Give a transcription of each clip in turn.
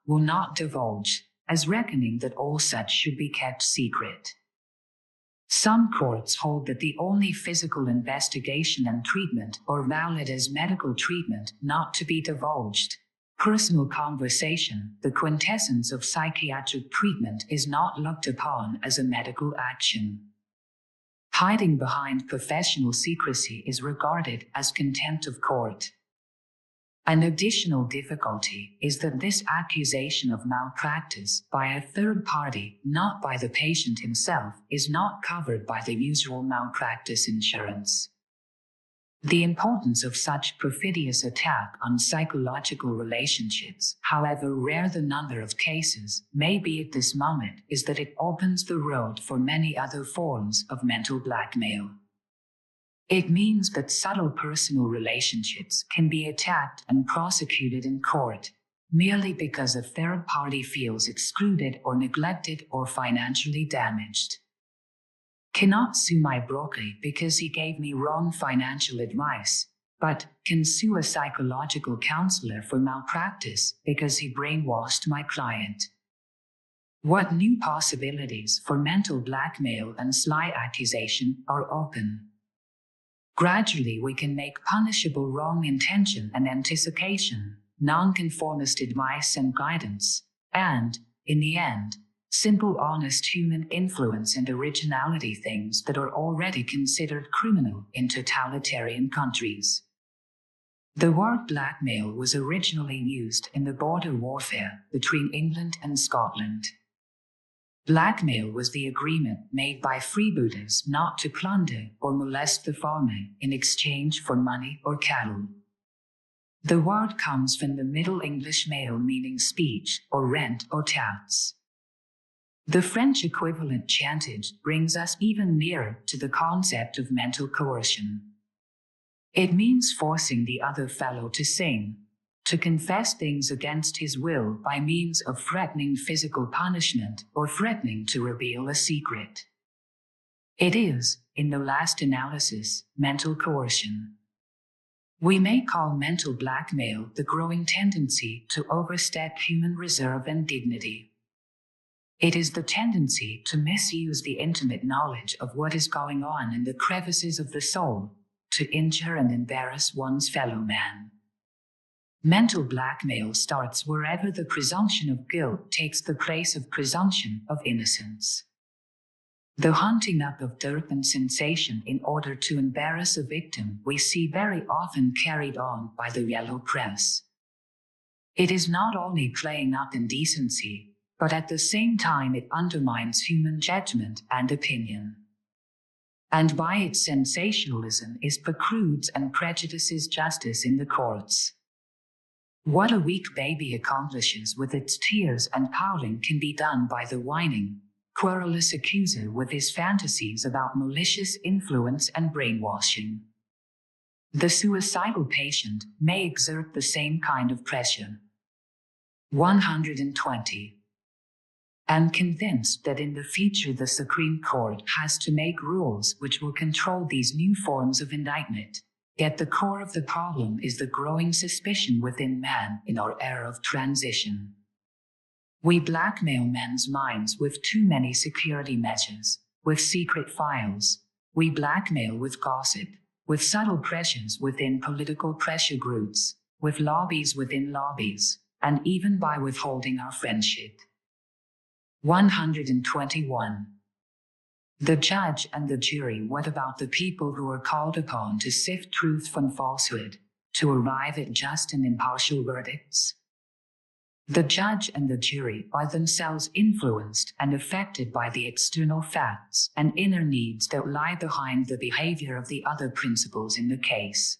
will not divulge, as reckoning that all such should be kept secret. Some courts hold that the only physical investigation and treatment are valid as medical treatment, not to be divulged. Personal conversation, the quintessence of psychiatric treatment, is not looked upon as a medical action. Hiding behind professional secrecy is regarded as contempt of court. An additional difficulty is that this accusation of malpractice by a third party, not by the patient himself, is not covered by the usual malpractice insurance. The importance of such perfidious attack on psychological relationships, however rare the number of cases may be at this moment, is that it opens the road for many other forms of mental blackmail. It means that subtle personal relationships can be attacked and prosecuted in court, merely because a third party feels excluded or neglected or financially damaged. Cannot sue my broker because he gave me wrong financial advice, but can sue a psychological counselor for malpractice because he brainwashed my client. What new possibilities for mental blackmail and sly accusation are open? Gradually we can make punishable wrong intention and anticipation, nonconformist advice and guidance, and, in the end, simple honest human influence and originality, things that are already considered criminal in totalitarian countries. The word blackmail was originally used in the border warfare between England and Scotland. Blackmail was the agreement made by freebooters not to plunder or molest the farmer in exchange for money or cattle. The word comes from the Middle English mail, meaning speech or rent or tax. The French equivalent chantage brings us even nearer to the concept of mental coercion. It means forcing the other fellow to sing, to confess things against his will by means of threatening physical punishment or threatening to reveal a secret. It is, in the last analysis, mental coercion. We may call mental blackmail the growing tendency to overstep human reserve and dignity. It is the tendency to misuse the intimate knowledge of what is going on in the crevices of the soul, to injure and embarrass one's fellow man. Mental blackmail starts wherever the presumption of guilt takes the place of presumption of innocence. The hunting up of dirt and sensation in order to embarrass a victim we see very often carried on by the yellow press. It is not only playing up indecency, but at the same time it undermines human judgment and opinion. And by its sensationalism it precludes and prejudices justice in the courts. What a weak baby accomplishes with its tears and pouting can be done by the whining, querulous accuser with his fantasies about malicious influence and brainwashing. The suicidal patient may exert the same kind of pressure. 120. Am convinced that in the future the Supreme Court has to make rules which will control these new forms of indictment. Yet the core of the problem is the growing suspicion within man in our era of transition. We blackmail men's minds with too many security measures, with secret files. We blackmail with gossip, with subtle pressures within political pressure groups, with lobbies within lobbies, and even by withholding our friendship. 121. The judge and the jury. What about the people who are called upon to sift truth from falsehood, to arrive at just and impartial verdicts? The judge and the jury are themselves influenced and affected by the external facts and inner needs that lie behind the behavior of the other principals in the case.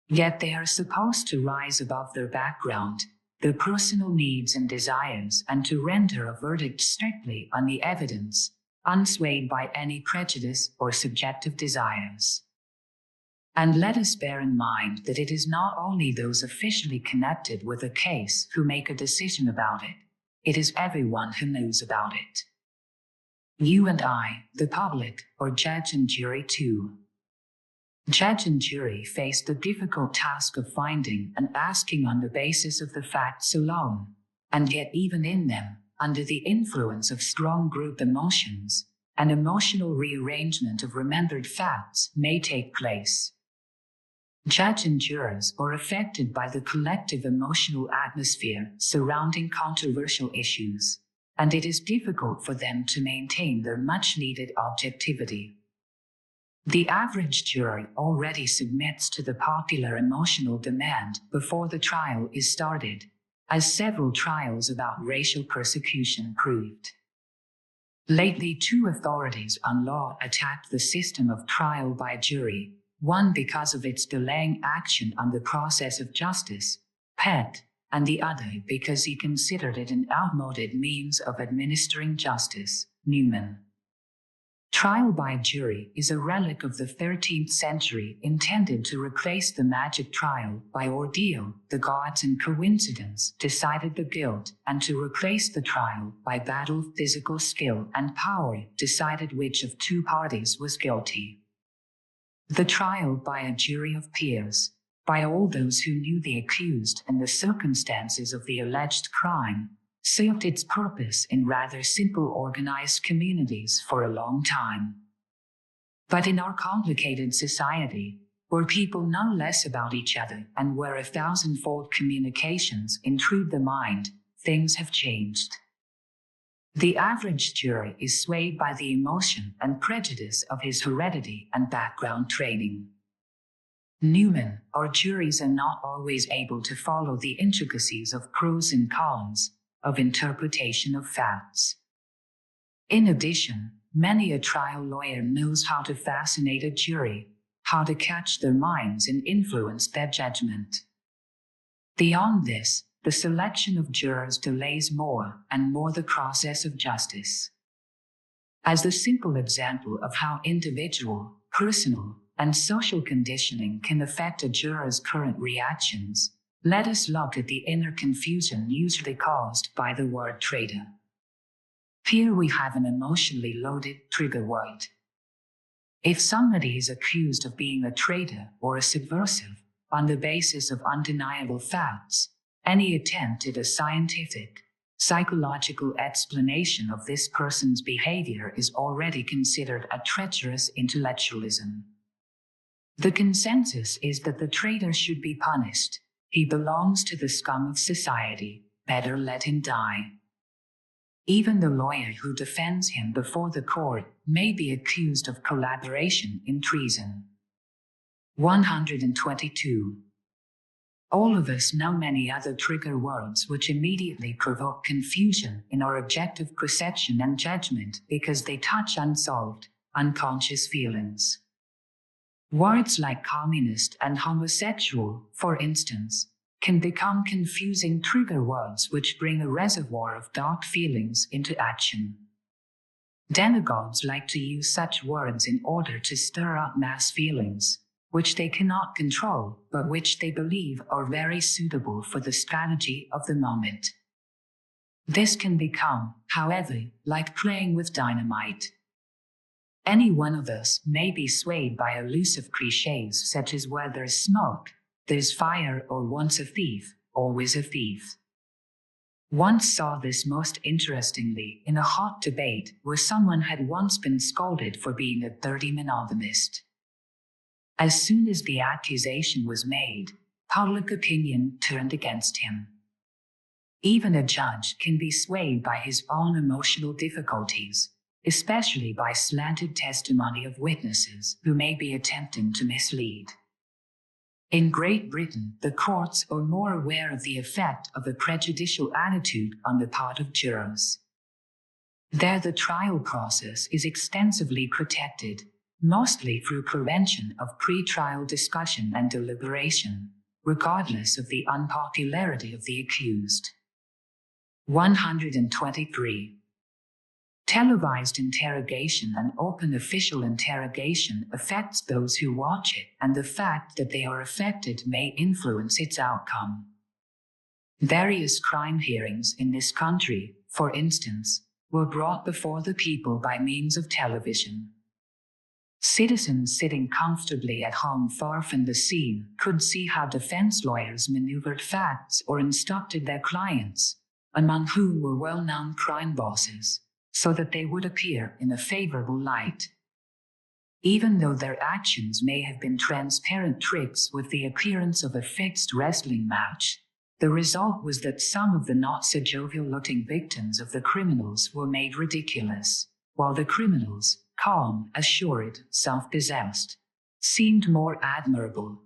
Yet they are supposed to rise above their background, their personal needs and desires, and to render a verdict strictly on the evidence, unswayed by any prejudice or subjective desires. And let us bear in mind that it is not only those officially connected with a case who make a decision about it, it is everyone who knows about it. You and I, the public, or judge and jury too. Judge and jury face the difficult task of finding and asking on the basis of the facts alone, And yet even in them, under the influence of strong group emotions, an emotional rearrangement of remembered facts may take place. Judge and jurors are affected by the collective emotional atmosphere surrounding controversial issues, and it is difficult for them to maintain their much-needed objectivity. The average juror already submits to the popular emotional demand before the trial is started, as several trials about racial persecution proved. Lately, two authorities on law attacked the system of trial by jury, one because of its delaying action on the process of justice, Pett, and the other because he considered it an outmoded means of administering justice, Newman. Trial by jury is a relic of the 13th century intended to replace the magic trial by ordeal. The gods and coincidence decided the guilt, and to replace the trial by battle, physical skill and power decided which of two parties was guilty. The trial by a jury of peers, by all those who knew the accused and the circumstances of the alleged crime, served its purpose in rather simple organized communities for a long time. But in our complicated society, where people know less about each other and where 1,000-fold communications intrude the mind, things have changed. The average juror is swayed by the emotion and prejudice of his heredity and background training. Newman, our juries are not always able to follow the intricacies of pros and cons, of interpretation of facts. In addition, many a trial lawyer knows how to fascinate a jury, how to catch their minds and influence their judgment. Beyond this, the selection of jurors delays more and more the process of justice. As the simple example of how individual, personal, and social conditioning can affect a juror's current reactions, let us look at the inner confusion usually caused by the word traitor. Here we have an emotionally loaded trigger word. If somebody is accused of being a traitor or a subversive on the basis of undeniable facts, any attempt at a scientific, psychological explanation of this person's behavior is already considered a treacherous intellectualism. The consensus is that the traitor should be punished. He belongs to the scum of society, better let him die. Even the lawyer who defends him before the court may be accused of collaboration in treason. 122. All of us know many other trigger words which immediately provoke confusion in our objective perception and judgment because they touch unsolved, unconscious feelings. Words like communist and homosexual, for instance, can become confusing trigger words which bring a reservoir of dark feelings into action. Demagogues like to use such words in order to stir up mass feelings, which they cannot control, but which they believe are very suitable for the strategy of the moment. This can become, however, like playing with dynamite. Any one of us may be swayed by elusive clichés such as where there's smoke, there's fire, or once a thief, always a thief. Once saw this most interestingly in a hot debate where someone had once been scolded for being a dirty monogamist. As soon as the accusation was made, public opinion turned against him. Even a judge can be swayed by his own emotional difficulties, especially by slanted testimony of witnesses who may be attempting to mislead. In Great Britain, the courts are more aware of the effect of a prejudicial attitude on the part of jurors. There, the trial process is extensively protected, mostly through prevention of pre-trial discussion and deliberation, regardless of the unpopularity of the accused. 123. Televised interrogation and open official interrogation affects those who watch it, and the fact that they are affected may influence its outcome. Various crime hearings in this country, for instance, were brought before the people by means of television. Citizens sitting comfortably at home far from the scene could see how defense lawyers maneuvered facts or instructed their clients, among whom were well-known crime bosses, so that they would appear in a favorable light. Even though their actions may have been transparent tricks with the appearance of a fixed wrestling match, the result was that some of the not-so-jovial-looking victims of the criminals were made ridiculous, while the criminals, calm, assured, self-possessed, seemed more admirable.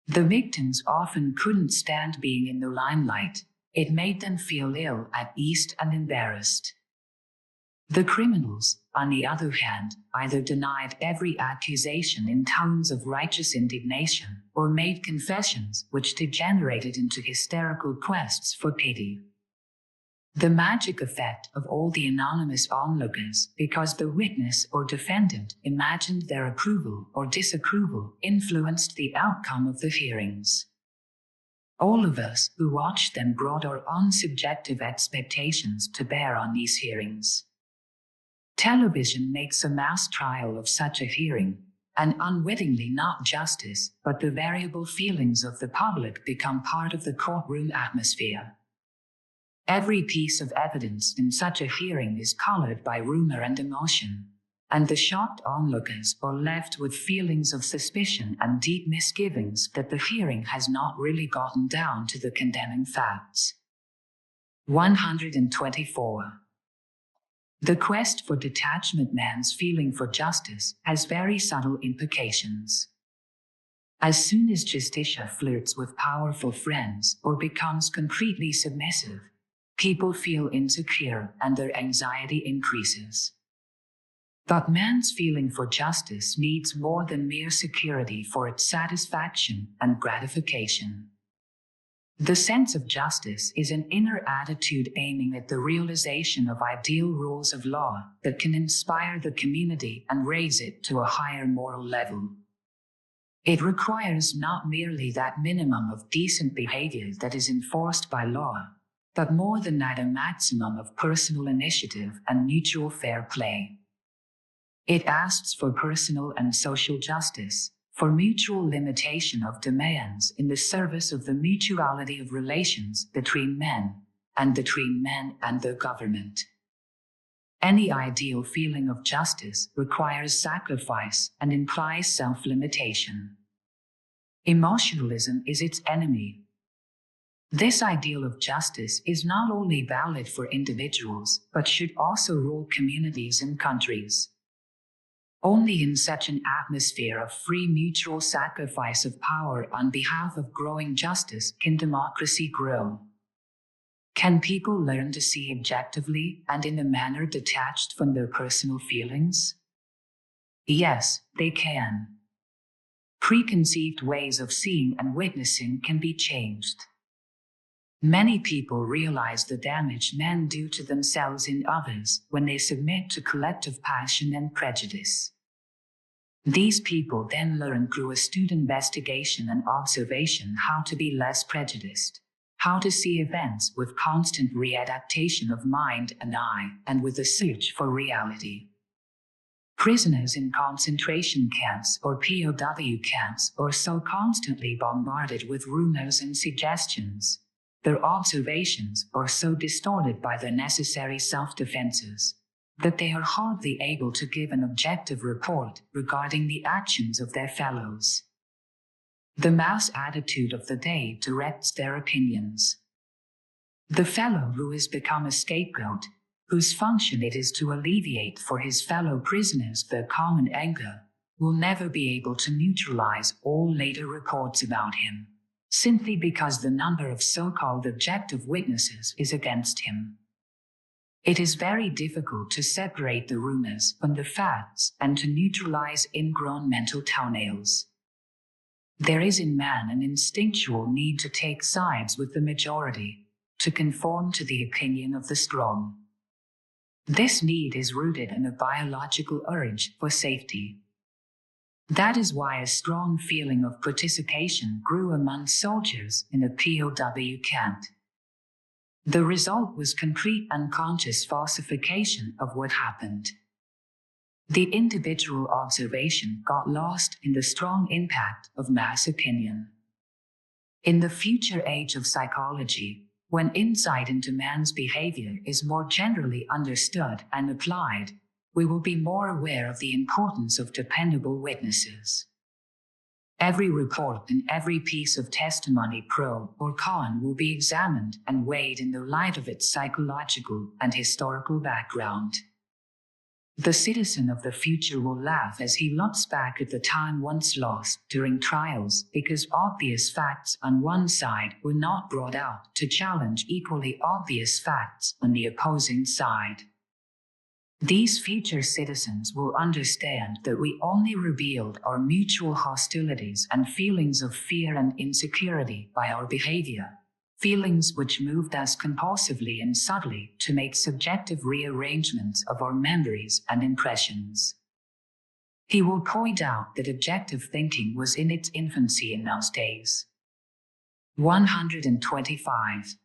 The victims often couldn't stand being in the limelight. It made them feel ill at ease and embarrassed. The criminals, on the other hand, either denied every accusation in tones of righteous indignation, or made confessions which degenerated into hysterical quests for pity. The magic effect of all the anonymous onlookers, because the witness or defendant imagined their approval or disapproval, influenced the outcome of the hearings. All of us who watched them brought our own subjective expectations to bear on these hearings. Television makes a mass trial of such a hearing, and unwittingly not justice, but the variable feelings of the public become part of the courtroom atmosphere. Every piece of evidence in such a hearing is colored by rumor and emotion, and the shocked onlookers are left with feelings of suspicion and deep misgivings that the hearing has not really gotten down to the condemning facts. 124. The quest for detachment, man's feeling for justice, has very subtle implications. As soon as Justitia flirts with powerful friends or becomes completely submissive, people feel insecure and their anxiety increases. But man's feeling for justice needs more than mere security for its satisfaction and gratification. The sense of justice is an inner attitude aiming at the realization of ideal rules of law that can inspire the community and raise it to a higher moral level. It requires not merely that minimum of decent behavior that is enforced by law, but more than that, a maximum of personal initiative and mutual fair play. It asks for personal and social justice, for mutual limitation of demands in the service of the mutuality of relations between men and between men and their government. Any ideal feeling of justice requires sacrifice and implies self-limitation. Emotionalism is its enemy. This ideal of justice is not only valid for individuals, but should also rule communities and countries. Only in such an atmosphere of free mutual sacrifice of power on behalf of growing justice can democracy grow. Can people learn to see objectively and in a manner detached from their personal feelings? Yes, they can. Preconceived ways of seeing and witnessing can be changed. Many people realize the damage men do to themselves and others when they submit to collective passion and prejudice. These people then learn through astute investigation and observation how to be less prejudiced, how to see events with constant readaptation of mind and eye, and with a search for reality. Prisoners in concentration camps or POW camps are so constantly bombarded with rumors and suggestions. Their observations are so distorted by the necessary self-defenses that they are hardly able to give an objective report regarding the actions of their fellows. The mass attitude of the day directs their opinions. The fellow who has become a scapegoat, whose function it is to alleviate for his fellow prisoners their common anger, will never be able to neutralize all later reports about him, simply because the number of so-called objective witnesses is against him. It is very difficult to separate the rumors from the facts and to neutralize ingrown mental toenails. There is in man an instinctual need to take sides with the majority, to conform to the opinion of the strong. This need is rooted in a biological urge for safety. That is why a strong feeling of participation grew among soldiers in a POW camp. The result was complete unconscious falsification of what happened. The individual observation got lost in the strong impact of mass opinion. In the future age of psychology, when insight into man's behavior is more generally understood and applied, we will be more aware of the importance of dependable witnesses. Every report and every piece of testimony, pro or con, will be examined and weighed in the light of its psychological and historical background. The citizen of the future will laugh as he looks back at the time once lost during trials because obvious facts on one side were not brought out to challenge equally obvious facts on the opposing side. These future citizens will understand that we only revealed our mutual hostilities and feelings of fear and insecurity by our behavior, feelings which moved us compulsively and subtly to make subjective rearrangements of our memories and impressions. He will point out that objective thinking was in its infancy in those days. 125.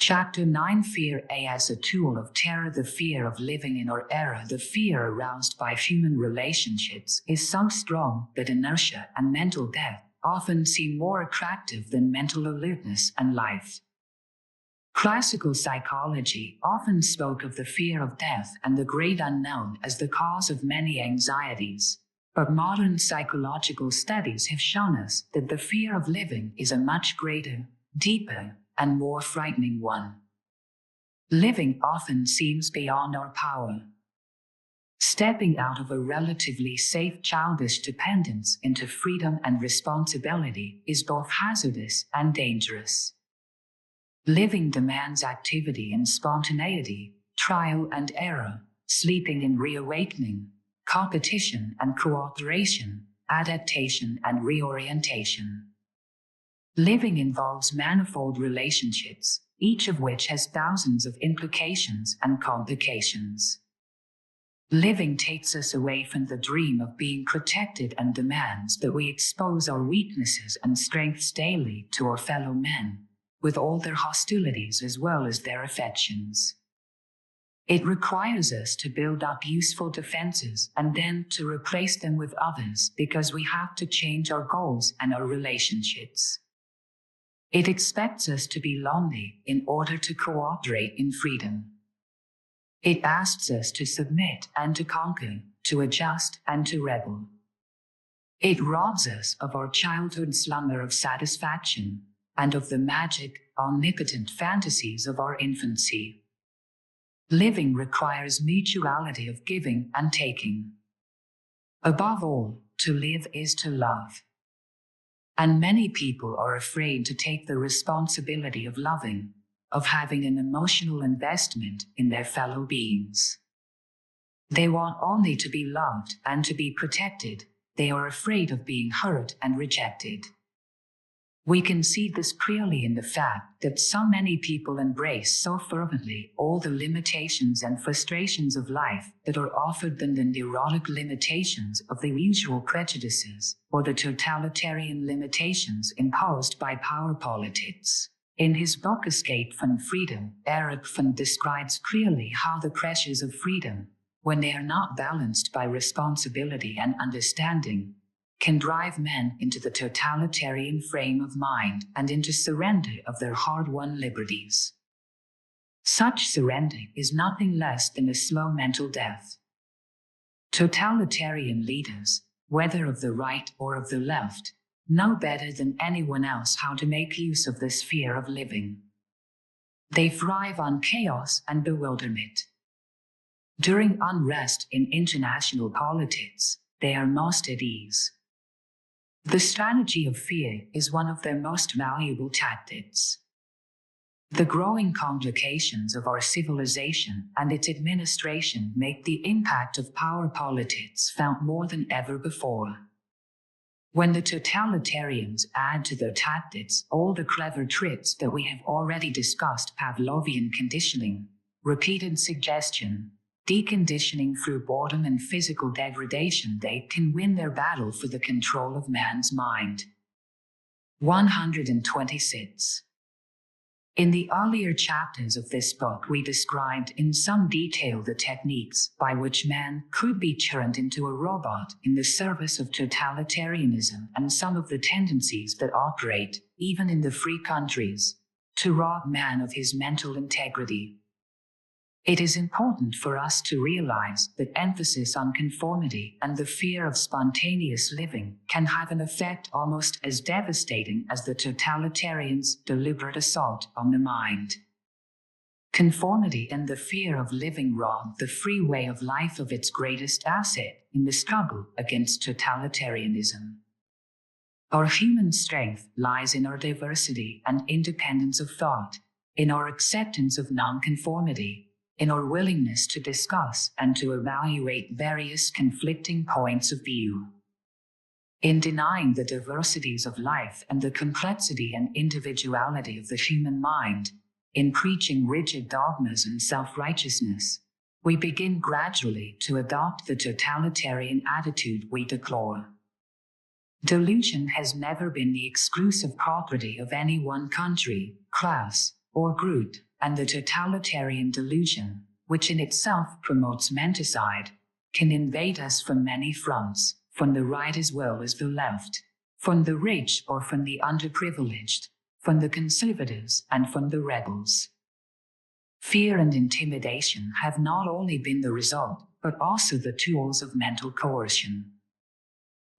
Chapter 9. Fear as a tool of terror. The fear of living in our era, the fear aroused by human relationships, is so strong that inertia and mental death often seem more attractive than mental alertness and life. Classical psychology often spoke of the fear of death and the great unknown as the cause of many anxieties, but modern psychological studies have shown us that the fear of living is a much greater, deeper, and more frightening one. Living often seems beyond our power. Stepping out of a relatively safe childish dependence into freedom and responsibility is both hazardous and dangerous. Living demands activity and spontaneity, trial and error, sleeping and reawakening, competition and cooperation, adaptation and reorientation. Living involves manifold relationships, each of which has thousands of implications and complications. Living takes us away from the dream of being protected and demands that we expose our weaknesses and strengths daily to our fellow men, with all their hostilities as well as their affections. It requires us to build up useful defenses and then to replace them with others because we have to change our goals and our relationships. It expects us to be lonely in order to cooperate in freedom. It asks us to submit and to conquer, to adjust and to rebel. It robs us of our childhood slumber of satisfaction and of the magic, omnipotent fantasies of our infancy. Living requires mutuality of giving and taking. Above all, to live is to love. And many people are afraid to take the responsibility of loving, of having an emotional investment in their fellow beings. They want only to be loved and to be protected. They are afraid of being hurt and rejected. We can see this clearly in the fact that so many people embrace so fervently all the limitations and frustrations of life that are offered them the neurotic limitations of the usual prejudices or the totalitarian limitations imposed by power politics. In his book Escape from Freedom, Erich Fromm describes clearly how the pressures of freedom, when they are not balanced by responsibility and understanding, can drive men into the totalitarian frame of mind and into surrender of their hard-won liberties. Such surrender is nothing less than a slow mental death. Totalitarian leaders, whether of the right or of the left, know better than anyone else how to make use of this fear of living. They thrive on chaos and bewilderment. During unrest in international politics, they are most at ease. The strategy of fear is one of their most valuable tactics. The growing complications of our civilization and its administration make the impact of power politics felt more than ever before. When the totalitarians add to their tactics all the clever tricks that we have already discussed, Pavlovian conditioning, repeated suggestion, deconditioning through boredom and physical degradation, they can win their battle for the control of man's mind. 126. In the earlier chapters of this book, we described in some detail the techniques by which man could be turned into a robot in the service of totalitarianism and some of the tendencies that operate, even in the free countries, to rob man of his mental integrity. It is important for us to realize that emphasis on conformity and the fear of spontaneous living can have an effect almost as devastating as the totalitarian's deliberate assault on the mind. Conformity and the fear of living rob the free way of life of its greatest asset in the struggle against totalitarianism. Our human strength lies in our diversity and independence of thought, in our acceptance of nonconformity, in our willingness to discuss and to evaluate various conflicting points of view. In denying the diversities of life and the complexity and individuality of the human mind, in preaching rigid dogmas and self-righteousness, we begin gradually to adopt the totalitarian attitude we deplore. Delusion has never been the exclusive property of any one country, class, or group, and the totalitarian delusion, which in itself promotes menticide, can invade us from many fronts, from the right as well as the left, from the rich or from the underprivileged, from the conservatives and from the rebels. Fear and intimidation have not only been the result, but also the tools of mental coercion.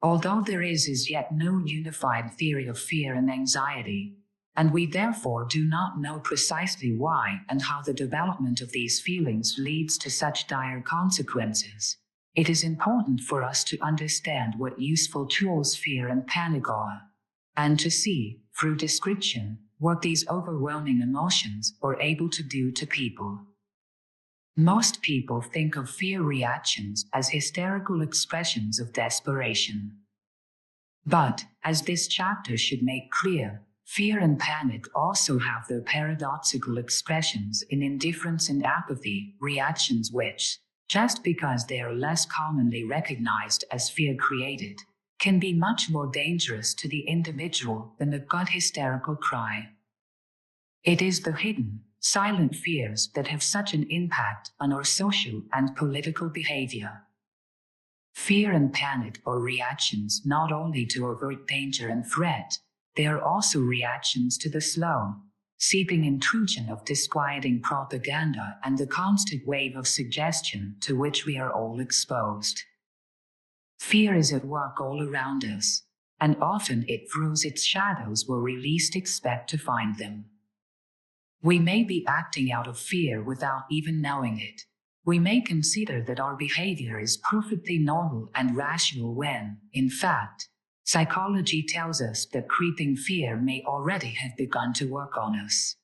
Although there is as yet no unified theory of fear and anxiety, and we therefore do not know precisely why and how the development of these feelings leads to such dire consequences, it is important for us to understand what useful tools fear and panic are, and to see, through description, what these overwhelming emotions are able to do to people. Most people think of fear reactions as hysterical expressions of desperation. But, as this chapter should make clear, fear and panic also have their paradoxical expressions in indifference and apathy, reactions which, just because they are less commonly recognized as fear-created, can be much more dangerous to the individual than a gut hysterical cry. It is the hidden, silent fears that have such an impact on our social and political behavior. Fear and panic are reactions not only to overt danger and threat, they are also reactions to the slow, seeping intrusion of disquieting propaganda and the constant wave of suggestion to which we are all exposed. Fear is at work all around us, and often it throws its shadows where we least expect to find them. We may be acting out of fear without even knowing it. We may consider that our behavior is perfectly normal and rational when, in fact, psychology tells us that creeping fear may already have begun to work on us.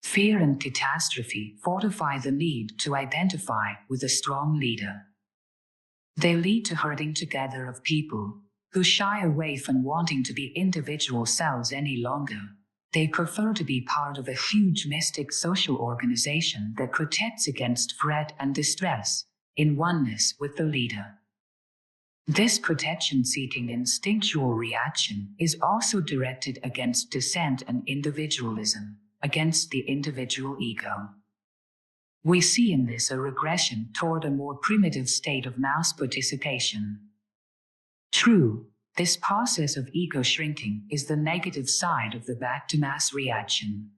Fear and catastrophe fortify the need to identify with a strong leader. They lead to herding together of people who shy away from wanting to be individual selves any longer. They prefer to be part of a huge mystic social organization that protects against threat and distress, in oneness with the leader. This protection-seeking instinctual reaction is also directed against dissent and individualism, against the individual ego. We see in this a regression toward a more primitive state of mass participation. True, this process of ego shrinking is the negative side of the back-to-mass reaction.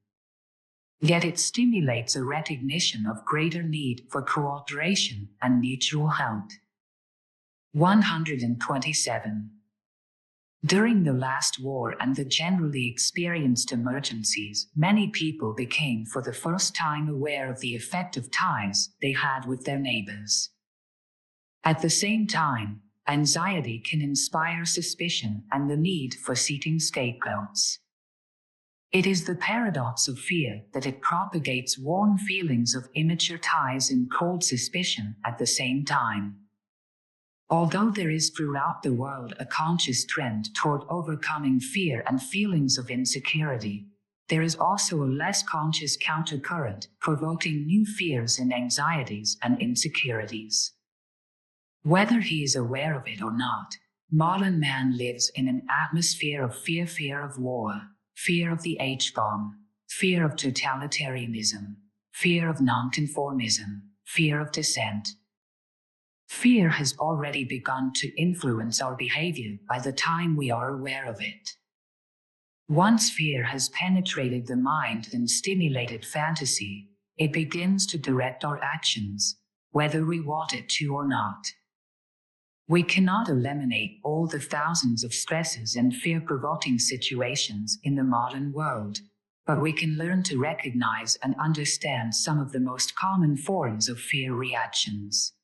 Yet it stimulates a recognition of greater need for cooperation and mutual help. 127. During the last war and the generally experienced emergencies, many people became for the first time aware of the effective ties they had with their neighbors. At the same time, anxiety can inspire suspicion and the need for seeking scapegoats. It is the paradox of fear that it propagates warm feelings of immature ties and cold suspicion at the same time. Although there is throughout the world a conscious trend toward overcoming fear and feelings of insecurity, there is also a less conscious countercurrent provoking new fears and anxieties and insecurities. Whether he is aware of it or not, modern man lives in an atmosphere of fear of war, fear of the H-bomb, fear of totalitarianism, fear of nonconformism, fear of dissent. Fear has already begun to influence our behavior by the time we are aware of it. Once fear has penetrated the mind and stimulated fantasy, it begins to direct our actions, whether we want it to or not. We cannot eliminate all the thousands of stresses and fear-provoking situations in the modern world, but we can learn to recognize and understand some of the most common forms of fear reactions.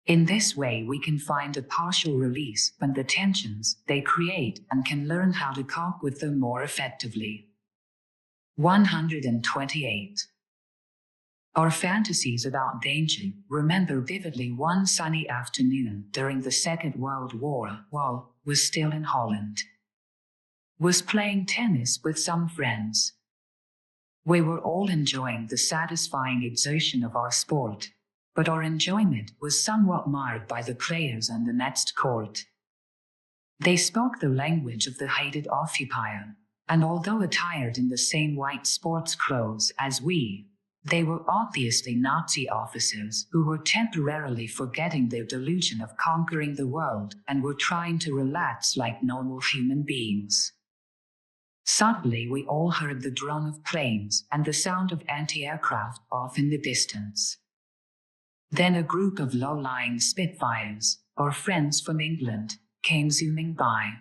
In this way, we can find a partial release from the tensions they create and can learn how to cope with them more effectively. 128. Our fantasies about danger. Remember vividly one sunny afternoon during the Second World War while was still in Holland. Was playing tennis with some friends. We were all enjoying the satisfying exertion of our sport, but our enjoyment was somewhat marred by the players on the next court. They spoke the language of the hated occupier, and although attired in the same white sports clothes as we, they were obviously Nazi officers who were temporarily forgetting their delusion of conquering the world and were trying to relax like normal human beings. Suddenly, we all heard the drone of planes and the sound of anti-aircraft off in the distance. Then a group of low-lying Spitfires, our friends from England, came zooming by.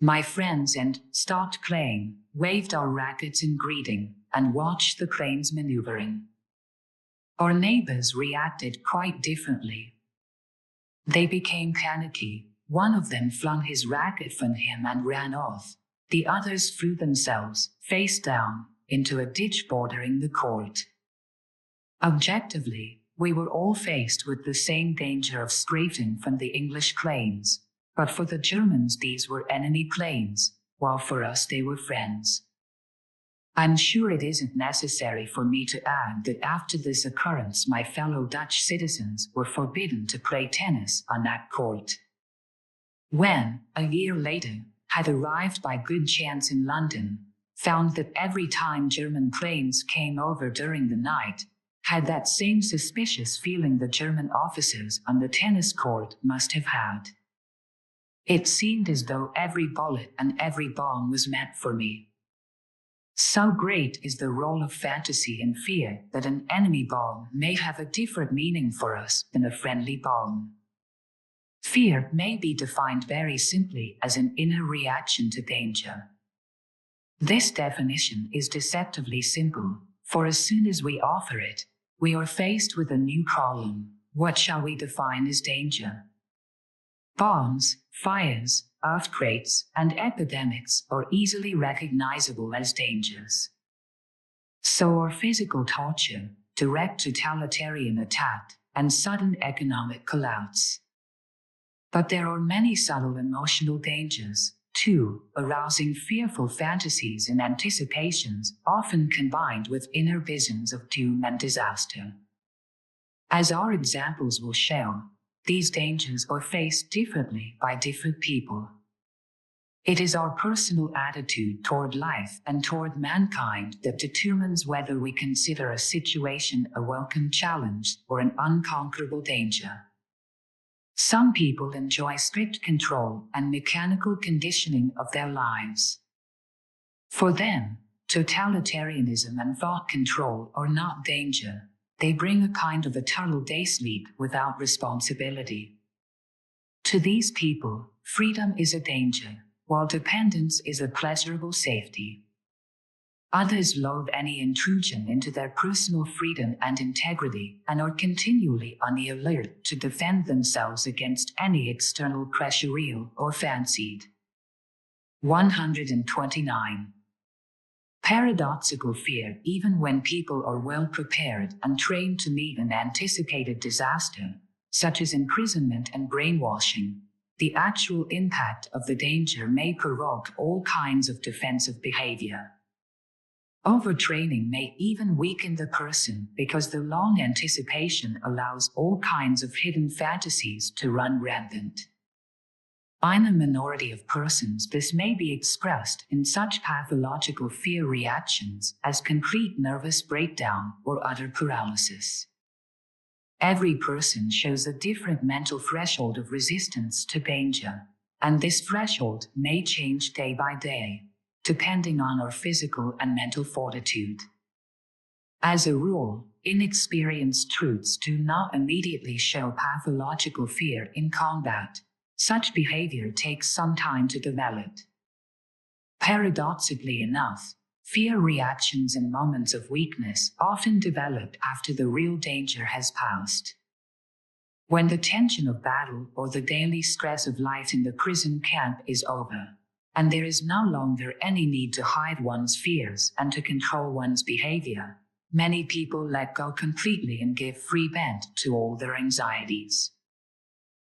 My friends and stopped playing, waved our rackets in greeting, and watched the planes maneuvering. Our neighbors reacted quite differently. They became panicky. One of them flung his racket from him and ran off. The others threw themselves, face down, into a ditch bordering the court. Objectively, we were all faced with the same danger of strafing from the English planes, but for the Germans these were enemy planes, while for us they were friends. I'm sure it isn't necessary for me to add that after this occurrence my fellow Dutch citizens were forbidden to play tennis on that court. When, a year later, had arrived by good chance in London, found that every time German planes came over during the night, had that same suspicious feeling the German officers on the tennis court must have had. It seemed as though every bullet and every bomb was meant for me. So great is the role of fantasy and fear that an enemy bomb may have a different meaning for us than a friendly bomb. Fear may be defined very simply as an inner reaction to danger. This definition is deceptively simple, for as soon as we offer it, we are faced with a new problem. What shall we define as danger? Bombs, fires, earthquakes, and epidemics are easily recognizable as dangers. So are physical torture, direct totalitarian attack, and sudden economic collapse. But there are many subtle emotional dangers, too, arousing fearful fantasies and anticipations, often combined with inner visions of doom and disaster. As our examples will show, these dangers are faced differently by different people. It is our personal attitude toward life and toward mankind that determines whether we consider a situation a welcome challenge or an unconquerable danger. Some people enjoy strict control and mechanical conditioning of their lives. For them, totalitarianism and thought control are not danger. They bring a kind of eternal day sleep without responsibility. To these people, freedom is a danger, while dependence is a pleasurable safety. Others loathe any intrusion into their personal freedom and integrity and are continually on the alert to defend themselves against any external pressure, real or fancied. 129. Paradoxical fear. Even when people are well prepared and trained to meet an anticipated disaster, such as imprisonment and brainwashing, the actual impact of the danger may provoke all kinds of defensive behavior. Overtraining may even weaken the person because the long anticipation allows all kinds of hidden fantasies to run rampant. In a minority of persons, this may be expressed in such pathological fear reactions as complete nervous breakdown or utter paralysis. Every person shows a different mental threshold of resistance to danger, and this threshold may change day by day. depending on our physical and mental fortitude. As a rule, inexperienced troops do not immediately show pathological fear in combat. Such behavior takes some time to develop. Paradoxically enough, fear reactions in moments of weakness often develop after the real danger has passed. When the tension of battle or the daily stress of life in the prison camp is over, and there is no longer any need to hide one's fears and to control one's behavior, many people let go completely and give free vent to all their anxieties.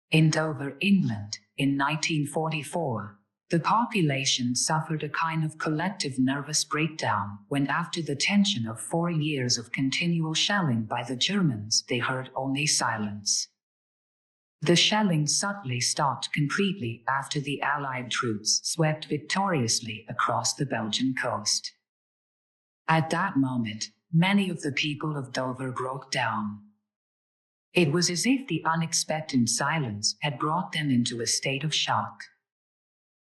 In Dover, England, in 1944, the population suffered a kind of collective nervous breakdown when, after the tension of 4 years of continual shelling by the Germans, they heard only silence. The shelling suddenly stopped completely after the Allied troops swept victoriously across the Belgian coast. At that moment, many of the people of Dover broke down. It was as if the unexpected silence had brought them into a state of shock.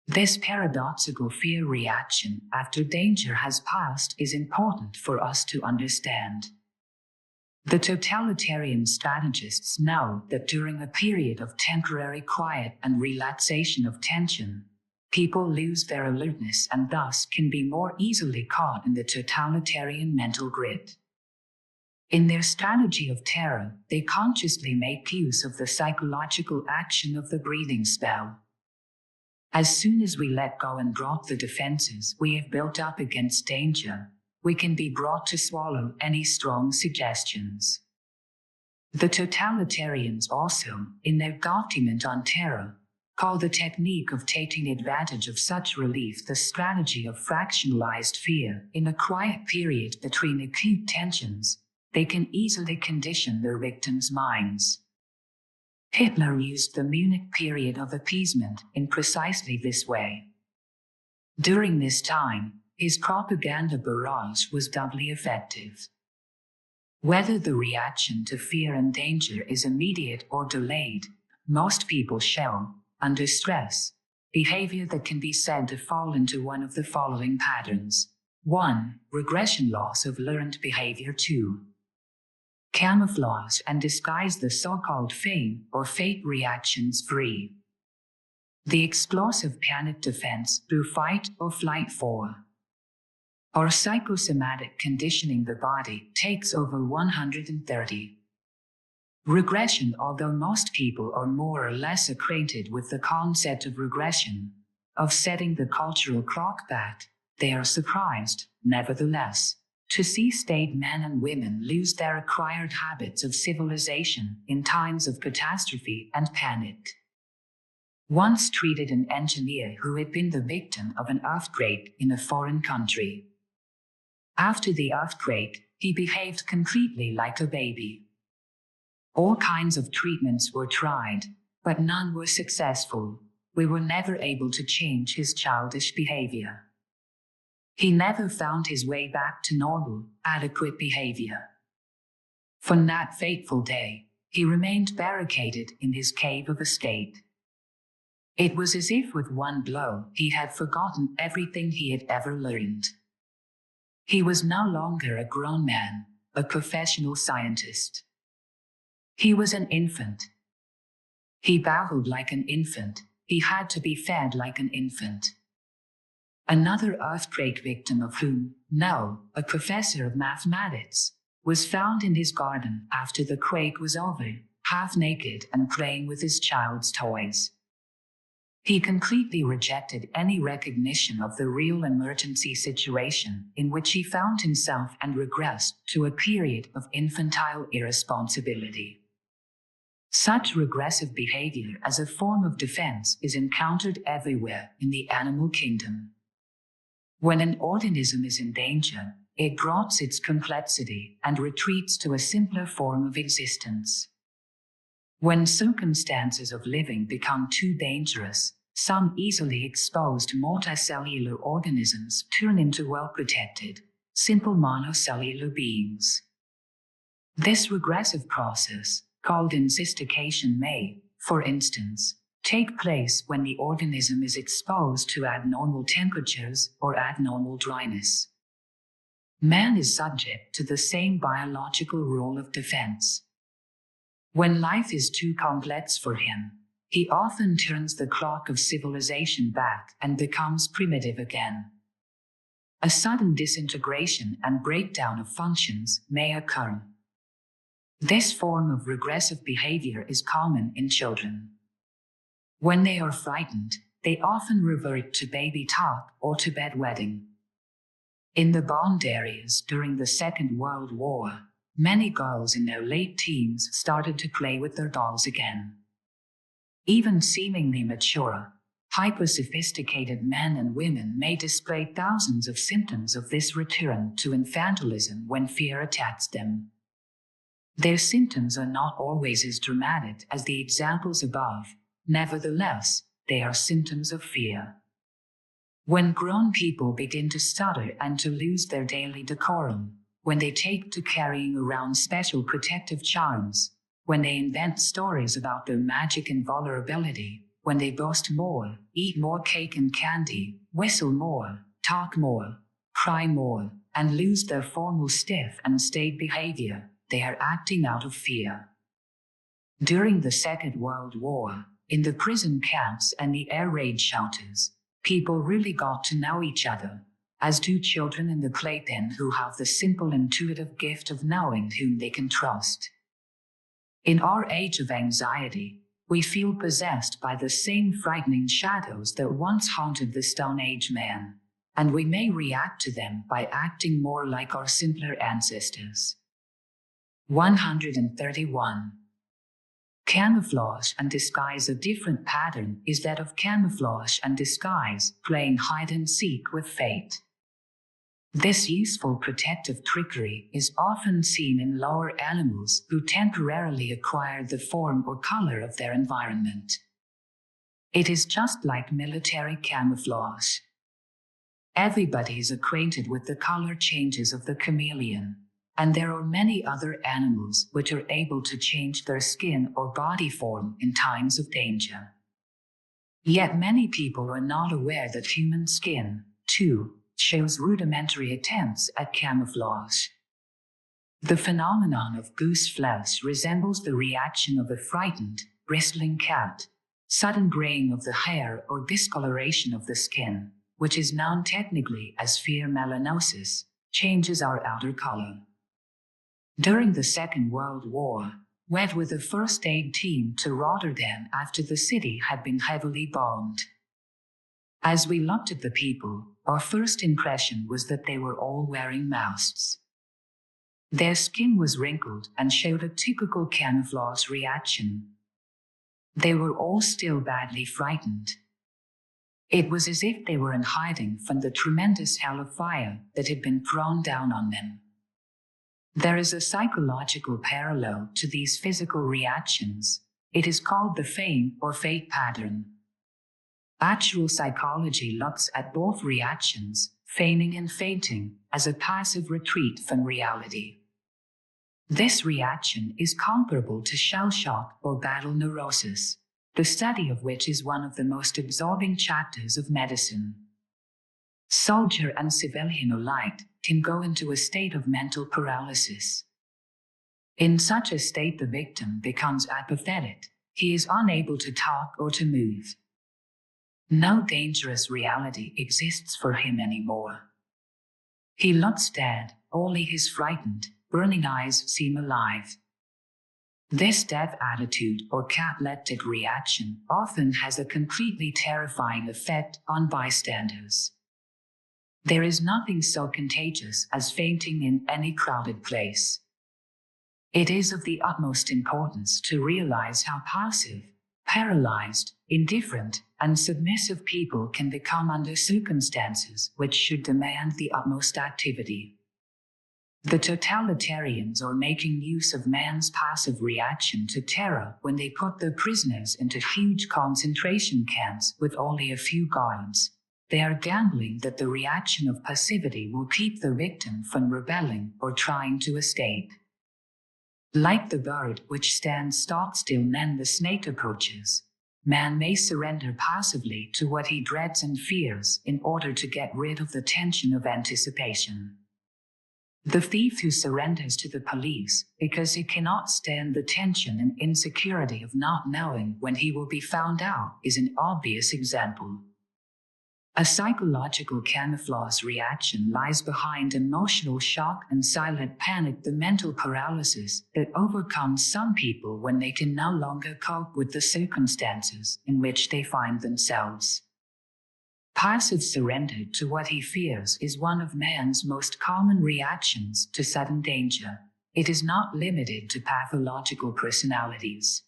This paradoxical fear reaction after danger has passed is important for us to understand. The totalitarian strategists know that during a period of temporary quiet and relaxation of tension, people lose their alertness and thus can be more easily caught in the totalitarian mental grip. In their strategy of terror, they consciously make use of the psychological action of the breathing spell. As soon as we let go and drop the defenses we have built up against danger, we can be brought to swallow any strong suggestions. The totalitarians also, in their document on terror, call the technique of taking advantage of such relief the strategy of fractionalized fear. In a quiet period between acute tensions, they can easily condition their victims' minds. Hitler used the Munich period of appeasement in precisely this way. During this time, his propaganda barrage was doubly effective. Whether the reaction to fear and danger is immediate or delayed, most people show, under stress, behavior that can be said to fall into one of the following patterns. 1. Regression loss of learned behavior. 2. Camouflage and disguise the so-called feign or fake reactions. 3. The explosive panic defense through fight or flight. 4. Or psychosomatic conditioning the body takes over 130. Regression. Although most people are more or less acquainted with the concept of regression, of setting the cultural clock back, they are surprised, nevertheless, to see staid men and women lose their acquired habits of civilization in times of catastrophe and panic. Once treated an engineer who had been the victim of an earthquake in a foreign country. After the earthquake, he behaved completely like a baby. All kinds of treatments were tried, but none were successful. We were never able to change his childish behavior. He never found his way back to normal, adequate behavior. From that fateful day, he remained barricaded in his cave of a state. It was as if with one blow he had forgotten everything he had ever learned. He was no longer a grown man, a professional scientist. He was an infant. He babbled like an infant. He had to be fed like an infant. Another earthquake victim of whom, no, a professor of mathematics, was found in his garden after the quake was over, half naked and playing with his child's toys. He completely rejected any recognition of the real emergency situation in which he found himself and regressed to a period of infantile irresponsibility. Such regressive behavior as a form of defense is encountered everywhere in the animal kingdom. When an organism is in danger, it drops its complexity and retreats to a simpler form of existence. When circumstances of living become too dangerous, some easily exposed multicellular organisms turn into well-protected, simple monocellular beings. This regressive process, called encystication, may, for instance, take place when the organism is exposed to abnormal temperatures or abnormal dryness. Man is subject to the same biological rule of defense. When life is too complex for him, he often turns the clock of civilization back and becomes primitive again. A sudden disintegration and breakdown of functions may occur. This form of regressive behavior is common in children. When they are frightened, they often revert to baby talk or to bedwetting. In the bombed areas during the Second World War, many girls in their late teens started to play with their dolls again. Even seemingly mature, hyper-sophisticated men and women may display thousands of symptoms of this return to infantilism when fear attacks them. Their symptoms are not always as dramatic as the examples above. Nevertheless, they are symptoms of fear. When grown people begin to stutter and to lose their daily decorum, when they take to carrying around special protective charms, when they invent stories about their magic and vulnerability, when they boast more, eat more cake and candy, whistle more, talk more, cry more, and lose their formal stiff and staid behavior, they are acting out of fear. During the Second World War, in the prison camps and the air raid shelters, people really got to know each other, as do children in the playpen who have the simple intuitive gift of knowing whom they can trust. In our age of anxiety, we feel possessed by the same frightening shadows that once haunted the Stone Age man, and we may react to them by acting more like our simpler ancestors. 131. Camouflage and disguise. A different pattern is that of camouflage and disguise, playing hide and seek with fate. This useful protective trickery is often seen in lower animals who temporarily acquire the form or color of their environment. It is just like military camouflage. Everybody is acquainted with the color changes of the chameleon, and there are many other animals which are able to change their skin or body form in times of danger. Yet many people are not aware that human skin, too, shows rudimentary attempts at camouflage. The phenomenon of goose flesh resembles the reaction of a frightened, bristling cat, sudden graying of the hair or discoloration of the skin, which is known technically as fear melanosis, changes our outer color. During the Second World War, went with a first aid team to Rotterdam after the city had been heavily bombed. As we looked at the people, our first impression was that they were all wearing masks. Their skin was wrinkled and showed a typical camouflage reaction. They were all still badly frightened. It was as if they were in hiding from the tremendous hell of fire that had been thrown down on them. There is a psychological parallel to these physical reactions. It is called the feign or fate pattern. Actual psychology looks at both reactions, feigning and fainting, as a passive retreat from reality. This reaction is comparable to shell shock or battle neurosis, the study of which is one of the most absorbing chapters of medicine. Soldier and civilian alike can go into a state of mental paralysis. In such a state, the victim becomes apathetic. He is unable to talk or to move. No dangerous reality exists for him anymore. He looks dead, only his frightened, burning eyes seem alive. This death attitude or cataleptic reaction often has a completely terrifying effect on bystanders. There is nothing so contagious as fainting in any crowded place. It is of the utmost importance to realize how passive, paralyzed, indifferent, and submissive people can become under circumstances which should demand the utmost activity. The totalitarians are making use of man's passive reaction to terror when they put their prisoners into huge concentration camps with only a few guards. They are gambling that the reaction of passivity will keep the victim from rebelling or trying to escape. Like the bird which stands stock still when the snake approaches, man may surrender passively to what he dreads and fears in order to get rid of the tension of anticipation. The thief who surrenders to the police because he cannot stand the tension and insecurity of not knowing when he will be found out is an obvious example. A psychological camouflage reaction lies behind emotional shock and silent panic, the mental paralysis that overcomes some people when they can no longer cope with the circumstances in which they find themselves. Passive surrender to what he fears is one of man's most common reactions to sudden danger. It is not limited to pathological personalities.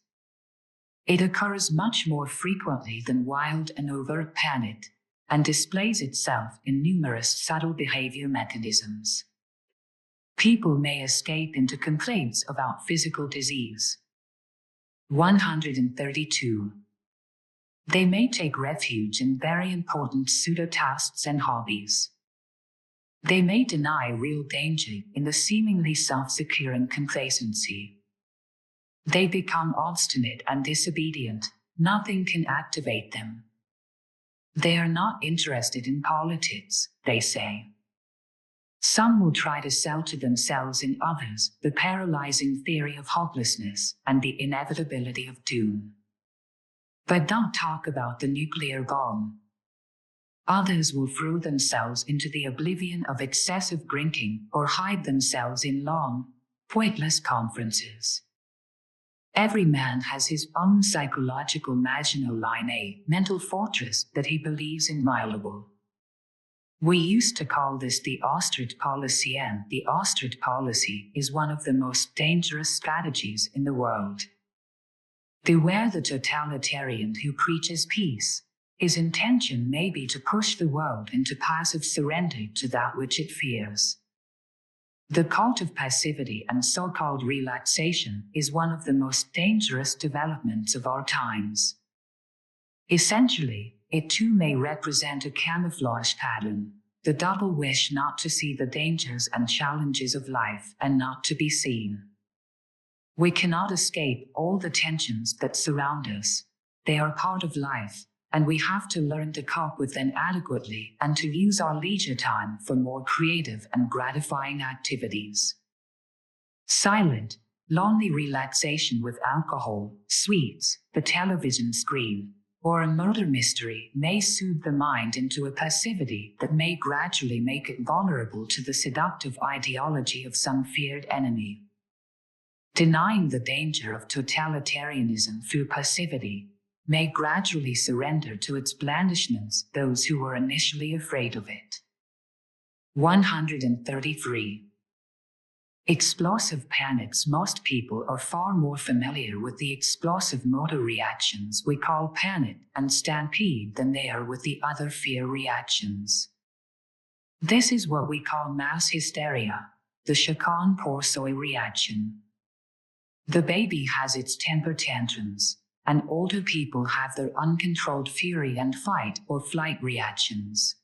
It occurs much more frequently than wild and overt panic, and displays itself in numerous subtle behavior mechanisms. People may escape into complaints about physical disease. 132. They may take refuge in very important pseudo-tasks and hobbies. They may deny real danger in the seemingly self-securing complacency. They become obstinate and disobedient. Nothing can activate them. They are not interested in politics, they say. Some will try to sell to themselves and others the paralyzing theory of hopelessness and the inevitability of doom. But don't talk about the nuclear bomb. Others will throw themselves into the oblivion of excessive drinking or hide themselves in long, pointless conferences. Every man has his own psychological Maginot Line, a mental fortress that he believes inviolable. We used to call this the ostrich policy, and the ostrich policy is one of the most dangerous strategies in the world. Beware the totalitarian who preaches peace. His intention may be to push the world into passive surrender to that which it fears. The cult of passivity and so-called relaxation is one of the most dangerous developments of our times. Essentially, it too may represent a camouflage pattern, the double wish not to see the dangers and challenges of life and not to be seen. We cannot escape all the tensions that surround us. They are part of life, and we have to learn to cope with them adequately and to use our leisure time for more creative and gratifying activities. Silent, lonely relaxation with alcohol, sweets, the television screen, or a murder mystery may soothe the mind into a passivity that may gradually make it vulnerable to the seductive ideology of some feared enemy. Denying the danger of totalitarianism through passivity may gradually surrender to its blandishments those who were initially afraid of it. 133. Explosive panics. Most people are far more familiar with the explosive motor reactions we call panic and stampede than they are with the other fear reactions. This is what we call mass hysteria, the Chacon-Poursoy reaction. The baby has its temper tantrums, and older people have their uncontrolled fury and fight or flight reactions.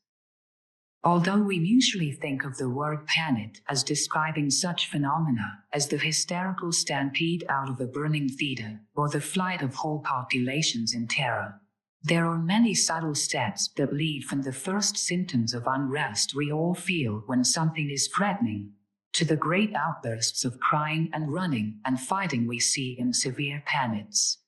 Although we usually think of the word panic as describing such phenomena as the hysterical stampede out of a burning theater or the flight of whole populations in terror, there are many subtle steps that lead from the first symptoms of unrest we all feel when something is threatening, to the great outbursts of crying and running and fighting we see in severe panics.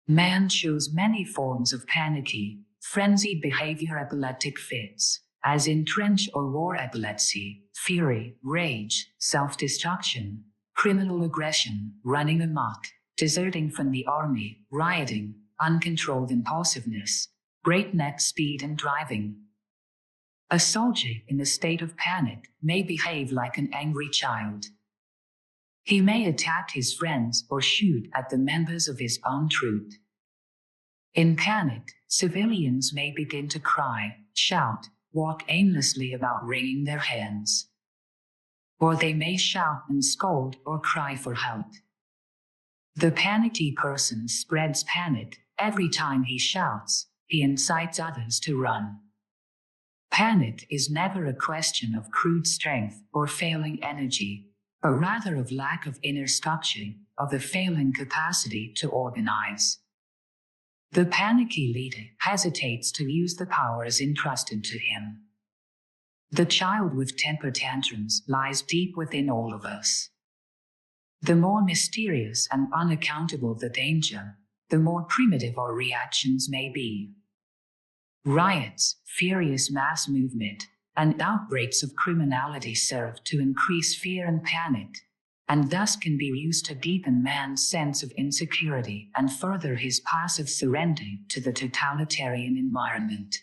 Man shows many forms of panicky, frenzied behavior: epileptic fits, as in trench or war epilepsy, fury, rage, self-destruction, criminal aggression, running amok, deserting from the army, rioting, uncontrolled impulsiveness, breakneck speed and driving. A soldier in a state of panic may behave like an angry child. He may attack his friends or shoot at the members of his own troop. In panic, civilians may begin to cry, shout, walk aimlessly about wringing their hands. Or they may shout and scold or cry for help. The panicky person spreads panic. Every time he shouts, he incites others to run. Panic is never a question of crude strength or failing energy, but rather of lack of inner structure, of a failing capacity to organize. The panicky leader hesitates to use the powers entrusted to him. The child with temper tantrums lies deep within all of us. The more mysterious and unaccountable the danger, the more primitive our reactions may be. Riots, furious mass movement, and outbreaks of criminality serve to increase fear and panic, and thus can be used to deepen man's sense of insecurity and further his passive surrender to the totalitarian environment.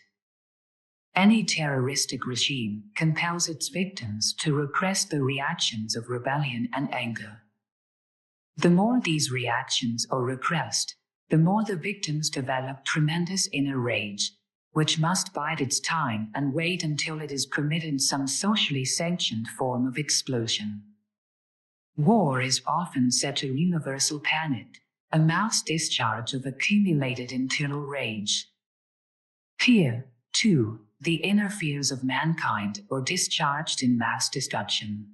Any terroristic regime compels its victims to repress the reactions of rebellion and anger. The more these reactions are repressed, the more the victims develop tremendous inner rage, which must bide its time and wait until it is permitted some socially sanctioned form of explosion. War is often said to universal panic, a mass discharge of accumulated internal rage. Here, too, the inner fears of mankind are discharged in mass destruction.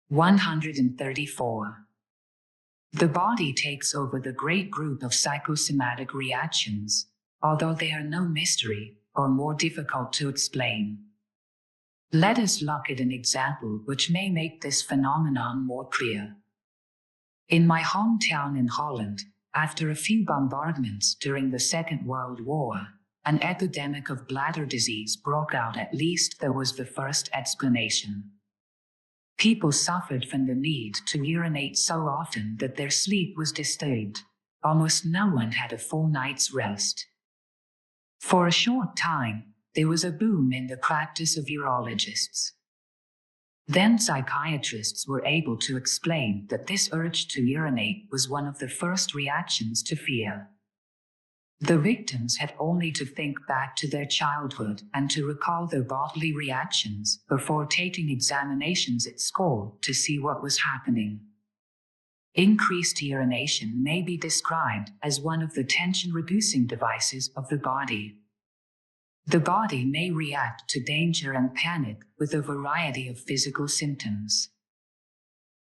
134. The body takes over the great group of psychosomatic reactions, although they are no mystery or more difficult to explain. Let us look at an example which may make this phenomenon more clear. In my hometown in Holland, after a few bombardments during the Second World War, an epidemic of bladder disease broke out. At least there was the first explanation. People suffered from the need to urinate so often that their sleep was disturbed. Almost no one had a full night's rest. For a short time, there was a boom in the practice of urologists. Then psychiatrists were able to explain that this urge to urinate was one of the first reactions to fear. The victims had only to think back to their childhood and to recall their bodily reactions before taking examinations at school to see what was happening. Increased urination may be described as one of the tension-reducing devices of the body. The body may react to danger and panic with a variety of physical symptoms.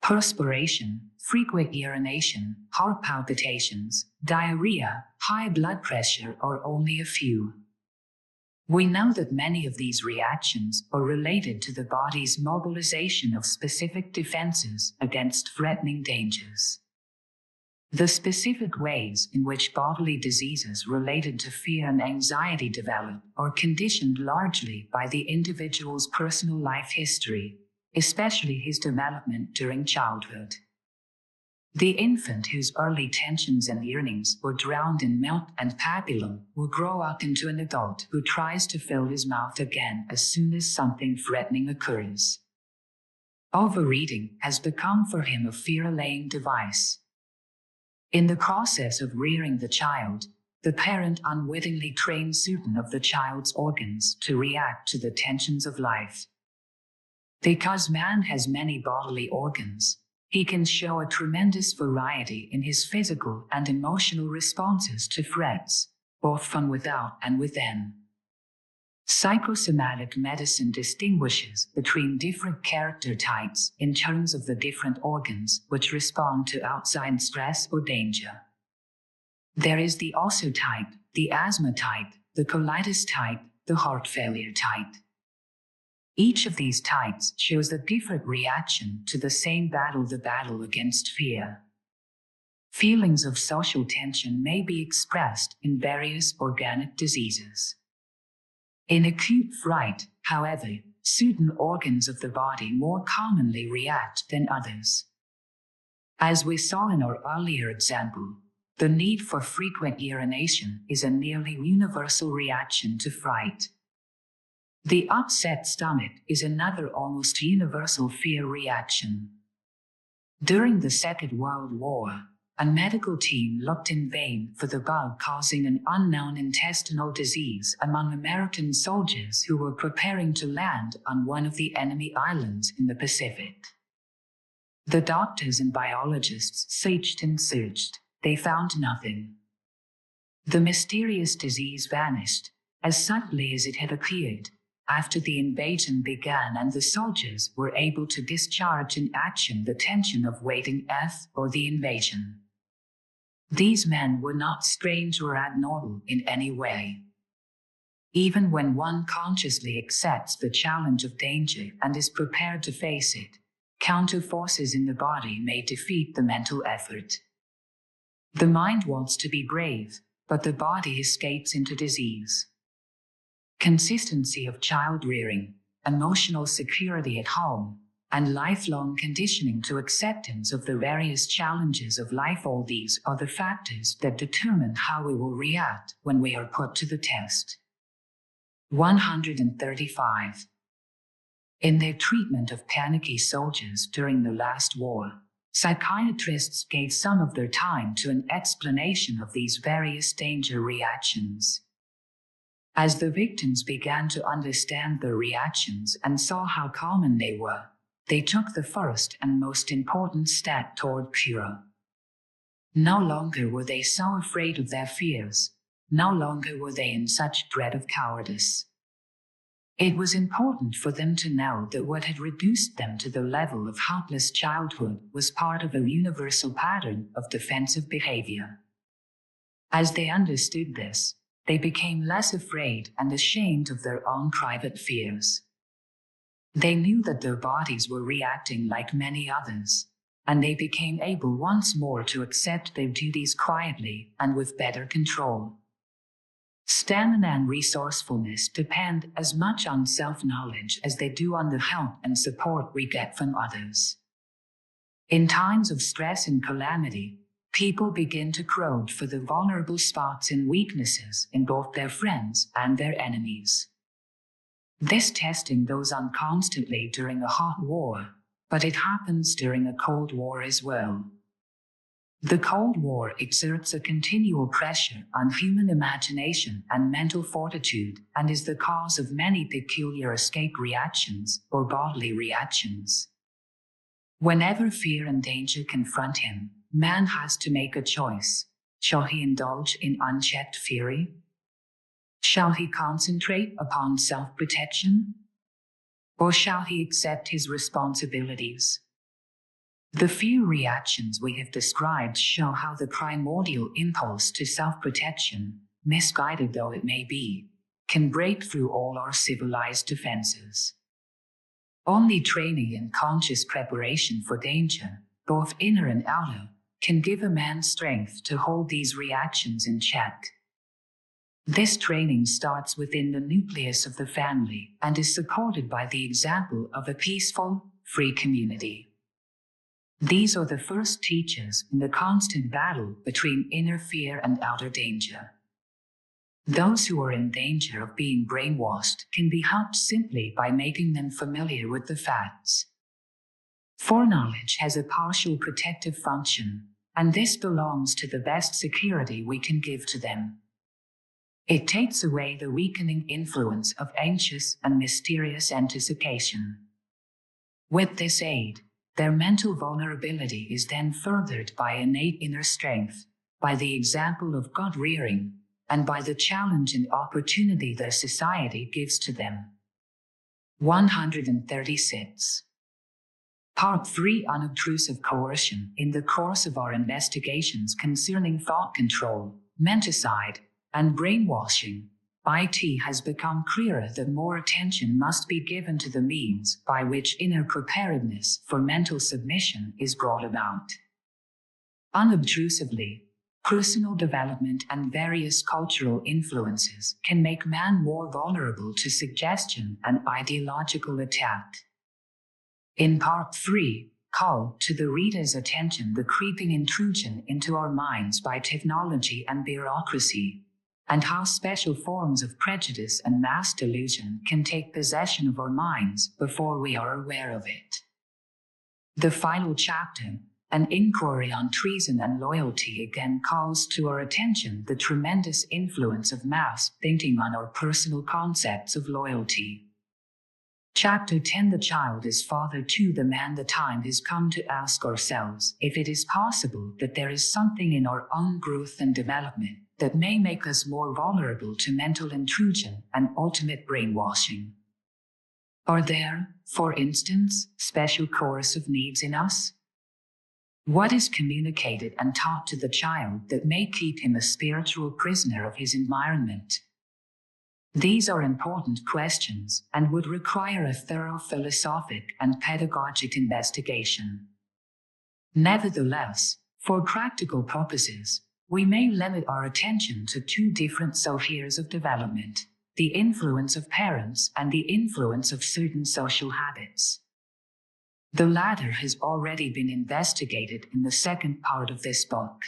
Perspiration, frequent urination, heart palpitations, diarrhea, high blood pressure are only a few. We know that many of these reactions are related to the body's mobilization of specific defenses against threatening dangers. The specific ways in which bodily diseases related to fear and anxiety develop are conditioned largely by the individual's personal life history, especially his development during childhood. The infant whose early tensions and yearnings were drowned in milk and pabulum will grow up into an adult who tries to fill his mouth again as soon as something threatening occurs. Overeating has become for him a fear-allaying device. In the process of rearing the child, the parent unwittingly trains certain of the child's organs to react to the tensions of life. Because man has many bodily organs, he can show a tremendous variety in his physical and emotional responses to threats, both from without and within. Psychosomatic medicine distinguishes between different character types in terms of the different organs which respond to outside stress or danger. There is the ulcer type, the asthma type, the colitis type, the heart failure type. Each of these types shows a different reaction to the same battle, the battle against fear. Feelings of social tension may be expressed in various organic diseases. In acute fright, however, certain organs of the body more commonly react than others. As we saw in our earlier example, the need for frequent urination is a nearly universal reaction to fright. The upset stomach is another almost universal fear reaction. During the Second World War, a medical team looked in vain for the bug causing an unknown intestinal disease among American soldiers who were preparing to land on one of the enemy islands in the Pacific. The doctors and biologists searched and searched. They found nothing. The mysterious disease vanished as suddenly as it had appeared after the invasion began, and the soldiers were able to discharge in action the tension of waiting for the invasion. These men were not strange or abnormal in any way. Even when one consciously accepts the challenge of danger and is prepared to face it, counter forces in the body may defeat the mental effort. The mind wants to be brave, but the body escapes into disease. Consistency of child rearing, emotional security at home, and lifelong conditioning to acceptance of the various challenges of life, all these are the factors that determine how we will react when we are put to the test. 135. In their treatment of panicky soldiers during the last war, psychiatrists gave some of their time to an explanation of these various danger reactions. As the victims began to understand the reactions and saw how common they were, they took the first and most important step toward cure. No longer were they so afraid of their fears. No longer were they in such dread of cowardice. It was important for them to know that what had reduced them to the level of helpless childhood was part of a universal pattern of defensive behavior. As they understood this, they became less afraid and ashamed of their own private fears. They knew that their bodies were reacting like many others, and they became able once more to accept their duties quietly and with better control. Stamina and resourcefulness depend as much on self-knowledge as they do on the help and support we get from others. In times of stress and calamity, people begin to probe for the vulnerable spots and weaknesses in both their friends and their enemies. This testing goes on constantly during a hot war, but it happens during a cold war as well. The Cold War exerts a continual pressure on human imagination and mental fortitude and is the cause of many peculiar escape reactions or bodily reactions. Whenever fear and danger confront him, man has to make a choice. Shall he indulge in unchecked fury? Shall he concentrate upon self-protection? Or shall he accept his responsibilities? The few reactions we have described show how the primordial impulse to self-protection, misguided though it may be, can break through all our civilized defenses. Only training and conscious preparation for danger, both inner and outer, can give a man strength to hold these reactions in check. This training starts within the nucleus of the family and is supported by the example of a peaceful, free community. These are the first teachers in the constant battle between inner fear and outer danger. Those who are in danger of being brainwashed can be helped simply by making them familiar with the facts. Foreknowledge has a partial protective function, and this belongs to the best security we can give to them. It takes away the weakening influence of anxious and mysterious anticipation. With this aid, their mental vulnerability is then furthered by innate inner strength, by the example of God-rearing, and by the challenge and opportunity their society gives to them. 136. Part 3: Unobtrusive coercion. In the course of our investigations concerning thought control, menticide, and brainwashing, it has become clearer that more attention must be given to the means by which inner preparedness for mental submission is brought about. Unobtrusively, personal development and various cultural influences can make man more vulnerable to suggestion and ideological attack. In Part 3, call to the reader's attention the creeping intrusion into our minds by technology and bureaucracy, and how special forms of prejudice and mass delusion can take possession of our minds before we are aware of it. The final chapter, an inquiry on treason and loyalty, again calls to our attention the tremendous influence of mass thinking on our personal concepts of loyalty. Chapter 10: The child is father to the man. The time has come to ask ourselves if it is possible that there is something in our own growth and development that may make us more vulnerable to mental intrusion and ultimate brainwashing. Are there, for instance, special coercive needs in us? What is communicated and taught to the child that may keep him a spiritual prisoner of his environment? These are important questions and would require a thorough philosophic and pedagogic investigation. Nevertheless, for practical purposes, we may limit our attention to two different spheres of development: the influence of parents and the influence of certain social habits. The latter has already been investigated in the second part of this book.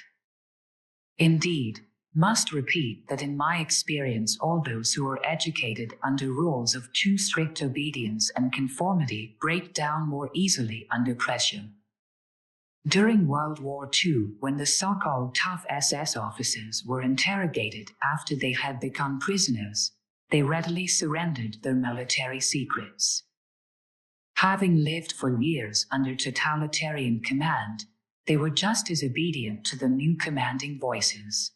Indeed, must repeat that in my experience all those who are educated under rules of too strict obedience and conformity break down more easily under pressure. During World War II, when the so-called tough SS officers were interrogated after they had become prisoners, they readily surrendered their military secrets. Having lived for years under totalitarian command, they were just as obedient to the new commanding voices.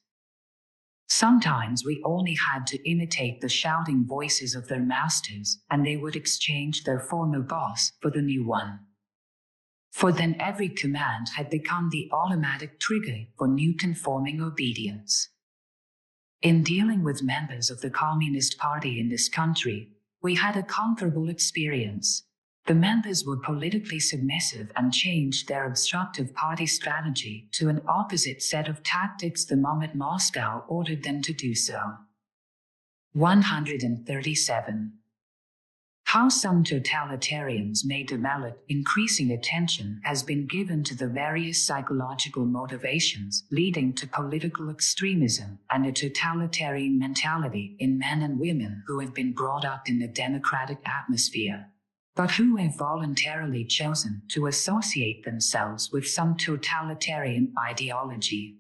Sometimes we only had to imitate the shouting voices of their masters, and they would exchange their former boss for the new one. For then every command had become the automatic trigger for new conforming obedience. In dealing with members of the Communist Party in this country, we had a comparable experience. The members were politically submissive and changed their obstructive party strategy to an opposite set of tactics the moment Moscow ordered them to do so. 137. How some totalitarians may develop increasing attention has been given to the various psychological motivations leading to political extremism and a totalitarian mentality in men and women who have been brought up in the democratic atmosphere, but who have voluntarily chosen to associate themselves with some totalitarian ideology.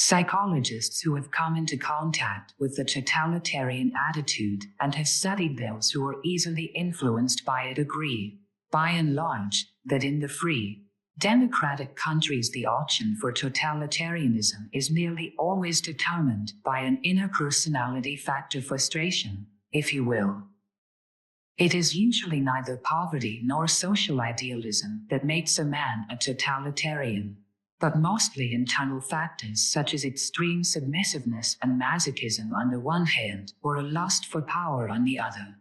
Psychologists who have come into contact with the totalitarian attitude and have studied those who are easily influenced by it agree, by and large, that in the free, democratic countries the option for totalitarianism is nearly always determined by an inner personality factor frustration, if you will. It is usually neither poverty nor social idealism that makes a man a totalitarian, but mostly internal factors such as extreme submissiveness and masochism on the one hand, or a lust for power on the other.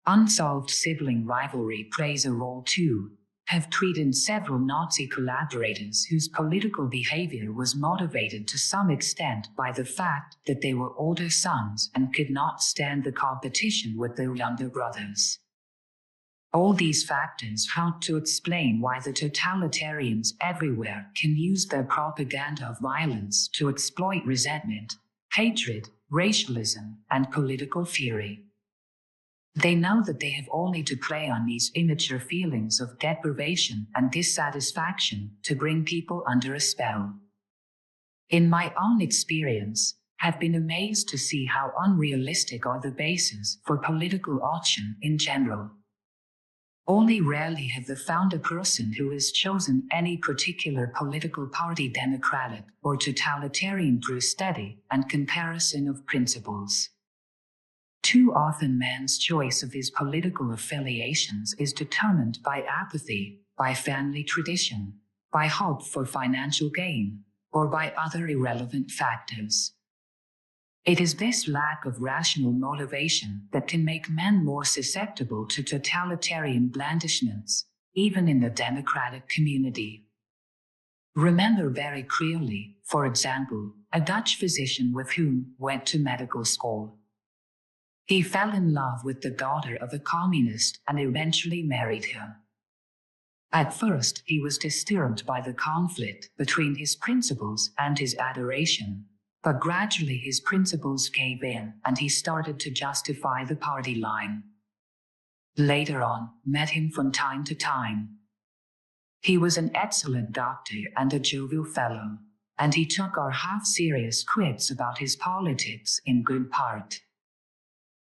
Unsolved sibling rivalry plays a role too. Have treated several Nazi collaborators whose political behavior was motivated to some extent by the fact that they were older sons and could not stand the competition with their younger brothers. All these factors help to explain why the totalitarians everywhere can use their propaganda of violence to exploit resentment, hatred, racialism, and political fury. They know that they have only to play on these immature feelings of deprivation and dissatisfaction to bring people under a spell. In my own experience, have been amazed to see how unrealistic are the bases for political action in general. Only rarely have they found a person who has chosen any particular political party democratic or totalitarian through study and comparison of principles. Too often man's choice of his political affiliations is determined by apathy, by family tradition, by hope for financial gain, or by other irrelevant factors. It is this lack of rational motivation that can make men more susceptible to totalitarian blandishments, even in the democratic community. Remember very clearly, for example, a Dutch physician with whom went to medical school. He fell in love with the daughter of a communist and eventually married her. At first, he was disturbed by the conflict between his principles and his adoration. But gradually his principles gave in and he started to justify the party line. Later on, met him from time to time. He was an excellent doctor and a jovial fellow, and he took our half-serious quips about his politics in good part.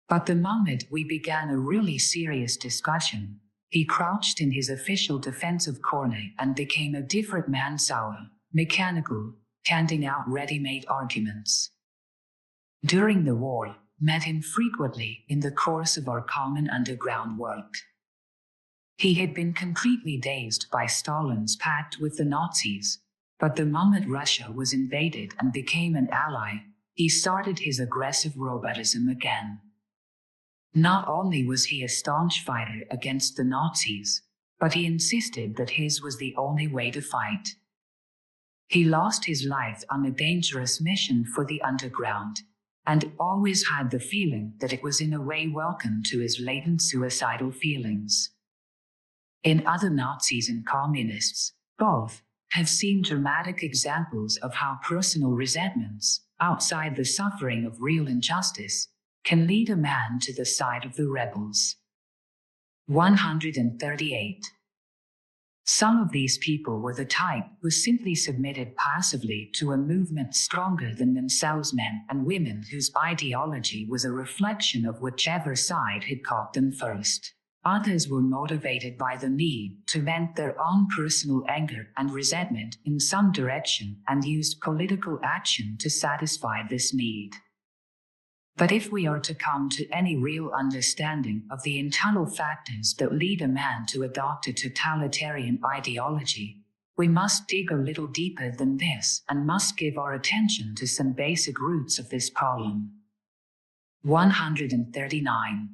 But the moment we began a really serious discussion, he crouched in his official defensive corner and became a different man, sour, mechanical, handing out ready-made arguments. During the war, met him frequently in the course of our common underground work. He had been completely dazed by Stalin's pact with the Nazis, but the moment Russia was invaded and became an ally, he started his aggressive robotism again. Not only was he a staunch fighter against the Nazis, but he insisted that his was the only way to fight. He lost his life on a dangerous mission for the underground, and always had the feeling that it was in a way welcome to his latent suicidal feelings. In other Nazis and communists, both have seen dramatic examples of how personal resentments, outside the suffering of real injustice, can lead a man to the side of the rebels. 138. Some of these people were the type who simply submitted passively to a movement stronger than themselves, men and women whose ideology was a reflection of whichever side had caught them first. Others were motivated by the need to vent their own personal anger and resentment in some direction and used political action to satisfy this need. But if we are to come to any real understanding of the internal factors that lead a man to adopt a totalitarian ideology, we must dig a little deeper than this and must give our attention to some basic roots of this problem. 139.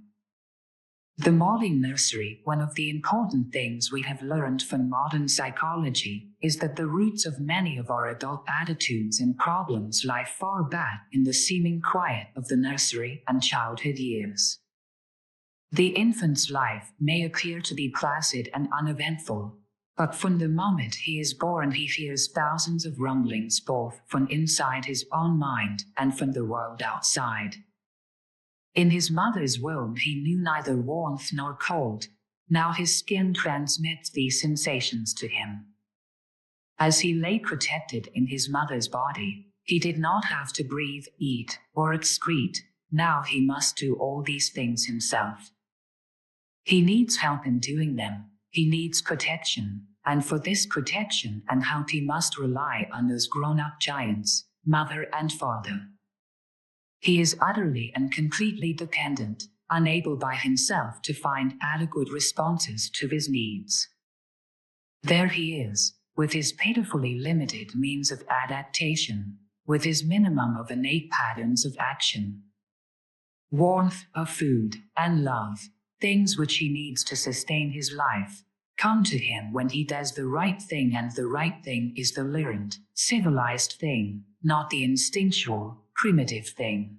The Malling Nursery. One of the important things we have learned from modern psychology is that the roots of many of our adult attitudes and problems lie far back in the seeming quiet of the nursery and childhood years. The infant's life may appear to be placid and uneventful, but from the moment he is born he hears thousands of rumblings both from inside his own mind and from the world outside. In his mother's womb he knew neither warmth nor cold. Now his skin transmits these sensations to him. As he lay protected in his mother's body, he did not have to breathe, eat, or excrete. Now he must do all these things himself. He needs help in doing them. He needs protection, and for this protection and help he must rely on those grown-up giants, mother and father. He is utterly and completely dependent, unable by himself to find adequate responses to his needs. There he is, with his pitifully limited means of adaptation, with his minimum of innate patterns of action. Warmth of food and love, things which he needs to sustain his life, come to him when he does the right thing, and the right thing is the learned, civilized thing, not the instinctual, primitive thing.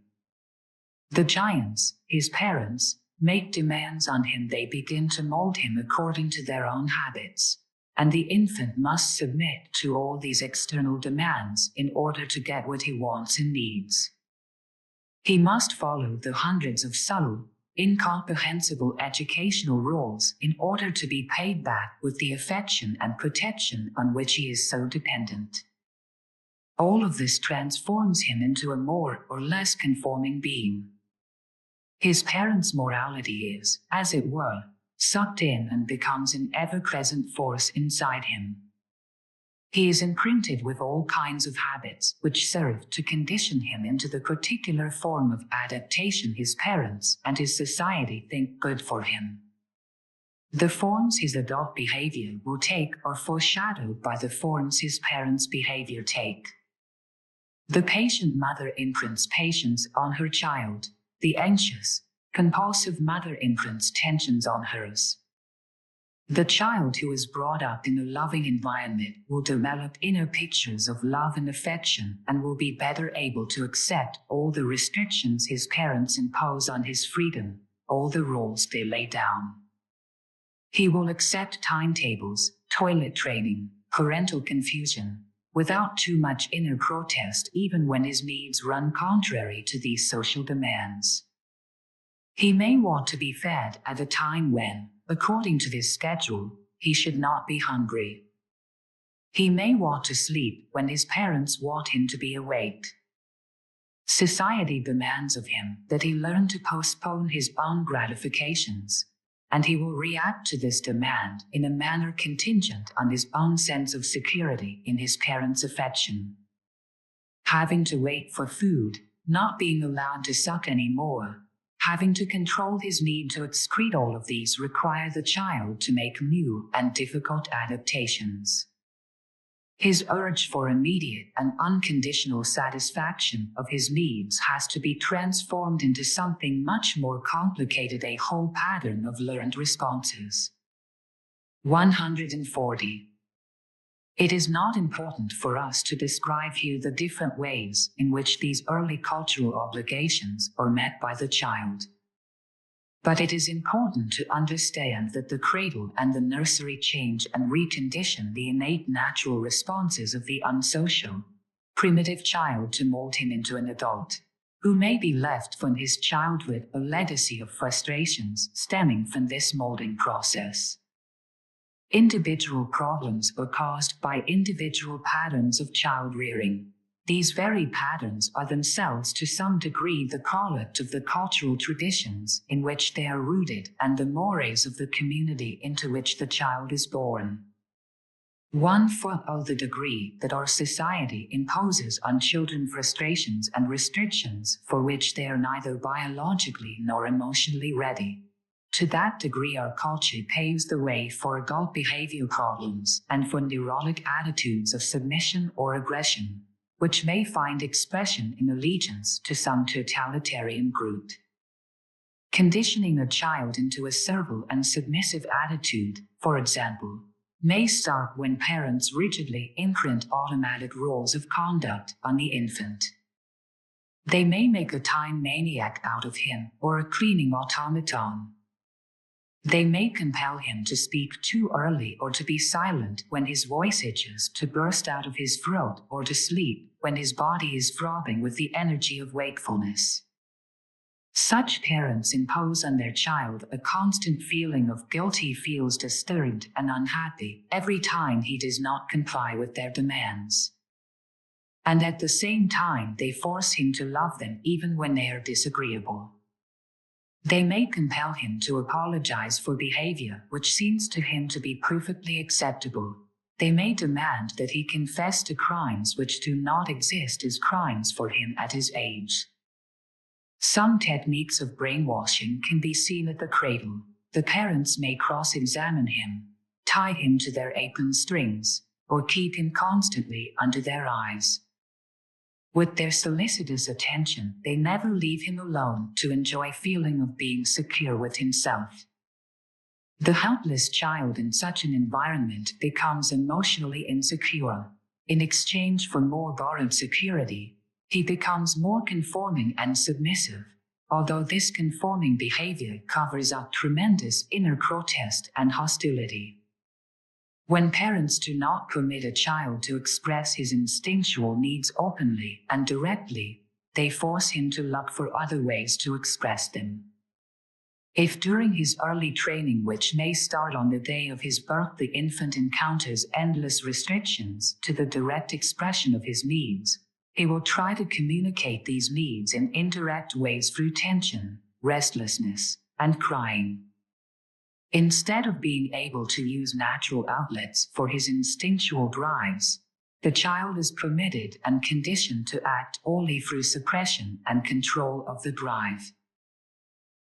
The giants, his parents, make demands on him. They begin to mold him according to their own habits, and the infant must submit to all these external demands in order to get what he wants and needs. He must follow the hundreds of subtle, incomprehensible educational rules in order to be paid back with the affection and protection on which he is so dependent. All of this transforms him into a more or less conforming being. His parents' morality is, as it were, sucked in and becomes an ever-present force inside him. He is imprinted with all kinds of habits which serve to condition him into the particular form of adaptation his parents and his society think good for him. The forms his adult behavior will take are foreshadowed by the forms his parents' behavior take. The patient mother imprints patience on her child. The anxious, compulsive mother imprints tensions on hers. The child who is brought up in a loving environment will develop inner pictures of love and affection and will be better able to accept all the restrictions his parents impose on his freedom, all the rules they lay down. He will accept timetables, toilet training, parental confusion, without too much inner protest, even when his needs run contrary to these social demands. He may want to be fed at a time when, according to this schedule, he should not be hungry. He may want to sleep when his parents want him to be awake. Society demands of him that he learn to postpone his own gratifications, and he will react to this demand in a manner contingent on his own sense of security in his parents' affection. Having to wait for food, not being allowed to suck anymore, Having to control his need to excrete all of these require the child to make new and difficult adaptations. His urge for immediate and unconditional satisfaction of his needs has to be transformed into something much more complicated, a whole pattern of learned responses. 140. It is not important for us to describe here the different ways in which these early cultural obligations are met by the child. But it is important to understand that the cradle and the nursery change and recondition the innate natural responses of the unsocial, primitive child to mold him into an adult, who may be left from his childhood a legacy of frustrations stemming from this molding process. Individual problems are caused by individual patterns of child rearing. These very patterns are themselves to some degree the product of the cultural traditions in which they are rooted and the mores of the community into which the child is born. 1. For the degree that our society imposes on children frustrations and restrictions for which they are neither biologically nor emotionally ready, to that degree our culture paves the way for adult behavior problems and for neurotic attitudes of submission or aggression, which may find expression in allegiance to some totalitarian group. Conditioning a child into a servile and submissive attitude, for example, may start when parents rigidly imprint automatic rules of conduct on the infant. They may make a time maniac out of him or a cleaning automaton. They may compel him to speak too early or to be silent when his voice itches to burst out of his throat, or to sleep when his body is throbbing with the energy of wakefulness. Such parents impose on their child a constant feeling of guilt. He feels disturbed and unhappy every time he does not comply with their demands. And at the same time, they force him to love them even when they are disagreeable. They may compel him to apologize for behavior which seems to him to be perfectly acceptable. They may demand that he confess to crimes which do not exist as crimes for him at his age. Some techniques of brainwashing can be seen at the cradle. The parents may cross-examine him, tie him to their apron strings, or keep him constantly under their eyes. With their solicitous attention, they never leave him alone to enjoy a feeling of being secure with himself. The helpless child in such an environment becomes emotionally insecure. In exchange for more borrowed security, he becomes more conforming and submissive, although this conforming behavior covers up tremendous inner protest and hostility. When parents do not permit a child to express his instinctual needs openly and directly, they force him to look for other ways to express them. If during his early training, which may start on the day of his birth, the infant encounters endless restrictions to the direct expression of his needs, he will try to communicate these needs in indirect ways through tension, restlessness, and crying. Instead of being able to use natural outlets for his instinctual drives, the child is permitted and conditioned to act only through suppression and control of the drive.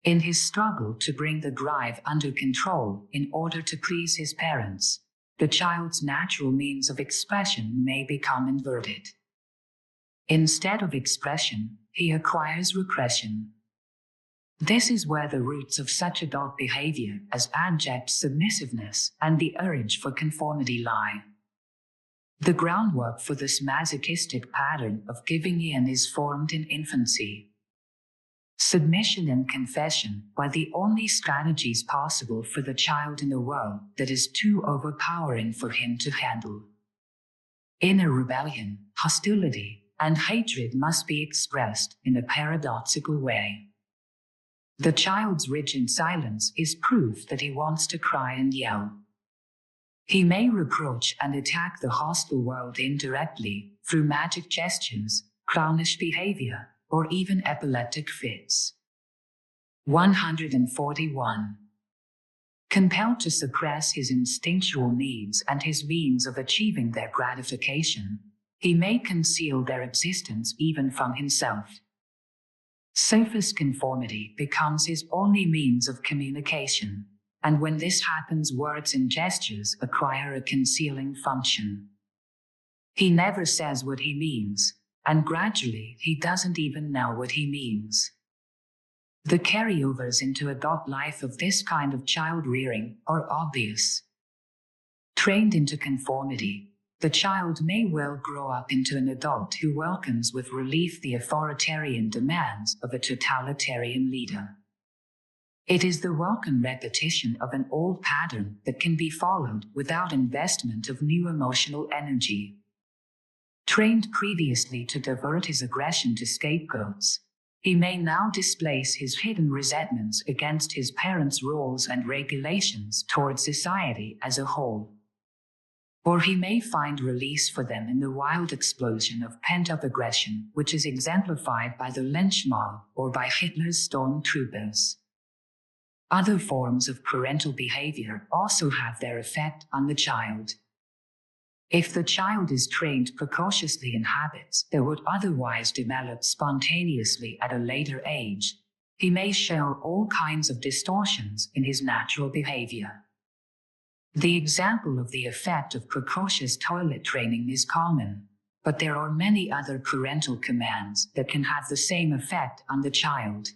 In his struggle to bring the drive under control in order to please his parents, the child's natural means of expression may become inverted. Instead of expression, he acquires repression. This is where the roots of such adult behavior as abject submissiveness and the urge for conformity lie. The groundwork for this masochistic pattern of giving in is formed in infancy. Submission and confession are the only strategies possible for the child in a world that is too overpowering for him to handle. Inner rebellion, hostility, and hatred must be expressed in a paradoxical way. The child's rigid silence is proof that he wants to cry and yell. He may reproach and attack the hostile world indirectly through magic gestures, clownish behavior, or even epileptic fits. 141. Compelled to suppress his instinctual needs and his means of achieving their gratification, he may conceal their existence even from himself. Surface conformity becomes his only means of communication, and when this happens, words and gestures acquire a concealing function. He never says what he means, and gradually he doesn't even know what he means. The carryovers into adult life of this kind of child rearing are obvious. Trained into conformity, the child may well grow up into an adult who welcomes with relief the authoritarian demands of a totalitarian leader. It is the welcome repetition of an old pattern that can be followed without investment of new emotional energy. Trained previously to divert his aggression to scapegoats, he may now displace his hidden resentments against his parents' rules and regulations toward society as a whole. Or he may find release for them in the wild explosion of pent-up aggression, which is exemplified by the lynch mob or by Hitler's stormtroopers. Other forms of parental behavior also have their effect on the child. If the child is trained precociously in habits that would otherwise develop spontaneously at a later age, he may show all kinds of distortions in his natural behavior. The example of the effect of precocious toilet training is common, but there are many other parental commands that can have the same effect on the child.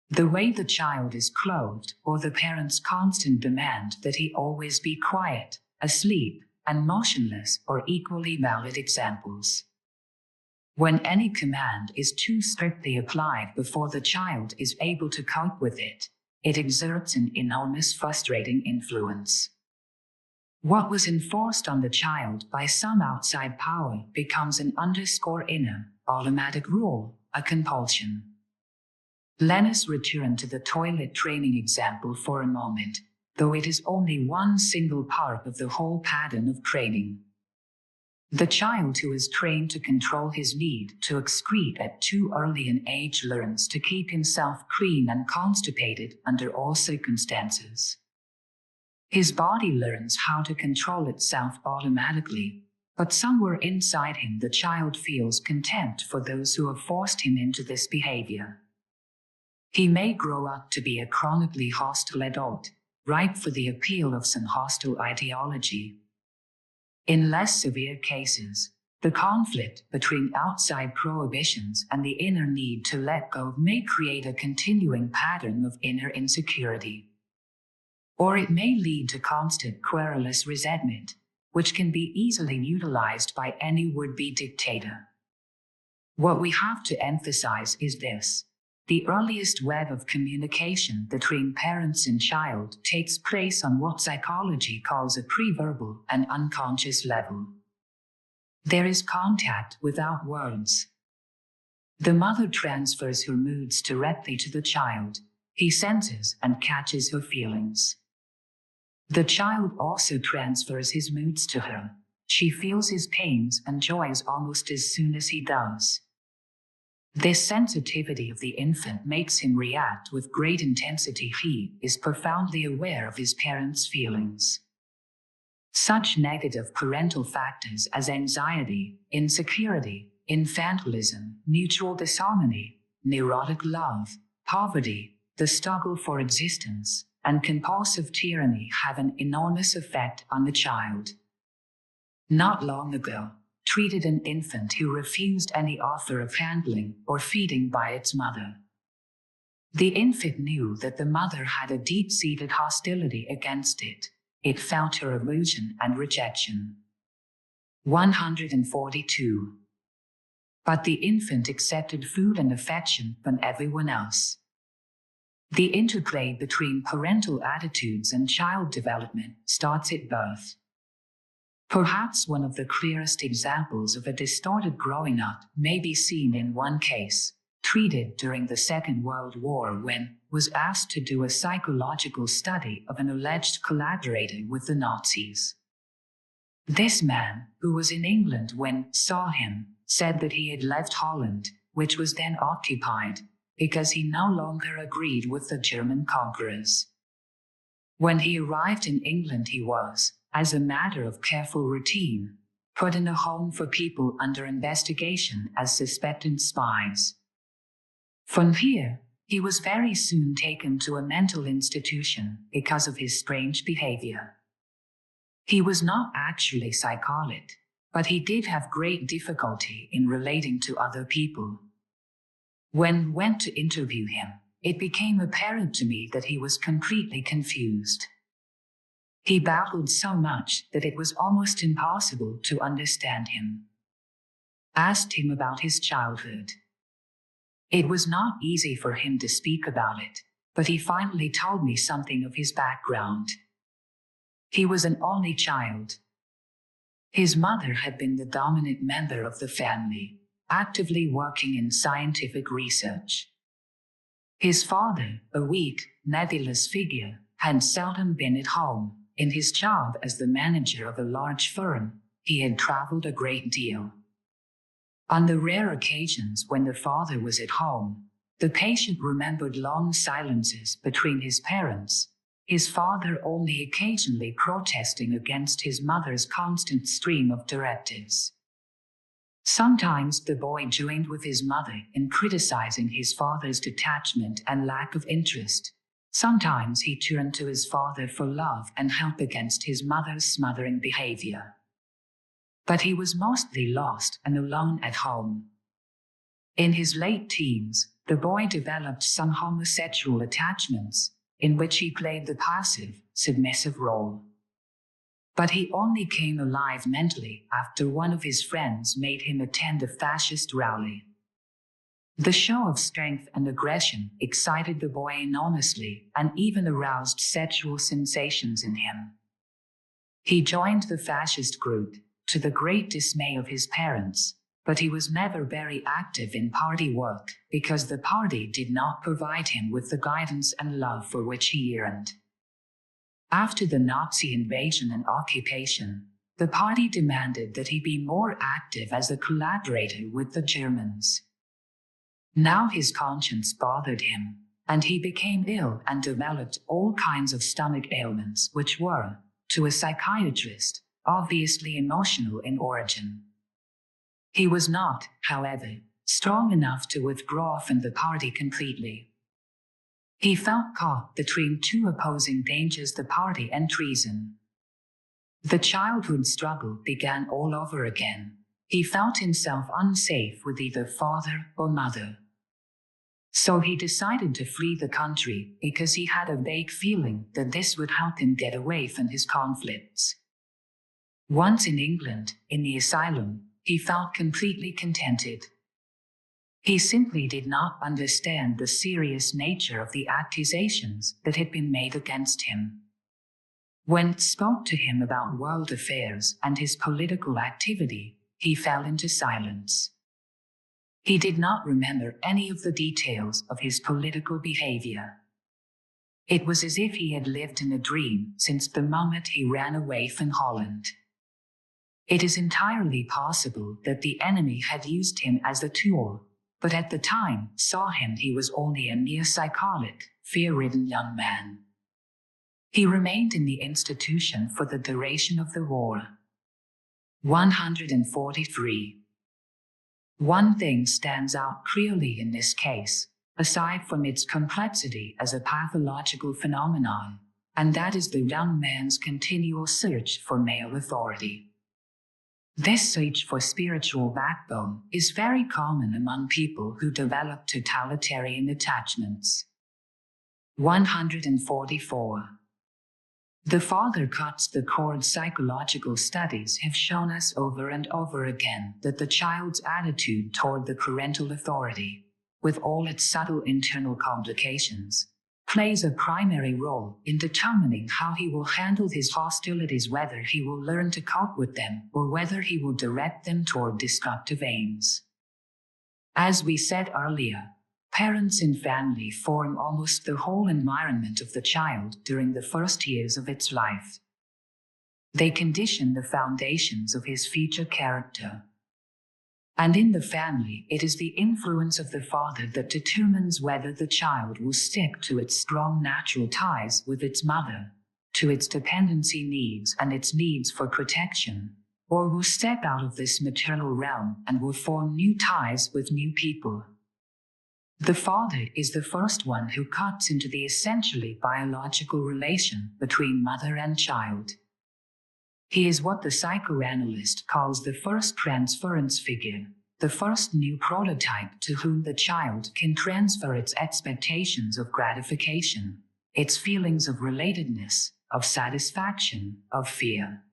The way the child is clothed, or the parent's constant demand that he always be quiet, asleep, and motionless are equally valid examples. When any command is too strictly applied before the child is able to cope with it, it exerts an enormous frustrating influence. What was enforced on the child by some outside power becomes an inner, automatic rule, a compulsion. Let us return to the toilet training example for a moment, though it is only one single part of the whole pattern of training. The child who is trained to control his need to excrete at too early an age learns to keep himself clean and constipated under all circumstances. His body learns how to control itself automatically, but somewhere inside him the child feels contempt for those who have forced him into this behavior. He may grow up to be a chronically hostile adult, ripe for the appeal of some hostile ideology. In less severe cases, the conflict between outside prohibitions and the inner need to let go may create a continuing pattern of inner insecurity. Or it may lead to constant querulous resentment, which can be easily utilized by any would-be dictator. What we have to emphasize is this. The earliest web of communication between parents and child takes place on what psychology calls a pre-verbal and unconscious level. There is contact without words. The mother transfers her moods directly to the child. He senses and catches her feelings. The child also transfers his moods to her. She feels his pains and joys almost as soon as he does. This sensitivity of the infant makes him react with great intensity. He is profoundly aware of his parents' feelings. Such negative parental factors as anxiety, insecurity, infantilism, mutual disharmony, neurotic love, poverty, the struggle for existence, and compulsive tyranny have an enormous effect on the child. Not long ago, treated an infant who refused any offer of handling or feeding by its mother. The infant knew that the mother had a deep-seated hostility against it. It felt her aversion and rejection. 142. But the infant accepted food and affection from everyone else. The interplay between parental attitudes and child development starts at birth. Perhaps one of the clearest examples of a distorted growing up may be seen in one case, treated during the Second World War when was asked to do a psychological study of an alleged collaborator with the Nazis. This man, who was in England when saw him, said that he had left Holland, which was then occupied, because he no longer agreed with the German conquerors. When he arrived in England he was, as a matter of careful routine, put in a home for people under investigation as suspected spies. From here, he was very soon taken to a mental institution because of his strange behavior. He was not actually psychotic, but he did have great difficulty in relating to other people. When we went to interview him, it became apparent to me that he was completely confused. He babbled so much that it was almost impossible to understand him. Asked him about his childhood. It was not easy for him to speak about it, but he finally told me something of his background. He was an only child. His mother had been the dominant member of the family, actively working in scientific research. His father, a weak, nebulous figure, had seldom been at home. In his job as the manager of a large firm, he had traveled a great deal. On the rare occasions when the father was at home, the patient remembered long silences between his parents, his father only occasionally protesting against his mother's constant stream of directives. Sometimes the boy joined with his mother in criticizing his father's detachment and lack of interest. Sometimes he turned to his father for love and help against his mother's smothering behavior. But he was mostly lost and alone at home. In his late teens, the boy developed some homosexual attachments, in which he played the passive, submissive role. But he only came alive mentally after one of his friends made him attend a fascist rally. The show of strength and aggression excited the boy enormously and even aroused sexual sensations in him. He joined the fascist group, to the great dismay of his parents, but he was never very active in party work because the party did not provide him with the guidance and love for which he yearned. After the Nazi invasion and occupation, the party demanded that he be more active as a collaborator with the Germans. Now his conscience bothered him, and he became ill and developed all kinds of stomach ailments which were, to a psychiatrist, obviously emotional in origin. He was not, however, strong enough to withdraw from the party completely. He felt caught between two opposing dangers: the party and treason. The childhood struggle began all over again. He felt himself unsafe with either father or mother. So he decided to flee the country because he had a vague feeling that this would help him get away from his conflicts. Once in England, in the asylum, he felt completely contented. He simply did not understand the serious nature of the accusations that had been made against him. When it spoke to him about world affairs and his political activity, he fell into silence. He did not remember any of the details of his political behavior. It was as if he had lived in a dream since the moment he ran away from Holland. It is entirely possible that the enemy had used him as a tool, but at the time saw him he was only a mere psychotic, fear-ridden young man. He remained in the institution for the duration of the war. 143. One thing stands out clearly in this case, aside from its complexity as a pathological phenomenon, and that is the young man's continual search for male authority. This search for spiritual backbone is very common among people who develop totalitarian attachments. 144. The father cuts the cord. Psychological studies have shown us over and over again that the child's attitude toward the parental authority, with all its subtle internal complications, plays a primary role in determining how he will handle his hostilities, whether he will learn to cope with them or whether he will direct them toward destructive aims. As we said earlier, parents and family form almost the whole environment of the child during the first years of its life. They condition the foundations of his future character. And in the family, it is the influence of the father that determines whether the child will stick to its strong natural ties with its mother, to its dependency needs and its needs for protection, or will step out of this maternal realm and will form new ties with new people. The father is the first one who cuts into the essentially biological relation between mother and child. He is what the psychoanalyst calls the first transference figure, the first new prototype to whom the child can transfer its expectations of gratification, its feelings of relatedness, of satisfaction, of fear.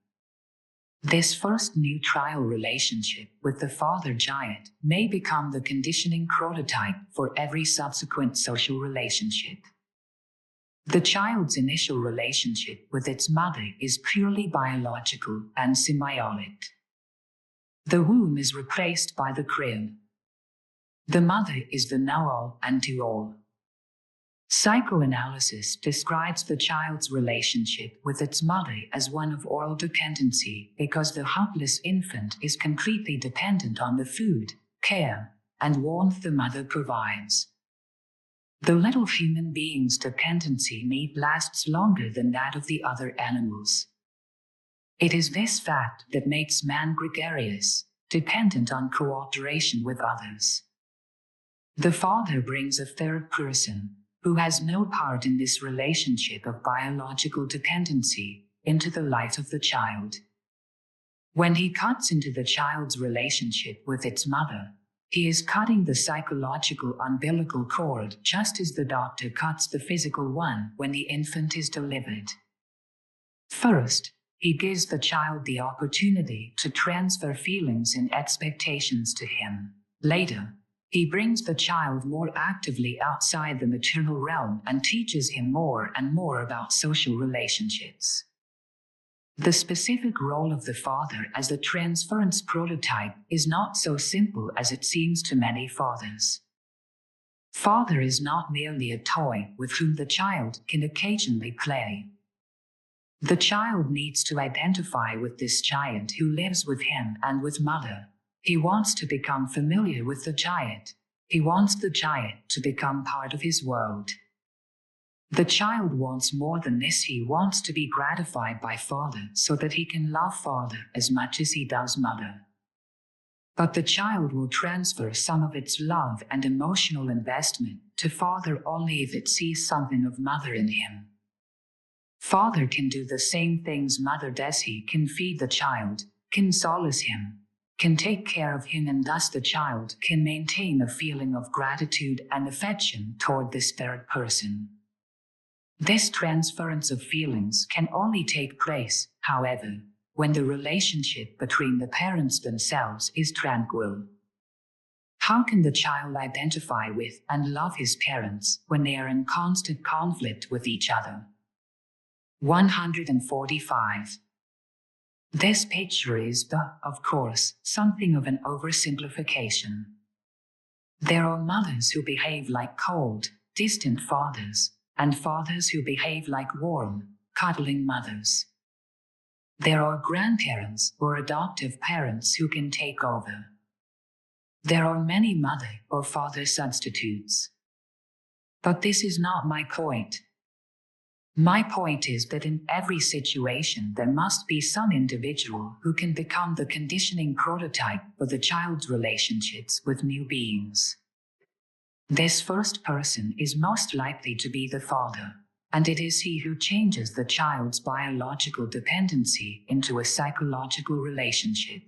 This first new trial relationship with the father giant may become the conditioning prototype for every subsequent social relationship. The child's initial relationship with its mother is purely biological and symbiotic. The womb is replaced by the crib. The mother is the know-all and do-all. Psychoanalysis describes the child's relationship with its mother as one of oral dependency because the helpless infant is completely dependent on the food, care, and warmth the mother provides. The little human being's dependency need lasts longer than that of the other animals. It is this fact that makes man gregarious, dependent on cooperation with others. The father brings a third person, who has no part in this relationship of biological dependency, into the life of the child. When he cuts into the child's relationship with its mother, he is cutting the psychological umbilical cord just as the doctor cuts the physical one when the infant is delivered. First, he gives the child the opportunity to transfer feelings and expectations to him. Later, he brings the child more actively outside the maternal realm and teaches him more and more about social relationships. The specific role of the father as the transference prototype is not so simple as it seems to many fathers. Father is not merely a toy with whom the child can occasionally play. The child needs to identify with this giant who lives with him and with mother. He wants to become familiar with the giant. He wants the giant to become part of his world. The child wants more than this. He wants to be gratified by father so that he can love father as much as he does mother. But the child will transfer some of its love and emotional investment to father only if it sees something of mother in him. Father can do the same things mother does. He can feed the child, can solace him, can take care of him, and thus the child can maintain a feeling of gratitude and affection toward this third person. This transference of feelings can only take place, however, when the relationship between the parents themselves is tranquil. How can the child identify with and love his parents when they are in constant conflict with each other? 145. This picture is, of course, something of an oversimplification. There are mothers who behave like cold, distant fathers, and fathers who behave like warm, cuddling mothers. There are grandparents or adoptive parents who can take over. There are many mother or father substitutes. But this is not my point. My point is that in every situation there must be some individual who can become the conditioning prototype for the child's relationships with new beings. This first person is most likely to be the father, and it is he who changes the child's biological dependency into a psychological relationship.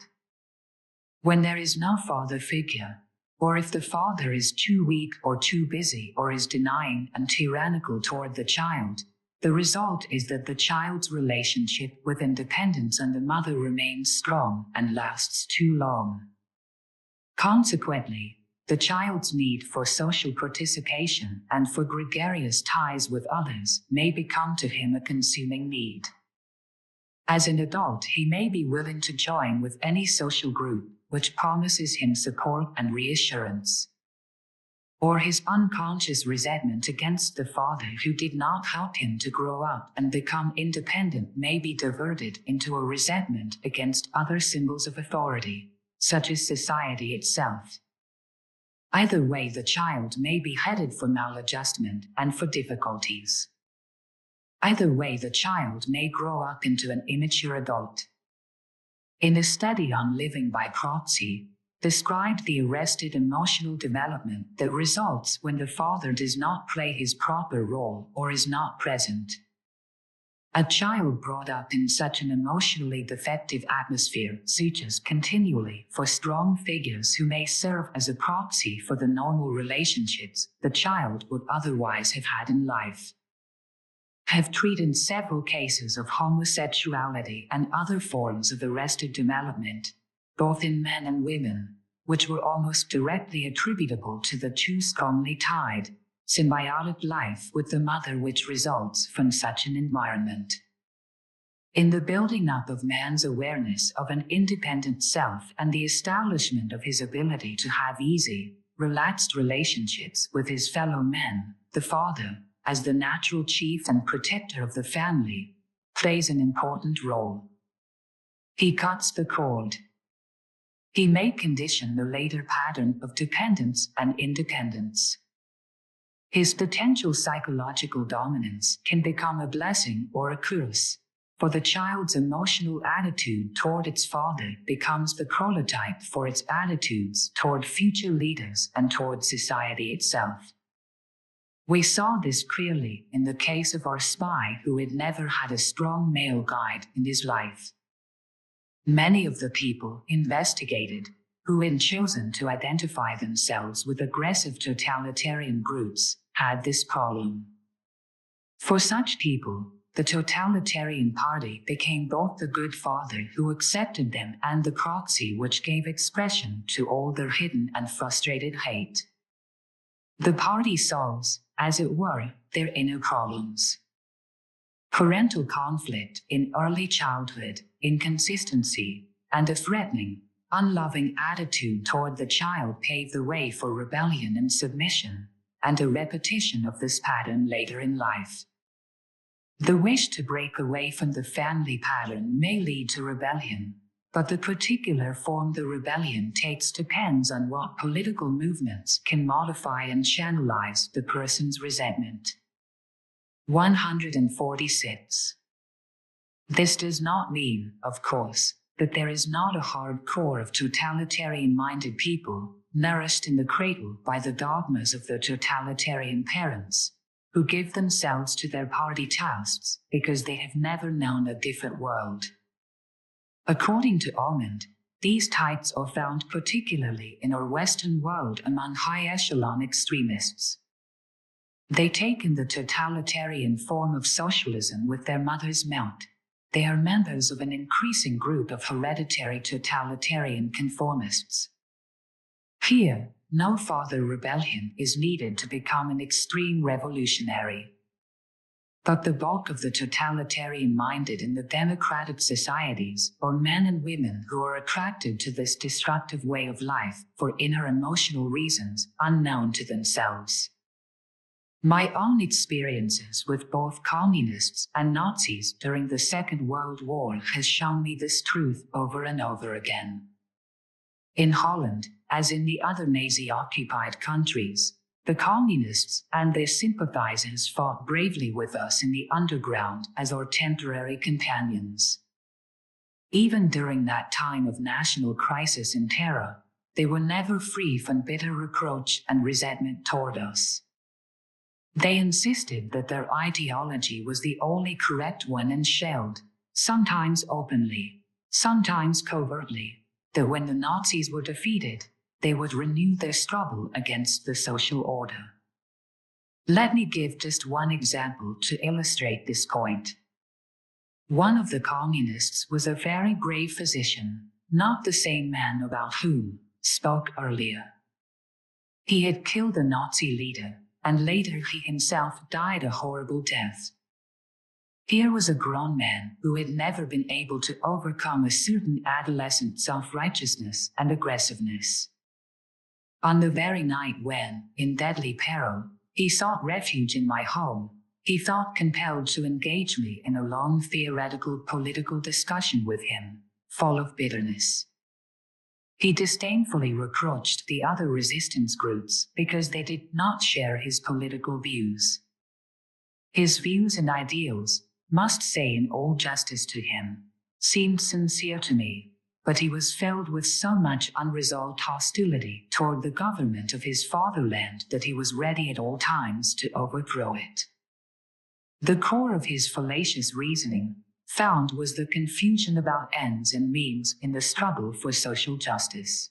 When there is no father figure, or if the father is too weak or too busy or is denying and tyrannical toward the child, the result is that the child's relationship with independence and the mother remains strong and lasts too long. Consequently, the child's need for social participation and for gregarious ties with others may become to him a consuming need. As an adult, he may be willing to join with any social group which promises him support and reassurance. Or his unconscious resentment against the father who did not help him to grow up and become independent may be diverted into a resentment against other symbols of authority, such as society itself. Either way, the child may be headed for maladjustment and for difficulties. Either way, the child may grow up into an immature adult. In a study on living by proxy, described the arrested emotional development that results when the father does not play his proper role or is not present. A child brought up in such an emotionally defective atmosphere searches continually for strong figures who may serve as a proxy for the normal relationships the child would otherwise have had in life. Have treated several cases of homosexuality and other forms of arrested development, both in men and women, which were almost directly attributable to the too strongly tied symbiotic life with the mother which results from such an environment. In the building up of man's awareness of an independent self and the establishment of his ability to have easy, relaxed relationships with his fellow men, the father, as the natural chief and protector of the family, plays an important role. He cuts the cord. He may condition the later pattern of dependence and independence. His potential psychological dominance can become a blessing or a curse, for the child's emotional attitude toward its father becomes the prototype for its attitudes toward future leaders and toward society itself. We saw this clearly in the case of our spy who had never had a strong male guide in his life. Many of the people investigated who had chosen to identify themselves with aggressive totalitarian groups had this problem. For such people, the totalitarian party became both the good father who accepted them and the proxy which gave expression to all their hidden and frustrated hate. The party solves, as it were, their inner problems. Parental conflict in early childhood, inconsistency, and a threatening, unloving attitude toward the child pave the way for rebellion and submission, and a repetition of this pattern later in life. The wish to break away from the family pattern may lead to rebellion, but the particular form the rebellion takes depends on what political movements can modify and channelize the person's resentment. 146. This does not mean, of course, that there is not a hard core of totalitarian-minded people, nourished in the cradle by the dogmas of their totalitarian parents, who give themselves to their party tasks because they have never known a different world. According to Almond, these types are found particularly in our Western world among high-echelon extremists. They take in the totalitarian form of socialism with their mother's milk. They are members of an increasing group of hereditary totalitarian conformists. Here, no further rebellion is needed to become an extreme revolutionary. But the bulk of the totalitarian-minded in the democratic societies are men and women who are attracted to this destructive way of life for inner emotional reasons unknown to themselves. My own experiences with both communists and Nazis during the Second World War has shown me this truth over and over again. In Holland, as in the other Nazi-occupied countries, the communists and their sympathizers fought bravely with us in the underground as our temporary companions. Even during that time of national crisis and terror, they were never free from bitter reproach and resentment toward us. They insisted that their ideology was the only correct one and shelled, sometimes openly, sometimes covertly, that when the Nazis were defeated, they would renew their struggle against the social order. Let me give just one example to illustrate this point. One of the communists was a very brave physician, not the same man about whom spoke earlier. He had killed a Nazi leader, and later he himself died a horrible death. Here was a grown man who had never been able to overcome a certain adolescent self-righteousness and aggressiveness. On the very night when, in deadly peril, he sought refuge in my home, he felt compelled to engage me in a long theoretical political discussion with him, full of bitterness. He disdainfully reproached the other resistance groups because they did not share his political views. His views and ideals, must say in all justice to him, seemed sincere to me, but he was filled with so much unresolved hostility toward the government of his fatherland that he was ready at all times to overthrow it. The core of his fallacious reasoning found was the confusion about ends and means in the struggle for social justice.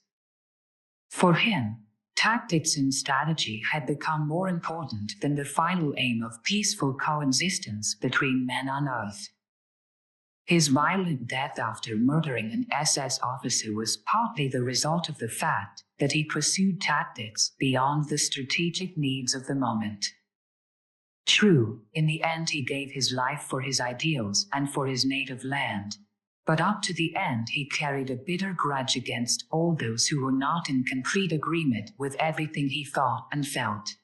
For him, tactics and strategy had become more important than the final aim of peaceful coexistence between men on Earth. His violent death after murdering an SS officer was partly the result of the fact that he pursued tactics beyond the strategic needs of the moment. True, in the end he gave his life for his ideals and for his native land, but up to the end he carried a bitter grudge against all those who were not in complete agreement with everything he thought and felt.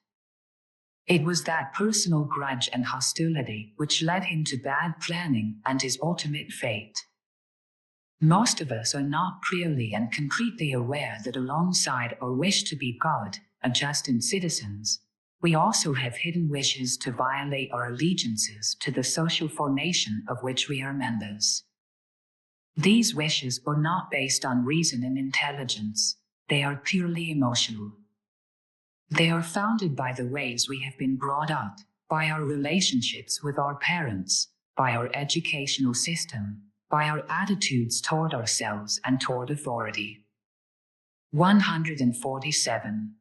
It was that personal grudge and hostility which led him to bad planning and his ultimate fate. Most of us are not clearly and completely aware that alongside our wish to be good and just and citizens, we also have hidden wishes to violate our allegiances to the social formation of which we are members. These wishes are not based on reason and intelligence, they are purely emotional. They are founded by the ways we have been brought up, by our relationships with our parents, by our educational system, by our attitudes toward ourselves and toward authority. 147.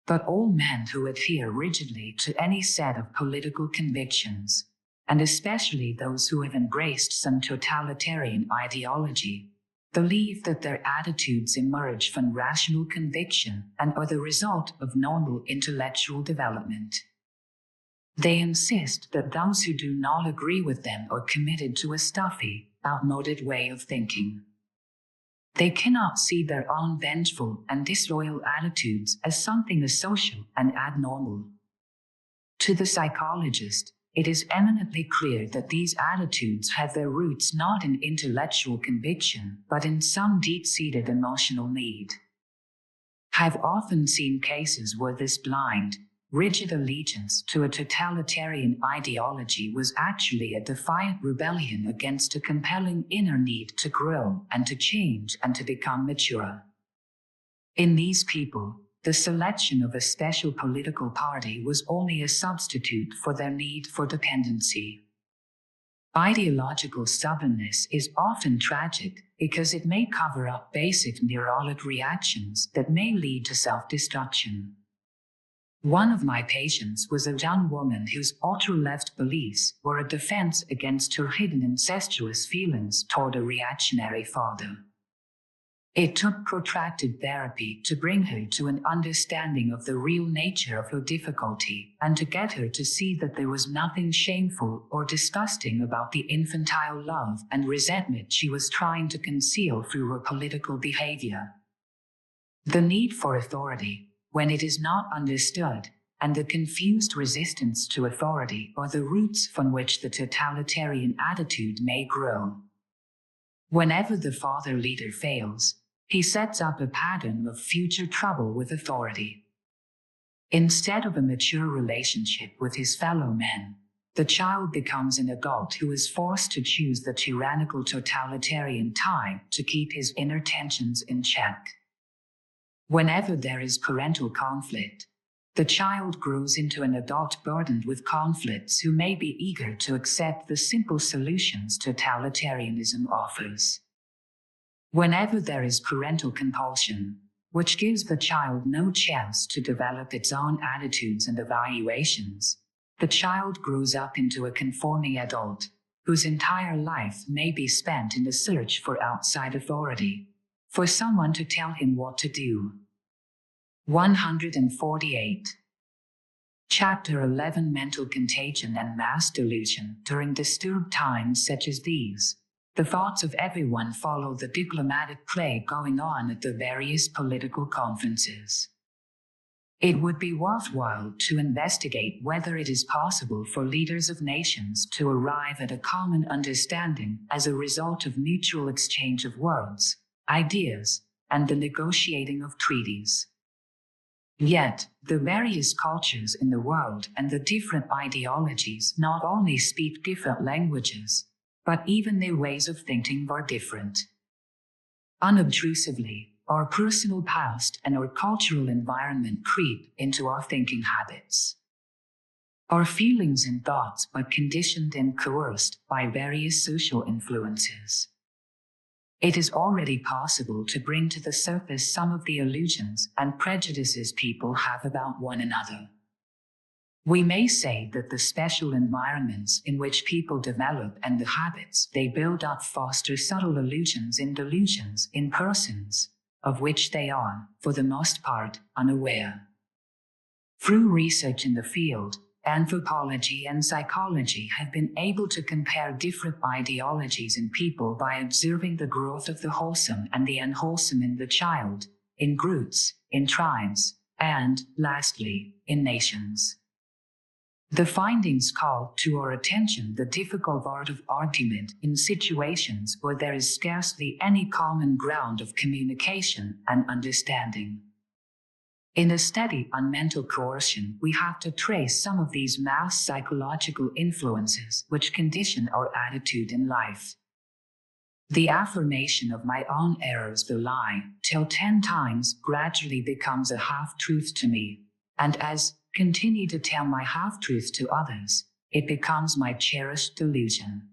But all men who adhere rigidly to any set of political convictions, and especially those who have embraced some totalitarian ideology, believe that their attitudes emerge from rational conviction and are the result of normal intellectual development. They insist that those who do not agree with them are committed to a stuffy, outmoded way of thinking. They cannot see their own vengeful and disloyal attitudes as something asocial and abnormal. To the psychologist, it is eminently clear that these attitudes have their roots not in intellectual conviction, but in some deep-seated emotional need. I've often seen cases where this blind, rigid allegiance to a totalitarian ideology was actually a defiant rebellion against a compelling inner need to grow and to change and to become mature. In these people, the selection of a special political party was only a substitute for their need for dependency. Ideological stubbornness is often tragic because it may cover up basic neurologic reactions that may lead to self-destruction. One of my patients was a young woman whose ultra-left beliefs were a defense against her hidden incestuous feelings toward a reactionary father. It took protracted therapy to bring her to an understanding of the real nature of her difficulty and to get her to see that there was nothing shameful or disgusting about the infantile love and resentment she was trying to conceal through her political behavior. The need for authority, when it is not understood, and the confused resistance to authority are the roots from which the totalitarian attitude may grow. Whenever the father leader fails, he sets up a pattern of future trouble with authority. Instead of a mature relationship with his fellow men, the child becomes an adult who is forced to choose the tyrannical totalitarian type to keep his inner tensions in check. Whenever there is parental conflict, the child grows into an adult burdened with conflicts who may be eager to accept the simple solutions totalitarianism offers. Whenever there is parental compulsion, which gives the child no chance to develop its own attitudes and evaluations, the child grows up into a conforming adult, whose entire life may be spent in the search for outside authority, for someone to tell him what to do. 148. Chapter 11 Mental Contagion and Mass Delusion. During disturbed times such as these, the thoughts of everyone follow the diplomatic play going on at the various political conferences. It would be worthwhile to investigate whether it is possible for leaders of nations to arrive at a common understanding as a result of mutual exchange of words, ideas, and the negotiating of treaties. Yet, the various cultures in the world and the different ideologies not only speak different languages, but even their ways of thinking are different. unobtrusively, our personal past and our cultural environment creep into our thinking habits. Our feelings and thoughts are conditioned and coerced by various social influences. It is already possible to bring to the surface some of the illusions and prejudices people have about one another. We may say that the special environments in which people develop and the habits they build up foster subtle illusions and delusions in persons, of which they are, for the most part, unaware. Through research in the field, anthropology and psychology have been able to compare different ideologies in people by observing the growth of the wholesome and the unwholesome in the child, in groups, in tribes, and, lastly, in nations. The findings call to our attention the difficult art of argument in situations where there is scarcely any common ground of communication and understanding. In a study on mental coercion, we have to trace some of these mass psychological influences which condition our attitude in life. The affirmation of my own errors, the lie, till 10 times, gradually becomes a half-truth to me, and as continue to tell my half-truth to others, it becomes my cherished delusion.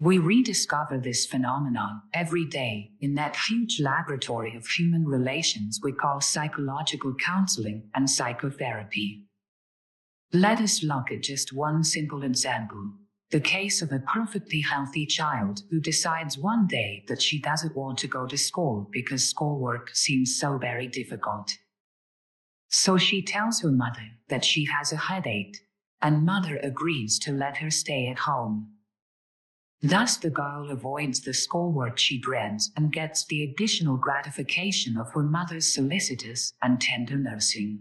We rediscover this phenomenon every day in that huge laboratory of human relations we call psychological counseling and psychotherapy. Let us look at just one simple example, the case of a perfectly healthy child who decides one day that she doesn't want to go to school because schoolwork seems so very difficult. So she tells her mother that she has a headache, and mother agrees to let her stay at home. Thus the girl avoids the schoolwork she dreads and gets the additional gratification of her mother's solicitous and tender nursing.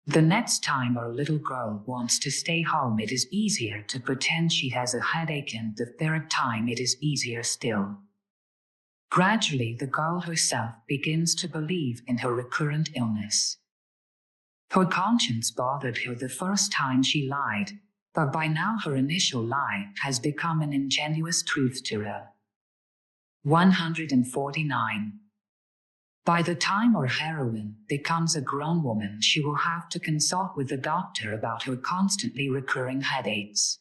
The next time our little girl wants to stay home, it is easier to pretend she has a headache, and the third time it is easier still. Gradually, the girl herself begins to believe in her recurrent illness. Her conscience bothered her the first time she lied, but by now her initial lie has become an ingenuous truth to her. 149. By the time our heroine becomes a grown woman, she will have to consult with the doctor about her constantly recurring headaches.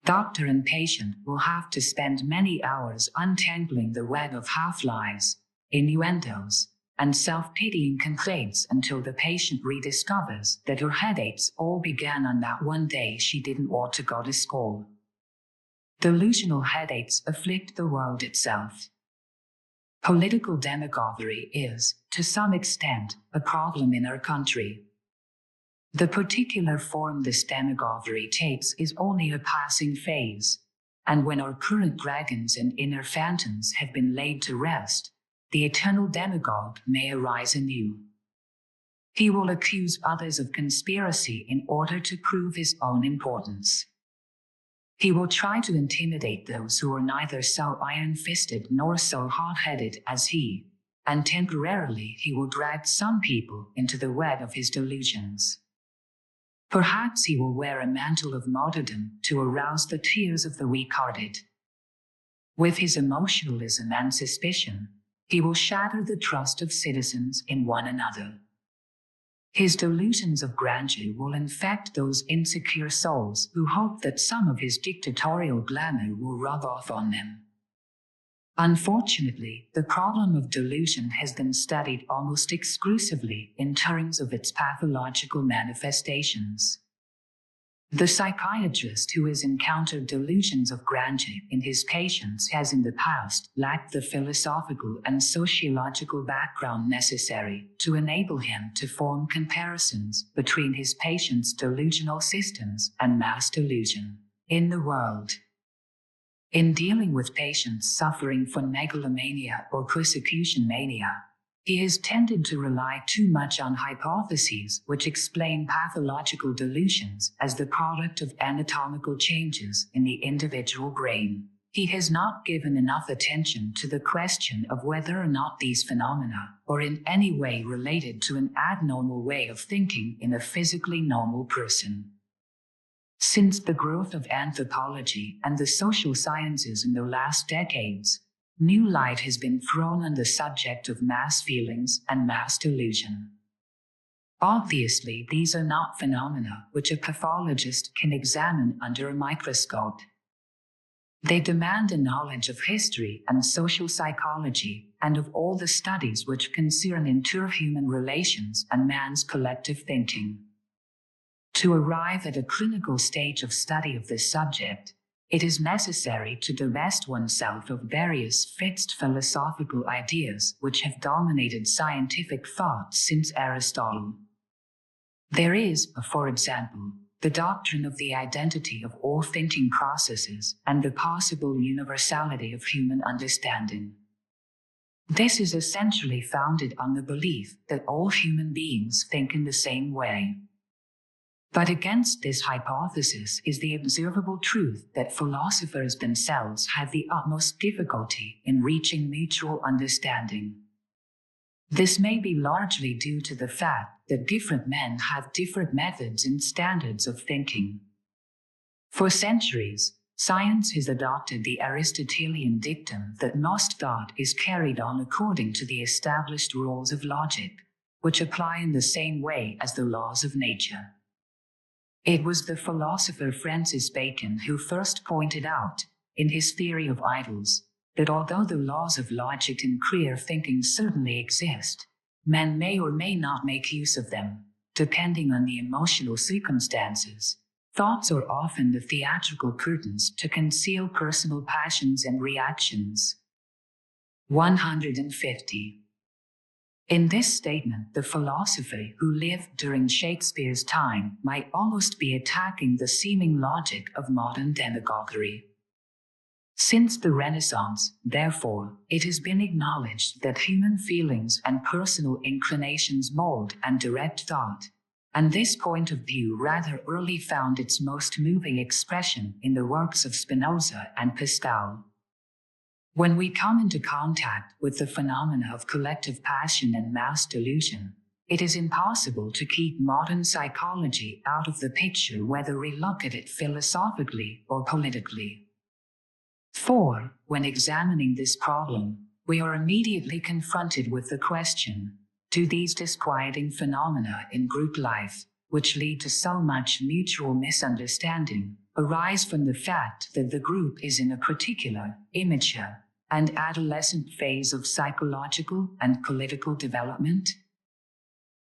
Doctor and patient will have to spend many hours untangling the web of half-lies, innuendos, and self-pitying complaints until the patient rediscovers that her headaches all began on that one day she didn't want to go to school. Delusional headaches afflict the world itself. Political demagoguery is, to some extent, a problem in our country. The particular form this demagoguery takes is only a passing phase, and when our current dragons and inner phantoms have been laid to rest, the eternal demagogue may arise anew. He will accuse others of conspiracy in order to prove his own importance. He will try to intimidate those who are neither so iron-fisted nor so hot-headed as he, and temporarily he will drag some people into the web of his delusions. Perhaps he will wear a mantle of martyrdom to arouse the tears of the weak-hearted. With his emotionalism and suspicion, he will shatter the trust of citizens in one another. His delusions of grandeur will infect those insecure souls who hope that some of his dictatorial glamour will rub off on them. Unfortunately, the problem of delusion has been studied almost exclusively in terms of its pathological manifestations. The psychiatrist who has encountered delusions of grandeur in his patients has in the past lacked the philosophical and sociological background necessary to enable him to form comparisons between his patients' delusional systems and mass delusion in the world. In dealing with patients suffering from megalomania or persecution mania, he has tended to rely too much on hypotheses which explain pathological delusions as the product of anatomical changes in the individual brain. He has not given enough attention to the question of whether or not these phenomena are in any way related to an abnormal way of thinking in a physically normal person. Since the growth of anthropology and the social sciences in the last decades, new light has been thrown on the subject of mass feelings and mass delusion. Obviously, these are not phenomena which a pathologist can examine under a microscope. They demand a knowledge of history and social psychology, and of all the studies which concern interhuman relations and man's collective thinking. To arrive at a clinical stage of study of this subject, it is necessary to divest oneself of various fixed philosophical ideas which have dominated scientific thought since Aristotle. There is, for example, the doctrine of the identity of all thinking processes and the possible universality of human understanding. This is essentially founded on the belief that all human beings think in the same way. But against this hypothesis is the observable truth that philosophers themselves have the utmost difficulty in reaching mutual understanding. This may be largely due to the fact that different men have different methods and standards of thinking. For centuries, science has adopted the Aristotelian dictum that most thought is carried on according to the established rules of logic, which apply in the same way as the laws of nature. It was the philosopher Francis Bacon who first pointed out, in his theory of idols, that although the laws of logic and clear thinking certainly exist, men may or may not make use of them, depending on the emotional circumstances. Thoughts are often the theatrical curtains to conceal personal passions and reactions. 150. In this statement, the philosopher who lived during Shakespeare's time might almost be attacking the seeming logic of modern demagoguery. Since the Renaissance, therefore, it has been acknowledged that human feelings and personal inclinations mold and direct thought, and this point of view rather early found its most moving expression in the works of Spinoza and Pascal. When we come into contact with the phenomena of collective passion and mass delusion, it is impossible to keep modern psychology out of the picture whether we look at it philosophically or politically. For, when examining this problem, we are immediately confronted with the question, do these disquieting phenomena in group life, which lead to so much mutual misunderstanding, arise from the fact that the group is in a particular, immature, and adolescent phase of psychological and political development?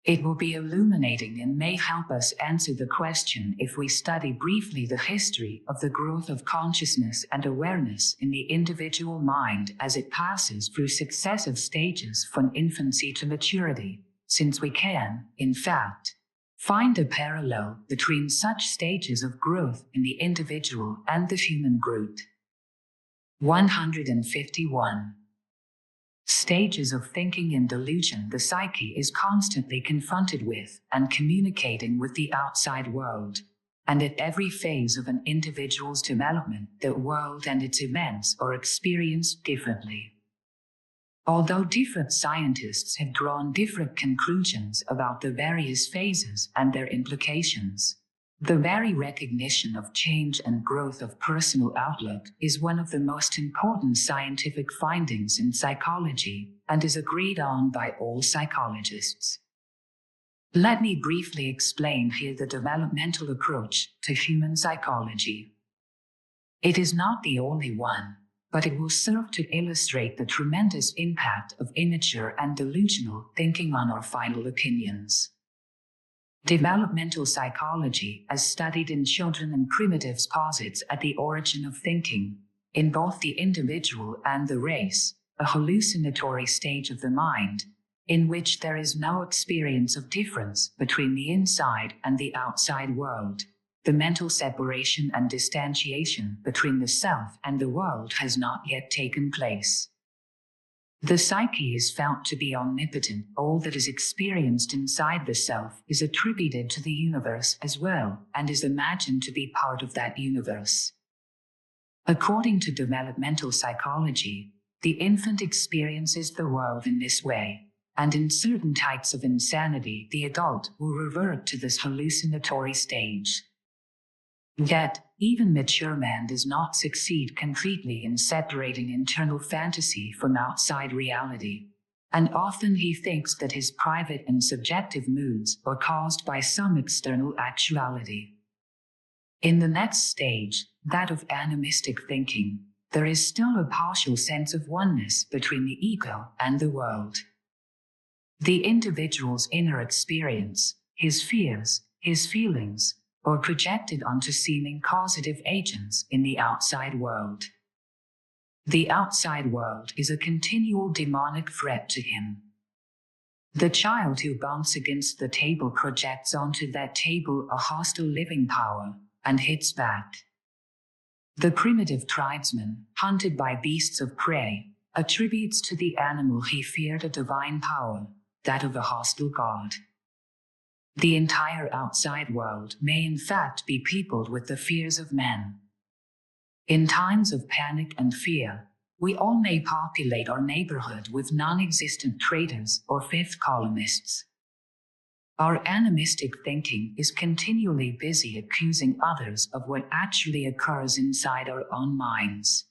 It will be illuminating and may help us answer the question if we study briefly the history of the growth of consciousness and awareness in the individual mind as it passes through successive stages from infancy to maturity, since we can, in fact, find a parallel between such stages of growth in the individual and the human group. 151. Stages of thinking and delusion. The psyche is constantly confronted with and communicating with the outside world, and at every phase of an individual's development, the world and its events are experienced differently. Although different scientists have drawn different conclusions about the various phases and their implications, the very recognition of change and growth of personal outlook is one of the most important scientific findings in psychology and is agreed on by all psychologists. Let me briefly explain here the developmental approach to human psychology. It is not the only one, but it will serve to illustrate the tremendous impact of immature and delusional thinking on our final opinions. Developmental psychology, as studied in children and primitives, posits at the origin of thinking, in both the individual and the race, a hallucinatory stage of the mind, in which there is no experience of difference between the inside and the outside world. The mental separation and distantiation between the self and the world has not yet taken place. The psyche is felt to be omnipotent. All that is experienced inside the self is attributed to the universe as well, and is imagined to be part of that universe. According to developmental psychology, the infant experiences the world in this way, and in certain types of insanity, the adult will revert to this hallucinatory stage. Yet, even mature man does not succeed completely in separating internal fantasy from outside reality. And often he thinks that his private and subjective moods are caused by some external actuality. In the next stage, that of animistic thinking, there is still a partial sense of oneness between the ego and the world. The individual's inner experience, his fears, his feelings, are projected onto seeming causative agents in the outside world. The outside world is a continual demonic threat to him. The child who bumps against the table projects onto that table a hostile living power and hits back. The primitive tribesman, hunted by beasts of prey, attributes to the animal he feared a divine power, that of a hostile god. The entire outside world may in fact be peopled with the fears of men. In times of panic and fear, we all may populate our neighborhood with non-existent traitors or fifth columnists. Our animistic thinking is continually busy accusing others of what actually occurs inside our own minds.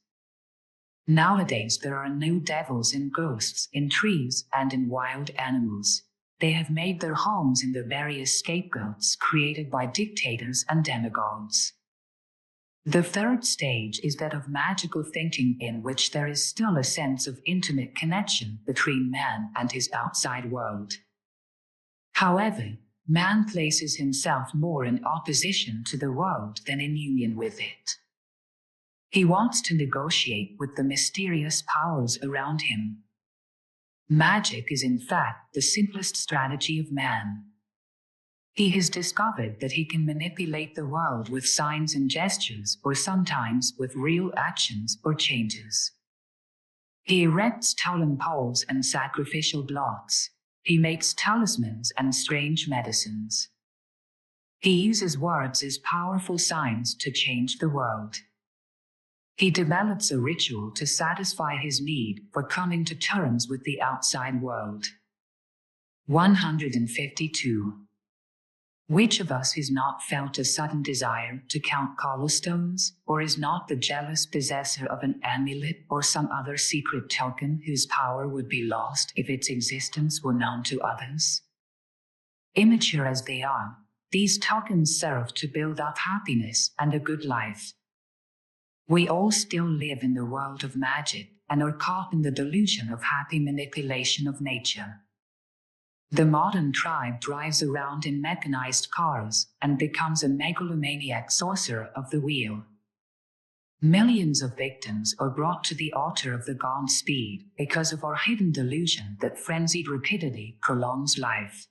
Nowadays, there are no devils and ghosts in trees and in wild animals. They have made their homes in the various scapegoats created by dictators and demagogues. The third stage is that of magical thinking, in which there is still a sense of intimate connection between man and his outside world. However, man places himself more in opposition to the world than in union with it. He wants to negotiate with the mysterious powers around him. Magic is in fact the simplest strategy of man. He has discovered that he can manipulate the world with signs and gestures, or sometimes with real actions or changes. He erects totem poles and sacrificial blocks. He makes talismans and strange medicines. He uses words as powerful signs to change the world. He develops a ritual to satisfy his need for coming to terms with the outside world. 152. Which of us has not felt a sudden desire to count cobblestones, or is not the jealous possessor of an amulet or some other secret token whose power would be lost if its existence were known to others? Immature as they are, these tokens serve to build up happiness and a good life. We all still live in the world of magic and are caught in the delusion of happy manipulation of nature. The modern tribe drives around in mechanized cars and becomes a megalomaniac sorcerer of the wheel. Millions of victims are brought to the altar of the gaunt speed because of our hidden delusion that frenzied rapidity prolongs life.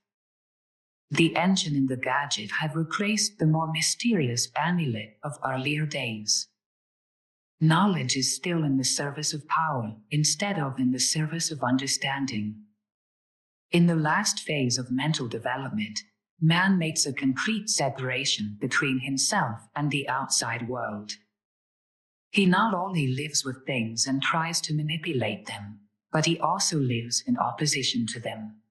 The engine and the gadget have replaced the more mysterious amulet of earlier days. Knowledge is still in the service of power instead of in the service of understanding. In the last phase of mental development, man makes a complete separation between himself and the outside world. He not only lives with things and tries to manipulate them, but he also lives in opposition to them.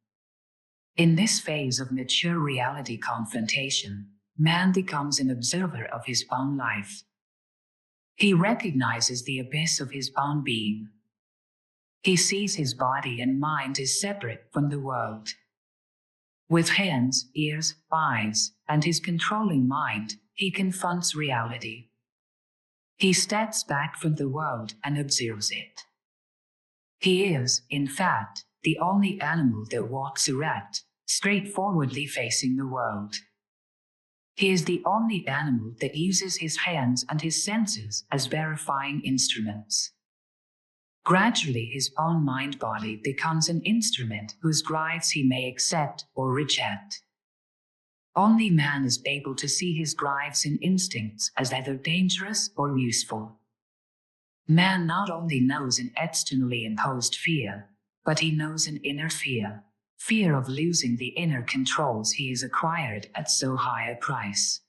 In this phase of mature reality confrontation, man becomes an observer of his own life. He recognizes the abyss of his own being. He sees his body and mind as separate from the world. With hands, ears, eyes, and his controlling mind, he confronts reality. He steps back from the world and observes it. He is, in fact, the only animal that walks erect, straightforwardly facing the world. He is the only animal that uses his hands and his senses as verifying instruments. Gradually, his own mind-body becomes an instrument whose drives he may accept or reject. Only man is able to see his drives and instincts as either dangerous or useful. Man not only knows an externally imposed fear, but he knows an inner fear, fear of losing the inner controls he has acquired at so high a price.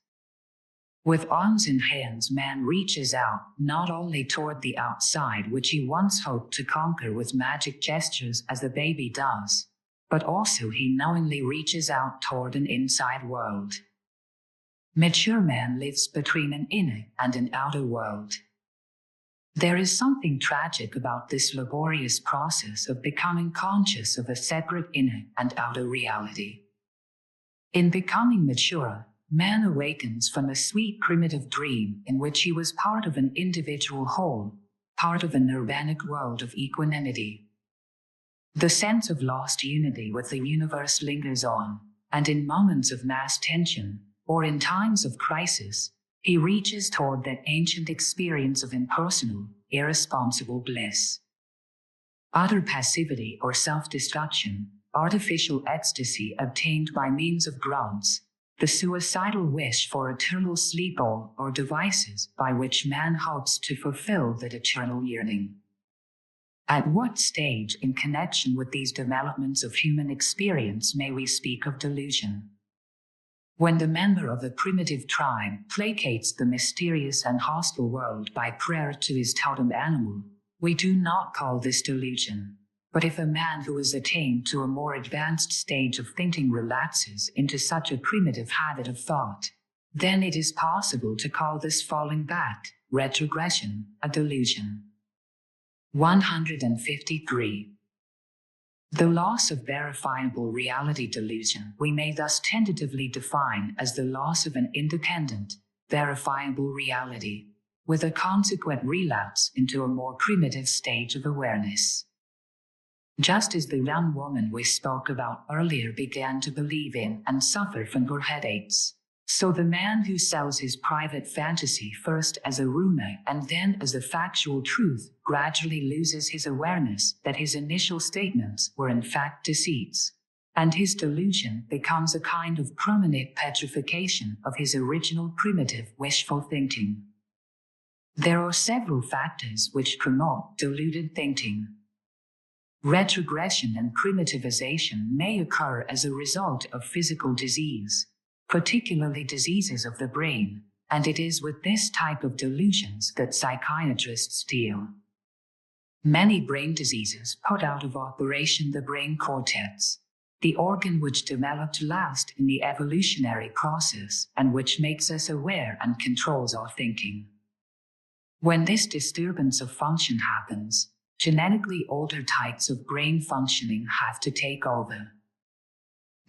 With arms and hands, man reaches out not only toward the outside, which he once hoped to conquer with magic gestures as the baby does, but also he knowingly reaches out toward an inside world. Mature man lives between an inner and an outer world. There is something tragic about this laborious process of becoming conscious of a separate inner and outer reality. In becoming mature, man awakens from a sweet primitive dream in which he was part of an individual whole, part of a nirvanic world of equanimity. The sense of lost unity with the universe lingers on, and in moments of mass tension, or in times of crisis, he reaches toward that ancient experience of impersonal, irresponsible bliss. Utter passivity or self-destruction, artificial ecstasy obtained by means of drugs, the suicidal wish for eternal sleep or devices by which man hopes to fulfill that eternal yearning. At what stage in connection with these developments of human experience may we speak of delusion? When the member of a primitive tribe placates the mysterious and hostile world by prayer to his totem animal, we do not call this delusion. But if a man who has attained to a more advanced stage of thinking relaxes into such a primitive habit of thought, then it is possible to call this falling back, retrogression, a delusion. 153. The loss of verifiable reality delusion we may thus tentatively define as the loss of an independent, verifiable reality, with a consequent relapse into a more primitive stage of awareness. Just as the young woman we spoke about earlier began to believe in and suffer from her headaches, so the man who sells his private fantasy first as a rumor and then as a factual truth gradually loses his awareness that his initial statements were in fact deceits, and his delusion becomes a kind of permanent petrification of his original primitive wishful thinking. There are several factors which promote deluded thinking. Retrogression and primitivization may occur as a result of physical disease, particularly diseases of the brain, and it is with this type of delusions that psychiatrists deal. Many brain diseases put out of operation the brain cortex, the organ which developed last in the evolutionary process and which makes us aware and controls our thinking. When this disturbance of function happens, genetically altered types of brain functioning have to take over.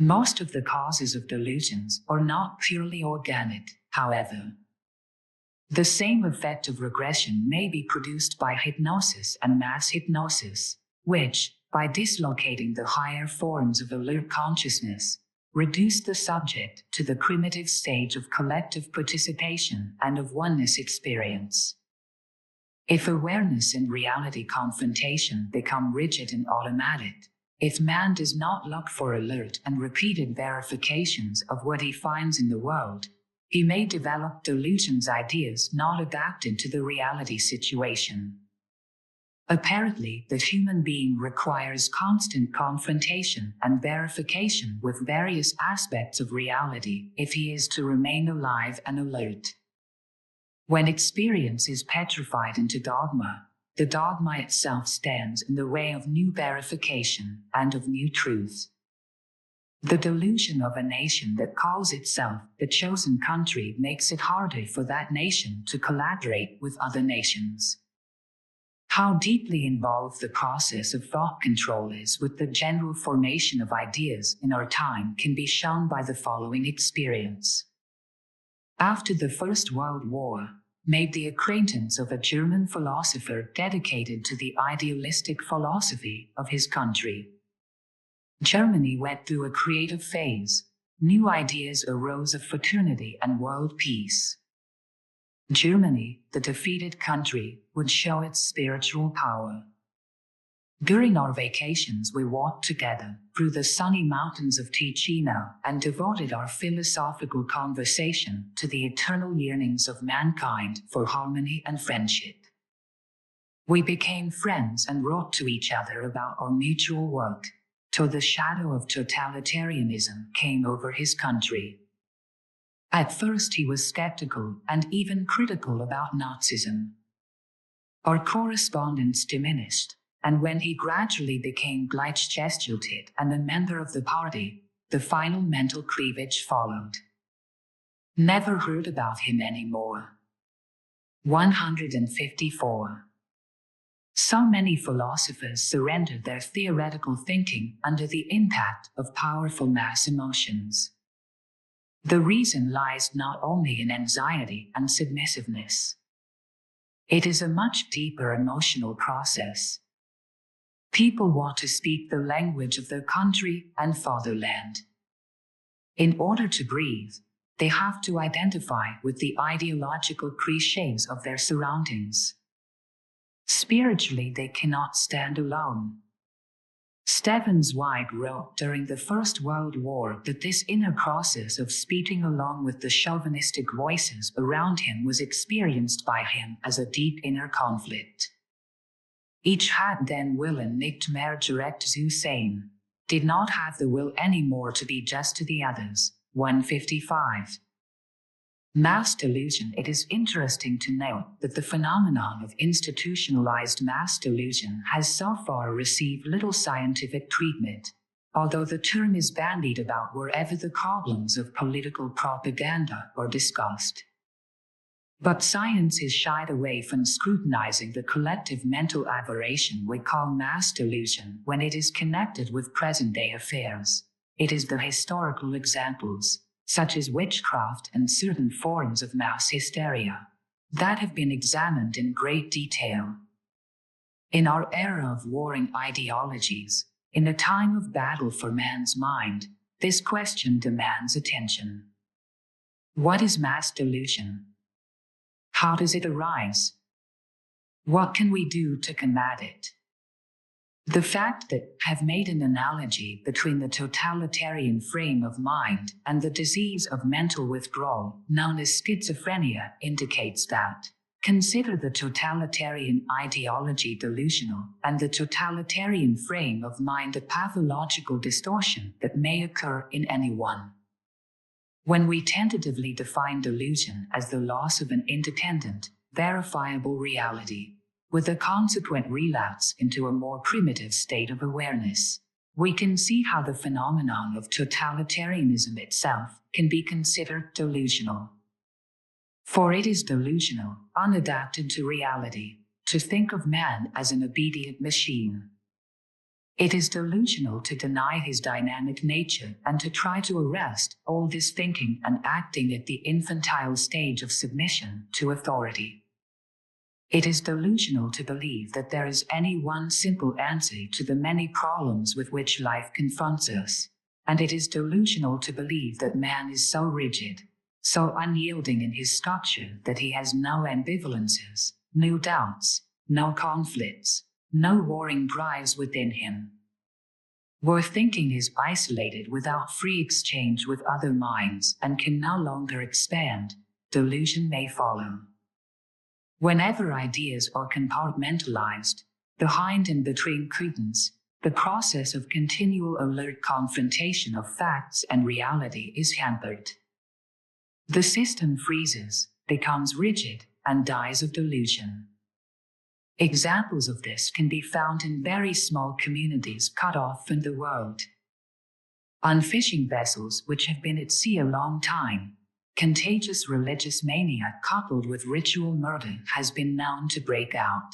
Most of the causes of delusions are not purely organic, however. The same effect of regression may be produced by hypnosis and mass hypnosis, which, by dislocating the higher forms of alert consciousness, reduce the subject to the primitive stage of collective participation and of oneness experience. If awareness and reality confrontation become rigid and automatic, if man does not look for alert and repeated verifications of what he finds in the world, he may develop delusions, ideas not adapted to the reality situation. Apparently, the human being requires constant confrontation and verification with various aspects of reality if he is to remain alive and alert. When experience is petrified into dogma, the dogma itself stands in the way of new verification and of new truth. The delusion of a nation that calls itself the chosen country makes it harder for that nation to collaborate with other nations. How deeply involved the process of thought control is with the general formation of ideas in our time can be shown by the following experience. After the First World War, made the acquaintance of a German philosopher dedicated to the idealistic philosophy of his country. Germany went through a creative phase. New ideas arose of fraternity and world peace. Germany, the defeated country, would show its spiritual power. During our vacations, we walked together through the sunny mountains of Ticino and devoted our philosophical conversation to the eternal yearnings of mankind for harmony and friendship. We became friends and wrote to each other about our mutual work, till the shadow of totalitarianism came over his country. At first he was skeptical and even critical about Nazism. Our correspondence diminished, and when he gradually became gleichgestellt and a member of the party, the final mental cleavage followed. Never heard about him anymore. 154. So many philosophers surrendered their theoretical thinking under the impact of powerful mass emotions. The reason lies not only in anxiety and submissiveness. It is a much deeper emotional process. People want to speak the language of their country and fatherland. In order to breathe, they have to identify with the ideological cliches of their surroundings. Spiritually, they cannot stand alone. Stephen Zweig wrote during the First World War that this inner process of speaking along with the chauvinistic voices around him was experienced by him as a deep inner conflict. Each had then willen nicht mehr direkt zu sein, did not have the will anymore to be just to the others. 155. Mass delusion. It is interesting to note that the phenomenon of institutionalized mass delusion has so far received little scientific treatment, although the term is bandied about wherever the problems of political propaganda are discussed. But science is shied away from scrutinizing the collective mental aberration we call mass delusion when it is connected with present-day affairs. It is the historical examples, such as witchcraft and certain forms of mass hysteria, that have been examined in great detail. In our era of warring ideologies, in a time of battle for man's mind, this question demands attention. What is mass delusion? How does it arise? What can we do to combat it? The fact that have made an analogy between the totalitarian frame of mind and the disease of mental withdrawal known as schizophrenia indicates that. Consider the totalitarian ideology delusional and the totalitarian frame of mind a pathological distortion that may occur in anyone. When we tentatively define delusion as the loss of an independent, verifiable reality, with a consequent relapse into a more primitive state of awareness, we can see how the phenomenon of totalitarianism itself can be considered delusional. For it is delusional, unadapted to reality, to think of man as an obedient machine. It is delusional to deny his dynamic nature and to try to arrest all this thinking and acting at the infantile stage of submission to authority. It is delusional to believe that there is any one simple answer to the many problems with which life confronts us, and it is delusional to believe that man is so rigid, so unyielding in his structure that he has no ambivalences, no doubts, no conflicts, no warring drives within him. Where thinking is isolated without free exchange with other minds and can no longer expand, delusion may follow. Whenever ideas are compartmentalized, behind and between curtains, the process of continual alert confrontation of facts and reality is hampered. The system freezes, becomes rigid, and dies of delusion. Examples of this can be found in very small communities cut off from the world. On fishing vessels which have been at sea a long time, contagious religious mania coupled with ritual murder has been known to break out.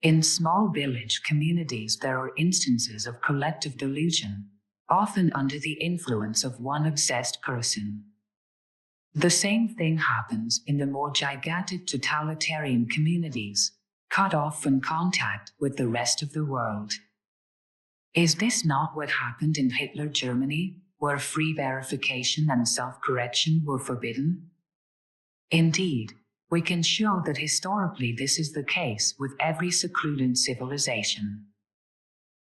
In small village communities there are instances of collective delusion, often under the influence of one obsessed person. The same thing happens in the more gigantic totalitarian communities, cut off from contact with the rest of the world. Is this not what happened in Hitler Germany, where free verification and self-correction were forbidden? Indeed, we can show that historically this is the case with every secluded civilization.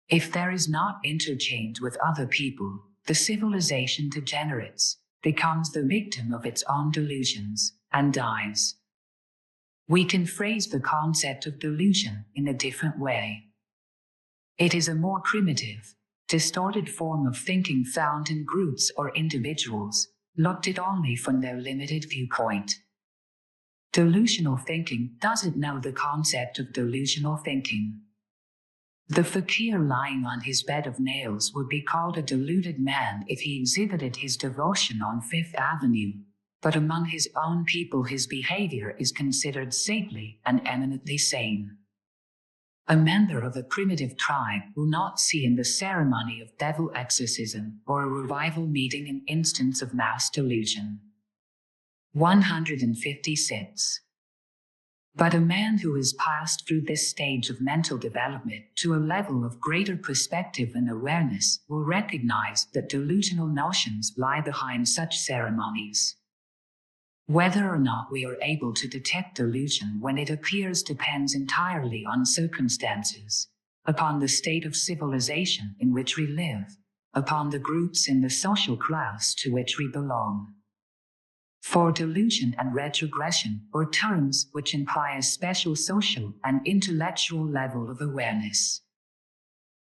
If there is not interchange with other people, the civilization degenerates, becomes the victim of its own delusions, and dies. We can phrase the concept of delusion in a different way. It is a more primitive, distorted form of thinking found in groups or individuals, looked at only from their limited viewpoint. Delusional thinking doesn't know the concept of delusional thinking. The fakir lying on his bed of nails would be called a deluded man if he exhibited his devotion on Fifth Avenue, but among his own people his behavior is considered saintly and eminently sane. A member of a primitive tribe will not see in the ceremony of devil exorcism or a revival meeting an instance of mass delusion. 156. But a man who has passed through this stage of mental development to a level of greater perspective and awareness will recognize that delusional notions lie behind such ceremonies. Whether or not we are able to detect delusion when it appears depends entirely on circumstances, upon the state of civilization in which we live, upon the groups in the social class to which we belong. For delusion and retrogression are terms which imply a special social and intellectual level of awareness.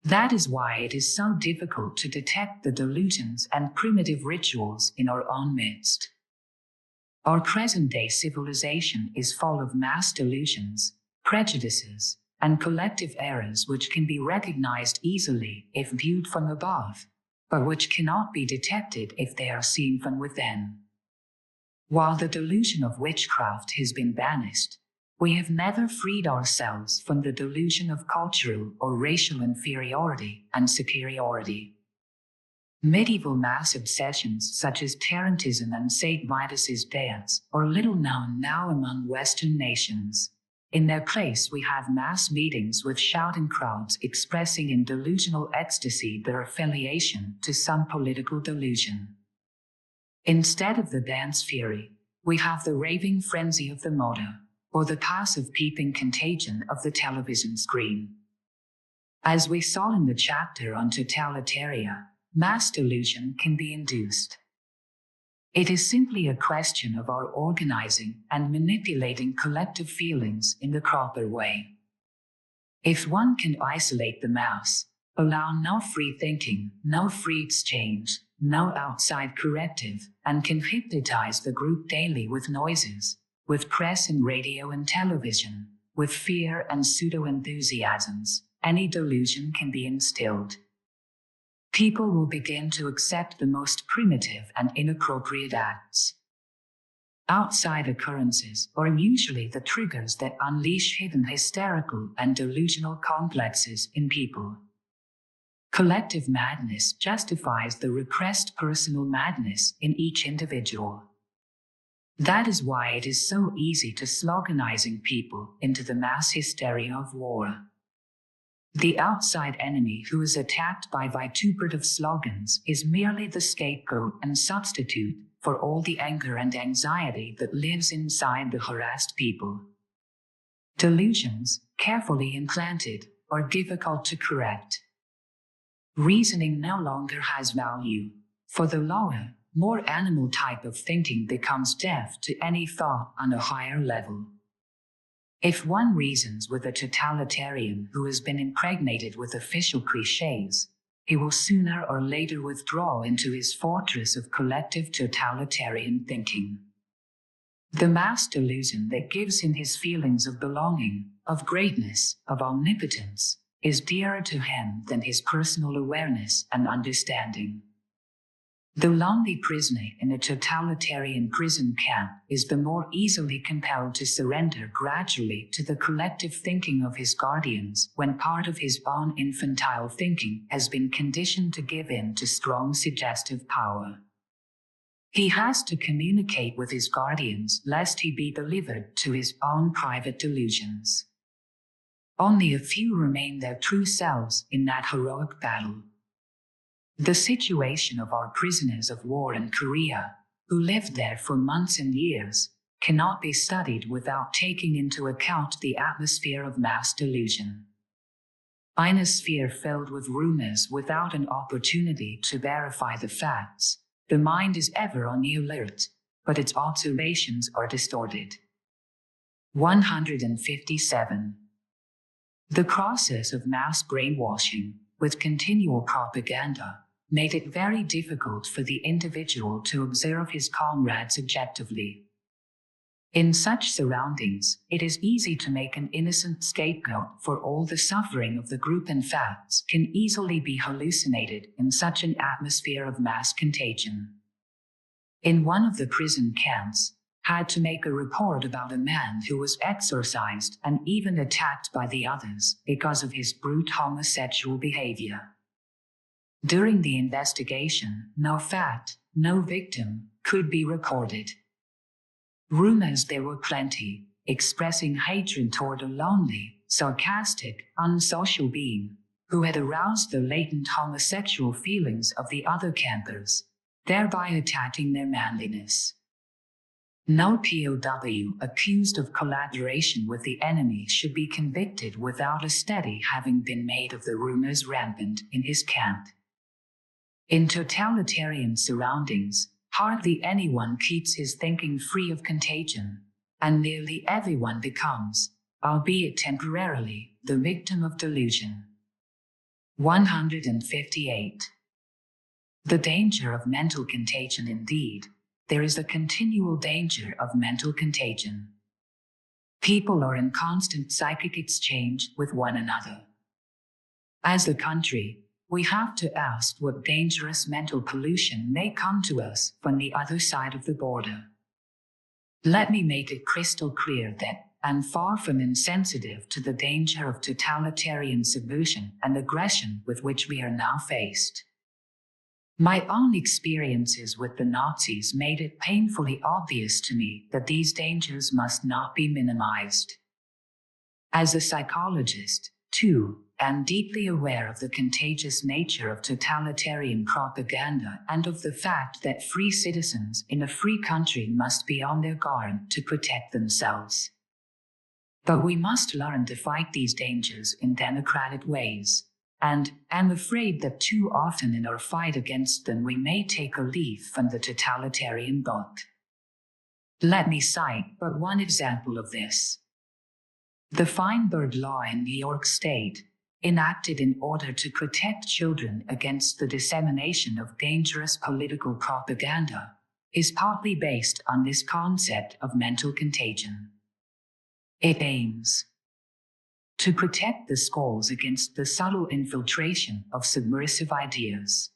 That is why it is so difficult to detect the delusions and primitive rituals in our own midst. Our present-day civilization is full of mass delusions, prejudices, and collective errors which can be recognized easily if viewed from above, but which cannot be detected if they are seen from within. While the delusion of witchcraft has been banished, we have never freed ourselves from the delusion of cultural or racial inferiority and superiority. Medieval mass obsessions such as Tarantism and St. Midas's dance are little known now among Western nations. In their place we have mass meetings with shouting crowds expressing in delusional ecstasy their affiliation to some political delusion. Instead of the dance fury, we have the raving frenzy of the motor, or the passive peeping contagion of the television screen. As we saw in the chapter on totalitaria, mass delusion can be induced. It is simply a question of our organizing and manipulating collective feelings in the proper way. If one can isolate the mass, allow no free thinking, no free exchange, no outside corrective, and can hypnotize the group daily with noises, with press and radio and television, with fear and pseudo-enthusiasms, any delusion can be instilled. People will begin to accept the most primitive and inappropriate acts. Outside occurrences are usually the triggers that unleash hidden hysterical and delusional complexes in people. Collective madness justifies the repressed personal madness in each individual. That is why it is so easy to sloganizing people into the mass hysteria of war. The outside enemy who is attacked by vituperative slogans is merely the scapegoat and substitute for all the anger and anxiety that lives inside the harassed people. Delusions, carefully implanted, are difficult to correct. Reasoning no longer has value, for the lower, more animal type of thinking becomes deaf to any thought on a higher level. If one reasons with a totalitarian who has been impregnated with official clichés, he will sooner or later withdraw into his fortress of collective totalitarian thinking. The mass delusion that gives him his feelings of belonging, of greatness, of omnipotence, is dearer to him than his personal awareness and understanding. The lonely prisoner in a totalitarian prison camp is the more easily compelled to surrender gradually to the collective thinking of his guardians when part of his own infantile thinking has been conditioned to give in to strong suggestive power. He has to communicate with his guardians lest he be delivered to his own private delusions. Only a few remain their true selves in that heroic battle. The situation of our prisoners of war in Korea, who lived there for months and years, cannot be studied without taking into account the atmosphere of mass delusion. In a sphere filled with rumors without an opportunity to verify the facts, the mind is ever on the alert, but its observations are distorted. 157. The process of mass brainwashing, with continual propaganda, made it very difficult for the individual to observe his comrades objectively. In such surroundings, it is easy to make an innocent scapegoat for all the suffering of the group, and facts can easily be hallucinated in such an atmosphere of mass contagion. in one of the prison camps, had to make a report about a man who was exorcised and even attacked by the others because of his brute homosexual behavior. During the investigation, no fact, no victim, could be recorded. Rumors there were plenty, expressing hatred toward a lonely, sarcastic, unsocial being who had aroused the latent homosexual feelings of the other campers, thereby attacking their manliness. No POW accused of collaboration with the enemy should be convicted without a study having been made of the rumors rampant in his camp. In totalitarian surroundings, hardly anyone keeps his thinking free of contagion, and nearly everyone becomes, albeit temporarily, the victim of delusion. 158. The danger of mental contagion. Indeed, there is a continual danger of mental contagion. People are in constant psychic exchange with one another. As a country, we have to ask what dangerous mental pollution may come to us from the other side of the border. Let me make it crystal clear that I'm far from insensitive to the danger of totalitarian subversion and aggression with which we are now faced. My own experiences with the Nazis made it painfully obvious to me that these dangers must not be minimized. As a psychologist, too, I'm deeply aware of the contagious nature of totalitarian propaganda and of the fact that free citizens in a free country must be on their guard to protect themselves. But we must learn to fight these dangers in democratic ways, and I'm afraid that too often in our fight against them we may take a leaf from the totalitarian book. Let me cite but one example of this. The Feinberg Law in New York State, enacted in order to protect children against the dissemination of dangerous political propaganda, is partly based on this concept of mental contagion. It aims to protect the schools against the subtle infiltration of subversive ideas.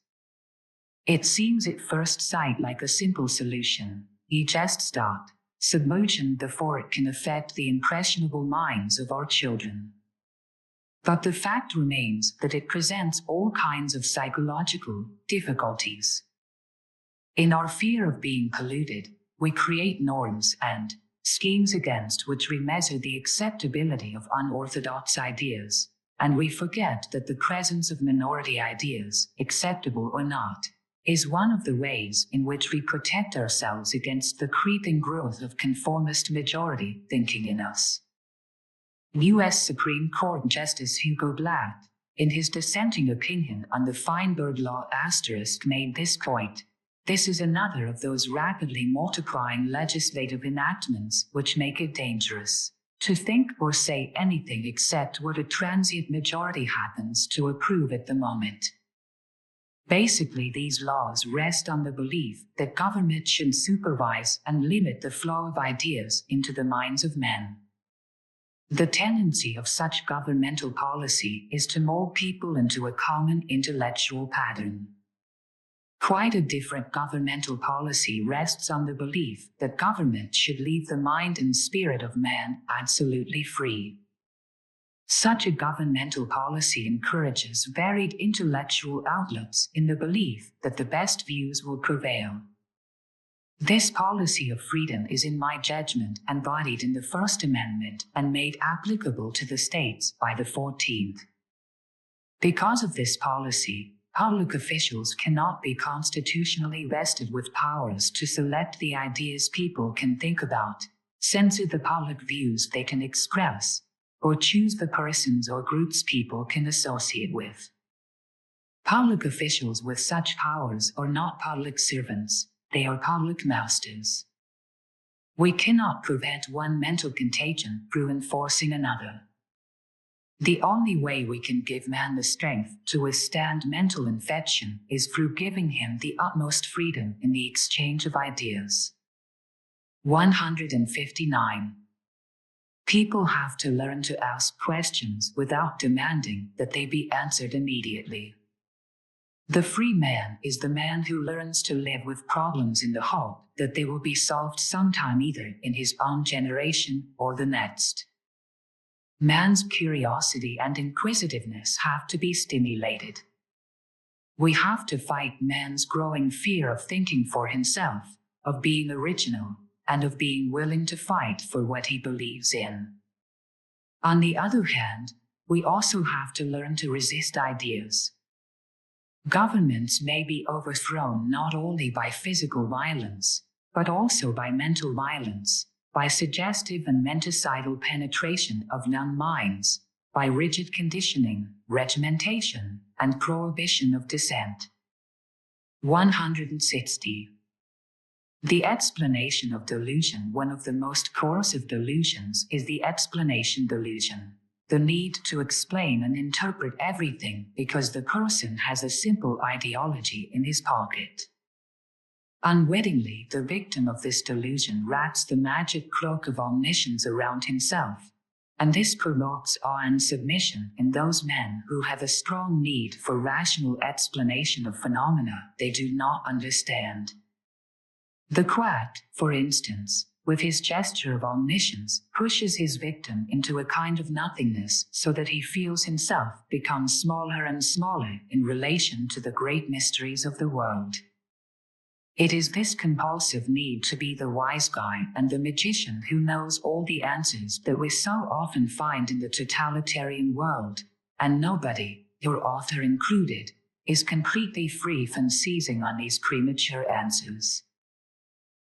It seems at first sight like a simple solution. You just start submersion before it can affect the impressionable minds of our children. But the fact remains that it presents all kinds of psychological difficulties. In our fear of being polluted, we create norms and schemes against which we measure the acceptability of unorthodox ideas, and we forget that the presence of minority ideas, acceptable or not, is one of the ways in which we protect ourselves against the creeping growth of conformist majority thinking in us. U.S. Supreme Court Justice Hugo Blatt, in his dissenting opinion on the Feinberg Law *, made this point. This is another of those rapidly multiplying legislative enactments which make it dangerous to think or say anything except what a transient majority happens to approve at the moment. Basically, these laws rest on the belief that government should supervise and limit the flow of ideas into the minds of men. The tendency of such governmental policy is to mold people into a common intellectual pattern. Quite a different governmental policy rests on the belief that government should leave the mind and spirit of man absolutely free. Such a governmental policy encourages varied intellectual outlooks in the belief that the best views will prevail. This policy of freedom is, in my judgment, embodied in the First Amendment and made applicable to the states by the 14th. Because of this policy, public officials cannot be constitutionally vested with powers to select the ideas people can think about, censor the public views they can express, or choose the persons or groups people can associate with. Public officials with such powers are not public servants, they are public masters. We cannot prevent one mental contagion through enforcing another. The only way we can give man the strength to withstand mental infection is through giving him the utmost freedom in the exchange of ideas. 159. People have to learn to ask questions without demanding that they be answered immediately. The free man is the man who learns to live with problems in the hope that they will be solved sometime either in his own generation or the next. Man's curiosity and inquisitiveness have to be stimulated. We have to fight man's growing fear of thinking for himself, of being original, and of being willing to fight for what he believes in. On the other hand, we also have to learn to resist ideas. Governments may be overthrown not only by physical violence, but also by mental violence, by suggestive and menticidal penetration of young minds, by rigid conditioning, regimentation, and prohibition of dissent. 160. The explanation of delusion. One of the most corrosive delusions is the explanation delusion. The need to explain and interpret everything because the person has a simple ideology in his pocket. Unwittingly, the victim of this delusion wraps the magic cloak of omniscience around himself, and this provokes awe and submission in those men who have a strong need for rational explanation of phenomena they do not understand. The quack, for instance, with his gesture of omniscience, pushes his victim into a kind of nothingness so that he feels himself become smaller and smaller in relation to the great mysteries of the world. It is this compulsive need to be the wise guy and the magician who knows all the answers that we so often find in the totalitarian world, and nobody, your author included, is completely free from seizing on these premature answers.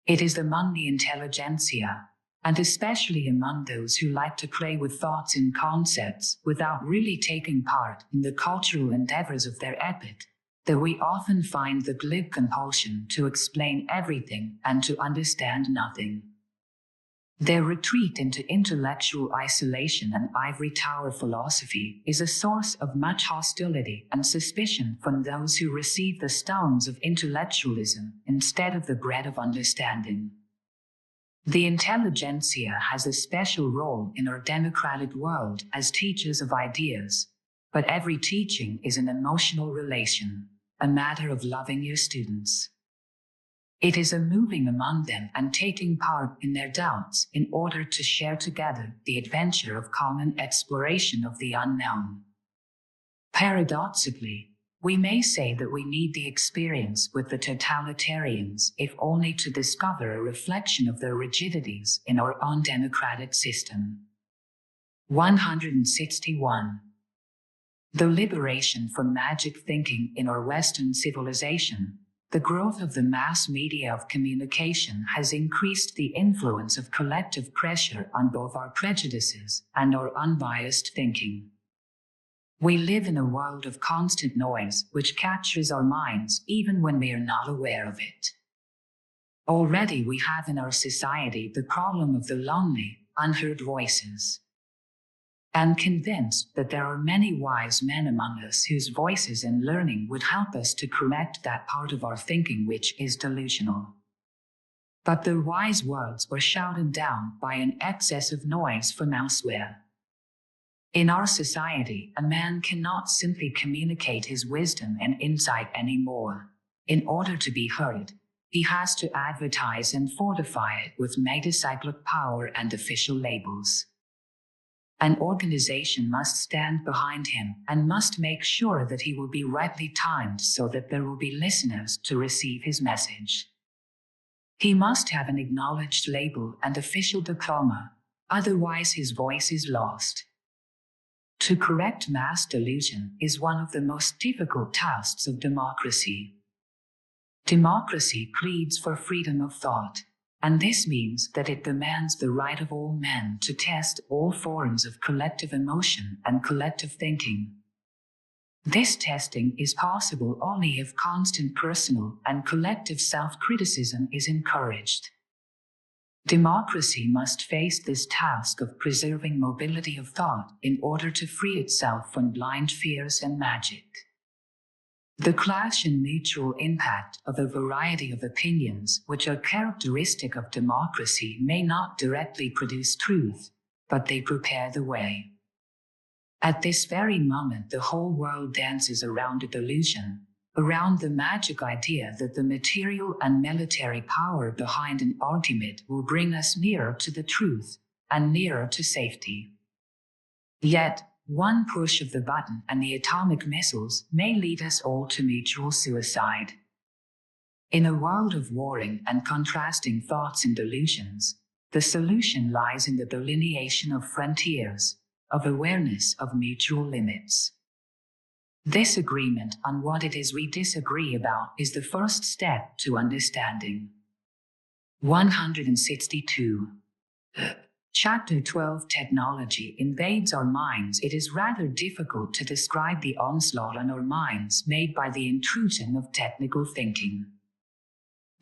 It is among the intelligentsia, and especially among those who like to play with thoughts and concepts without really taking part in the cultural endeavors of their epoch, that we often find the glib compulsion to explain everything and to understand nothing. Their retreat into intellectual isolation and ivory tower philosophy is a source of much hostility and suspicion from those who receive the stones of intellectualism instead of the bread of understanding. The intelligentsia has a special role in our democratic world as teachers of ideas, but every teaching is an emotional relation, a matter of loving your students. It is a moving among them and taking part in their doubts in order to share together the adventure of common exploration of the unknown. Paradoxically, we may say that we need the experience with the totalitarians if only to discover a reflection of their rigidities in our own democratic system. 161. The liberation from magic thinking in our Western civilization. The growth of the mass media of communication has increased the influence of collective pressure on both our prejudices and our unbiased thinking. We live in a world of constant noise which captures our minds even when we are not aware of it. Already we have in our society the problem of the lonely, unheard voices. I'm convinced that there are many wise men among us whose voices and learning would help us to correct that part of our thinking which is delusional. But their wise words were shouted down by an excess of noise from elsewhere. In our society, a man cannot simply communicate his wisdom and insight anymore. In order to be heard, he has to advertise and fortify it with metacyclic power and official labels. An organization must stand behind him and must make sure that he will be rightly timed so that there will be listeners to receive his message. He must have an acknowledged label and official diploma, otherwise his voice is lost. To correct mass delusion is one of the most difficult tasks of democracy. Democracy pleads for freedom of thought, and this means that it demands the right of all men to test all forms of collective emotion and collective thinking. This testing is possible only if constant personal and collective self-criticism is encouraged. Democracy must face this task of preserving mobility of thought in order to free itself from blind fears and magic. The clash and mutual impact of a variety of opinions which are characteristic of democracy may not directly produce truth, but they prepare the way. At this very moment, the whole world dances around a delusion, around the magic idea that the material and military power behind an ultimate will bring us nearer to the truth and nearer to safety. Yet, one push of the button and the atomic missiles may lead us all to mutual suicide. In a world of warring and contrasting thoughts and delusions, the solution lies in the delineation of frontiers, of awareness of mutual limits. This agreement on what it is we disagree about is the first step to understanding. 162. Chapter 12 Technology invades our minds. It is rather difficult to describe the onslaught on our minds made by the intrusion of technical thinking.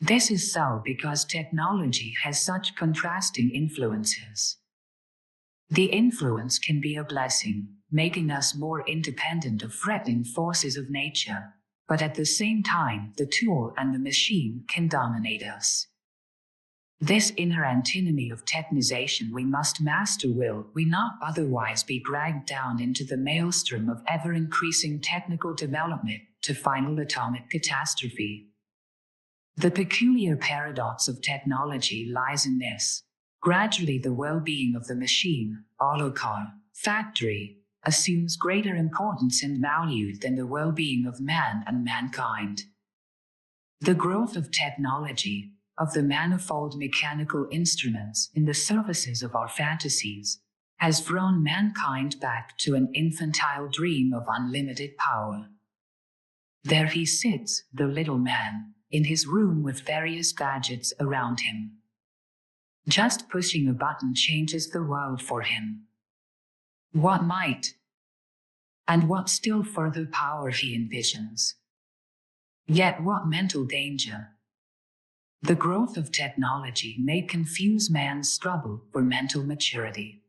This is so because technology has such contrasting influences. The influence can be a blessing, making us more independent of threatening forces of nature, but at the same time, the tool and the machine can dominate us. This inner antinomy of technization we must master will we not otherwise be dragged down into the maelstrom of ever-increasing technical development to final atomic catastrophe. The peculiar paradox of technology lies in this. Gradually the well-being of the machine, autocar, factory, assumes greater importance and value than the well-being of man and mankind. The growth of technology, of the manifold mechanical instruments in the services of our fantasies, has thrown mankind back to an infantile dream of unlimited power. There he sits, the little man, in his room with various gadgets around him. Just pushing a button changes the world for him. What might and what still further power he envisions. Yet what mental danger. The growth of technology may confuse man's struggle for mental maturity.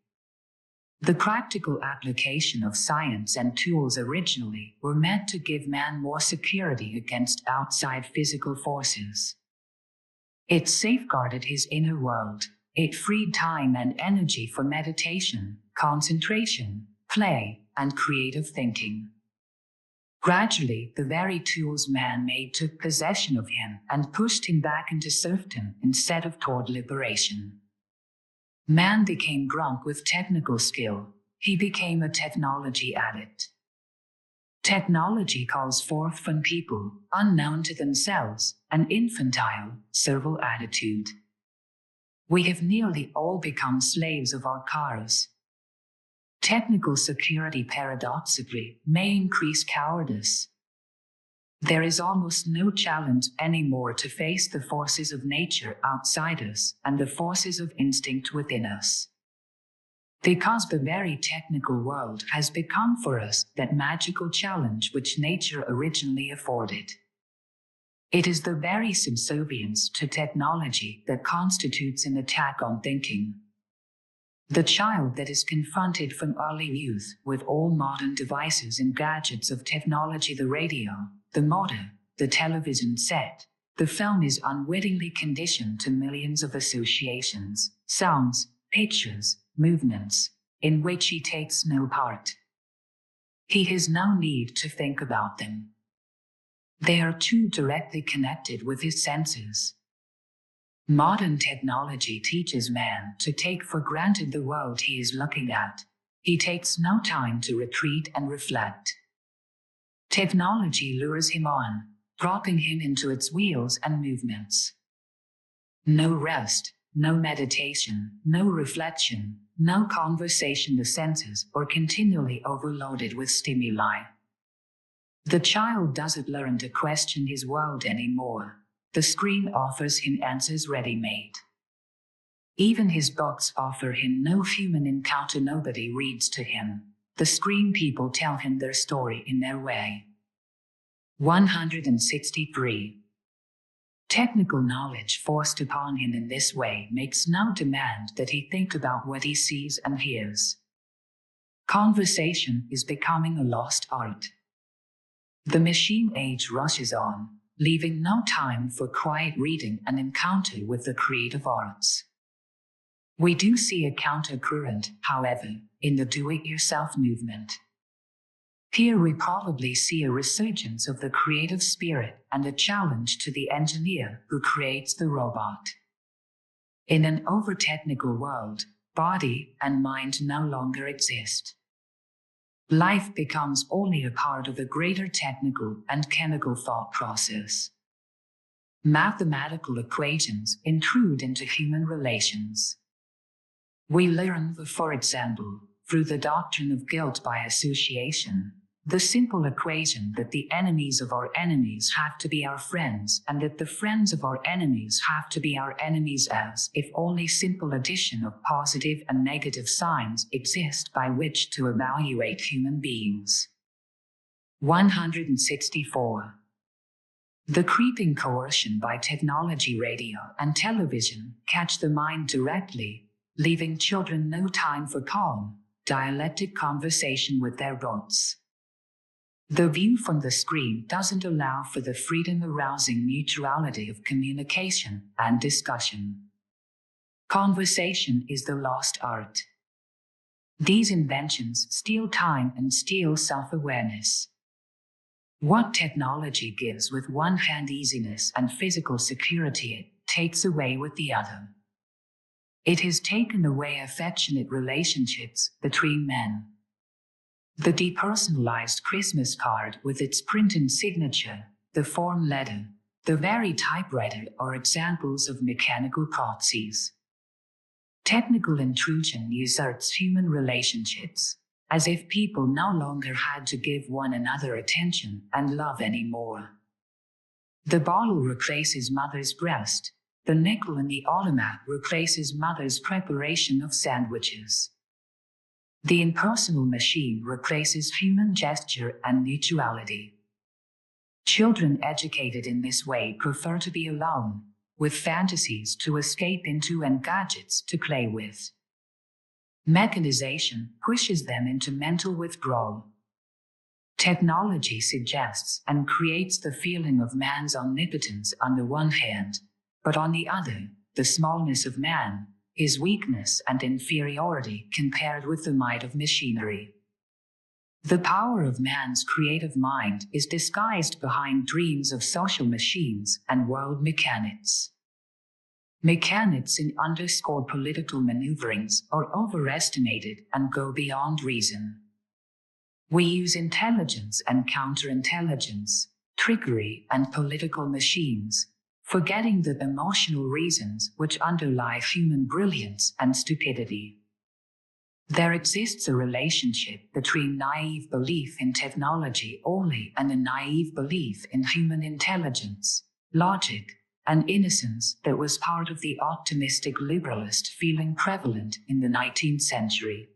The practical application of science and tools originally were meant to give man more security against outside physical forces. It safeguarded his inner world. It freed time and energy for meditation, concentration, play, and creative thinking. Gradually, the very tools man made took possession of him and pushed him back into serfdom instead of toward liberation. Man became drunk with technical skill. He became a technology addict. Technology calls forth from people, unknown to themselves, an infantile, servile attitude. We have nearly all become slaves of our cars. Technical security paradoxically may increase cowardice. There is almost no challenge anymore to face the forces of nature outside us and the forces of instinct within us. Because the very technical world has become for us that magical challenge which nature originally afforded. It is the very subservience to technology that constitutes an attack on thinking. The child that is confronted from early youth with all modern devices and gadgets of technology, the radio, the motor, the television set, the film, is unwittingly conditioned to millions of associations, sounds, pictures, movements, in which he takes no part. He has no need to think about them. They are too directly connected with his senses. Modern technology teaches man to take for granted the world he is looking at. He takes no time to retreat and reflect. Technology lures him on, dropping him into its wheels and movements. No rest, no meditation, no reflection, no conversation. The senses are continually overloaded with stimuli. The child doesn't learn to question his world anymore. The screen offers him answers ready-made. Even his books offer him no human encounter. Nobody reads to him. The screen people tell him their story in their way. 163. Technical knowledge forced upon him in this way makes no demand that he think about what he sees and hears. Conversation is becoming a lost art. The machine age rushes on, leaving no time for quiet reading and encounter with the creative arts. We do see a countercurrent, however, in the do-it-yourself movement. Here we probably see a resurgence of the creative spirit and a challenge to the engineer who creates the robot. In an over-technical world, body and mind no longer exist. Life becomes only a part of a greater technical and chemical thought process. Mathematical equations intrude into human relations. We learn, for example, through the doctrine of guilt by association, the simple equation that the enemies of our enemies have to be our friends and that the friends of our enemies have to be our enemies, as if only simple addition of positive and negative signs exist by which to evaluate human beings. 164. The creeping coercion by technology, radio, and television catch the mind directly, leaving children no time for calm, dialectic conversation with their bots. The view from the screen doesn't allow for the freedom-arousing mutuality of communication and discussion. Conversation is the lost art. These inventions steal time and steal self-awareness. What technology gives with one hand easiness and physical security, it takes away with the other. It has taken away affectionate relationships between men. The depersonalized Christmas card with its printed signature, the form letter, the very typewriter are examples of mechanical proxies. Technical intrusion usurps human relationships, as if people no longer had to give one another attention and love anymore. The bottle replaces mother's breast, the nickel in the automat replaces mother's preparation of sandwiches. The impersonal machine replaces human gesture and mutuality. Children educated in this way prefer to be alone, with fantasies to escape into and gadgets to play with. Mechanization pushes them into mental withdrawal. Technology suggests and creates the feeling of man's omnipotence on the one hand, but on the other, the smallness of man, his weakness and inferiority compared with the might of machinery. The power of man's creative mind is disguised behind dreams of social machines and world mechanics. Mechanics in underscore political maneuverings are overestimated and go beyond reason. We use intelligence and counterintelligence, trickery and political machines, forgetting the emotional reasons which underlie human brilliance and stupidity. There exists a relationship between naive belief in technology only and a naive belief in human intelligence, logic, and innocence that was part of the optimistic liberalist feeling prevalent in the 19th century.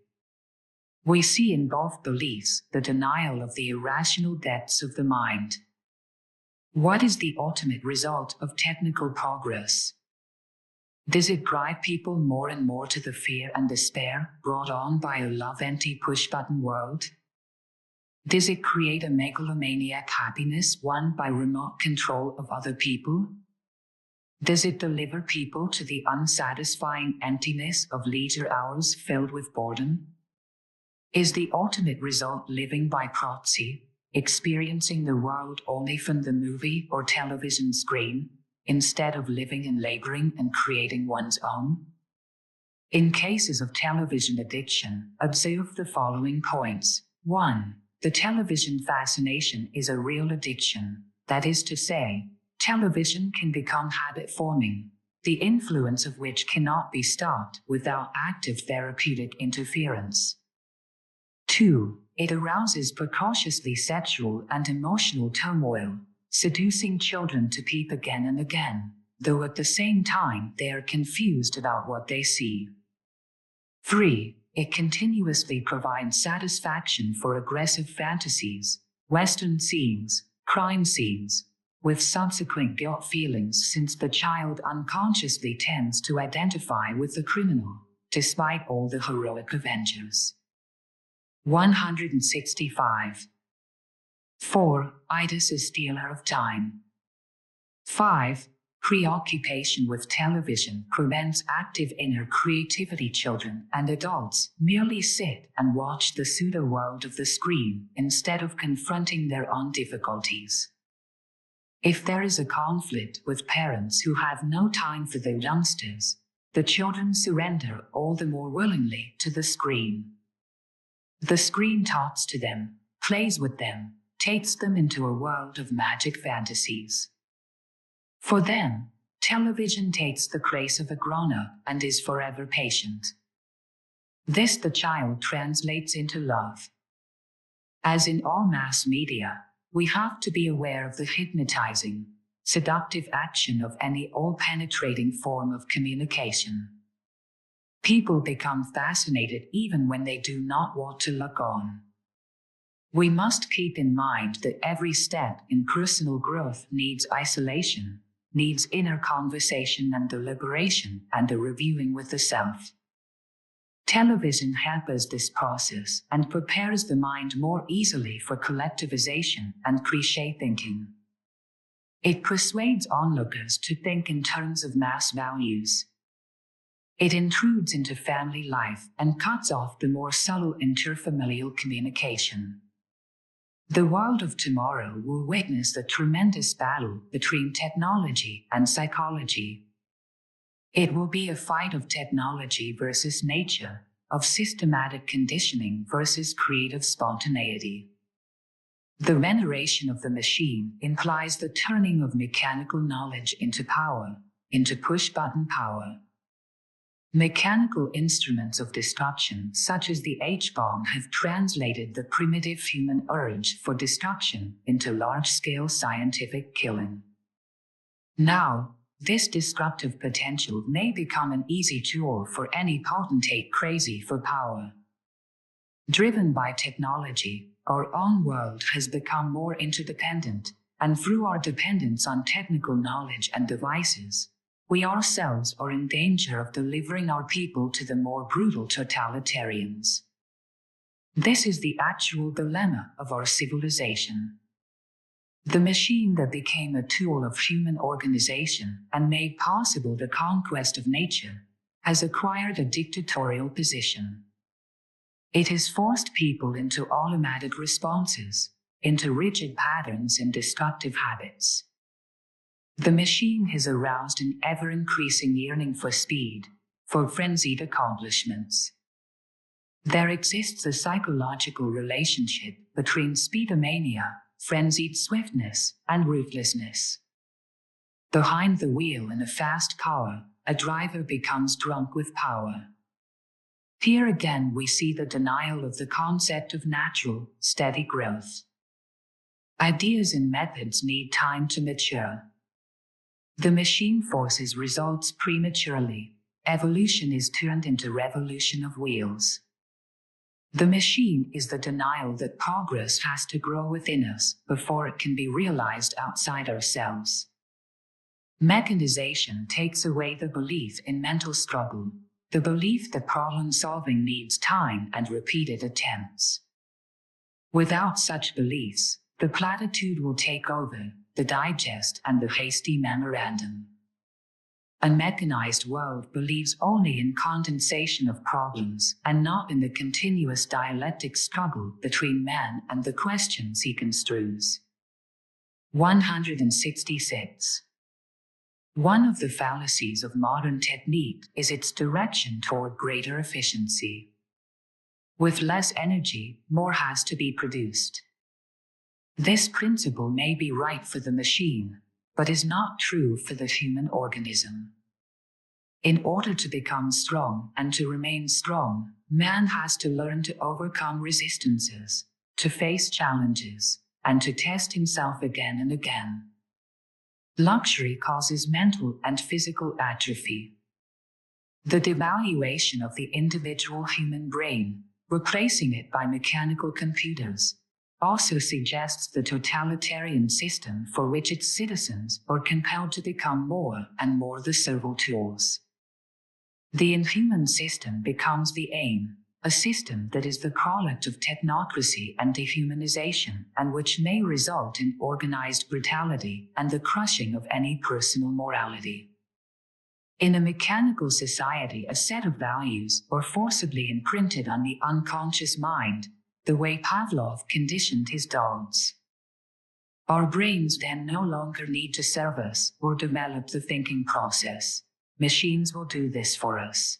We see in both beliefs the denial of the irrational depths of the mind. What is the ultimate result of technical progress? Does it drive people more and more to the fear and despair brought on by a love-empty push-button world? Does it create a megalomaniac happiness won by remote control of other people? Does it deliver people to the unsatisfying emptiness of leisure hours filled with boredom? Is the ultimate result living by proxy, experiencing the world only from the movie or television screen, instead of living and laboring and creating one's own? In cases of television addiction, observe the following points. 1. The television fascination is a real addiction. That is to say, television can become habit-forming, the influence of which cannot be stopped without active therapeutic interference. 2. It arouses precociously sexual and emotional turmoil, seducing children to peep again and again, though at the same time they are confused about what they see. 3. It continuously provides satisfaction for aggressive fantasies, Western scenes, crime scenes, with subsequent guilt feelings since the child unconsciously tends to identify with the criminal, despite all the heroic avengers. 165. 4. It is a stealer of time. 5. Preoccupation with television prevents active inner creativity. Children and adults merely sit and watch the pseudo-world of the screen instead of confronting their own difficulties. If there is a conflict with parents who have no time for their youngsters, the children surrender all the more willingly to the screen. The screen talks to them, plays with them, takes them into a world of magic fantasies. For them, television takes the place of a grown-up and is forever patient. This the child translates into love. As in all mass media, we have to be aware of the hypnotizing, seductive action of any all-penetrating form of communication. People become fascinated even when they do not want to look on. We must keep in mind that every step in personal growth needs isolation, needs inner conversation and deliberation and a reviewing with the self. Television helps this process and prepares the mind more easily for collectivization and cliché thinking. It persuades onlookers to think in terms of mass values. It intrudes into family life and cuts off the more subtle interfamilial communication. The world of tomorrow will witness the tremendous battle between technology and psychology. It will be a fight of technology versus nature, of systematic conditioning versus creative spontaneity. The veneration of the machine implies the turning of mechanical knowledge into power, into push-button power. Mechanical instruments of destruction such as the H-bomb have translated the primitive human urge for destruction into large-scale scientific killing. Now, this destructive potential may become an easy tool for any potentate crazy for power. Driven by technology, our own world has become more interdependent, and through our dependence on technical knowledge and devices, we ourselves are in danger of delivering our people to the more brutal totalitarians. This is the actual dilemma of our civilization. The machine that became a tool of human organization and made possible the conquest of nature has acquired a dictatorial position. It has forced people into automatic responses, into rigid patterns and destructive habits. The machine has aroused an ever-increasing yearning for speed, for frenzied accomplishments. There exists a psychological relationship between speedomania, frenzied swiftness, and ruthlessness. Behind the wheel in a fast car, a driver becomes drunk with power. Here again we see the denial of the concept of natural, steady growth. Ideas and methods need time to mature. The machine forces results prematurely. Evolution is turned into revolution of wheels. The machine is the denial that progress has to grow within us before it can be realized outside ourselves. Mechanization takes away the belief in mental struggle, the belief that problem-solving needs time and repeated attempts. Without such beliefs, the platitude will take over, the digest and the hasty memorandum. A mechanized world believes only in condensation of problems and not in the continuous dialectic struggle between man and the questions he construes. 166. One of the fallacies of modern technique is its direction toward greater efficiency. With less energy, more has to be produced. This principle may be right for the machine, but is not true for the human organism. In order to become strong and to remain strong, man has to learn to overcome resistances, to face challenges, and to test himself again and again. Luxury causes mental and physical atrophy. The devaluation of the individual human brain, replacing it by mechanical computers, also suggests the totalitarian system for which its citizens are compelled to become more and more the servile tools. The inhuman system becomes the aim, a system that is the product of technocracy and dehumanization, and which may result in organized brutality and the crushing of any personal morality. In a mechanical society, a set of values are forcibly imprinted on the unconscious mind, the way Pavlov conditioned his dogs. Our brains then no longer need to serve us or develop the thinking process. Machines will do this for us.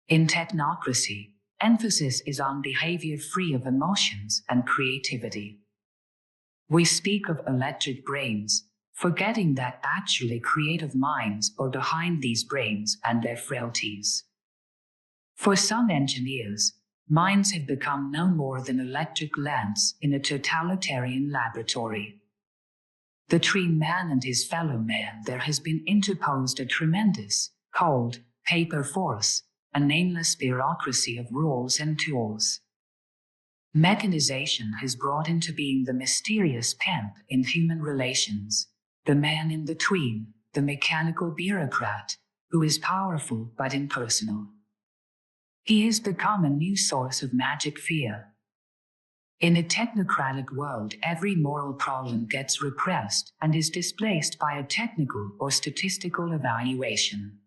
In technocracy, emphasis is on behavior free of emotions and creativity. We speak of electric brains, forgetting that actually creative minds are behind these brains and their frailties. For some engineers, minds have become no more than electric lamps in a totalitarian laboratory. Between man and his fellow man there has been interposed a tremendous, cold, paper force, a nameless bureaucracy of rules and tools. Mechanization has brought into being the mysterious pimp in human relations, the man in between, the mechanical bureaucrat, who is powerful but impersonal. He has become a new source of magic fear. In a technocratic world, every moral problem gets repressed and is displaced by a technical or statistical evaluation.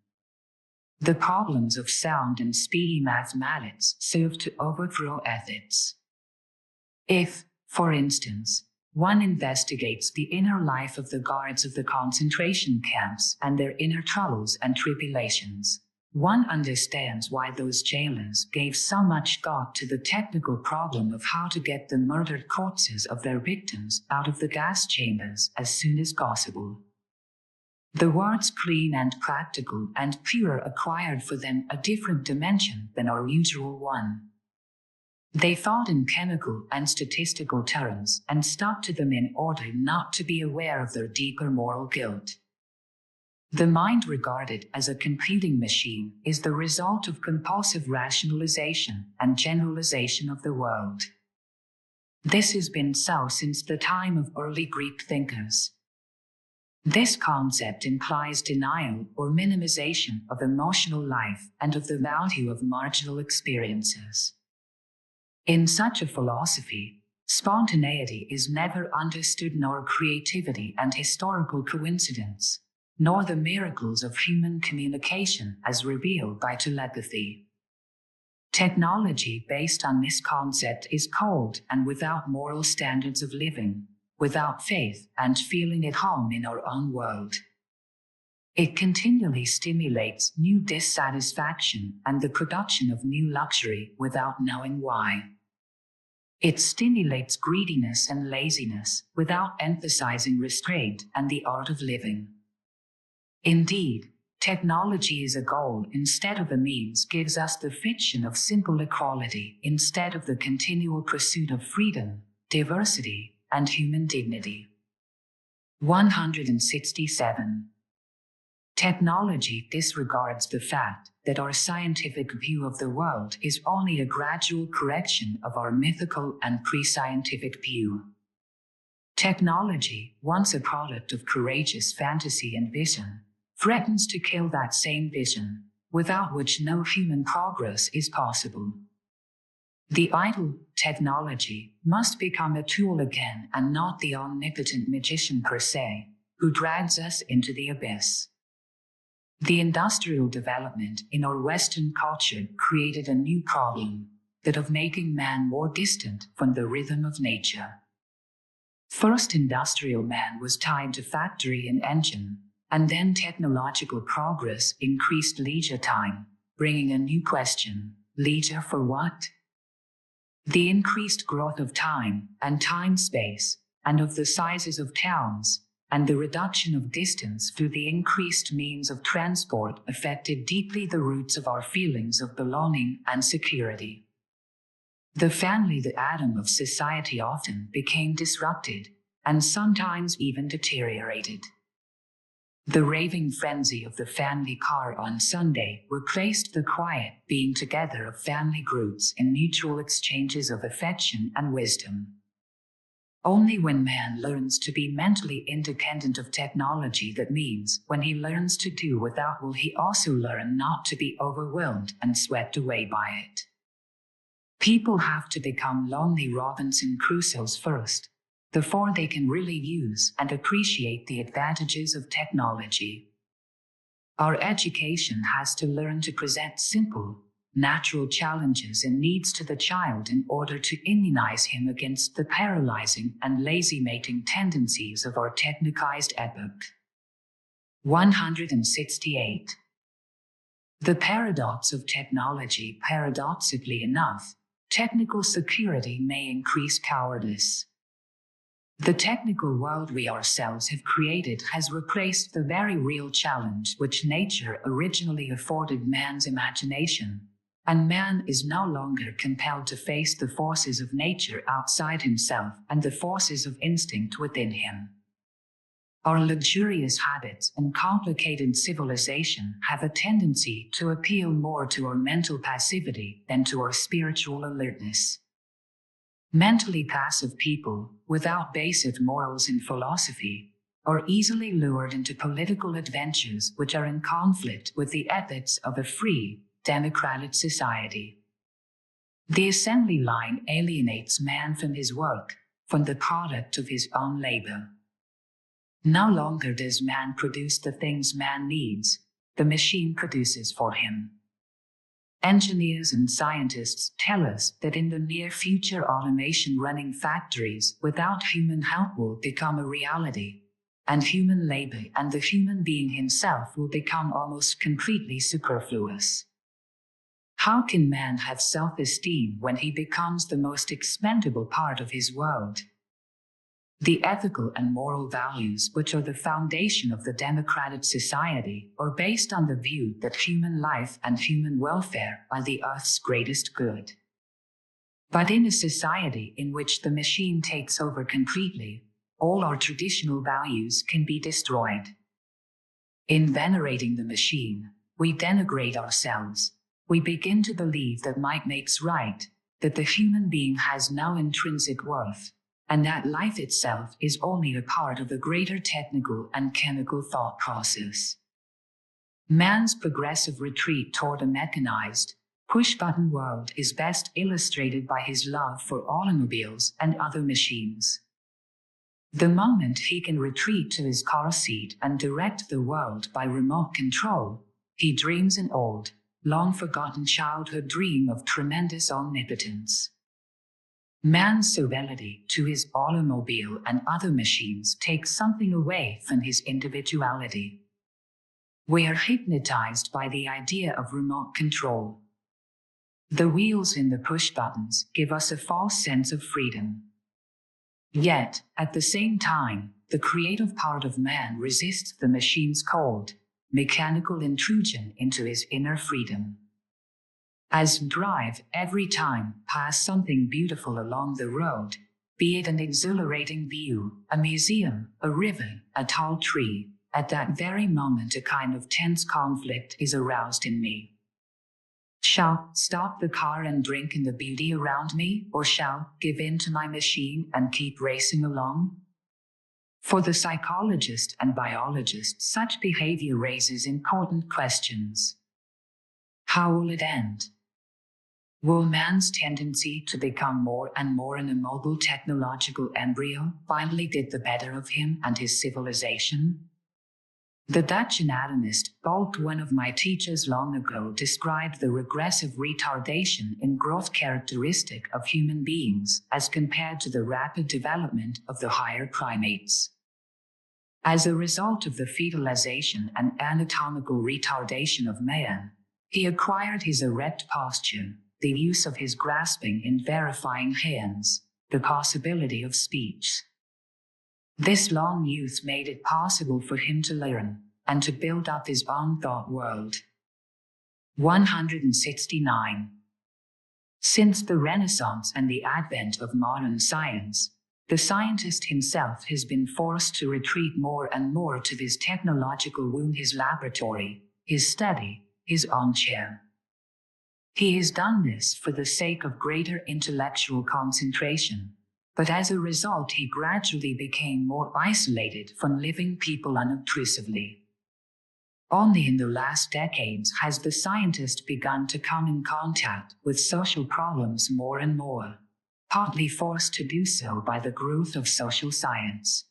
The problems of sound and speedy mathematics serve to overthrow ethics. If, for instance, one investigates the inner life of the guards of the concentration camps and their inner troubles and tribulations, one understands why those jailers gave so much thought to the technical problem of how to get the murdered corpses of their victims out of the gas chambers as soon as possible. The words clean and practical and pure acquired for them a different dimension than our usual one. They thought in chemical and statistical terms and stuck to them in order not to be aware of their deeper moral guilt. The mind regarded as a computing machine is the result of compulsive rationalization and generalization of the world. This has been so since the time of early Greek thinkers. This concept implies denial or minimization of emotional life and of the value of marginal experiences. In such a philosophy, spontaneity is never understood, nor creativity and historical coincidence, nor the miracles of human communication as revealed by telepathy. Technology based on this concept is cold and without moral standards of living, without faith and feeling at home in our own world. It continually stimulates new dissatisfaction and the production of new luxury without knowing why. It stimulates greediness and laziness without emphasizing restraint and the art of living. Indeed, technology is a goal instead of a means, gives us the fiction of simple equality instead of the continual pursuit of freedom, diversity, and human dignity. 167. Technology disregards the fact that our scientific view of the world is only a gradual correction of our mythical and pre-scientific view. Technology, once a product of courageous fantasy and vision, threatens to kill that same vision, without which no human progress is possible. The idol, technology, must become a tool again and not the omnipotent magician per se, who drags us into the abyss. The industrial development in our Western culture created a new problem, that of making man more distant from the rhythm of nature. First, industrial man was tied to factory and engine, and then technological progress increased leisure time, bringing a new question: leisure for what? The increased growth of time and time-space, and of the sizes of towns, and the reduction of distance through the increased means of transport affected deeply the roots of our feelings of belonging and security. The family, the atom of society, often became disrupted, and sometimes even deteriorated. The raving frenzy of the family car on Sunday replaced the quiet being together of family groups in mutual exchanges of affection and wisdom. Only when man learns to be mentally independent of technology, that means when he learns to do without, will he also learn not to be overwhelmed and swept away by it. People have to become lonely Robinson Crusoes first, before they can really use and appreciate the advantages of technology. Our education has to learn to present simple, natural challenges and needs to the child in order to immunize him against the paralyzing and lazy-making tendencies of our technicized epoch. 168. The paradox of technology. Paradoxically enough, technical security may increase cowardice. The technical world we ourselves have created has replaced the very real challenge which nature originally afforded man's imagination, and man is no longer compelled to face the forces of nature outside himself and the forces of instinct within him. Our luxurious habits and complicated civilization have a tendency to appeal more to our mental passivity than to our spiritual alertness. Mentally passive people, without basic morals and philosophy, are easily lured into political adventures which are in conflict with the ethics of a free, democratic society. The assembly line alienates man from his work, from the product of his own labor. No longer does man produce the things man needs, the machine produces for him. Engineers and scientists tell us that in the near future automation running factories without human help will become a reality, and human labor and the human being himself will become almost completely superfluous. How can man have self-esteem when he becomes the most expendable part of his world? The ethical and moral values which are the foundation of the democratic society are based on the view that human life and human welfare are the earth's greatest good. But in a society in which the machine takes over completely, all our traditional values can be destroyed. In venerating the machine, we denigrate ourselves. We begin to believe that might makes right, that the human being has no intrinsic worth, and that life itself is only a part of a greater technical and chemical thought process. Man's progressive retreat toward a mechanized, push-button world is best illustrated by his love for automobiles and other machines. The moment he can retreat to his car seat and direct the world by remote control, he dreams an old, long-forgotten childhood dream of tremendous omnipotence. Man's servility to his automobile and other machines takes something away from his individuality. We are hypnotized by the idea of remote control. The wheels and the push buttons give us a false sense of freedom. Yet, at the same time, the creative part of man resists the machine's cold, mechanical intrusion into his inner freedom. As we drive every time past something beautiful along the road, be it an exhilarating view, a museum, a river, a tall tree, at that very moment a kind of tense conflict is aroused in me. Shall stop the car and drink in the beauty around me, or shall give in to my machine and keep racing along? For the psychologist and biologist, such behavior raises important questions. How will it end? Will man's tendency to become more and more an immobile technological embryo finally get the better of him and his civilization? The Dutch anatomist Balk, one of my teachers long ago, described the regressive retardation in growth characteristic of human beings as compared to the rapid development of the higher primates. As a result of the fetalization and anatomical retardation of man, he acquired his erect posture, the use of his grasping and verifying hands, the possibility of speech. This long youth made it possible for him to learn and to build up his own thought world. 169. Since the Renaissance and the advent of modern science, the scientist himself has been forced to retreat more and more to his technological womb, his laboratory, his study, his armchair. He has done this for the sake of greater intellectual concentration, but as a result he gradually became more isolated from living people unobtrusively. Only in the last decades has the scientist begun to come in contact with social problems more and more, partly forced to do so by the growth of social science.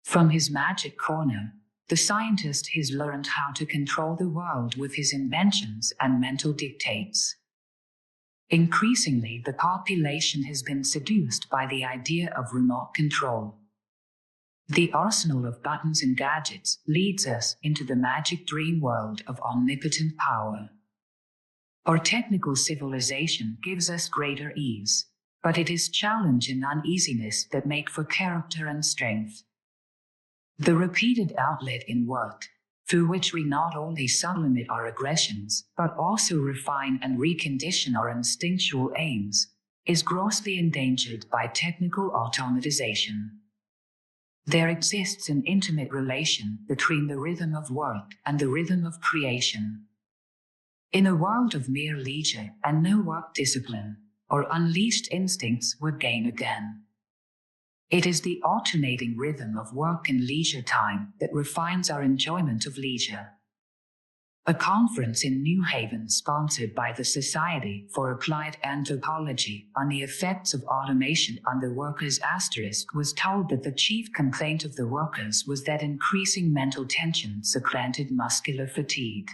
From his magic corner, the scientist has learned how to control the world with his inventions and mental dictates. Increasingly, the population has been seduced by the idea of remote control. The arsenal of buttons and gadgets leads us into the magic dream world of omnipotent power. Our technical civilization gives us greater ease, but it is challenge and uneasiness that make for character and strength. The repeated outlet in work, through which we not only sublimate our aggressions, but also refine and recondition our instinctual aims, is grossly endangered by technical automatization. There exists an intimate relation between the rhythm of work and the rhythm of creation. In a world of mere leisure and no work discipline, our unleashed instincts would gain again. It is the alternating rhythm of work and leisure time that refines our enjoyment of leisure. A conference in New Haven sponsored by the Society for Applied Anthropology on the effects of automation on the workers' asterisk was told that the chief complaint of the workers was that increasing mental tension supplanted muscular fatigue.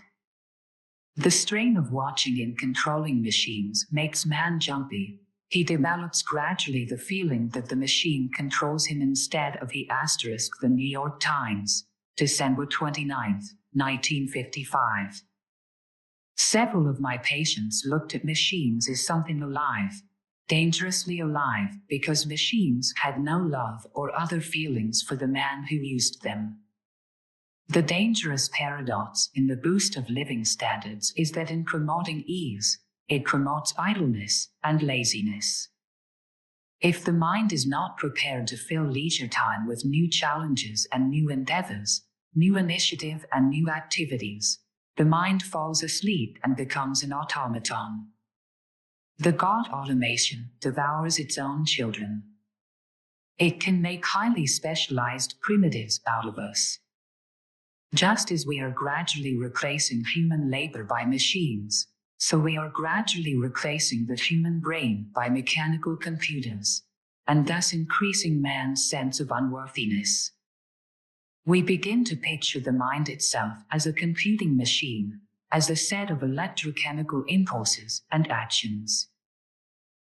The strain of watching and controlling machines makes man jumpy. He develops gradually the feeling that the machine controls him instead of he asterisk the New York Times, December 29, 1955. Several of my patients looked at machines as something alive, dangerously alive, because machines had no love or other feelings for the man who used them. The dangerous paradox in the boost of living standards is that in promoting ease, it promotes idleness and laziness. If the mind is not prepared to fill leisure time with new challenges and new endeavors, new initiative and new activities, the mind falls asleep and becomes an automaton. The God automation devours its own children. It can make highly specialized primitives out of us. Just as we are gradually replacing human labor by machines, so we are gradually replacing the human brain by mechanical computers, and thus increasing man's sense of unworthiness. We begin to picture the mind itself as a computing machine, as a set of electrochemical impulses and actions.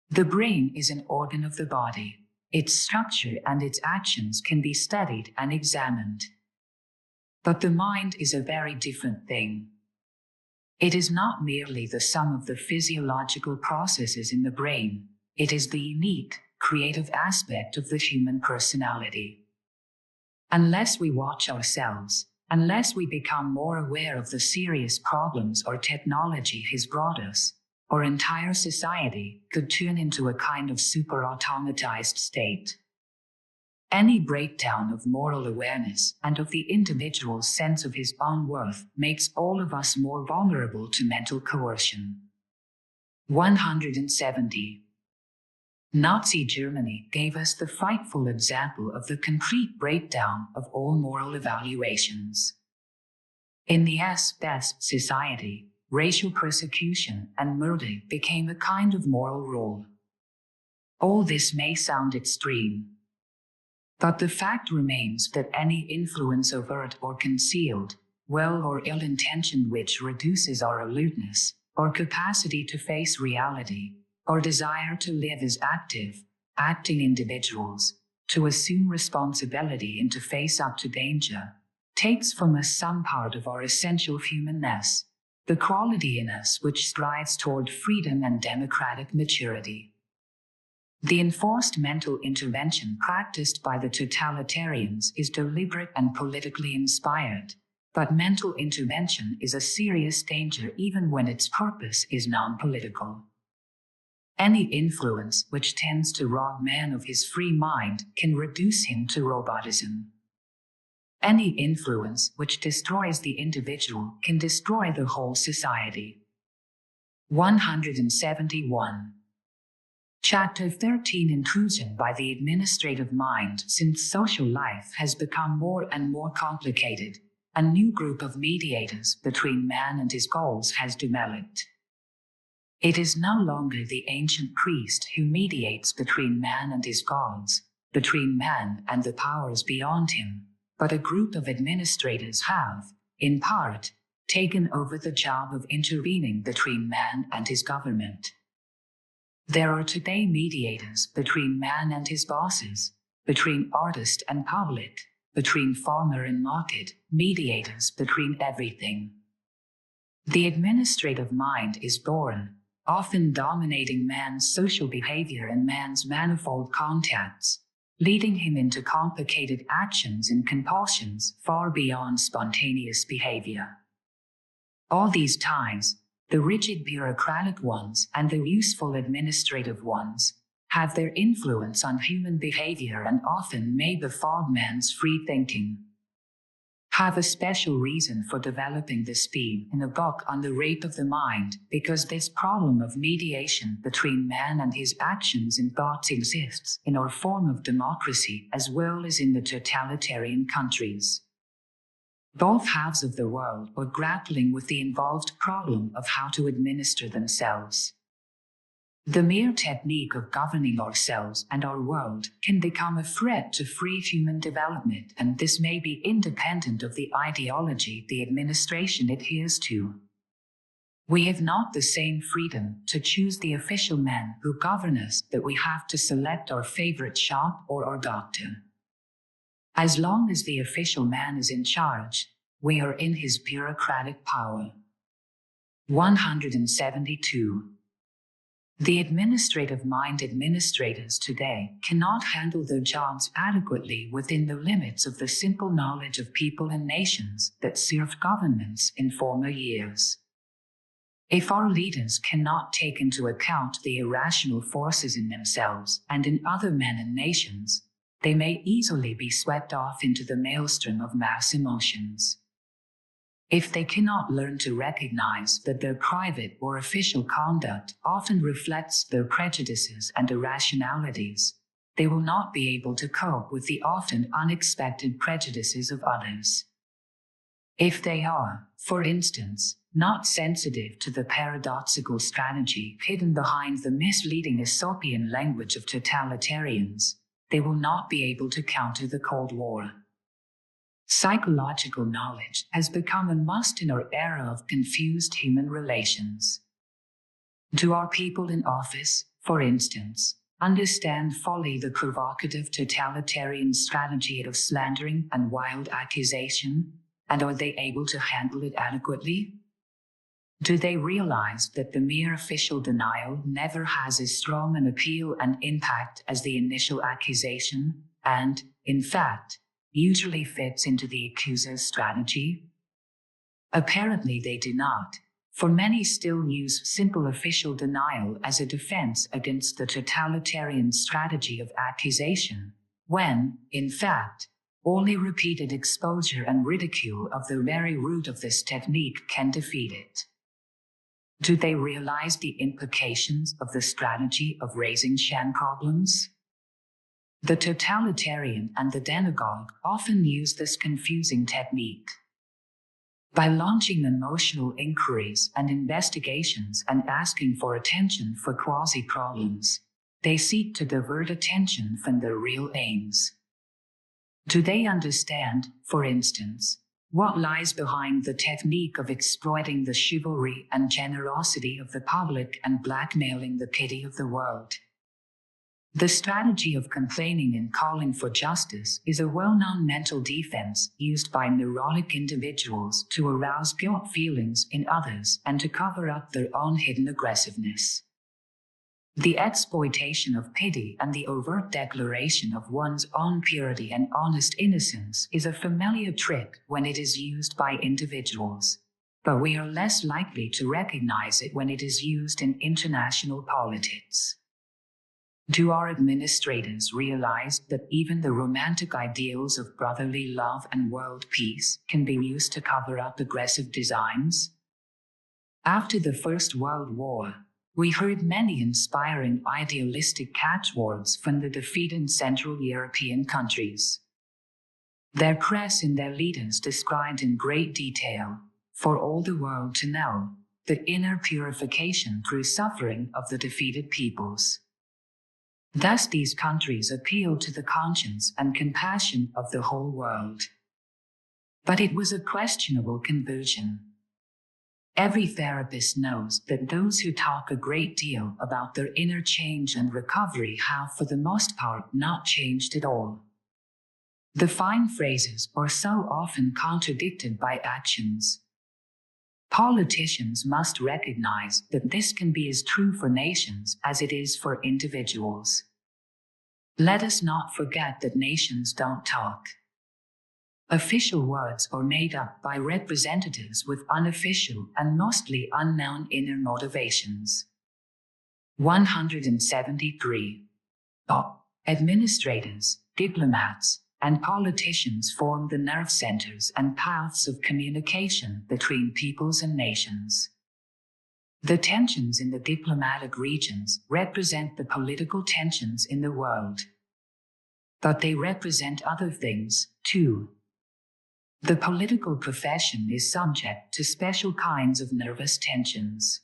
The brain is an organ of the body. Its structure and its actions can be studied and examined. But the mind is a very different thing. It is not merely the sum of the physiological processes in the brain, it is the unique, creative aspect of the human personality. Unless we watch ourselves, unless we become more aware of the serious problems our technology has brought us, our entire society could turn into a kind of super-automatized state. Any breakdown of moral awareness and of the individual's sense of his own worth makes all of us more vulnerable to mental coercion. 170. Nazi Germany gave us the frightful example of the complete breakdown of all moral evaluations. In the best society, racial persecution and murder became a kind of moral rule. All this may sound extreme, but the fact remains that any influence, overt or concealed, well or ill-intentioned, which reduces our alertness, our capacity to face reality, our desire to live as acting individuals, to assume responsibility and to face up to danger, takes from us some part of our essential humanness, the quality in us which strives toward freedom and democratic maturity. The enforced mental intervention practiced by the totalitarians is deliberate and politically inspired, but mental intervention is a serious danger even when its purpose is non-political. Any influence which tends to rob man of his free mind can reduce him to robotism. Any influence which destroys the individual can destroy the whole society. 171. Chapter 13. Intrusion by the administrative mind. Since social life has become more and more complicated, a new group of mediators between man and his goals has developed. It is no longer the ancient priest who mediates between man and his gods, between man and the powers beyond him, but a group of administrators have, in part, taken over the job of intervening between man and his government. There are today mediators between man and his bosses, between artist and public, between farmer and market, mediators between everything. The administrative mind is born, often dominating man's social behavior and man's manifold contacts, leading him into complicated actions and compulsions far beyond spontaneous behavior. All these ties, the rigid bureaucratic ones and the useful administrative ones, have their influence on human behavior and often may befog man's free thinking. Have a special reason for developing this theme in a book on the rape of the mind, because this problem of mediation between man and his actions and thoughts exists in our form of democracy as well as in the totalitarian countries. Both halves of the world are grappling with the involved problem of how to administer themselves. The mere technique of governing ourselves and our world can become a threat to free human development, and this may be independent of the ideology the administration adheres to. We have not the same freedom to choose the official men who govern us that we have to select our favorite shop or our doctor. As long as the official man is in charge, we are in his bureaucratic power. 172. The administrative mind administrators today cannot handle their jobs adequately within the limits of the simple knowledge of people and nations that served governments in former years. If our leaders cannot take into account the irrational forces in themselves and in other men and nations, they may easily be swept off into the maelstrom of mass emotions. If they cannot learn to recognize that their private or official conduct often reflects their prejudices and irrationalities, they will not be able to cope with the often unexpected prejudices of others. If they are, for instance, not sensitive to the paradoxical strategy hidden behind the misleading Aesopian language of totalitarians, they will not be able to counter the Cold War. Psychological knowledge has become a must in our era of confused human relations. Do our people in office, for instance, understand fully the provocative totalitarian strategy of slandering and wild accusation, and are they able to handle it adequately? Do they realize that the mere official denial never has as strong an appeal and impact as the initial accusation, and, in fact, usually fits into the accuser's strategy? Apparently they do not, for many still use simple official denial as a defense against the totalitarian strategy of accusation, when, in fact, only repeated exposure and ridicule of the very root of this technique can defeat it. Do they realize the implications of the strategy of raising sham problems? The totalitarian and the demagogue often use this confusing technique. By launching emotional inquiries and investigations and asking for attention for quasi-problems, they seek to divert attention from their real aims. Do they understand, for instance, what lies behind the technique of exploiting the chivalry and generosity of the public and blackmailing the pity of the world? The strategy of complaining and calling for justice is a well-known mental defense used by neurotic individuals to arouse guilt feelings in others and to cover up their own hidden aggressiveness. The exploitation of pity and the overt declaration of one's own purity and honest innocence is a familiar trick when it is used by individuals, but we are less likely to recognize it when it is used in international politics. Do our administrators realize that even the romantic ideals of brotherly love and world peace can be used to cover up aggressive designs? After the First World War, we heard many inspiring idealistic catchwords from the defeated Central European countries. Their press and their leaders described in great detail, for all the world to know, the inner purification through suffering of the defeated peoples. Thus these countries appealed to the conscience and compassion of the whole world. But it was a questionable conversion. Every therapist knows that those who talk a great deal about their inner change and recovery have for the most part not changed at all. The fine phrases are so often contradicted by actions. Politicians must recognize that this can be as true for nations as it is for individuals. Let us not forget that nations don't talk. Official words are made up by representatives with unofficial and mostly unknown inner motivations. 173. Administrators, diplomats, and politicians form the nerve centers and paths of communication between peoples and nations. The tensions in the diplomatic regions represent the political tensions in the world. But they represent other things, too. The political profession is subject to special kinds of nervous tensions.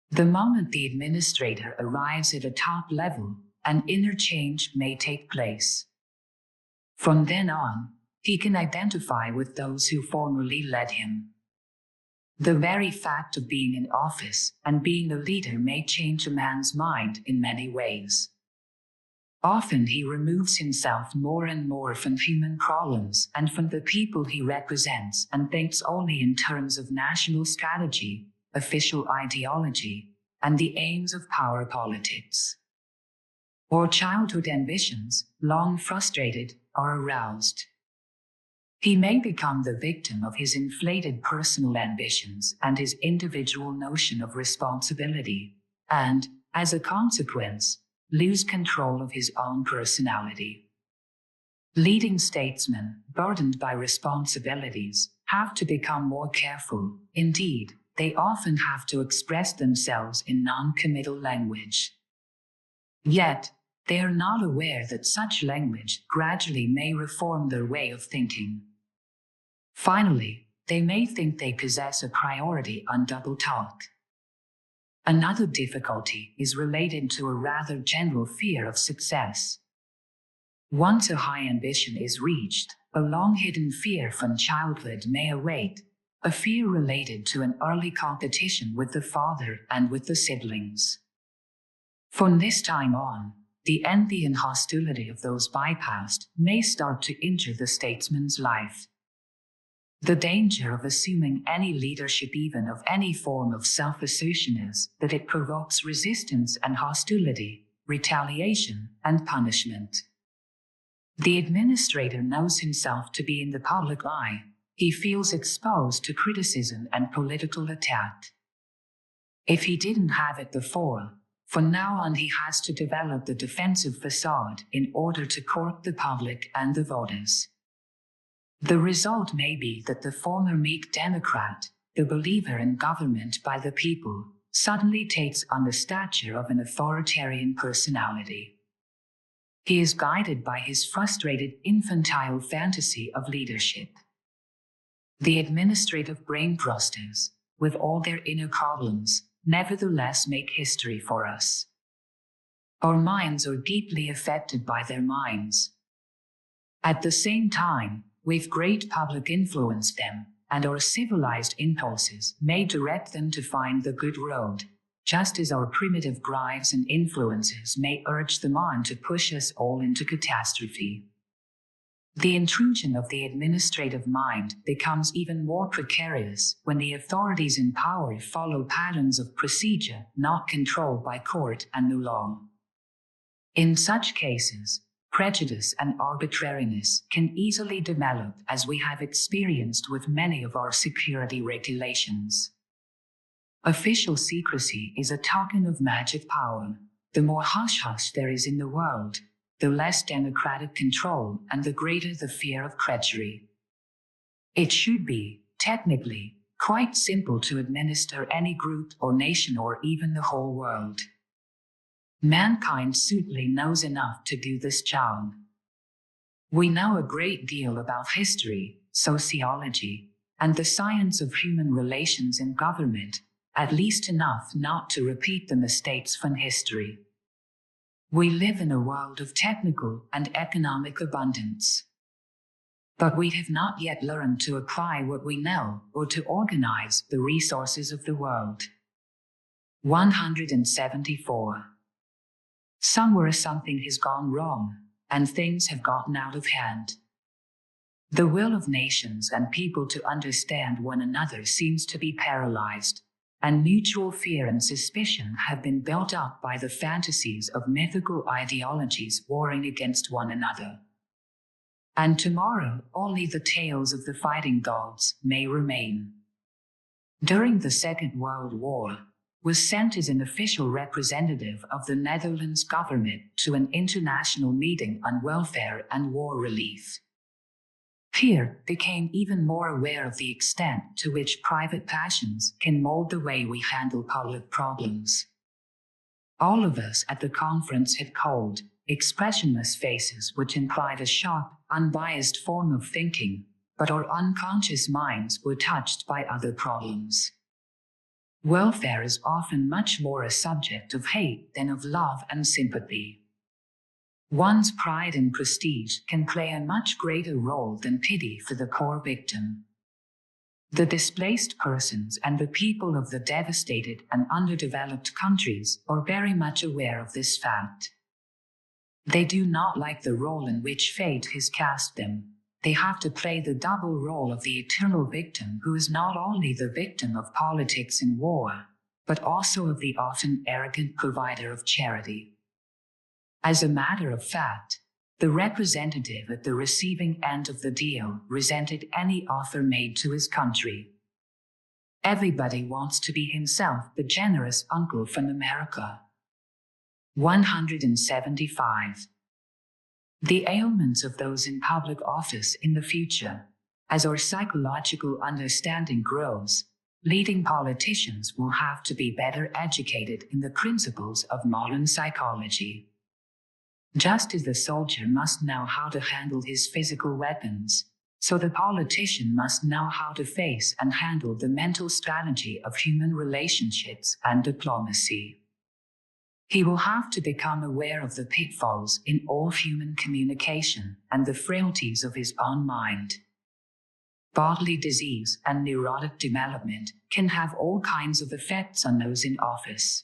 The moment the administrator arrives at a top level, an inner change may take place. From then on, he can identify with those who formerly led him. The very fact of being in office and being a leader may change a man's mind in many ways. Often he removes himself more and more from human problems and from the people he represents and thinks only in terms of national strategy, official ideology, and the aims of power politics. Or childhood ambitions, long frustrated, are aroused. He may become the victim of his inflated personal ambitions and his individual notion of responsibility, and, as a consequence, lose control of his own personality. Leading statesmen, burdened by responsibilities, have to become more careful. Indeed, they often have to express themselves in non-committal language. Yet, they are not aware that such language gradually may reform their way of thinking. Finally, they may think they possess a priority on double talk. Another difficulty is related to a rather general fear of success. Once a high ambition is reached, a long-hidden fear from childhood may await, a fear related to an early competition with the father and with the siblings. From this time on, the envy and hostility of those bypassed may start to injure the statesman's life. The danger of assuming any leadership, even of any form of self-assertion, is that it provokes resistance and hostility, retaliation and punishment. The administrator knows himself to be in the public eye. He feels exposed to criticism and political attack. If he didn't have it before, from now on he has to develop the defensive facade in order to court the public and the voters. The result may be that the former meek Democrat, the believer in government by the people, suddenly takes on the stature of an authoritarian personality. He is guided by his frustrated infantile fantasy of leadership. The administrative brain thrusters, with all their inner problems, nevertheless make history for us. Our minds are deeply affected by their minds. At the same time, with great public influence them, and our civilized impulses may direct them to find the good road, just as our primitive drives and influences may urge them on to push us all into catastrophe. The intrusion of the administrative mind becomes even more precarious when the authorities in power follow patterns of procedure not controlled by court and the law. In such cases, prejudice and arbitrariness can easily develop, as we have experienced with many of our security regulations. Official secrecy is a token of magic power. The more hush-hush there is in the world, the less democratic control and the greater the fear of treachery. It should be, technically, quite simple to administer any group or nation or even the whole world. Mankind certainly knows enough to do this job. We know a great deal about history, sociology, and the science of human relations in government, at least enough not to repeat the mistakes from history. We live in a world of technical and economic abundance. But we have not yet learned to apply what we know or to organize the resources of the world. 174. Somewhere something has gone wrong, and things have gotten out of hand. The will of nations and people to understand one another seems to be paralyzed, and mutual fear and suspicion have been built up by the fantasies of mythical ideologies warring against one another. And tomorrow only the tales of the fighting gods may remain. During the Second World War, was sent as an official representative of the Netherlands government to an international meeting on welfare and war relief. Here became even more aware of the extent to which private passions can mold the way we handle public problems. All of us at the conference had cold, expressionless faces which implied a sharp, unbiased form of thinking, but our unconscious minds were touched by other problems. Welfare is often much more a subject of hate than of love and sympathy. One's pride and prestige can play a much greater role than pity for the poor victim. The displaced persons and the people of the devastated and underdeveloped countries are very much aware of this fact. They do not like the role in which fate has cast them. They have to play the double role of the eternal victim who is not only the victim of politics and war, but also of the often arrogant provider of charity. As a matter of fact, the representative at the receiving end of the deal resented any offer made to his country. Everybody wants to be himself the generous uncle from America. 175. The ailments of those in public office in the future. As our psychological understanding grows, leading politicians will have to be better educated in the principles of modern psychology. Just as the soldier must know how to handle his physical weapons, so the politician must know how to face and handle the mental strategy of human relationships and diplomacy. He will have to become aware of the pitfalls in all human communication and the frailties of his own mind. Bodily disease and neurotic development can have all kinds of effects on those in office.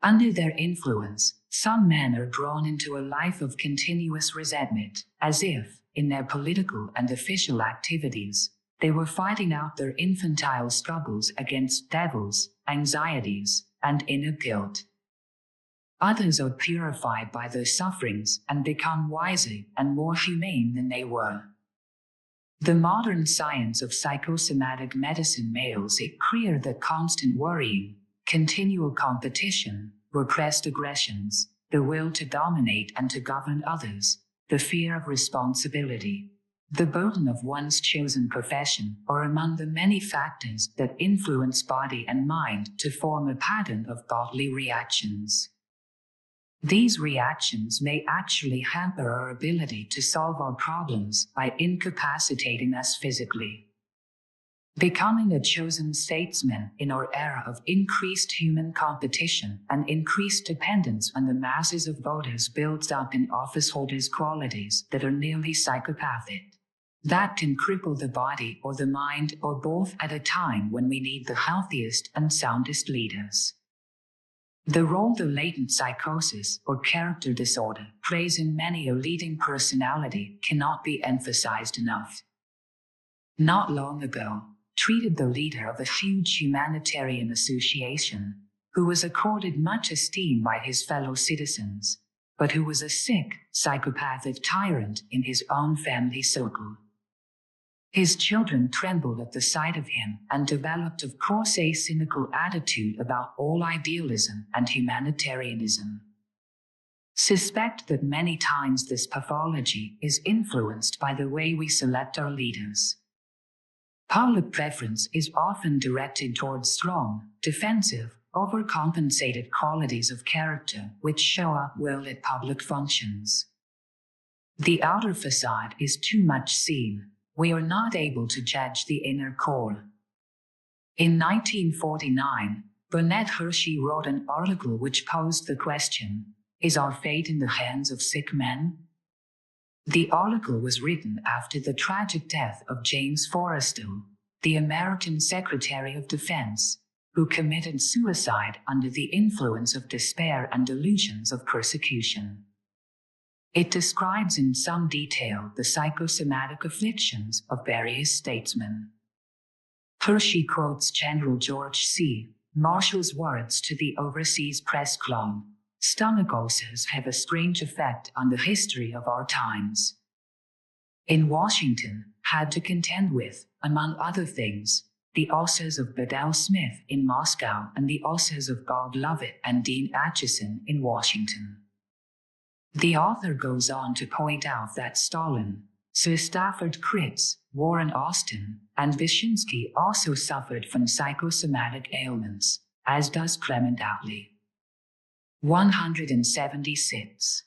Under their influence, some men are drawn into a life of continuous resentment, as if, in their political and official activities, they were fighting out their infantile struggles against devils, anxieties, and inner guilt. Others are purified by their sufferings and become wiser and more humane than they were. The modern science of psychosomatic medicine makes it clear that constant worrying, continual competition, repressed aggressions, the will to dominate and to govern others, the fear of responsibility, the burden of one's chosen profession are among the many factors that influence body and mind to form a pattern of bodily reactions. These reactions may actually hamper our ability to solve our problems by incapacitating us physically. Becoming a chosen statesman in our era of increased human competition and increased dependence on the masses of voters builds up in office holders qualities that are nearly psychopathic. That can cripple the body or the mind or both at a time when we need the healthiest and soundest leaders. The role the latent psychosis or character disorder plays in many a leading personality cannot be emphasized enough. Not long ago, treated the leader of a huge humanitarian association, who was accorded much esteem by his fellow citizens, but who was a sick, psychopathic tyrant in his own family circle. His children trembled at the sight of him and developed, of course, a cynical attitude about all idealism and humanitarianism. Suspect that many times this pathology is influenced by the way we select our leaders. Public preference is often directed towards strong, defensive, overcompensated qualities of character which show up well at public functions. The outer facade is too much seen. We are not able to judge the inner core. In 1949, Burnett Hershey wrote an article which posed the question, "Is our fate in the hands of sick men?" The article was written after the tragic death of James Forrestal, the American Secretary of Defense, who committed suicide under the influence of despair and delusions of persecution. It describes in some detail the psychosomatic afflictions of various statesmen. Hershey quotes General George C. Marshall's words to the Overseas Press Club, "Stomach ulcers have a strange effect on the history of our times." In Washington, had to contend with, among other things, the ulcers of Bedell Smith in Moscow and the ulcers of Bob Lovett and Dean Acheson in Washington. The author goes on to point out that Stalin, Sir Stafford Cripps, Warren Austin, and Wyszynski also suffered from psychosomatic ailments, as does Clement Attlee. 176.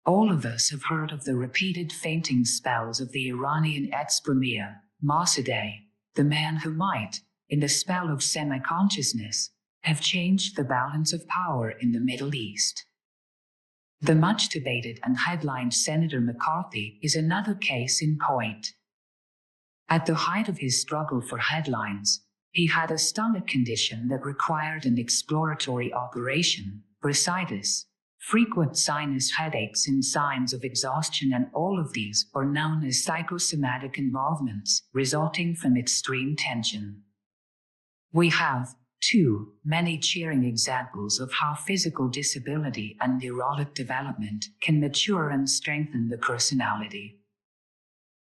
All of us have heard of the repeated fainting spells of the Iranian ex-premier, Mossadegh, the man who might, in the spell of semi-consciousness, have changed the balance of power in the Middle East. The much debated and headlined Senator McCarthy is another case in point. At the height of his struggle for headlines, he had a stomach condition that required an exploratory operation, bursitis, frequent sinus headaches and signs of exhaustion, and all of these are known as psychosomatic involvements resulting from extreme tension. We have too many cheering examples of how physical disability and neurotic development can mature and strengthen the personality.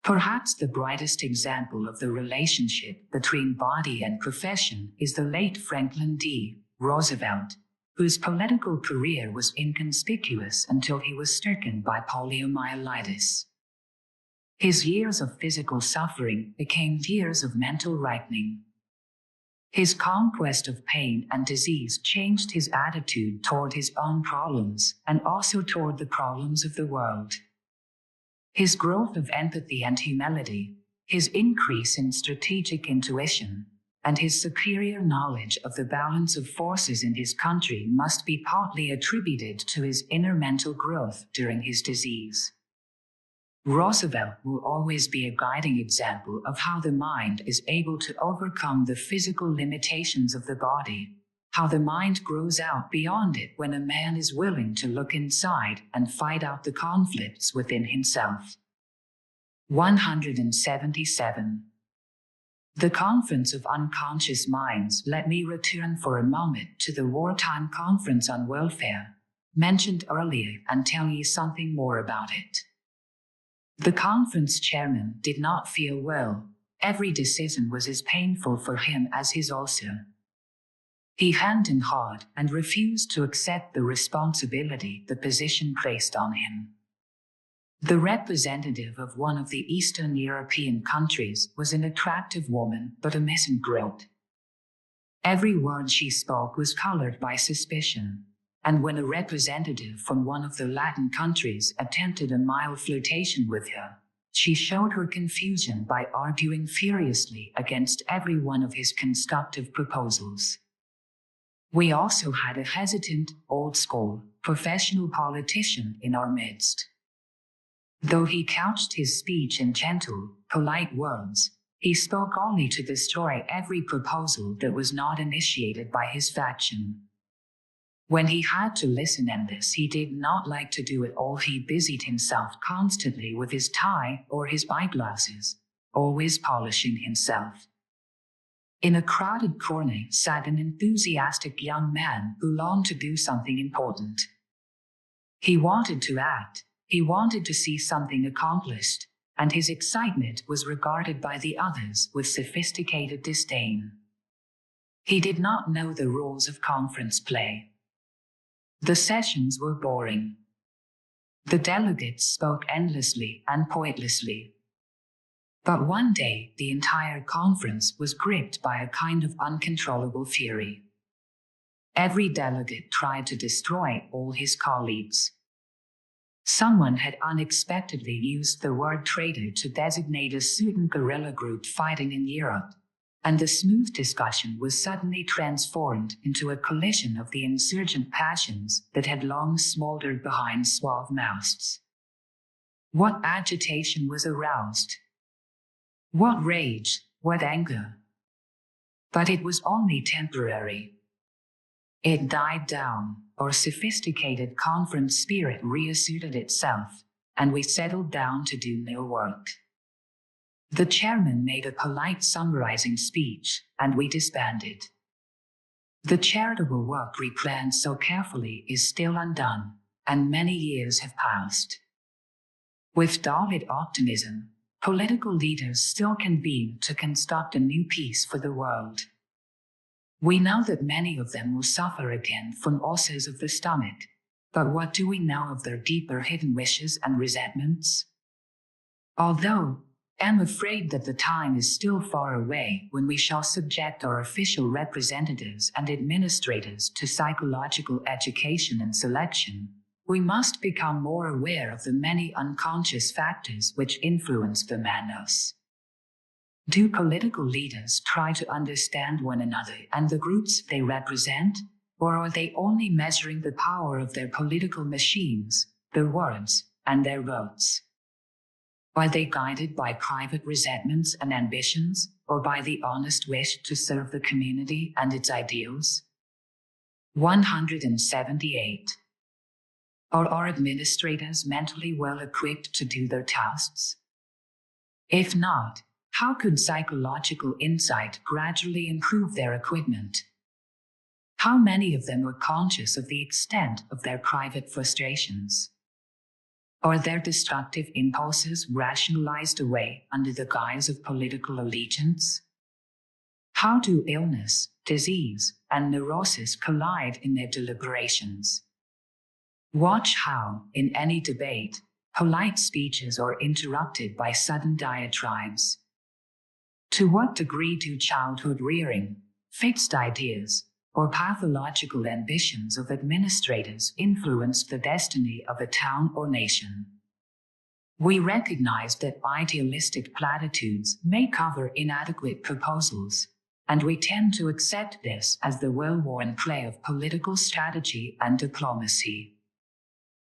Perhaps the brightest example of the relationship between body and profession is the late Franklin D. Roosevelt, whose political career was inconspicuous until he was stricken by poliomyelitis. His years of physical suffering became years of mental ripening. His conquest of pain and disease changed his attitude toward his own problems and also toward the problems of the world. His growth of empathy and humility, his increase in strategic intuition, and his superior knowledge of the balance of forces in his country must be partly attributed to his inner mental growth during his disease. Roosevelt will always be a guiding example of how the mind is able to overcome the physical limitations of the body, how the mind grows out beyond it when a man is willing to look inside and fight out the conflicts within himself. 177. The Conference of Unconscious Minds. Let me return for a moment to the Wartime Conference on Welfare, mentioned earlier, and tell you something more about it. The conference chairman did not feel well. Every decision was as painful for him as his ulcer. He hemmed and hawed and refused to accept the responsibility the position placed on him. The representative of one of the Eastern European countries was an attractive woman, but a misanthrope. Every word she spoke was colored by suspicion, and when a representative from one of the Latin countries attempted a mild flirtation with her, she showed her confusion by arguing furiously against every one of his constructive proposals. We also had a hesitant, old-school, professional politician in our midst. Though he couched his speech in gentle, polite words, he spoke only to destroy every proposal that was not initiated by his faction. When he had to listen and this he did not like to do at all, he busied himself constantly with his tie or his eyeglasses, always polishing himself. In a crowded corner sat an enthusiastic young man who longed to do something important. He wanted to act, he wanted to see something accomplished, and his excitement was regarded by the others with sophisticated disdain. He did not know the rules of conference play. The sessions were boring. The delegates spoke endlessly and pointlessly. But one day, the entire conference was gripped by a kind of uncontrollable fury. Every delegate tried to destroy all his colleagues. Someone had unexpectedly used the word traitor to designate a certain guerrilla group fighting in Europe, and the smooth discussion was suddenly transformed into a collision of the insurgent passions that had long smoldered behind suave masks. What agitation was aroused? What rage? What anger? But it was only temporary. It died down, our sophisticated conference spirit reasserted itself, and we settled down to do no work. The chairman made a polite summarizing speech, and we disbanded. The charitable work we planned so carefully is still undone, and many years have passed. With dogged optimism, political leaders still convene to construct a new peace for the world. We know that many of them will suffer again from ulcers of the stomach, but what do we know of their deeper hidden wishes and resentments? Although I'm afraid that the time is still far away when we shall subject our official representatives and administrators to psychological education and selection, we must become more aware of the many unconscious factors which influence the man-us. Do political leaders try to understand one another and the groups they represent, or are they only measuring the power of their political machines, their words, and their votes? Are they guided by private resentments and ambitions, or by the honest wish to serve the community and its ideals? 178. Are our administrators mentally well equipped to do their tasks? If not, how could psychological insight gradually improve their equipment? How many of them are conscious of the extent of their private frustrations? Are their destructive impulses rationalized away under the guise of political allegiance? How do illness, disease, and neurosis collide in their deliberations? Watch how, in any debate, polite speeches are interrupted by sudden diatribes. To what degree do childhood rearing, fixed ideas, or pathological ambitions of administrators influence the destiny of a town or nation? We recognize that idealistic platitudes may cover inadequate proposals, and we tend to accept this as the well-worn play of political strategy and diplomacy.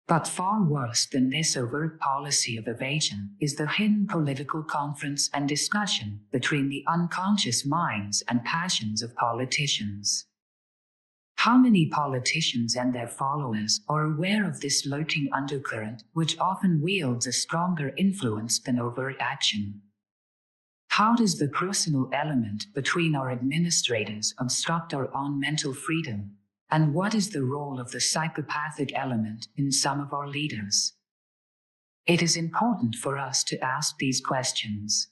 But far worse than this overt policy of evasion is the hidden political conference and discussion between the unconscious minds and passions of politicians. How many politicians and their followers are aware of this lurking undercurrent, which often wields a stronger influence than overt action? How does the personal element between our administrators obstruct our own mental freedom? And what is the role of the psychopathic element in some of our leaders? It is important for us to ask these questions.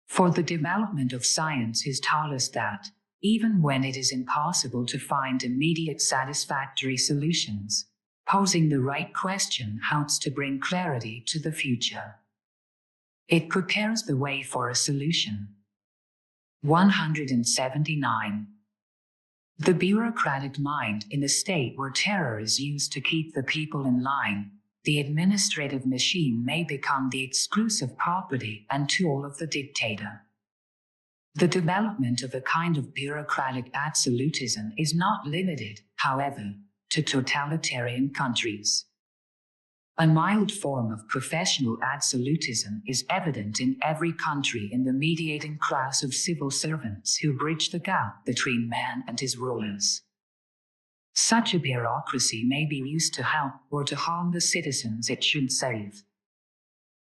For the development of science has taught us that, even when it is impossible to find immediate satisfactory solutions, posing the right question helps to bring clarity to the future. It prepares the way for a solution. 179. The bureaucratic mind in a state where terror is used to keep the people in line, the administrative machine may become the exclusive property and tool of the dictator. The development of a kind of bureaucratic absolutism is not limited, however, to totalitarian countries. A mild form of professional absolutism is evident in every country in the mediating class of civil servants who bridge the gap between man and his rulers. Such a bureaucracy may be used to help or to harm the citizens it should save.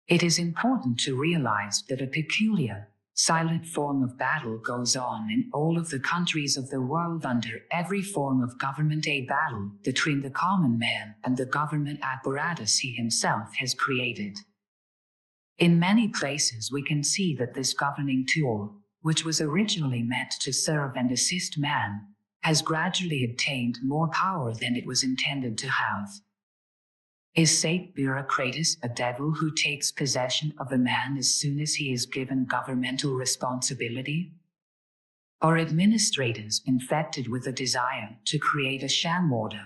It is important to realize that a peculiar, silent form of battle goes on in all of the countries of the world under every form of government, a battle between the common man and the government apparatus he himself has created. In many places we can see that this governing tool, which was originally meant to serve and assist man, has gradually obtained more power than it was intended to have. Is Saint Bureaucratus a devil who takes possession of a man as soon as he is given governmental responsibility? Are administrators infected with a desire to create a sham order,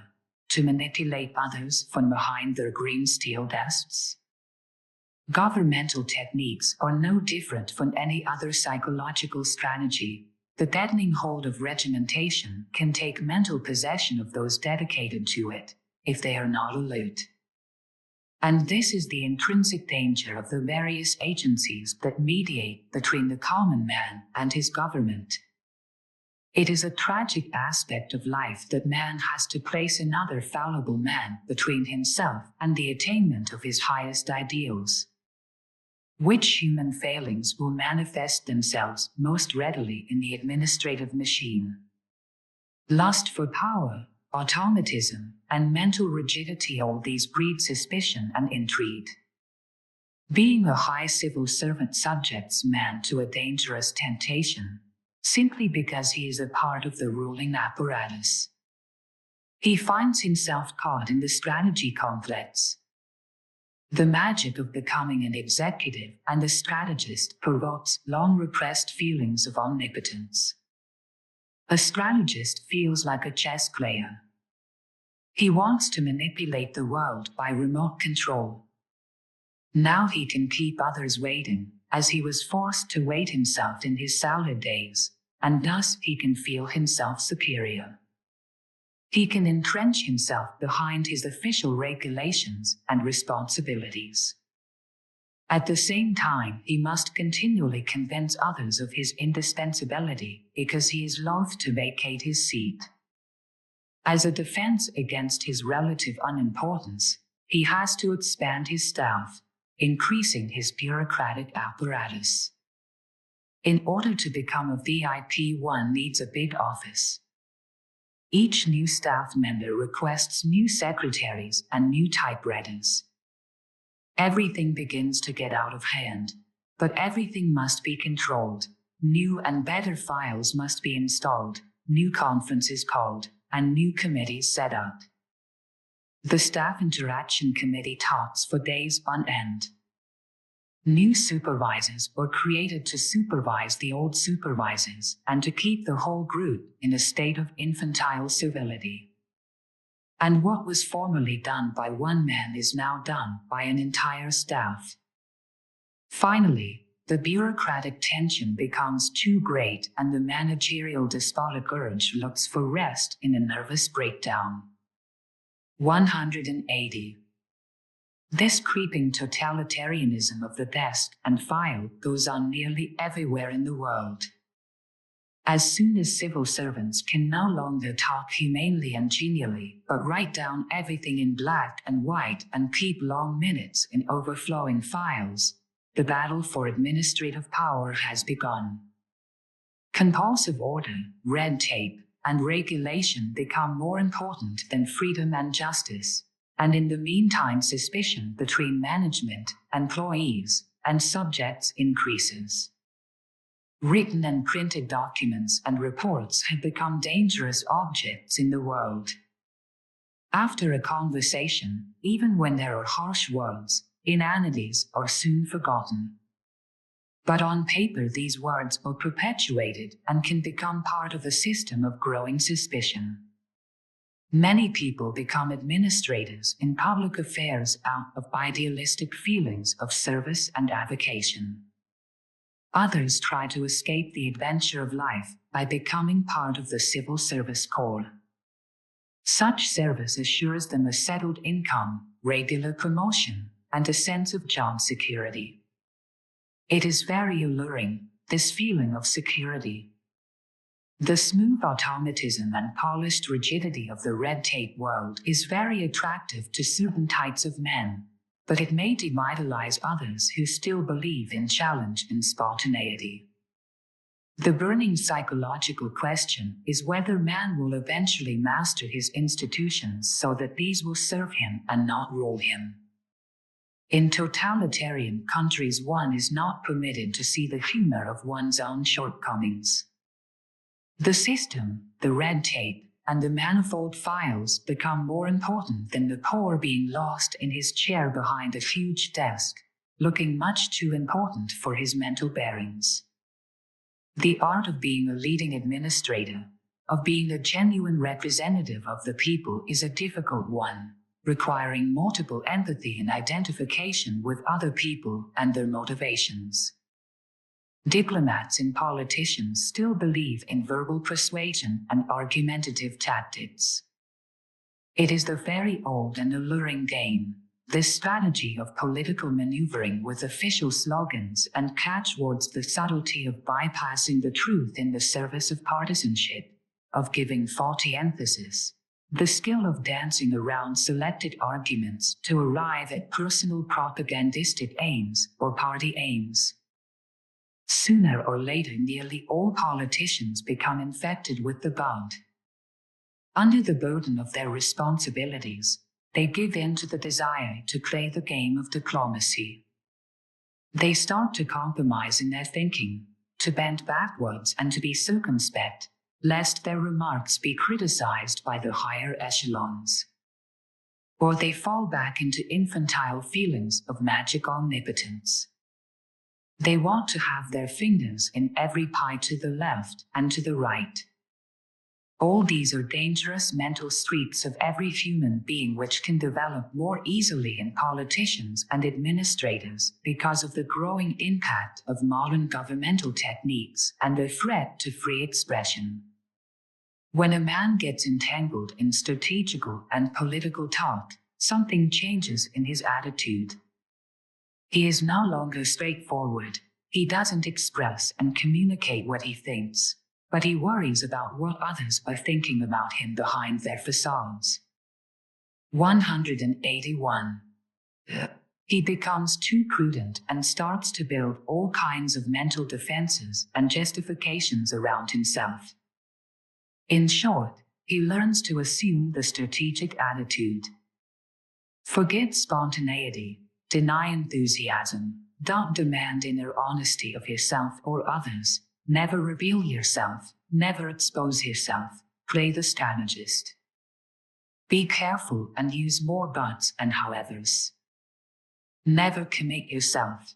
to manipulate others from behind their green steel desks. Governmental techniques are no different from any other psychological strategy. The deadening hold of regimentation can take mental possession of those dedicated to it, if they are not alert. And this is the intrinsic danger of the various agencies that mediate between the common man and his government. It is a tragic aspect of life that man has to place another fallible man between himself and the attainment of his highest ideals. Which human failings will manifest themselves most readily in the administrative machine? Lust for power, automatism, and mental rigidity, all these breed suspicion and intrigue. Being a high civil servant subjects man to a dangerous temptation, simply because he is a part of the ruling apparatus. He finds himself caught in the strategy complex. The magic of becoming an executive and a strategist provokes long-repressed feelings of omnipotence. A strategist feels like a chess player. He wants to manipulate the world by remote control. Now he can keep others waiting, as he was forced to wait himself in his salad days, and thus he can feel himself superior. He can entrench himself behind his official regulations and responsibilities. At the same time, he must continually convince others of his indispensability because he is loath to vacate his seat. As a defense against his relative unimportance, he has to expand his staff, increasing his bureaucratic apparatus. In order to become a VIP, one needs a big office. Each new staff member requests new secretaries and new typewriters. Everything begins to get out of hand, but everything must be controlled. New and better files must be installed, new conferences called, and new committees set up. The Staff Interaction Committee talks for days on end. New supervisors are created to supervise the old supervisors and to keep the whole group in a state of infantile civility. And what was formerly done by one man is now done by an entire staff. Finally, the bureaucratic tension becomes too great and the managerial despotic urge looks for rest in a nervous breakdown. 180. This creeping totalitarianism of the desk and file goes on nearly everywhere in the world. As soon as civil servants can no longer talk humanely and genially, but write down everything in black and white and keep long minutes in overflowing files, the battle for administrative power has begun. Compulsive order, red tape, and regulation become more important than freedom and justice, and in the meantime suspicion between management, employees, and subjects increases. Written and printed documents and reports have become dangerous objects in the world. After a conversation, even when there are harsh words, inanities are soon forgotten. But on paper these words are perpetuated and can become part of a system of growing suspicion. Many people become administrators in public affairs out of idealistic feelings of service and avocation. Others try to escape the adventure of life by becoming part of the civil service corps. Such service assures them a settled income, regular promotion, and a sense of job security. It is very alluring, this feeling of security. The smooth automatism and polished rigidity of the red tape world is very attractive to certain types of men, but it may demoralize others who still believe in challenge and spontaneity. The burning psychological question is whether man will eventually master his institutions so that these will serve him and not rule him. In totalitarian countries, one is not permitted to see the humor of one's own shortcomings. The system, the red tape, and the manifold files become more important than the poor being lost in his chair behind a huge desk, looking much too important for his mental bearings. The art of being a leading administrator, of being a genuine representative of the people is a difficult one, requiring multiple empathy and identification with other people and their motivations. Diplomats and politicians still believe in verbal persuasion and argumentative tactics. It is the very old and alluring game, this strategy of political maneuvering with official slogans and catchwords, the subtlety of bypassing the truth in the service of partisanship, of giving faulty emphasis, the skill of dancing around selected arguments to arrive at personal propagandistic aims or party aims. Sooner or later, nearly all politicians become infected with the bug. Under the burden of their responsibilities, they give in to the desire to play the game of diplomacy. They start to compromise in their thinking, to bend backwards and to be circumspect, lest their remarks be criticized by the higher echelons. Or they fall back into infantile feelings of magic omnipotence. They want to have their fingers in every pie to the left and to the right. All these are dangerous mental streaks of every human being which can develop more easily in politicians and administrators because of the growing impact of modern governmental techniques and the threat to free expression. When a man gets entangled in strategical and political talk, something changes in his attitude. He is no longer straightforward. He doesn't express and communicate what he thinks, but he worries about what others are thinking about him behind their facades. 181. He becomes too prudent and starts to build all kinds of mental defenses and justifications around himself. In short, he learns to assume the strategic attitude. Forget spontaneity. Deny enthusiasm. Don't demand inner honesty of yourself or others. Never reveal yourself. Never expose yourself. Play the strategist. Be careful and use more buts and howevers. Never commit yourself.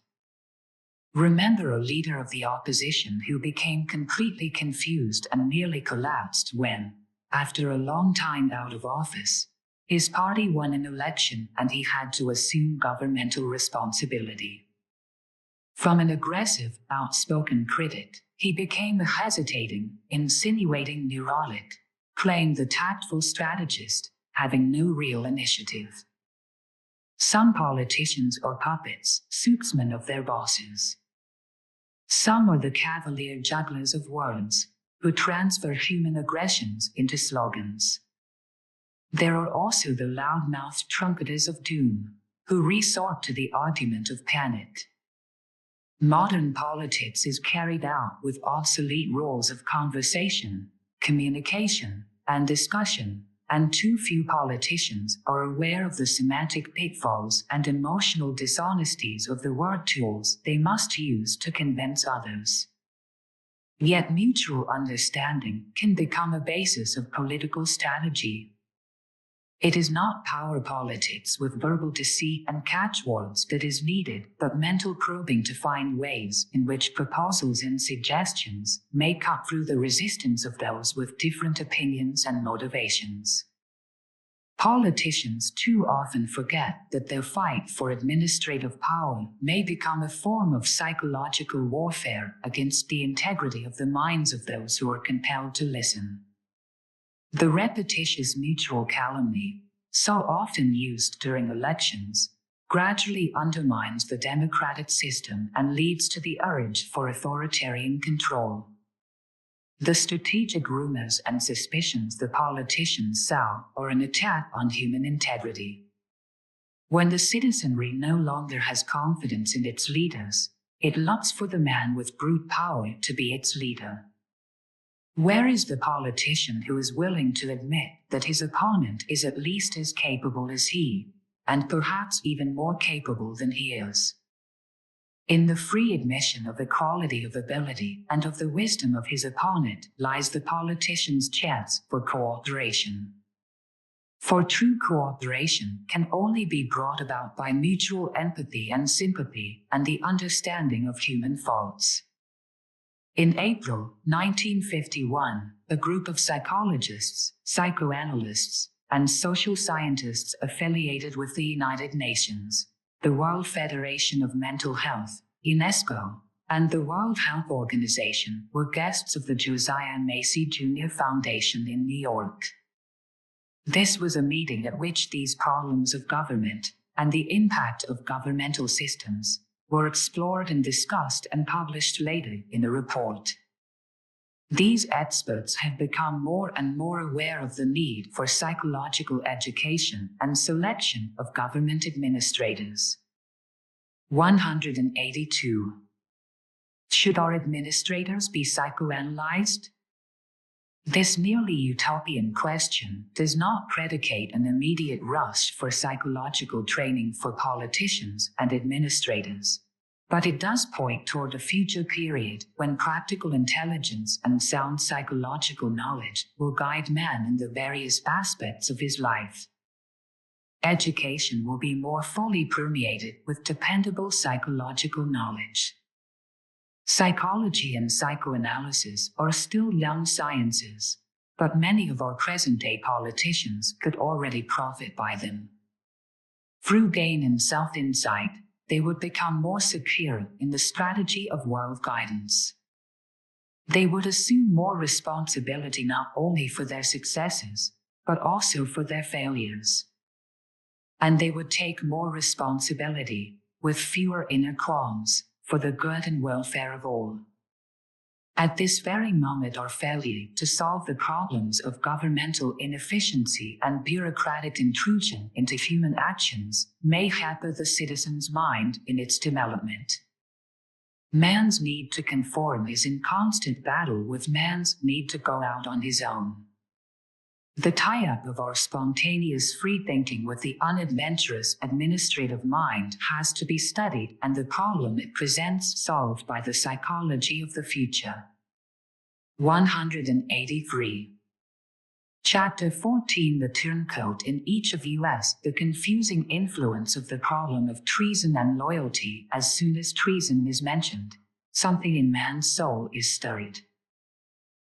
Remember a leader of the opposition who became completely confused and nearly collapsed when, after a long time out of office, his party won an election and he had to assume governmental responsibility. From an aggressive, outspoken critic, he became a hesitating, insinuating neurotic, playing the tactful strategist, having no real initiative. Some politicians are puppets, suitsmen of their bosses. Some are the cavalier jugglers of words, who transfer human aggressions into slogans. There are also the loud-mouthed trumpeters of doom, who resort to the argument of panic. Modern politics is carried out with obsolete rules of conversation, communication, and discussion, and too few politicians are aware of the semantic pitfalls and emotional dishonesties of the word tools they must use to convince others. Yet mutual understanding can become a basis of political strategy. It is not power politics with verbal deceit and catchwords that is needed, but mental probing to find ways in which proposals and suggestions may cut through the resistance of those with different opinions and motivations. Politicians too often forget that their fight for administrative power may become a form of psychological warfare against the integrity of the minds of those who are compelled to listen. The repetitious mutual calumny, so often used during elections, gradually undermines the democratic system and leads to the urge for authoritarian control. The strategic rumors and suspicions the politicians sow are an attack on human integrity. When the citizenry no longer has confidence in its leaders, it looks for the man with brute power to be its leader. Where is the politician who is willing to admit that his opponent is at least as capable as he, and perhaps even more capable than he is? In the free admission of equality of ability and of the wisdom of his opponent lies the politician's chance for cooperation. For true cooperation can only be brought about by mutual empathy and sympathy and the understanding of human faults. In April 1951, a group of psychologists, psychoanalysts, and social scientists affiliated with the United Nations, the World Federation of Mental Health, UNESCO, and the World Health Organization were guests of the Josiah Macy Jr. Foundation in New York. This was a meeting at which these problems of government and the impact of governmental systems were explored and discussed and published later in a report. These experts have become more and more aware of the need for psychological education and selection of government administrators. 182. Should our administrators be psychoanalyzed? This nearly utopian question does not predicate an immediate rush for psychological training for politicians and administrators, but it does point toward a future period when practical intelligence and sound psychological knowledge will guide man in the various aspects of his life. Education will be more fully permeated with dependable psychological knowledge. Psychology and psychoanalysis are still young sciences, but many of our present-day politicians could already profit by them. Through gain in self-insight, they would become more secure in the strategy of world guidance. They would assume more responsibility not only for their successes, but also for their failures. And they would take more responsibility, with fewer inner qualms, for the good and welfare of all. At this very moment, our failure to solve the problems of governmental inefficiency and bureaucratic intrusion into human actions may hamper the citizen's mind in its development. Man's need to conform is in constant battle with man's need to go out on his own. The tie-up of our spontaneous free-thinking with the unadventurous administrative mind has to be studied and the problem it presents solved by the psychology of the future. 183. Chapter 14. The turncoat in each of U.S. The confusing influence of the problem of treason and loyalty. As soon as treason is mentioned, something in man's soul is stirred.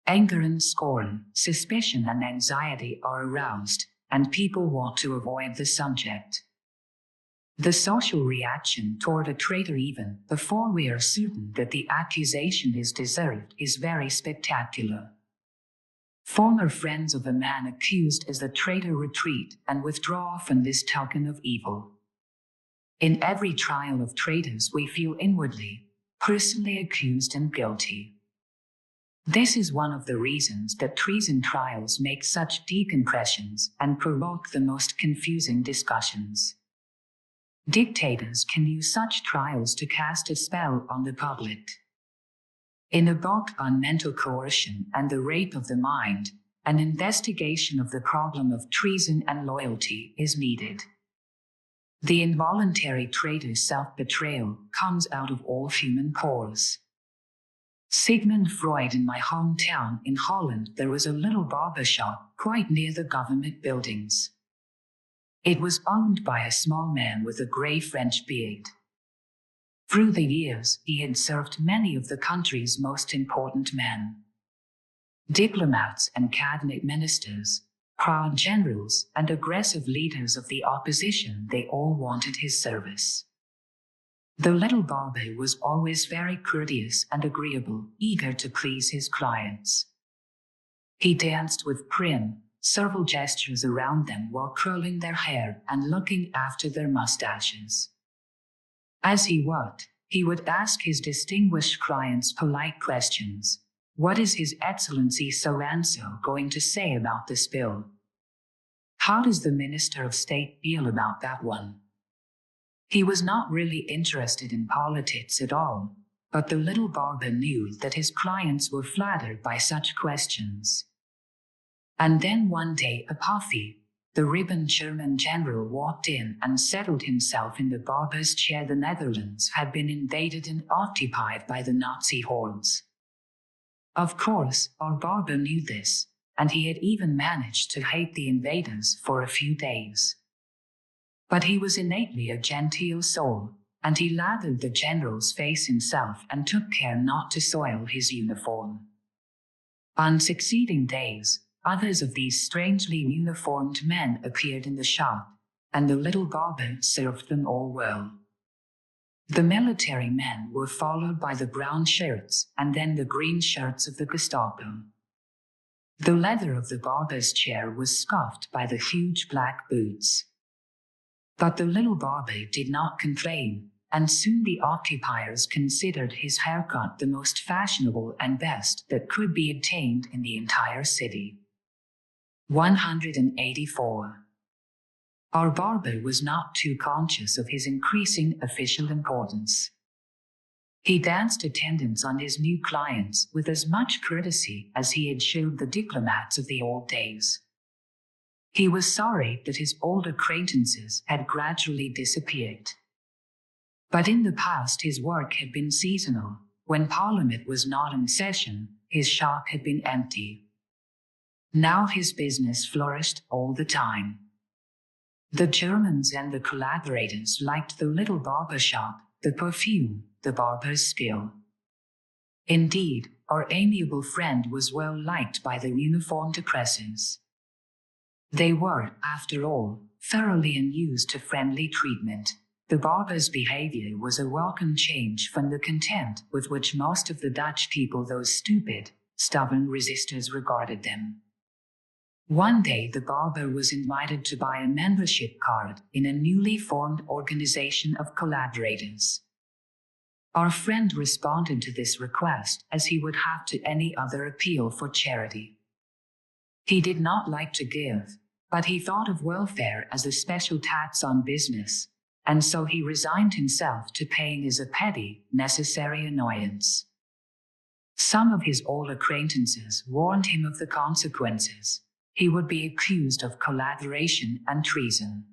Anger and scorn, suspicion and anxiety are aroused, and people want to avoid the subject. The social reaction toward a traitor, even before we are certain that the accusation is deserved, is very spectacular. Former friends of a man accused as the traitor retreat and withdraw from this token of evil. In every trial of traitors we feel inwardly, personally accused and guilty. This is one of the reasons that treason trials make such deep impressions and provoke the most confusing discussions. Dictators can use such trials to cast a spell on the public. In a book on mental coercion and the rape of the mind, an investigation of the problem of treason and loyalty is needed. The involuntary traitor's self-betrayal comes out of all human pores. Sigmund Freud. In my hometown in Holland, there was a little barber shop quite near the government buildings. It was owned by a small man with a grey French beard. Through the years, he had served many of the country's most important men. Diplomats and cabinet ministers, proud generals and aggressive leaders of the opposition, they all wanted his service. The little barber was always very courteous and agreeable, eager to please his clients. He danced with prim, servile gestures around them while curling their hair and looking after their mustaches. As he worked, he would ask his distinguished clients polite questions. What is His Excellency so-and-so going to say about this bill? How does the Minister of State feel about that one? He was not really interested in politics at all, but the little barber knew that his clients were flattered by such questions. And then one day a puffy, the ribbon German general walked in and settled himself in the barber's chair. The Netherlands had been invaded and occupied by the Nazi hordes. Of course, our barber knew this, and he had even managed to hate the invaders for a few days. But he was innately a genteel soul, and he lathered the general's face himself and took care not to soil his uniform. On succeeding days, others of these strangely uniformed men appeared in the shop, and the little barber served them all well. The military men were followed by the brown shirts and then the green shirts of the Gestapo. The leather of the barber's chair was scuffed by the huge black boots. But the little barber did not complain, and soon the occupiers considered his haircut the most fashionable and best that could be obtained in the entire city. 184. Our barber was not too conscious of his increasing official importance. He danced attendance on his new clients with as much courtesy as he had showed the diplomats of the old days. He was sorry that his old acquaintances had gradually disappeared. But in the past his work had been seasonal. When Parliament was not in session, his shop had been empty. Now his business flourished all the time. The Germans and the collaborators liked the little barber shop, the perfume, the barber's skill. Indeed, our amiable friend was well liked by the uniformed oppressors. They were, after all, thoroughly unused to friendly treatment. The barber's behavior was a welcome change from the contempt with which most of the Dutch people, those stupid, stubborn resistors, regarded them. One day the barber was invited to buy a membership card in a newly formed organization of collaborators. Our friend responded to this request as he would have to any other appeal for charity. He did not like to give, but he thought of welfare as a special tax on business, and so he resigned himself to paying as a petty, necessary annoyance. Some of his old acquaintances warned him of the consequences. He would be accused of collaboration and treason.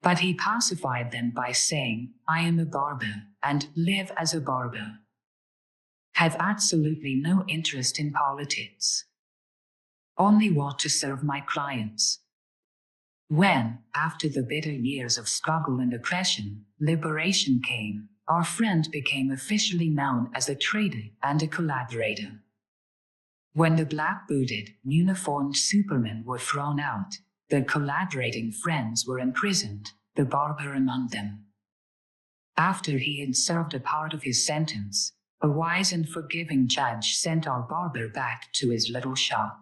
But he pacified them by saying, "I am a barber, and live as a barber. Have absolutely no interest in politics. Only want to serve my clients." When, after the bitter years of struggle and oppression, liberation came, our friend became officially known as a trader and a collaborator. When the black-booted, uniformed supermen were thrown out, the collaborating friends were imprisoned, the barber among them. After he had served a part of his sentence, a wise and forgiving judge sent our barber back to his little shop.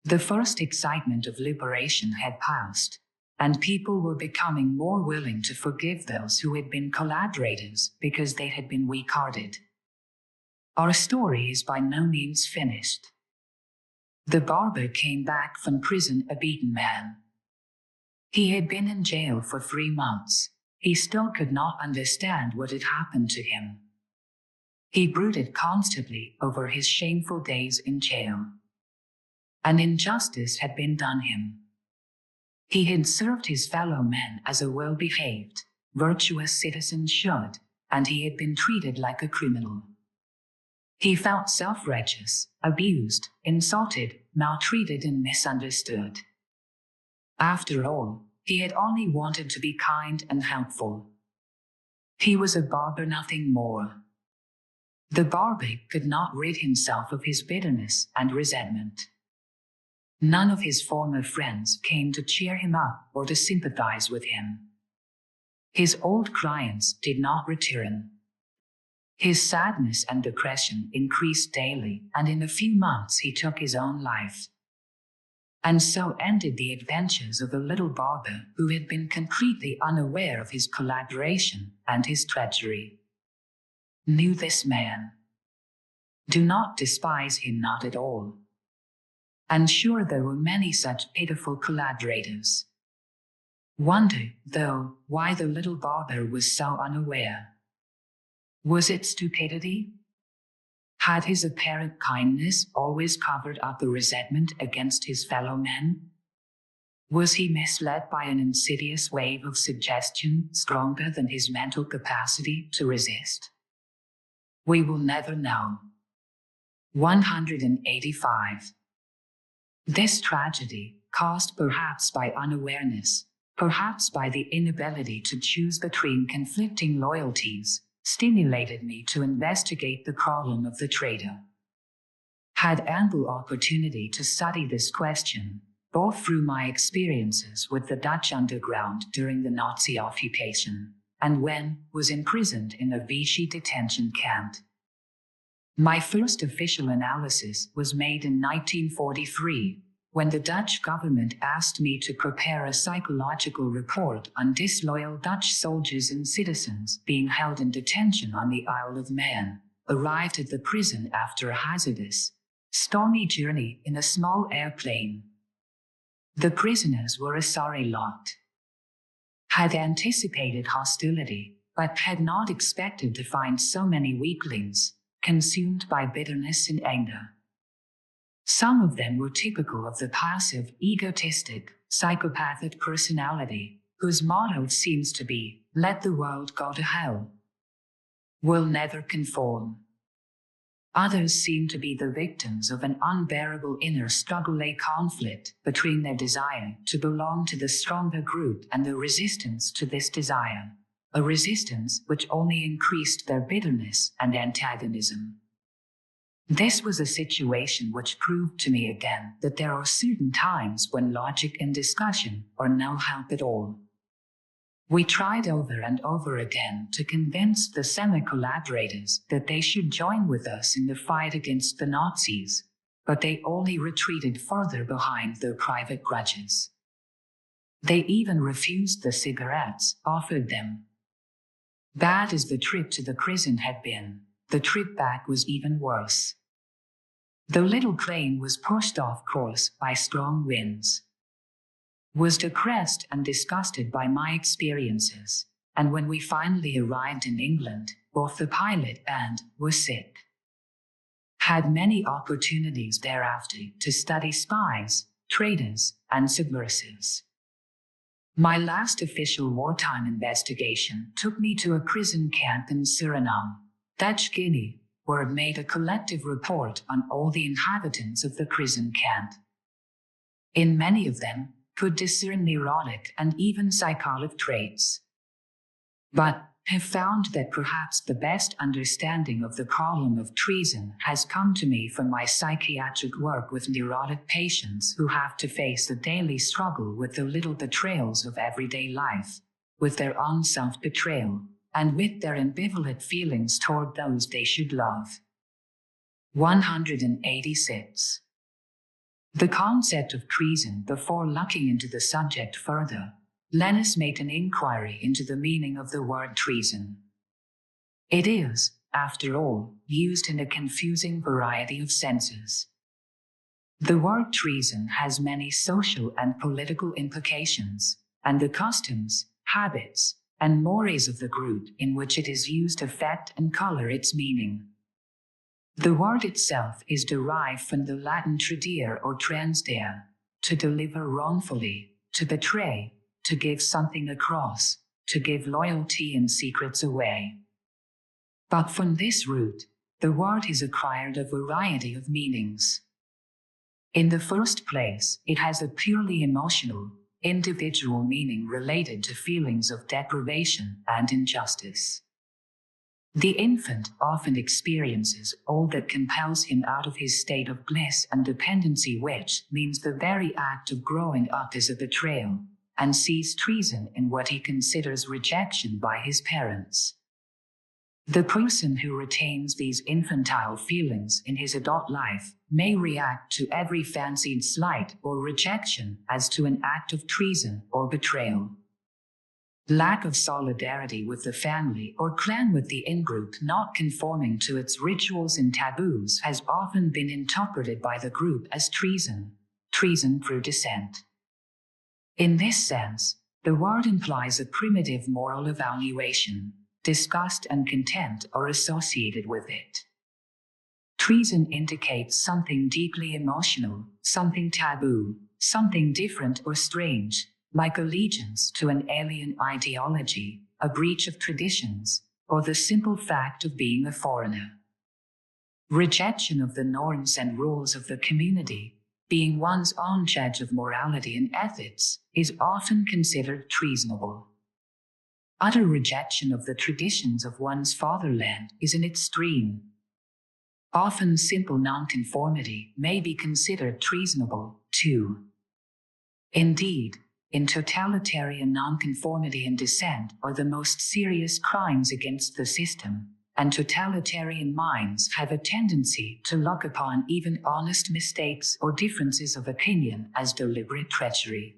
The first excitement of liberation had passed, and people were becoming more willing to forgive those who had been collaborators because they had been weak-hearted. Our story is by no means finished. The barber came back from prison a beaten man. He had been in jail for 3 months. He still could not understand what had happened to him. He brooded constantly over his shameful days in jail. An injustice had been done him. He had served his fellow men as a well-behaved, virtuous citizen should, and he had been treated like a criminal. He felt self-righteous, abused, insulted, maltreated, and misunderstood. After all, he had only wanted to be kind and helpful. He was a barber, nothing more. The barber could not rid himself of his bitterness and resentment. None of his former friends came to cheer him up or to sympathize with him. His old clients did not return. His sadness and depression increased daily, and in a few months he took his own life. And so ended the adventures of a little barber who had been completely unaware of his collaboration and his treachery. Knew this man. Do not despise him, not at all. And sure there were many such pitiful collaborators. Wonder, though, why the little barber was so unaware. Was it stupidity? Had his apparent kindness always covered up the resentment against his fellow men? Was he misled by an insidious wave of suggestion stronger than his mental capacity to resist? We will never know. 185. This tragedy, caused perhaps by unawareness, perhaps by the inability to choose between conflicting loyalties, stimulated me to investigate the problem of the traitor. Had ample opportunity to study this question, both through my experiences with the Dutch underground during the Nazi occupation, and when was imprisoned in a Vichy detention camp. My first official analysis was made in 1943, when the Dutch government asked me to prepare a psychological report on disloyal Dutch soldiers and citizens being held in detention on the Isle of Man, arrived at the prison after a hazardous, stormy journey in a small airplane. The prisoners were a sorry lot. Had anticipated hostility, but had not expected to find so many weaklings, consumed by bitterness and anger. Some of them were typical of the passive, egotistic, psychopathic personality, whose motto seems to be, "Let the world go to hell. We'll never conform." Others seem to be the victims of an unbearable inner struggle, a conflict between their desire to belong to the stronger group and the resistance to this desire, a resistance which only increased their bitterness and antagonism. This was a situation which proved to me again that there are certain times when logic and discussion are no help at all. We tried over and over again to convince the semi-collaborators that they should join with us in the fight against the Nazis, but they only retreated further behind their private grudges. They even refused the cigarettes offered them. Bad as the trip to the prison had been, the trip back was even worse. The little plane was pushed off course by strong winds. Was depressed and disgusted by my experiences, and when we finally arrived in England, both the pilot and were sick. Had many opportunities thereafter to study spies, traitors, and subversives. My last official wartime investigation took me to a prison camp in Suriname, Dutch Guinea, where it made a collective report on all the inhabitants of the prison camp. In many of them, could discern neurotic and even psychotic traits. But have found that perhaps the best understanding of the problem of treason has come to me from my psychiatric work with neurotic patients who have to face the daily struggle with the little betrayals of everyday life, with their own self-betrayal, and with their ambivalent feelings toward those they should love. 186. The concept of treason. Before looking into the subject further, Lennis made an inquiry into the meaning of the word treason. It is, after all, used in a confusing variety of senses. The word treason has many social and political implications, and the customs, habits, and mores of the group in which it is used affect and color its meaning. The word itself is derived from the Latin tradere or transdare, to deliver wrongfully, to betray, to give something across, to give loyalty and secrets away. But from this root, the word has acquired a variety of meanings. In the first place, it has a purely emotional, individual meaning related to feelings of deprivation and injustice. The infant often experiences all that compels him out of his state of bliss and dependency, which means the very act of growing up is a betrayal, and sees treason in what he considers rejection by his parents. The person who retains these infantile feelings in his adult life may react to every fancied slight or rejection as to an act of treason or betrayal. Lack of solidarity with the family or clan, with the in-group not conforming to its rituals and taboos, has often been interpreted by the group as treason through descent. In this sense, the word implies a primitive moral evaluation. Disgust and contempt are associated with it. Treason indicates something deeply emotional, something taboo, something different or strange, like allegiance to an alien ideology, a breach of traditions, or the simple fact of being a foreigner. Rejection of the norms and rules of the community, being one's own judge of morality and ethics, is often considered treasonable. Utter rejection of the traditions of one's fatherland is an extreme. Often simple nonconformity may be considered treasonable, too. Indeed, in totalitarian nonconformity and dissent are the most serious crimes against the system, and totalitarian minds have a tendency to look upon even honest mistakes or differences of opinion as deliberate treachery.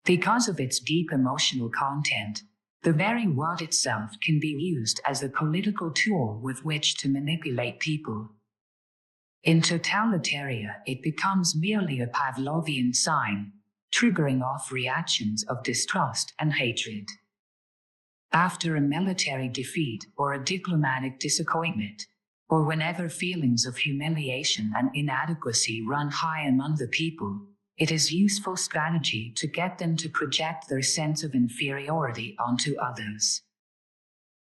Because of its deep emotional content, the very word itself can be used as a political tool with which to manipulate people. In totalitaria, it becomes merely a Pavlovian sign, triggering off reactions of distrust and hatred. After a military defeat or a diplomatic disappointment, or whenever feelings of humiliation and inadequacy run high among the people, it is useful strategy to get them to project their sense of inferiority onto others.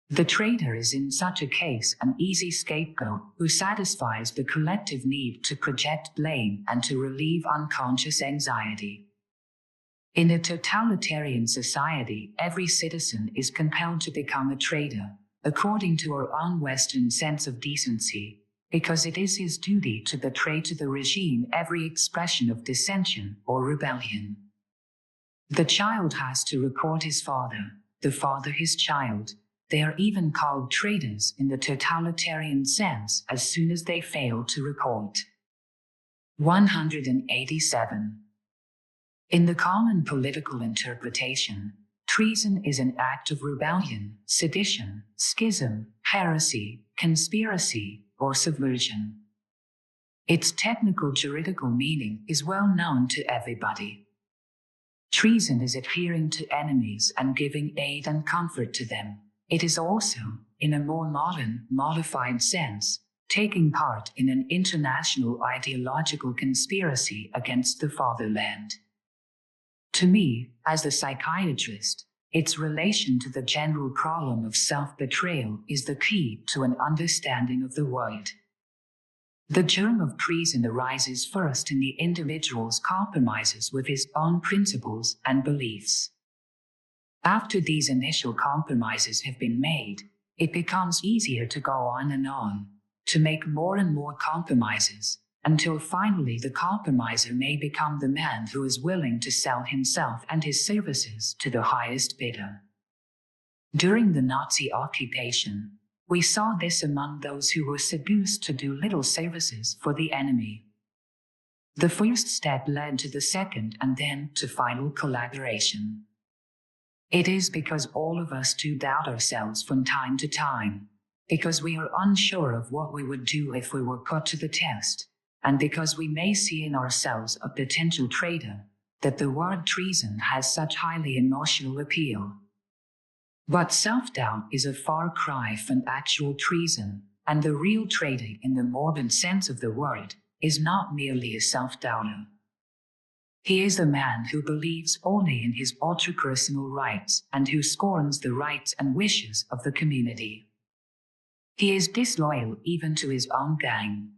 The traitor is in such a case an easy scapegoat who satisfies the collective need to project blame and to relieve unconscious anxiety. In a totalitarian society, every citizen is compelled to become a traitor, according to our own Western sense of decency, because it is his duty to betray to the regime every expression of dissension or rebellion. The child has to report his father, the father his child. They are even called traitors in the totalitarian sense as soon as they fail to report. 187. In the common political interpretation, treason is an act of rebellion, sedition, schism, heresy, conspiracy, or subversion. Its technical juridical meaning is well known to everybody. Treason is adhering to enemies and giving aid and comfort to them. It is also, in a more modern, modified sense, taking part in an international ideological conspiracy against the fatherland. To me, as a psychiatrist, its relation to the general problem of self-betrayal is the key to an understanding of the world. The germ of treason arises first in the individual's compromises with his own principles and beliefs. After these initial compromises have been made, it becomes easier to go on, to make more and more compromises, until finally the compromiser may become the man who is willing to sell himself and his services to the highest bidder. During the Nazi occupation, we saw this among those who were seduced to do little services for the enemy. The first step led to the second and then to final collaboration. It is because all of us do doubt ourselves from time to time, because we are unsure of what we would do if we were put to the test, and because we may see in ourselves a potential traitor, that the word treason has such highly emotional appeal. But self-doubt is a far cry from actual treason, and the real traitor in the morbid sense of the word is not merely a self-doubter. He is a man who believes only in his ultra-personal rights and who scorns the rights and wishes of the community. He is disloyal even to his own gang.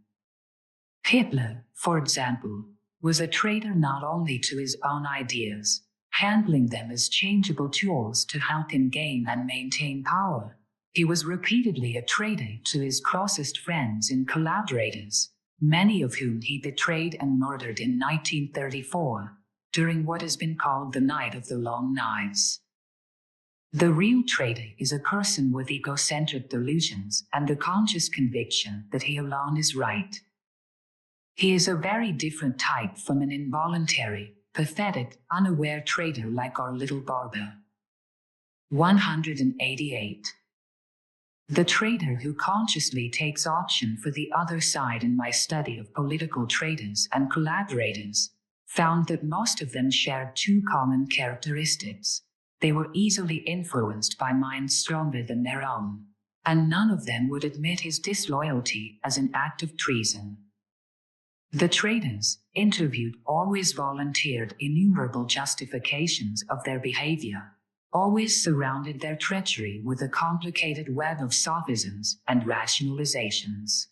Hitler, for example, was a traitor not only to his own ideas, handling them as changeable tools to help him gain and maintain power. He was repeatedly a traitor to his closest friends and collaborators, many of whom he betrayed and murdered in 1934, during what has been called the Night of the Long Knives. The real traitor is a person with egocentric delusions and the conscious conviction that he alone is right. He is a very different type from an involuntary, pathetic, unaware traitor like our little Barber. 188. The traitor who consciously takes option for the other side. In my study of political traitors and collaborators, found that most of them shared two common characteristics. They were easily influenced by minds stronger than their own, and none of them would admit his disloyalty as an act of treason. The traitors, interviewed, always volunteered innumerable justifications of their behavior, always surrounded their treachery with a complicated web of sophisms and rationalizations.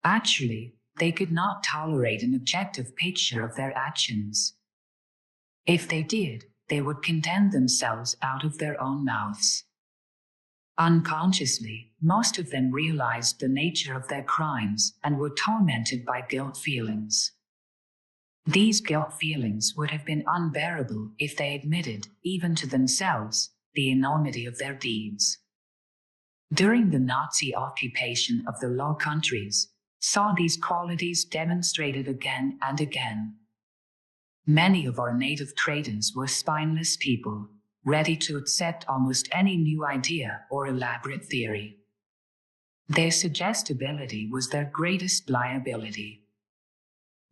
Actually, they could not tolerate an objective picture of their actions. If they did, they would condemn themselves out of their own mouths. Unconsciously, most of them realized the nature of their crimes and were tormented by guilt feelings. These guilt feelings would have been unbearable if they admitted, even to themselves, the enormity of their deeds. During the Nazi occupation of the Low Countries, saw these qualities demonstrated again and again. Many of our native traders were spineless people, ready to accept almost any new idea or elaborate theory. Their suggestibility was their greatest liability.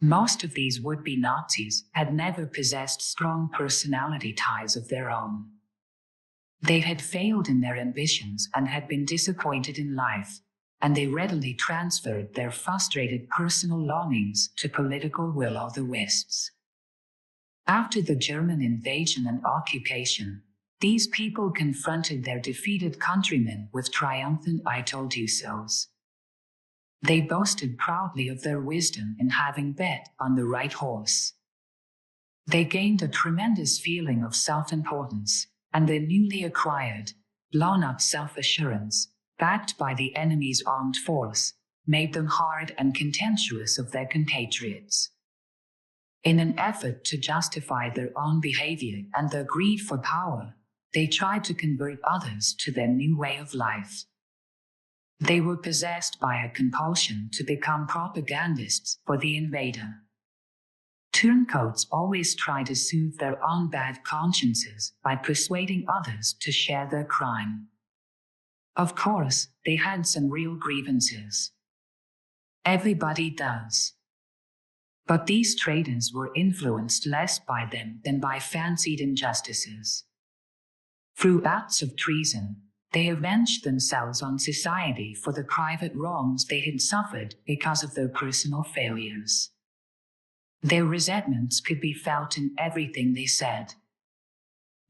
Most of these would-be Nazis had never possessed strong personality ties of their own. They had failed in their ambitions and had been disappointed in life, and they readily transferred their frustrated personal longings to political will-o'-the-wisps. After the German invasion and occupation, these people confronted their defeated countrymen with triumphant "I told you so's." They boasted proudly of their wisdom in having bet on the right horse. They gained a tremendous feeling of self-importance, and their newly acquired, blown-up self-assurance, backed by the enemy's armed force, made them hard and contemptuous of their compatriots. In an effort to justify their own behavior and their greed for power, they tried to convert others to their new way of life. They were possessed by a compulsion to become propagandists for the invader. Turncoats always try to soothe their own bad consciences by persuading others to share their crime. Of course, they had some real grievances. Everybody does. But these traitors were influenced less by them than by fancied injustices. Through acts of treason, they avenged themselves on society for the private wrongs they had suffered because of their personal failures. Their resentments could be felt in everything they said.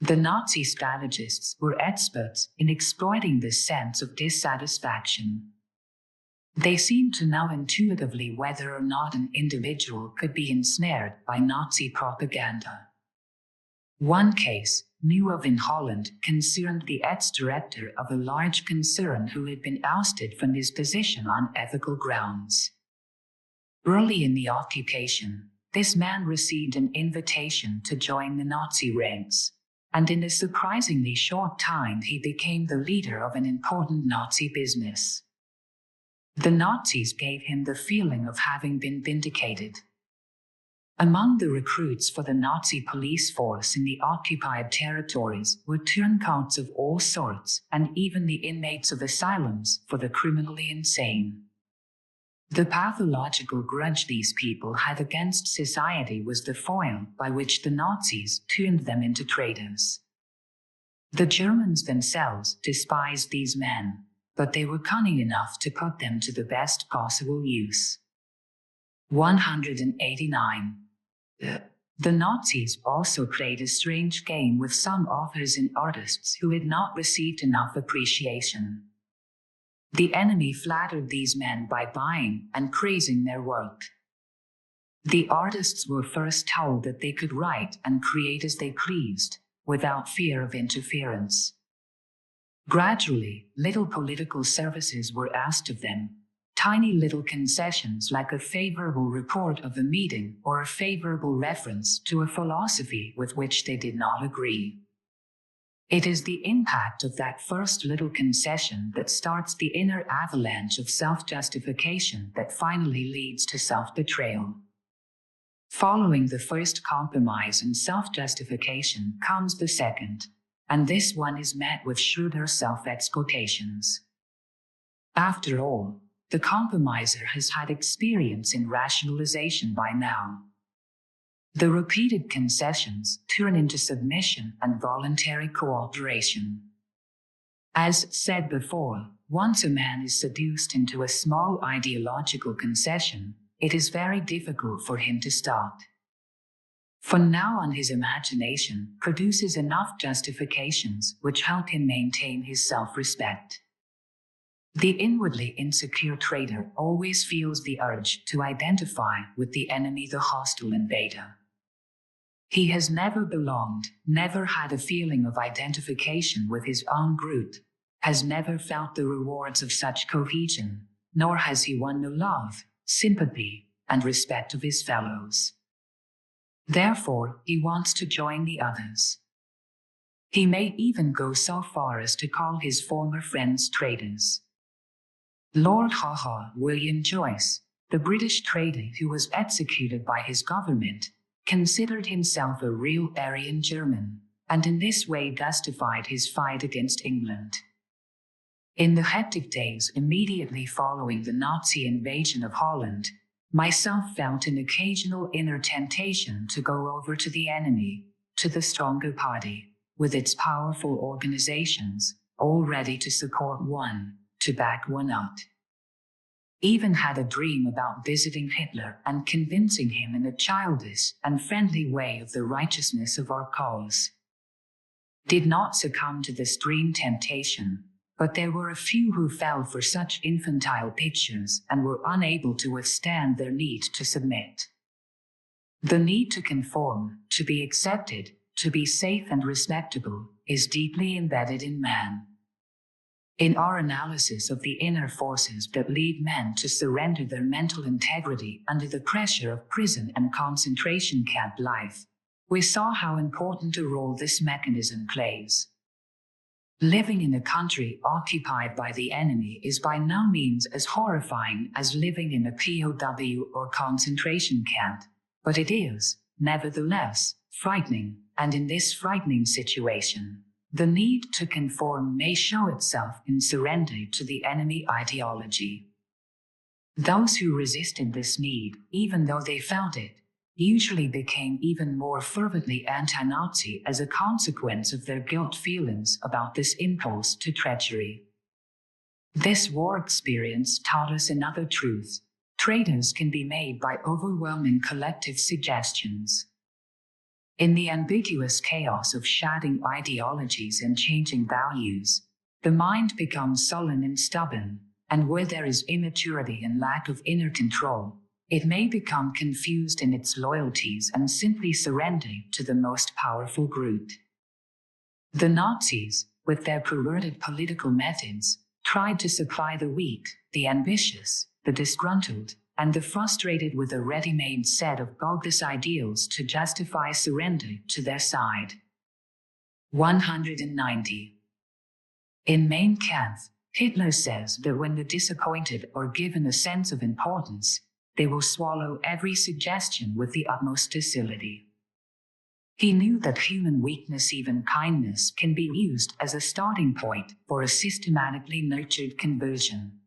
The Nazi strategists were experts in exploiting this sense of dissatisfaction. They seemed to know intuitively whether or not an individual could be ensnared by Nazi propaganda. One case, knew of in Holland, concerned the ex-director of a large concern who had been ousted from his position on ethical grounds. Early in the occupation, this man received an invitation to join the Nazi ranks, and in a surprisingly short time he became the leader of an important Nazi business. The Nazis gave him the feeling of having been vindicated. Among the recruits for the Nazi police force in the occupied territories were turncoats of all sorts, and even the inmates of asylums for the criminally insane. The pathological grudge these people had against society was the foil by which the Nazis turned them into traitors. The Germans themselves despised these men, but they were cunning enough to put them to the best possible use. 189. The Nazis also played a strange game with some authors and artists who had not received enough appreciation. The enemy flattered these men by buying and praising their work. The artists were first told that they could write and create as they pleased, without fear of interference. Gradually, little political services were asked of them, tiny little concessions like a favorable report of a meeting or a favorable reference to a philosophy with which they did not agree. It is the impact of that first little concession that starts the inner avalanche of self-justification that finally leads to self-betrayal. Following the first compromise and self-justification comes the second, and this one is met with shrewder self-exculpations. After all, the compromiser has had experience in rationalization by now. The repeated concessions turn into submission and voluntary cooperation. As said before, once a man is seduced into a small ideological concession, it is very difficult for him to stop. From now on, his imagination produces enough justifications which help him maintain his self-respect. The inwardly insecure traitor always feels the urge to identify with the enemy, the hostile invader. He has never belonged, never had a feeling of identification with his own group, has never felt the rewards of such cohesion, nor has he won the love, sympathy, and respect of his fellows. Therefore, he wants to join the others. He may even go so far as to call his former friends traitors. Lord William Joyce, the British trader who was executed by his government, considered himself a real Aryan German, and in this way justified his fight against England. In the hectic days immediately following the Nazi invasion of Holland, myself felt an occasional inner temptation to go over to the enemy, to the stronger party, with its powerful organizations, all ready to support one, to back one up. Even had a dream about visiting Hitler and convincing him in a childish and friendly way of the righteousness of our cause. Did not succumb to this dream temptation, but there were a few who fell for such infantile pictures and were unable to withstand their need to submit. The need to conform, to be accepted, to be safe and respectable, is deeply embedded in man. In our analysis of the inner forces that lead men to surrender their mental integrity under the pressure of prison and concentration camp life, we saw how important a role this mechanism plays. Living in a country occupied by the enemy is by no means as horrifying as living in a POW or concentration camp, but it is, nevertheless, frightening, and in this frightening situation, the need to conform may show itself in surrender to the enemy ideology. Those who resisted this need, even though they felt it, usually became even more fervently anti-Nazi as a consequence of their guilt feelings about this impulse to treachery. This war experience taught us another truth: traitors can be made by overwhelming collective suggestions. In the ambiguous chaos of shadowing ideologies and changing values, the mind becomes sullen and stubborn, and where there is immaturity and lack of inner control, it may become confused in its loyalties and simply surrender to the most powerful group. The Nazis, with their perverted political methods, tried to supply the weak, the ambitious, the disgruntled, and the frustrated with a ready-made set of bogus ideals to justify surrender to their side. 190. In Mein Kampf, Hitler says that when the disappointed are given a sense of importance, they will swallow every suggestion with the utmost docility. He knew that human weakness, even kindness, can be used as a starting point for a systematically nurtured conversion.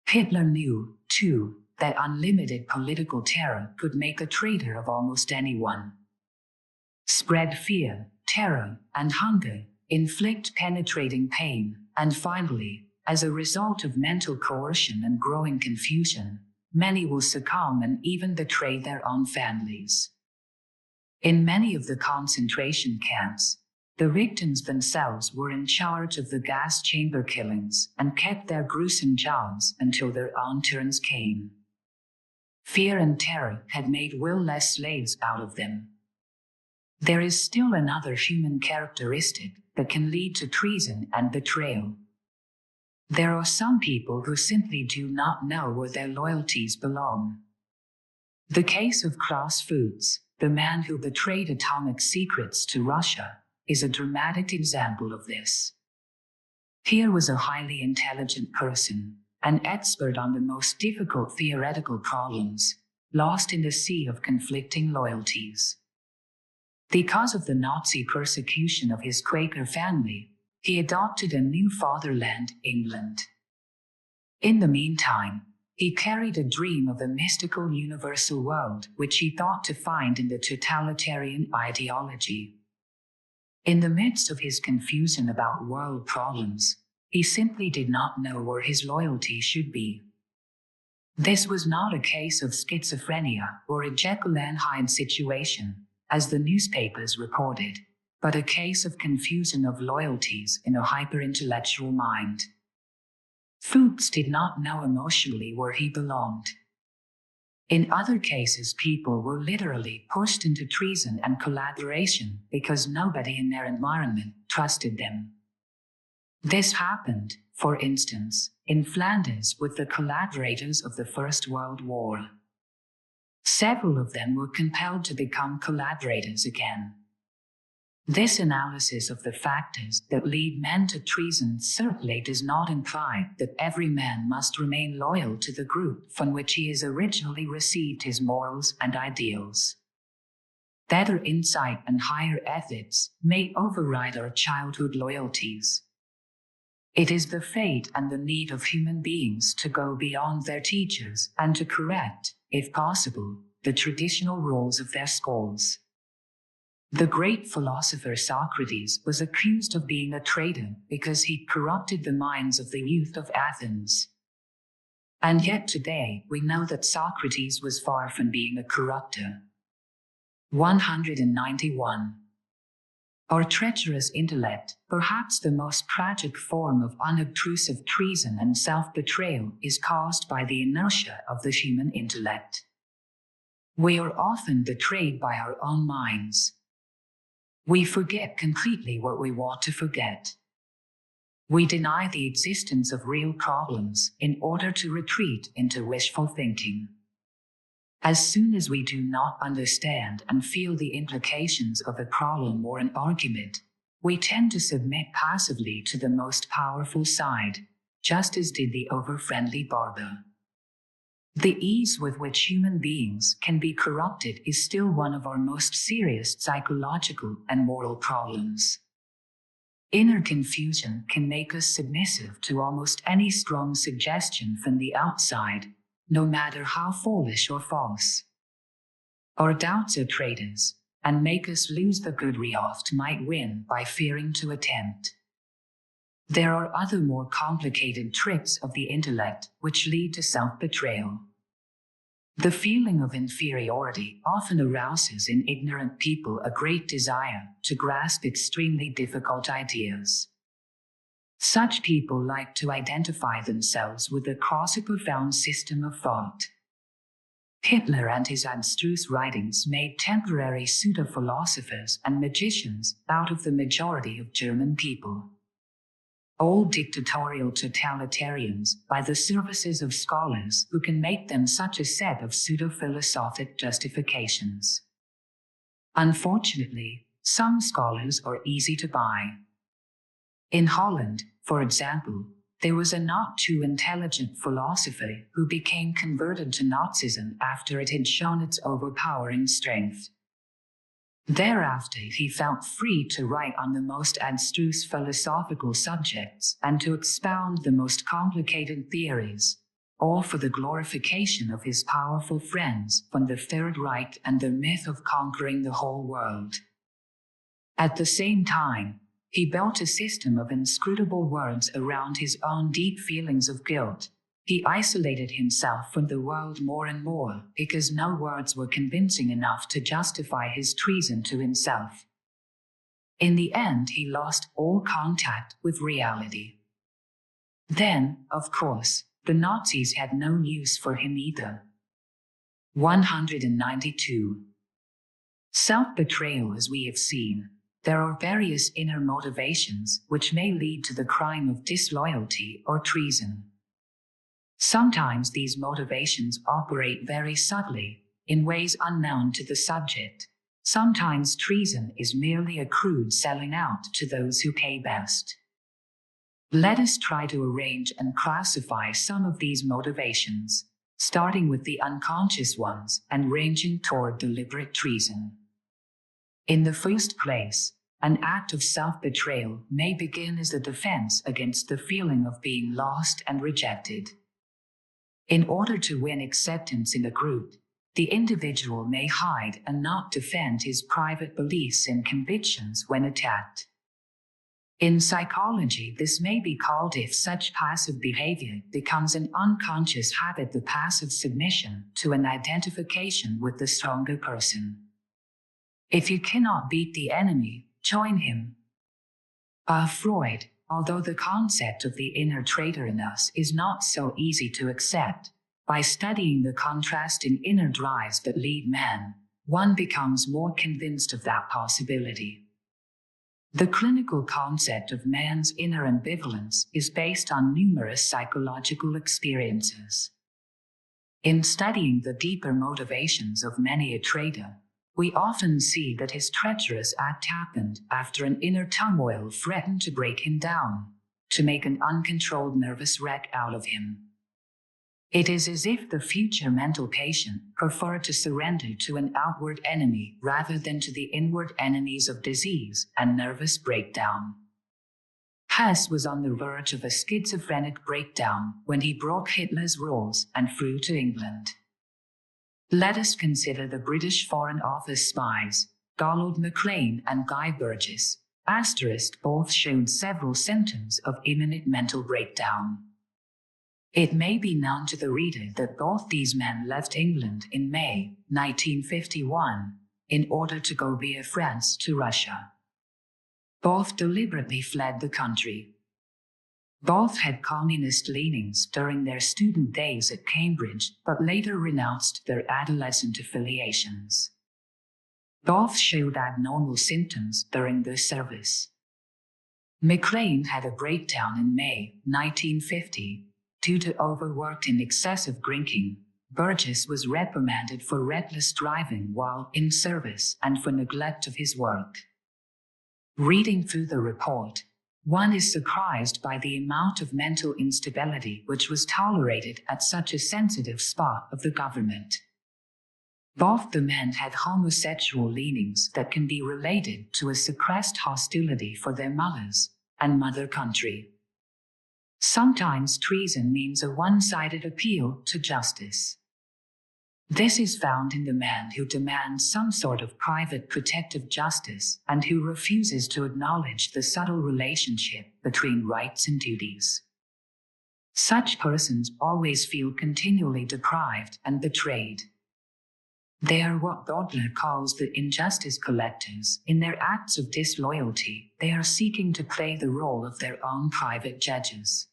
Hitler knew, too, that unlimited political terror could make a traitor of almost anyone. Spread fear, terror, and hunger, inflict penetrating pain, and finally, as a result of mental coercion and growing confusion, many will succumb and even betray their own families. In many of the concentration camps, the victims themselves were in charge of the gas chamber killings and kept their gruesome jobs until their own turns came. Fear and terror had made will-less slaves out of them. There is still another human characteristic that can lead to treason and betrayal. There are some people who simply do not know where their loyalties belong. The case of Klaus Fuchs, the man who betrayed atomic secrets to Russia, is a dramatic example of this. Here was a highly intelligent person, an expert on the most difficult theoretical problems, lost in the sea of conflicting loyalties. Because of the Nazi persecution of his Quaker family, he adopted a new fatherland, England. In the meantime, he carried a dream of a mystical universal world which he thought to find in the totalitarian ideology. In the midst of his confusion about world problems, he simply did not know where his loyalty should be. This was not a case of schizophrenia or a Jekyll and Hyde situation, as the newspapers reported, but a case of confusion of loyalties in a hyper-intellectual mind. Fuchs did not know emotionally where he belonged. In other cases, people were literally pushed into treason and collaboration because nobody in their environment trusted them. This happened, for instance, in Flanders with the collaborators of the First World War. Several of them were compelled to become collaborators again. This analysis of the factors that lead men to treason certainly does not imply that every man must remain loyal to the group from which he has originally received his morals and ideals. Better insight and higher ethics may override our childhood loyalties. It is the fate and the need of human beings to go beyond their teachers and to correct, if possible, the traditional roles of their schools. The great philosopher Socrates was accused of being a traitor because he corrupted the minds of the youth of Athens. And yet today we know that Socrates was far from being a corrupter. 191. Our treacherous intellect, perhaps the most tragic form of unobtrusive treason and self-betrayal, is caused by the inertia of the human intellect. We are often betrayed by our own minds. We forget completely what we want to forget. We deny the existence of real problems in order to retreat into wishful thinking. As soon as we do not understand and feel the implications of a problem or an argument, we tend to submit passively to the most powerful side, just as did the over-friendly barber. The ease with which human beings can be corrupted is still one of our most serious psychological and moral problems. Inner confusion can make us submissive to almost any strong suggestion from the outside, no matter how foolish or false. Our doubts are traitors, and make us lose the good we oft might win by fearing to attempt. There are other more complicated tricks of the intellect which lead to self-betrayal. The feeling of inferiority often arouses in ignorant people a great desire to grasp extremely difficult ideas. Such people like to identify themselves with a quasi-profound system of thought. Hitler and his abstruse writings made temporary pseudo-philosophers and magicians out of the majority of German people. All dictatorial totalitarians by the services of scholars who can make them such a set of pseudo-philosophic justifications. Unfortunately, some scholars are easy to buy. In Holland, for example, there was a not too intelligent philosopher who became converted to Nazism after it had shown its overpowering strength. Thereafter, he felt free to write on the most abstruse philosophical subjects and to expound the most complicated theories, all for the glorification of his powerful friends from the Third Reich and the myth of conquering the whole world. At the same time, he built a system of inscrutable words around his own deep feelings of guilt. He isolated himself from the world more and more because no words were convincing enough to justify his treason to himself. In the end, he lost all contact with reality. Then, of course, the Nazis had no use for him either. 192. Self-betrayal, as we have seen. There are various inner motivations which may lead to the crime of disloyalty or treason. Sometimes these motivations operate very subtly, in ways unknown to the subject. Sometimes treason is merely a crude selling out to those who pay best. Let us try to arrange and classify some of these motivations, starting with the unconscious ones and ranging toward deliberate treason. In the first place, an act of self-betrayal may begin as a defense against the feeling of being lost and rejected. In order to win acceptance in a group, the individual may hide and not defend his private beliefs and convictions when attacked. In psychology, this may be called, if such passive behavior becomes an unconscious habit, the passive submission to an identification with the stronger person. If you cannot beat the enemy, join him. Freud, although the concept of the inner traitor in us is not so easy to accept, by studying the contrasting inner drives that lead man, one becomes more convinced of that possibility. The clinical concept of man's inner ambivalence is based on numerous psychological experiences. In studying the deeper motivations of many a traitor, we often see that his treacherous act happened after an inner turmoil threatened to break him down, to make an uncontrolled nervous wreck out of him. It is as if the future mental patient preferred to surrender to an outward enemy rather than to the inward enemies of disease and nervous breakdown. Hess was on the verge of a schizophrenic breakdown when he broke Hitler's rules and flew to England. Let us consider the British Foreign Office spies, Donald Maclean and Guy Burgess, both showed several symptoms of imminent mental breakdown. It may be known to the reader that both these men left England in May 1951 in order to go via France to Russia. Both deliberately fled the country. Both had communist leanings during their student days at Cambridge, but later renounced their adolescent affiliations. Both showed abnormal symptoms during their service. Maclean had a breakdown in May 1950. Due to overworked and excessive drinking, Burgess was reprimanded for reckless driving while in service and for neglect of his work. Reading through the report, one is surprised by the amount of mental instability which was tolerated at such a sensitive spot of the government. Both the men had homosexual leanings that can be related to a suppressed hostility for their mothers and mother country. Sometimes treason means a one-sided appeal to justice. This is found in the man who demands some sort of private protective justice and who refuses to acknowledge the subtle relationship between rights and duties. Such persons always feel continually deprived and betrayed. They are what Baudelaire calls the injustice collectors. In their acts of disloyalty, they are seeking to play the role of their own private judges.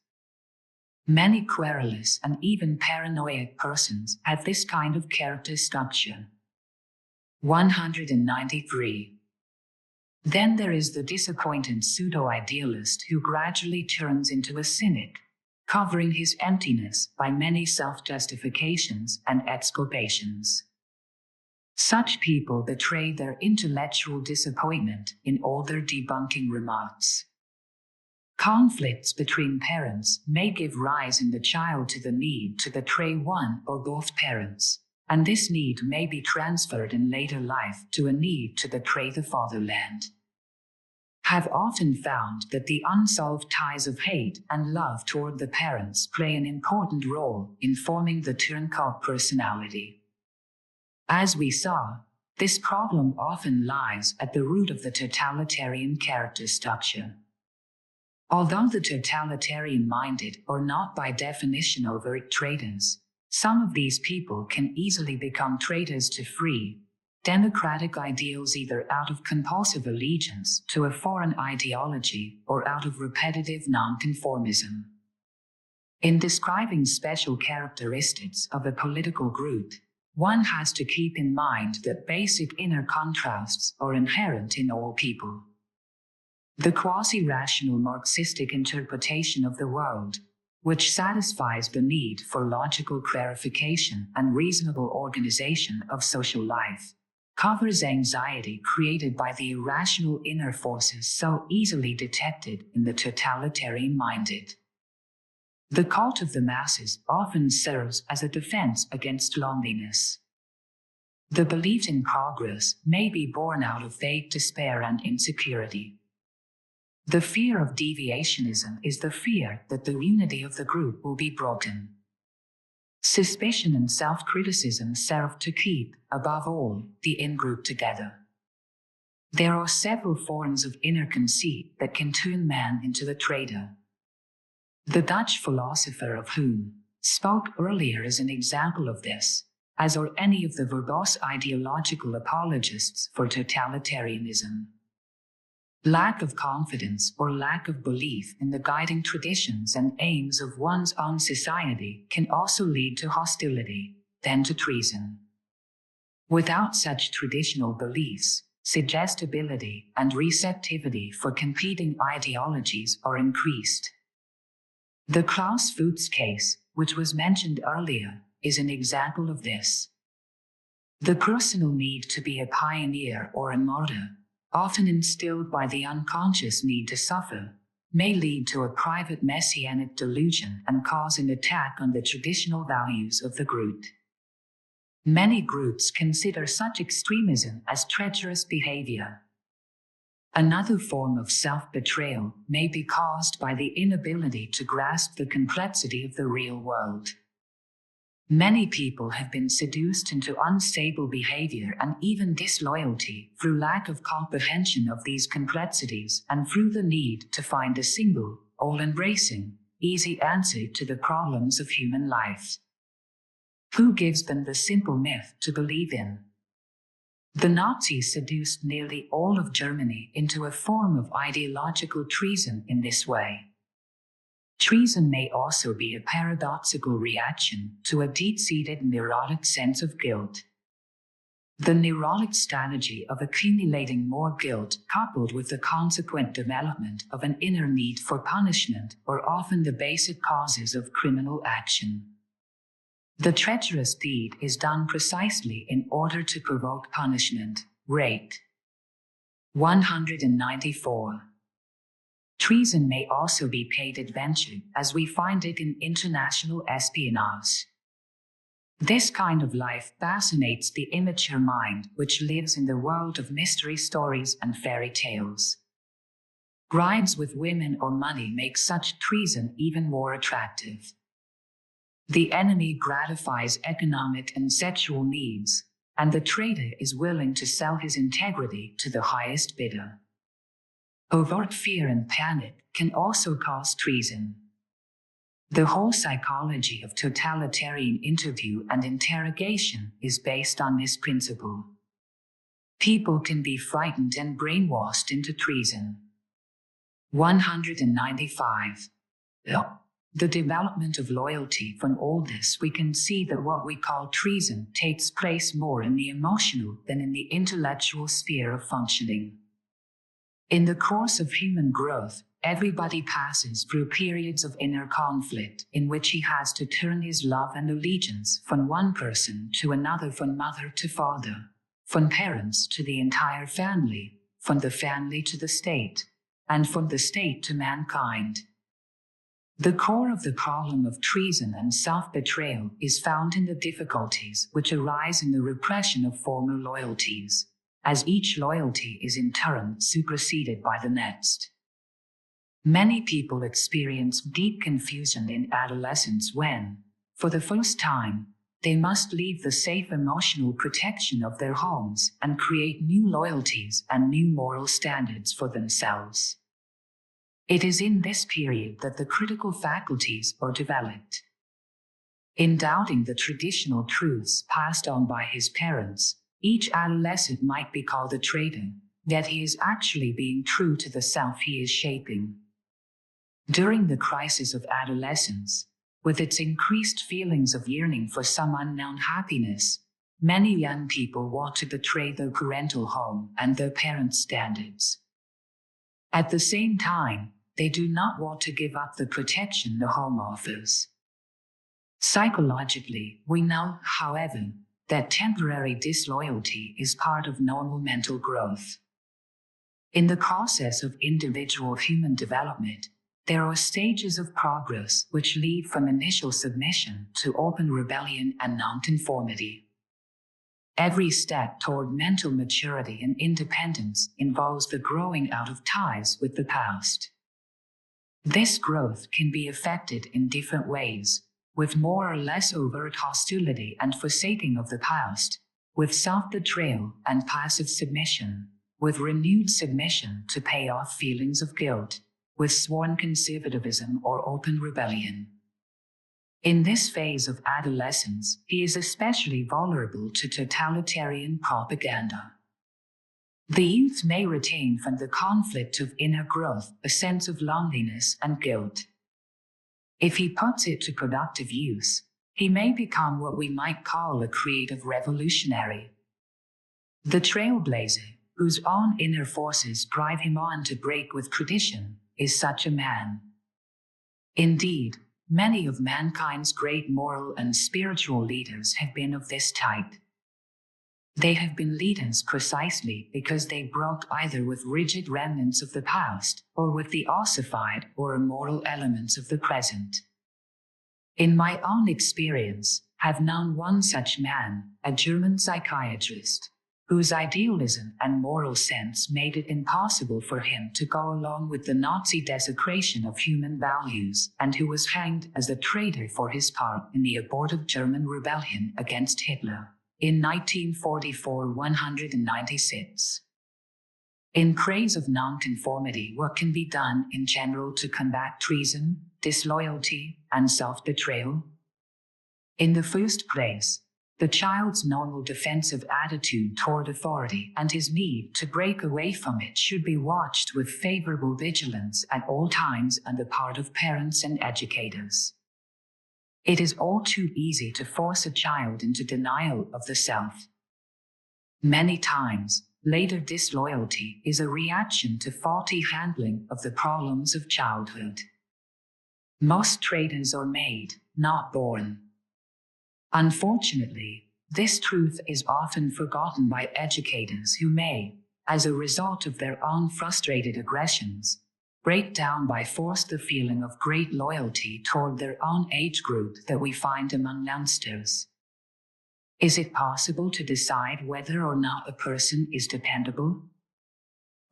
Many querulous and even paranoid persons have this kind of character structure. 193. Then there is the disappointed pseudo-idealist who gradually turns into a cynic, covering his emptiness by many self-justifications and exculpations. Such people betray their intellectual disappointment in all their debunking remarks. Conflicts between parents may give rise in the child to the need to betray one or both parents, and this need may be transferred in later life to a need to betray the fatherland. Have often found that the unsolved ties of hate and love toward the parents play an important role in forming the turncoat personality. As we saw, this problem often lies at the root of the totalitarian character structure. Although the totalitarian-minded are not by definition overt traitors, some of these people can easily become traitors to free, democratic ideals either out of compulsive allegiance to a foreign ideology or out of repetitive nonconformism. In describing special characteristics of a political group, one has to keep in mind that basic inner contrasts are inherent in all people. The quasi-rational Marxistic interpretation of the world, which satisfies the need for logical clarification and reasonable organization of social life, covers anxiety created by the irrational inner forces so easily detected in the totalitarian-minded. The cult of the masses often serves as a defense against loneliness. The belief in progress may be born out of vague despair and insecurity. The fear of deviationism is the fear that the unity of the group will be broken. Suspicion and self-criticism serve to keep, above all, the in-group together. There are several forms of inner conceit that can turn man into the traitor. The Dutch philosopher of Hume spoke earlier as an example of this, as are any of the verbose ideological apologists for totalitarianism. Lack of confidence or lack of belief in the guiding traditions and aims of one's own society can also lead to hostility, then to treason. Without such traditional beliefs, suggestibility and receptivity for competing ideologies are increased. The Clausewitz case, which was mentioned earlier, is an example of this. The personal need to be a pioneer or a martyr, often instilled by the unconscious need to suffer, may lead to a private messianic delusion and cause an attack on the traditional values of the group. Many groups consider such extremism as treacherous behavior. Another form of self-betrayal may be caused by the inability to grasp the complexity of the real world. Many people have been seduced into unstable behavior and even disloyalty through lack of comprehension of these complexities and through the need to find a single, all-embracing, easy answer to the problems of human life. Who gives them the simple myth to believe in? The Nazis seduced nearly all of Germany into a form of ideological treason in this way. Treason may also be a paradoxical reaction to a deep-seated neurotic sense of guilt. The neurotic strategy of accumulating more guilt coupled with the consequent development of an inner need for punishment are often the basic causes of criminal action. The treacherous deed is done precisely in order to provoke punishment. Rate 194. Treason may also be paid adventure, as we find it in international espionage. This kind of life fascinates the immature mind, which lives in the world of mystery stories and fairy tales. Bribes with women or money make such treason even more attractive. The enemy gratifies economic and sexual needs, and the traitor is willing to sell his integrity to the highest bidder. Overt fear and panic can also cause treason. The whole psychology of totalitarian interview and interrogation is based on this principle. People can be frightened and brainwashed into treason. 195. The development of loyalty. From all this, we can see that what we call treason takes place more in the emotional than in the intellectual sphere of functioning. In the course of human growth, everybody passes through periods of inner conflict in which he has to turn his love and allegiance from one person to another, from mother to father, from parents to the entire family, from the family to the state, and from the state to mankind. The core of the problem of treason and self-betrayal is found in the difficulties which arise in the repression of former loyalties, as each loyalty is in turn superseded by the next. Many people experience deep confusion in adolescence when, for the first time, they must leave the safe emotional protection of their homes and create new loyalties and new moral standards for themselves. It is in this period that the critical faculties are developed. In doubting the traditional truths passed on by his parents, each adolescent might be called a traitor, yet he is actually being true to the self he is shaping. During the crisis of adolescence, with its increased feelings of yearning for some unknown happiness, many young people want to betray their parental home and their parents' standards. At the same time, they do not want to give up the protection the home offers. Psychologically, we know, however, that temporary disloyalty is part of normal mental growth. In the process of individual human development, there are stages of progress which lead from initial submission to open rebellion and nonconformity. Every step toward mental maturity and independence involves the growing out of ties with the past. This growth can be effected in different ways, with more or less overt hostility and forsaking of the past, with self-betrayal and passive submission, with renewed submission to pay off feelings of guilt, with sworn conservatism or open rebellion. In this phase of adolescence, he is especially vulnerable to totalitarian propaganda. The youth may retain from the conflict of inner growth a sense of loneliness and guilt. If he puts it to productive use, he may become what we might call a creative revolutionary. The trailblazer, whose own inner forces drive him on to break with tradition, is such a man. Indeed, many of mankind's great moral and spiritual leaders have been of this type. They have been leaders precisely because they broke either with rigid remnants of the past or with the ossified or immoral elements of the present. In my own experience, I've known one such man, a German psychiatrist, whose idealism and moral sense made it impossible for him to go along with the Nazi desecration of human values, and who was hanged as a traitor for his part in the abortive German rebellion against Hitler in 1944-196. In praise of nonconformity, what can be done in general to combat treason, disloyalty, and self-betrayal? In the first place, the child's normal defensive attitude toward authority and his need to break away from it should be watched with favorable vigilance at all times on the part of parents and educators. It is all too easy to force a child into denial of the self. Many times, later disloyalty is a reaction to faulty handling of the problems of childhood. Most traitors are made, not born. Unfortunately, this truth is often forgotten by educators who may, as a result of their own frustrated aggressions, break down by force the feeling of great loyalty toward their own age group that we find among youngsters. Is it possible to decide whether or not a person is dependable?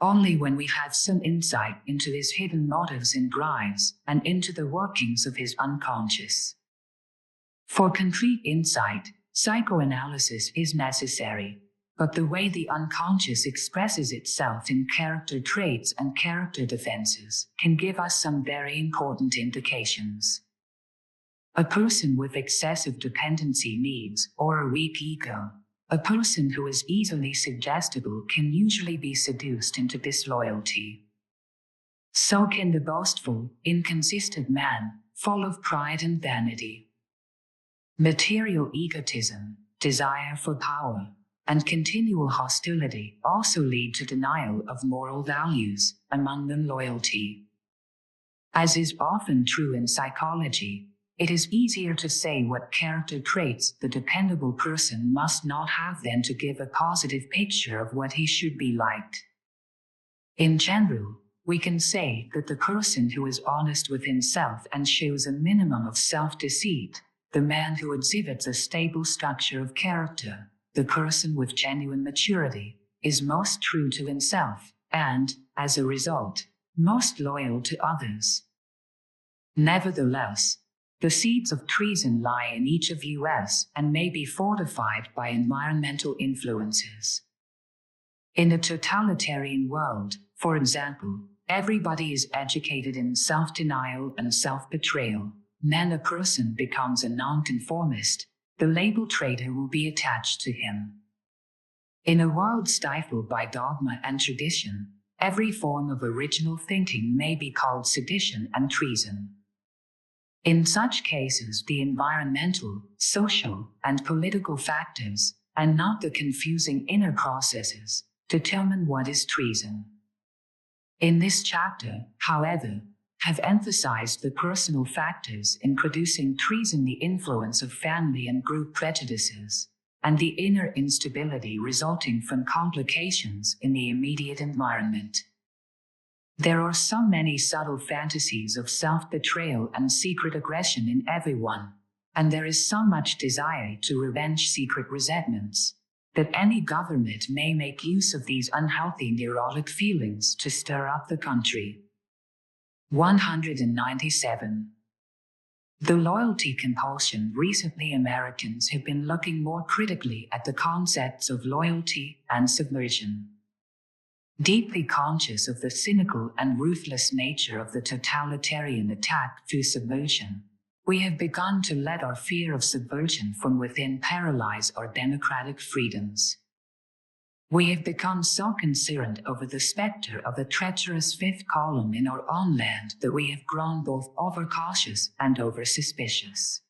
Only when we have some insight into his hidden motives and drives, and into the workings of his unconscious. For complete insight, psychoanalysis is necessary, but the way the unconscious expresses itself in character traits and character defenses can give us some very important indications. A person with excessive dependency needs or a weak ego, a person who is easily suggestible, can usually be seduced into disloyalty. So can the boastful, inconsistent man, full of pride and vanity. Material egotism, desire for power, and continual hostility also lead to denial of moral values, among them loyalty. As is often true in psychology, it is easier to say what character traits the dependable person must not have than to give a positive picture of what he should be like. In general, we can say that the person who is honest with himself and shows a minimum of self-deceit, the man who exhibits a stable structure of character, the person with genuine maturity, is most true to himself, and, as a result, most loyal to others. Nevertheless, the seeds of treason lie in each of us and may be fortified by environmental influences. In a totalitarian world, for example, everybody is educated in self-denial and self-betrayal. When a person becomes a nonconformist, the label traitor will be attached to him. In a world stifled by dogma and tradition, every form of original thinking may be called sedition and treason. In such cases, the environmental, social, and political factors, and not the confusing inner processes, determine what is treason. In this chapter, however, have emphasized the personal factors in producing treason, the influence of family and group prejudices, and the inner instability resulting from complications in the immediate environment. There are so many subtle fantasies of self-betrayal and secret aggression in everyone, and there is so much desire to revenge secret resentments, that any government may make use of these unhealthy neurotic feelings to stir up the country. 197. The loyalty compulsion. Recently, Americans have been looking more critically at the concepts of loyalty and subversion. Deeply conscious of the cynical and ruthless nature of the totalitarian attack through subversion, we have begun to let our fear of subversion from within paralyze our democratic freedoms. We have become so concerned over the specter of the treacherous fifth column in our own land that we have grown both overcautious and over-suspicious.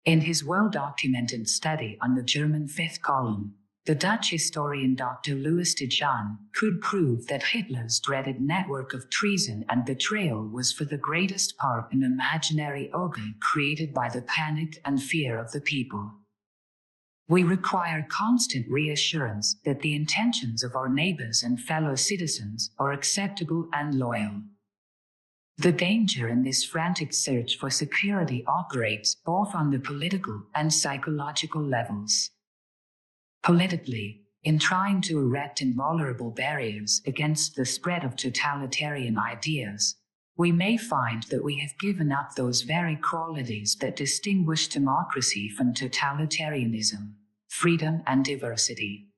In his well-documented study on the German fifth column, the Dutch historian Dr. Louis de Jaan could prove that Hitler's dreaded network of treason and betrayal was for the greatest part an imaginary ogre created by the panic and fear of the people. We require constant reassurance that the intentions of our neighbors and fellow citizens are acceptable and loyal. The danger in this frantic search for security operates both on the political and psychological levels. Politically, in trying to erect invulnerable barriers against the spread of totalitarian ideas, we may find that we have given up those very qualities that distinguish democracy from totalitarianism: freedom and diversity.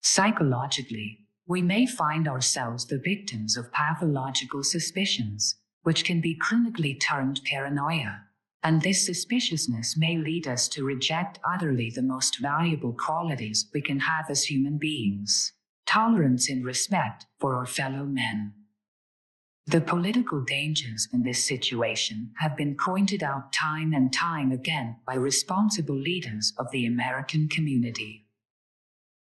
Psychologically, we may find ourselves the victims of pathological suspicions, which can be clinically termed paranoia, and this suspiciousness may lead us to reject utterly the most valuable qualities we can have as human beings: tolerance and respect for our fellow men. The political dangers in this situation have been pointed out time and time again by responsible leaders of the American community.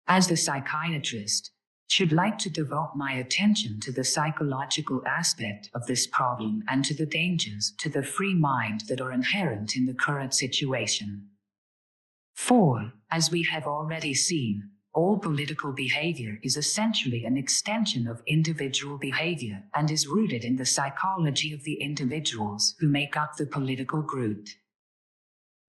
As the psychiatrist, should like to devote my attention to the psychological aspect of this problem and to the dangers to the free mind that are inherent in the current situation. For, as we have already seen, all political behavior is essentially an extension of individual behavior and is rooted in the psychology of the individuals who make up the political group.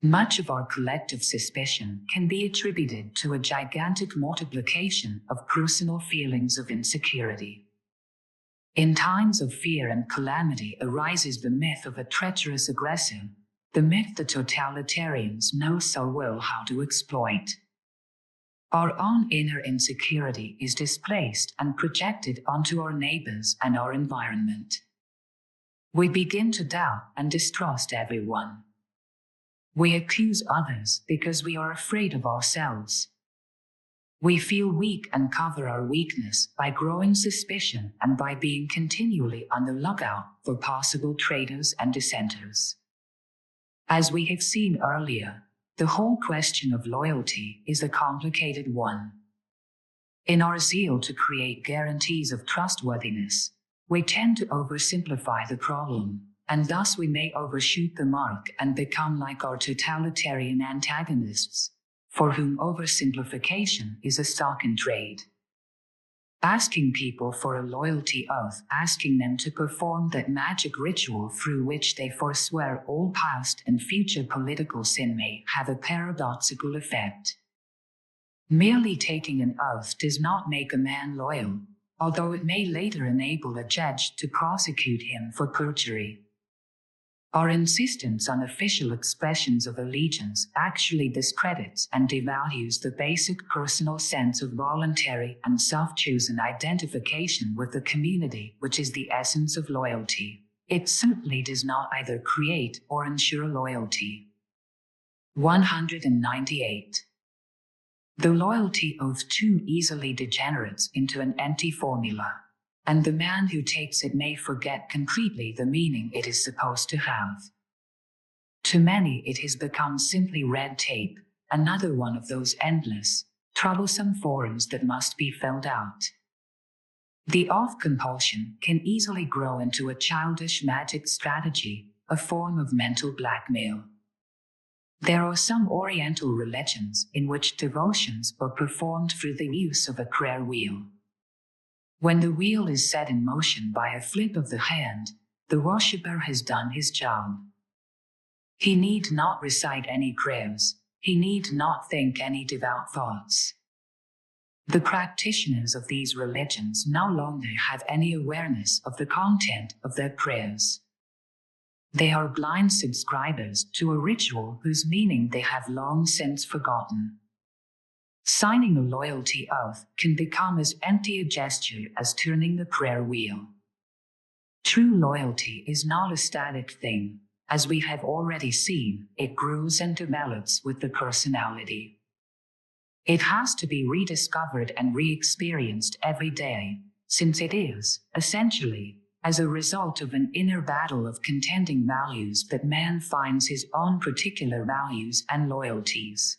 Much of our collective suspicion can be attributed to a gigantic multiplication of personal feelings of insecurity. In times of fear and calamity arises the myth of a treacherous aggressor, the myth the totalitarians know so well how to exploit. Our own inner insecurity is displaced and projected onto our neighbors and our environment. We begin to doubt and distrust everyone. We accuse others because we are afraid of ourselves. We feel weak and cover our weakness by growing suspicion and by being continually on the lookout for possible traitors and dissenters. As we have seen earlier, the whole question of loyalty is a complicated one. In our zeal to create guarantees of trustworthiness, we tend to oversimplify the problem, and thus we may overshoot the mark and become like our totalitarian antagonists, for whom oversimplification is a stock in trade. Asking people for a loyalty oath, asking them to perform that magic ritual through which they forswear all past and future political sin, may have a paradoxical effect. Merely taking an oath does not make a man loyal, although it may later enable a judge to prosecute him for perjury. Our insistence on official expressions of allegiance actually discredits and devalues the basic personal sense of voluntary and self-chosen identification with the community, which is the essence of loyalty. It simply does not either create or ensure loyalty. 198. The loyalty oath too easily degenerates into an empty formula, and the man who takes it may forget completely the meaning it is supposed to have. To many it has become simply red tape, another one of those endless, troublesome forms that must be filled out. The oath compulsion can easily grow into a childish magic strategy, a form of mental blackmail. There are some Oriental religions in which devotions are performed through the use of a prayer wheel. When the wheel is set in motion by a flip of the hand, the worshipper has done his job. He need not recite any prayers, he need not think any devout thoughts. The practitioners of these religions no longer have any awareness of the content of their prayers. They are blind subscribers to a ritual whose meaning they have long since forgotten. Signing a loyalty oath can become as empty a gesture as turning the prayer wheel. True loyalty is not a static thing. As we have already seen, it grows and develops with the personality. It has to be rediscovered and re-experienced every day, since it is, essentially, as a result of an inner battle of contending values that man finds his own particular values and loyalties.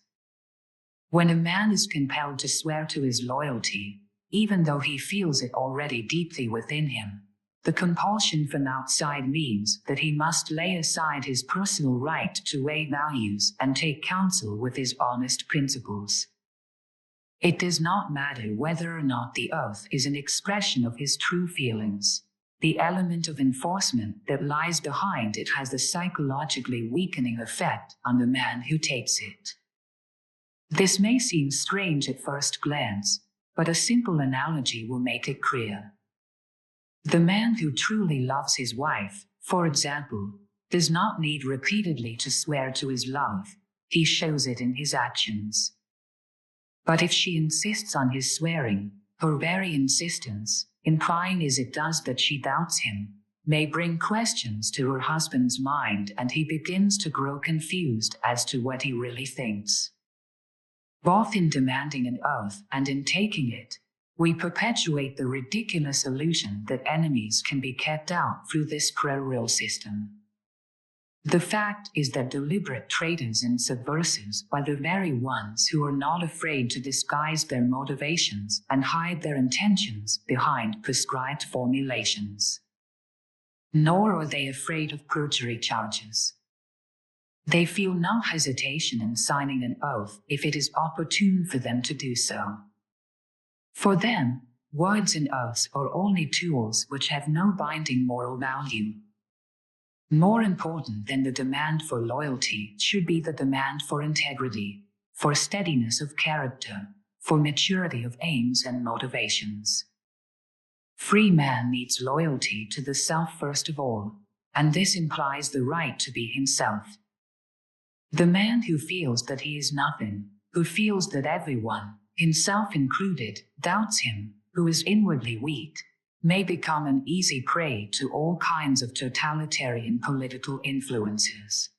When a man is compelled to swear to his loyalty, even though he feels it already deeply within him, the compulsion from outside means that he must lay aside his personal right to weigh values and take counsel with his honest principles. It does not matter whether or not the oath is an expression of his true feelings. The element of enforcement that lies behind it has a psychologically weakening effect on the man who takes it. This may seem strange at first glance, but a simple analogy will make it clear. The man who truly loves his wife, for example, does not need repeatedly to swear to his love. He shows it in his actions. But if she insists on his swearing, her very insistence, implying as it does that she doubts him, may bring questions to her husband's mind, and he begins to grow confused as to what he really thinks. Both in demanding an oath and in taking it, we perpetuate the ridiculous illusion that enemies can be kept out through this prayer system. The fact is that deliberate traitors and subversives are the very ones who are not afraid to disguise their motivations and hide their intentions behind prescribed formulations. Nor are they afraid of perjury charges. They feel no hesitation in signing an oath if it is opportune for them to do so. For them, words and oaths are only tools which have no binding moral value. More important than the demand for loyalty should be the demand for integrity, for steadiness of character, for maturity of aims and motivations. Free man needs loyalty to the self first of all, and this implies the right to be himself. The man who feels that he is nothing, who feels that everyone, himself included, doubts him, who is inwardly weak, may become an easy prey to all kinds of totalitarian political influences.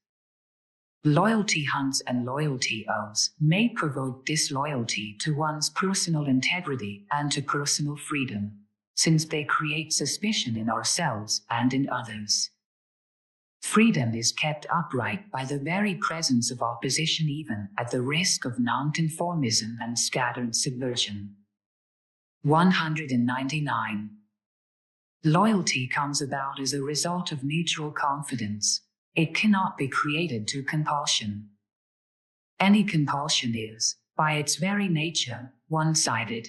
Loyalty hunts and loyalty oaths may provoke disloyalty to one's personal integrity and to personal freedom, since they create suspicion in ourselves and in others. Freedom is kept upright by the very presence of opposition, even at the risk of nonconformism and scattered subversion. 199. Loyalty comes about as a result of mutual confidence. It cannot be created to compulsion. Any compulsion is, by its very nature, one-sided.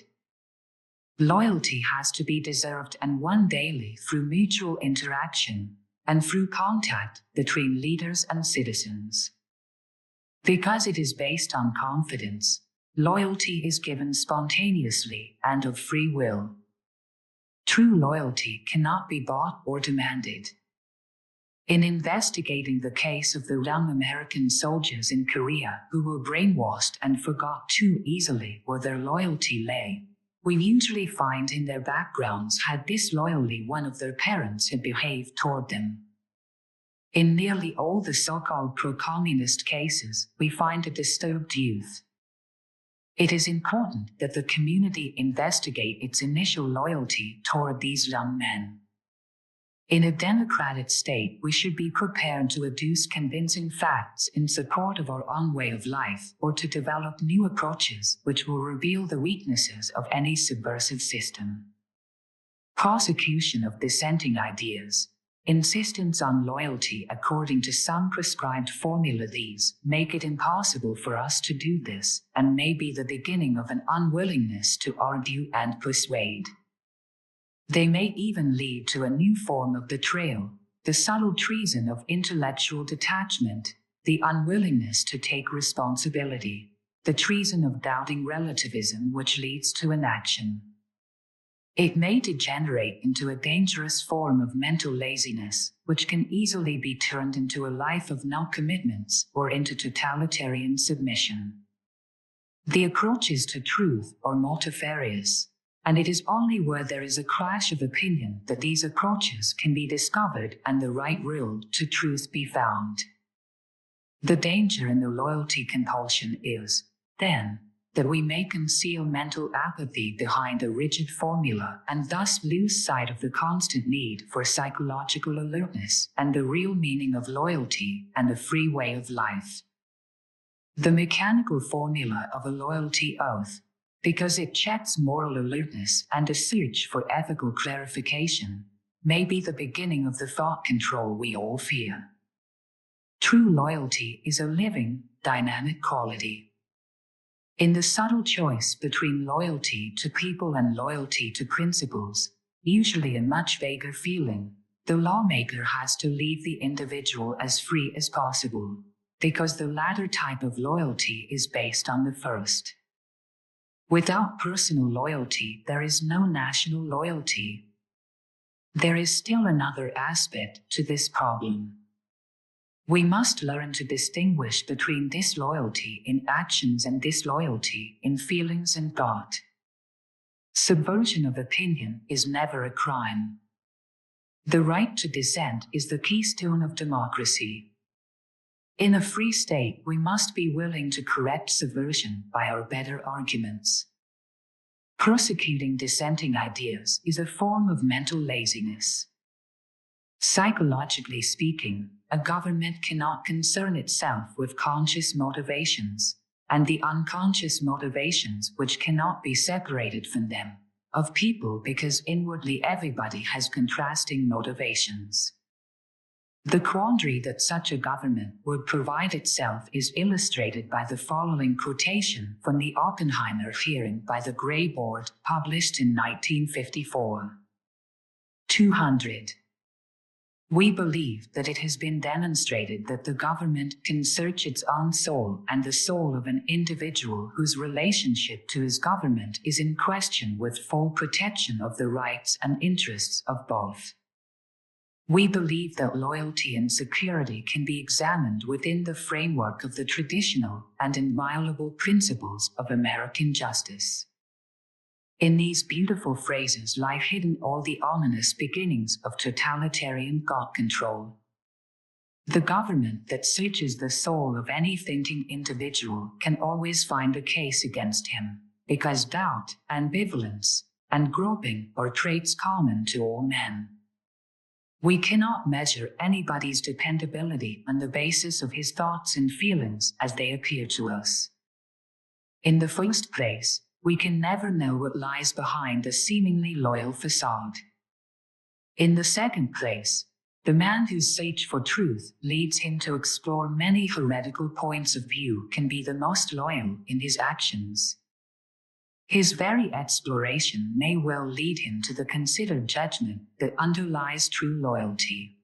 Loyalty has to be deserved and won daily through mutual interaction and through contact between leaders and citizens. Because it is based on confidence, loyalty is given spontaneously and of free will. True loyalty cannot be bought or demanded. In investigating the case of the young American soldiers in Korea who were brainwashed and forgot too easily where their loyalty lay, we usually find in their backgrounds how disloyally one of their parents had behaved toward them. In nearly all the so-called pro-communist cases, we find a disturbed youth. It is important that the community investigate its initial loyalty toward these young men. In a democratic state, we should be prepared to adduce convincing facts in support of our own way of life, or to develop new approaches which will reveal the weaknesses of any subversive system. Prosecution of dissenting ideas, insistence on loyalty according to some prescribed formula, these make it impossible for us to do this, and may be the beginning of an unwillingness to argue and persuade. They may even lead to a new form of betrayal, the subtle treason of intellectual detachment, the unwillingness to take responsibility, the treason of doubting relativism which leads to inaction. It may degenerate into a dangerous form of mental laziness, which can easily be turned into a life of no commitments or into totalitarian submission. The approaches to truth are multifarious, and it is only where there is a clash of opinion that these approaches can be discovered and the right road to truth be found. The danger in the loyalty compulsion is, then, that we may conceal mental apathy behind a rigid formula and thus lose sight of the constant need for psychological alertness and the real meaning of loyalty and a free way of life. The mechanical formula of a loyalty oath, because it checks moral alertness and a search for ethical clarification, may be the beginning of the thought control we all fear. True loyalty is a living, dynamic quality. In the subtle choice between loyalty to people and loyalty to principles, usually a much vaguer feeling, the lawmaker has to leave the individual as free as possible, because the latter type of loyalty is based on the first. Without personal loyalty, there is no national loyalty. There is still another aspect to this problem. We must learn to distinguish between disloyalty in actions and disloyalty in feelings and thought. Subversion of opinion is never a crime. The right to dissent is the keystone of democracy. In a free state, we must be willing to correct subversion by our better arguments. Prosecuting dissenting ideas is a form of mental laziness. Psychologically speaking, a government cannot concern itself with conscious motivations, and the unconscious motivations which cannot be separated from them, of people, because inwardly everybody has contrasting motivations. The quandary that such a government would provide itself is illustrated by the following quotation from the Oppenheimer hearing by the Gray Board, published in 1954. 200. We believe that it has been demonstrated that the government can search its own soul and the soul of an individual whose relationship to his government is in question with full protection of the rights and interests of both. We believe that loyalty and security can be examined within the framework of the traditional and inviolable principles of American justice. In these beautiful phrases lie hidden all the ominous beginnings of totalitarian thought control. The government that searches the soul of any thinking individual can always find a case against him, because doubt, ambivalence, and groping are traits common to all men. We cannot measure anybody's dependability on the basis of his thoughts and feelings as they appear to us. In the first place, we can never know what lies behind a seemingly loyal facade. In the second place, the man whose search for truth leads him to explore many heretical points of view can be the most loyal in his actions. His very exploration may well lead him to the considered judgment that underlies true loyalty.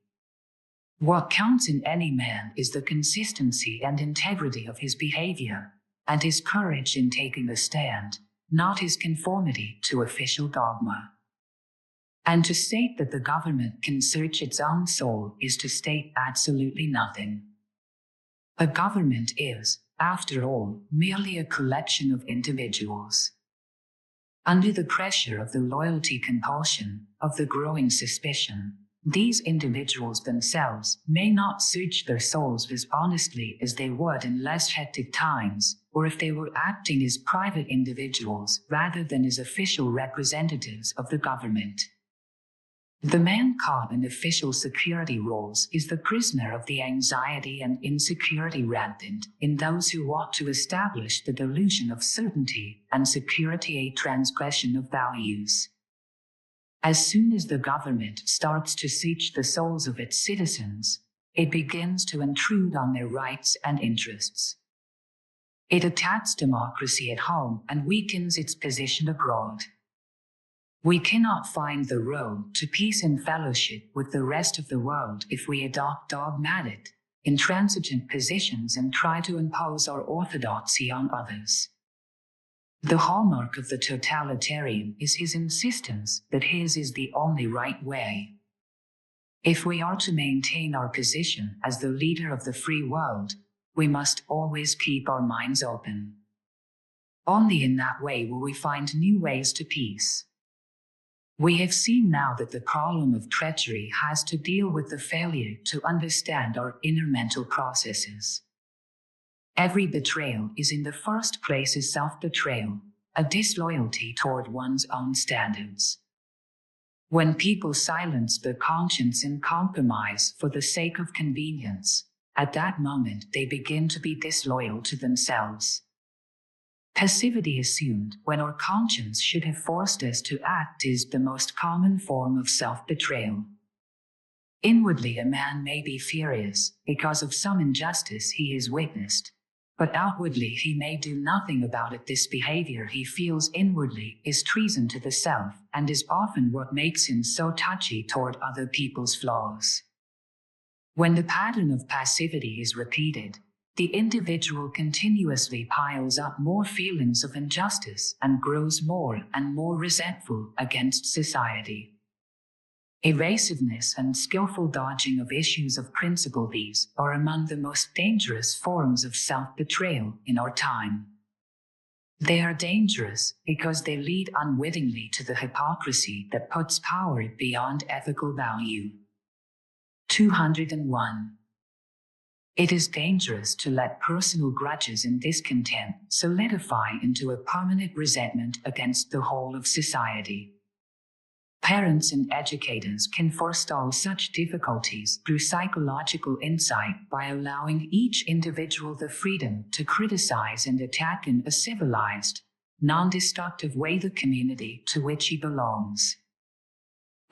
What counts in any man is the consistency and integrity of his behavior, and his courage in taking a stand, not his conformity to official dogma. And to state that the government can search its own soul is to state absolutely nothing. A government is, after all, merely a collection of individuals. Under the pressure of the loyalty compulsion, of the growing suspicion, these individuals themselves may not search their souls as honestly as they would in less hectic times, or if they were acting as private individuals rather than as official representatives of the government. The man caught in official security roles is the prisoner of the anxiety and insecurity rampant in those who ought to establish the delusion of certainty and security, a transgression of values. As soon as the government starts to search the souls of its citizens, it begins to intrude on their rights and interests. It attacks democracy at home and weakens its position abroad. We cannot find the road to peace and fellowship with the rest of the world if we adopt dogmatic, intransigent positions and try to impose our orthodoxy on others. The hallmark of the totalitarian is his insistence that his is the only right way. If we are to maintain our position as the leader of the free world, we must always keep our minds open. Only in that way will we find new ways to peace. We have seen now that the problem of treachery has to deal with the failure to understand our inner mental processes. Every betrayal is in the first place a self-betrayal, a disloyalty toward one's own standards. When people silence their conscience and compromise for the sake of convenience, at that moment they begin to be disloyal to themselves. Passivity assumed when our conscience should have forced us to act is the most common form of self-betrayal. Inwardly, a man may be furious because of some injustice he has witnessed, but outwardly he may do nothing about it. This behavior he feels inwardly is treason to the self and is often what makes him so touchy toward other people's flaws. When the pattern of passivity is repeated, the individual continuously piles up more feelings of injustice and grows more and more resentful against society. Evasiveness and skillful dodging of issues of principle, these are among the most dangerous forms of self-betrayal in our time. They are dangerous because they lead unwittingly to the hypocrisy that puts power beyond ethical value. 201. It is dangerous to let personal grudges and discontent solidify into a permanent resentment against the whole of society. Parents and educators can forestall such difficulties through psychological insight by allowing each individual the freedom to criticize and attack in a civilized, non-destructive way the community to which he belongs.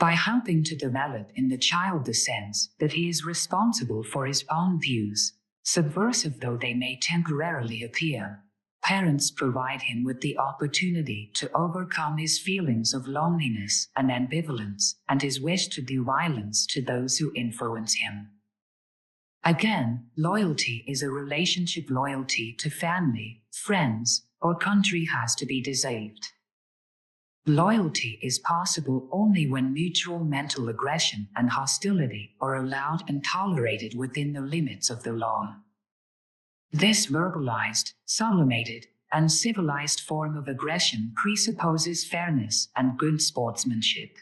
By helping to develop in the child the sense that he is responsible for his own views, subversive though they may temporarily appear, parents provide him with the opportunity to overcome his feelings of loneliness and ambivalence and his wish to do violence to those who influence him. Again, loyalty is a relationship. Loyalty to family, friends, or country has to be dissolved. Loyalty is possible only when mutual mental aggression and hostility are allowed and tolerated within the limits of the law. This verbalized, sublimated, and civilized form of aggression presupposes fairness and good sportsmanship.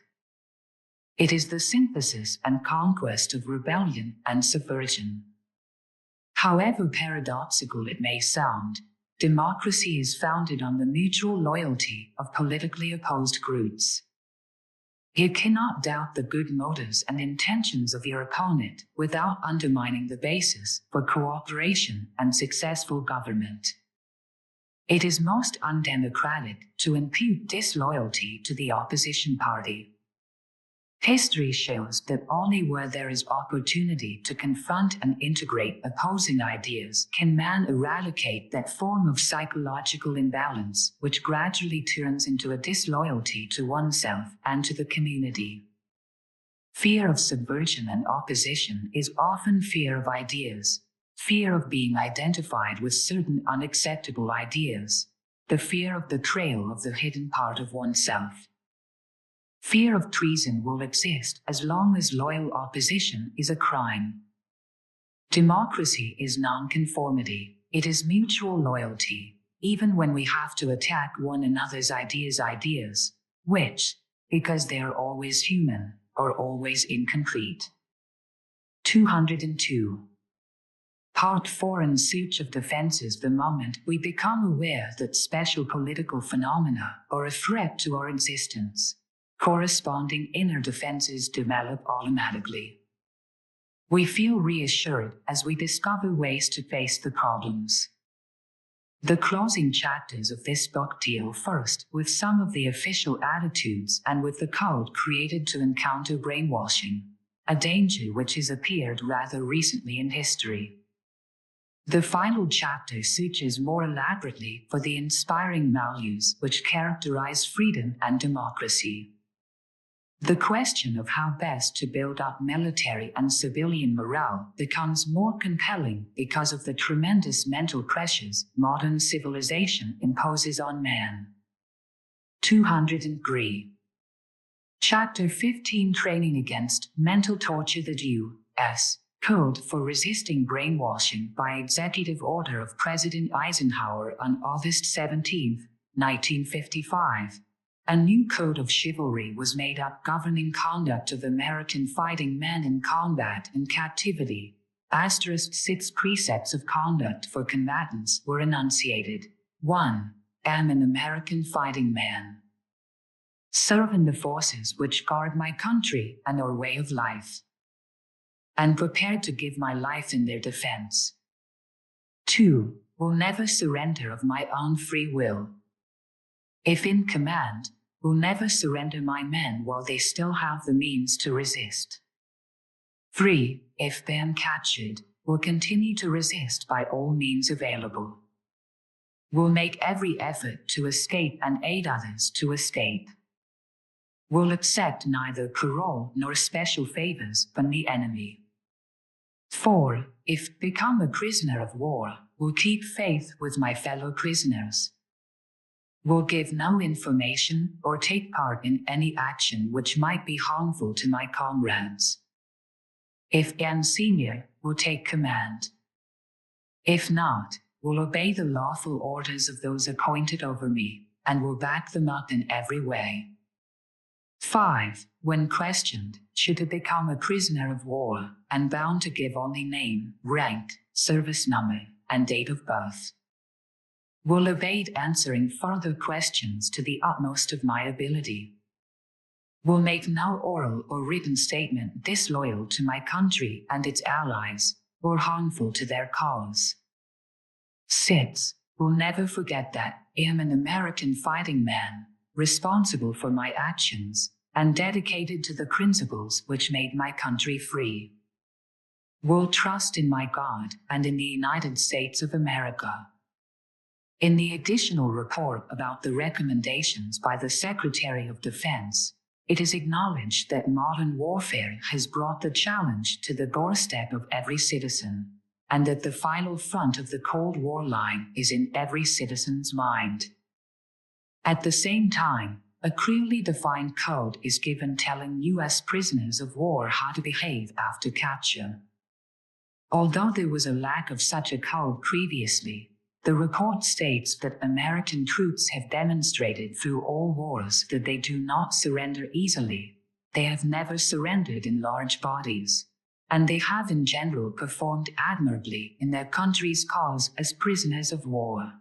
It is the synthesis and conquest of rebellion and subversion. However paradoxical it may sound, democracy is founded on the mutual loyalty of politically opposed groups. You cannot doubt the good motives and intentions of your opponent without undermining the basis for cooperation and successful government. It is most undemocratic to impute disloyalty to the opposition party. History shows that only where there is opportunity to confront and integrate opposing ideas can man eradicate that form of psychological imbalance which gradually turns into a disloyalty to oneself and to the community. Fear of subversion and opposition is often fear of ideas, fear of being identified with certain unacceptable ideas, the fear of betrayal of the hidden part of oneself. Fear of treason will exist as long as loyal opposition is a crime. Democracy is nonconformity. It is mutual loyalty, even when we have to attack one another's ideas, which, because they are always human, are always incomplete. 202. Part 4 in search of defenses. The moment we become aware that special political phenomena are a threat to our existence, corresponding inner defenses develop automatically. We feel reassured as we discover ways to face the problems. The closing chapters of this book deal first with some of the official attitudes and with the code created to encounter brainwashing, a danger which has appeared rather recently in history. The final chapter searches more elaborately for the inspiring values which characterize freedom and democracy. The question of how best to build up military and civilian morale becomes more compelling because of the tremendous mental pressures modern civilization imposes on man. 203. Chapter 15 Training Against Mental Torture. The U.S. Code for Resisting Brainwashing by Executive Order of President Eisenhower on August 17, 1955. A new code of chivalry was made up governing conduct of American fighting men in combat and captivity, 6 precepts of conduct for combatants were enunciated. 1. Am an American fighting man. Serve in the forces which guard my country and our way of life, and prepared to give my life in their defense. 2. Will never surrender of my own free will. If in command, will never surrender my men while they still have the means to resist. 3. If then captured, will continue to resist by all means available. Will make every effort to escape and aid others to escape. Will accept neither parole nor special favors from the enemy. 4. If become a prisoner of war, will keep faith with my fellow prisoners. Will give no information or take part in any action which might be harmful to my comrades. If am senior, will take command. If not, will obey the lawful orders of those appointed over me, and will back them up in every way. 5. When questioned, should have become a prisoner of war, and bound to give only name, rank, service number, and date of birth. Will evade answering further questions to the utmost of my ability. Will make no oral or written statement disloyal to my country and its allies, or harmful to their cause. 6. Will never forget that I am an American fighting man, responsible for my actions, and dedicated to the principles which made my country free. Will trust in my God and in the United States of America. In the additional report about the recommendations by the Secretary of Defense, it is acknowledged that modern warfare has brought the challenge to the doorstep of every citizen, and that the final front of the Cold War line is in every citizen's mind. At the same time, a clearly defined code is given telling U.S. prisoners of war how to behave after capture. Although there was a lack of such a code previously, the report states that American troops have demonstrated through all wars that they do not surrender easily. They have never surrendered in large bodies, and they have in general performed admirably in their country's cause as prisoners of war.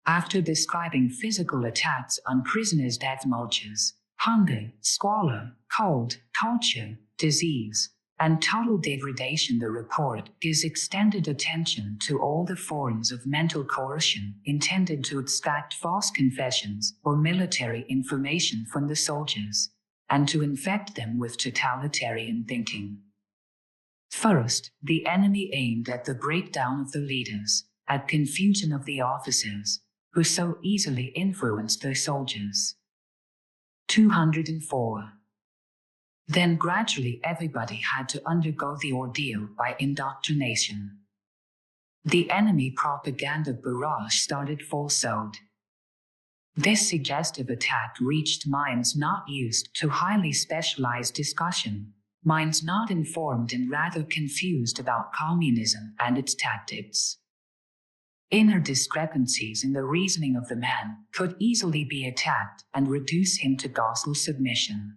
After describing physical attacks on prisoners' death marches, hunger, squalor, cold, torture, disease, and total degradation, the report gives extended attention to all the forms of mental coercion intended to extract false confessions or military information from the soldiers, and to infect them with totalitarian thinking. First, the enemy aimed at the breakdown of the leaders, at confusion of the officers, who so easily influenced their soldiers. 204. Then gradually everybody had to undergo the ordeal by indoctrination. The enemy propaganda barrage started full sode. This suggestive attack reached minds not used to highly specialized discussion, minds not informed and rather confused about communism and its tactics. Inner discrepancies in the reasoning of the man could easily be attacked and reduce him to docile submission.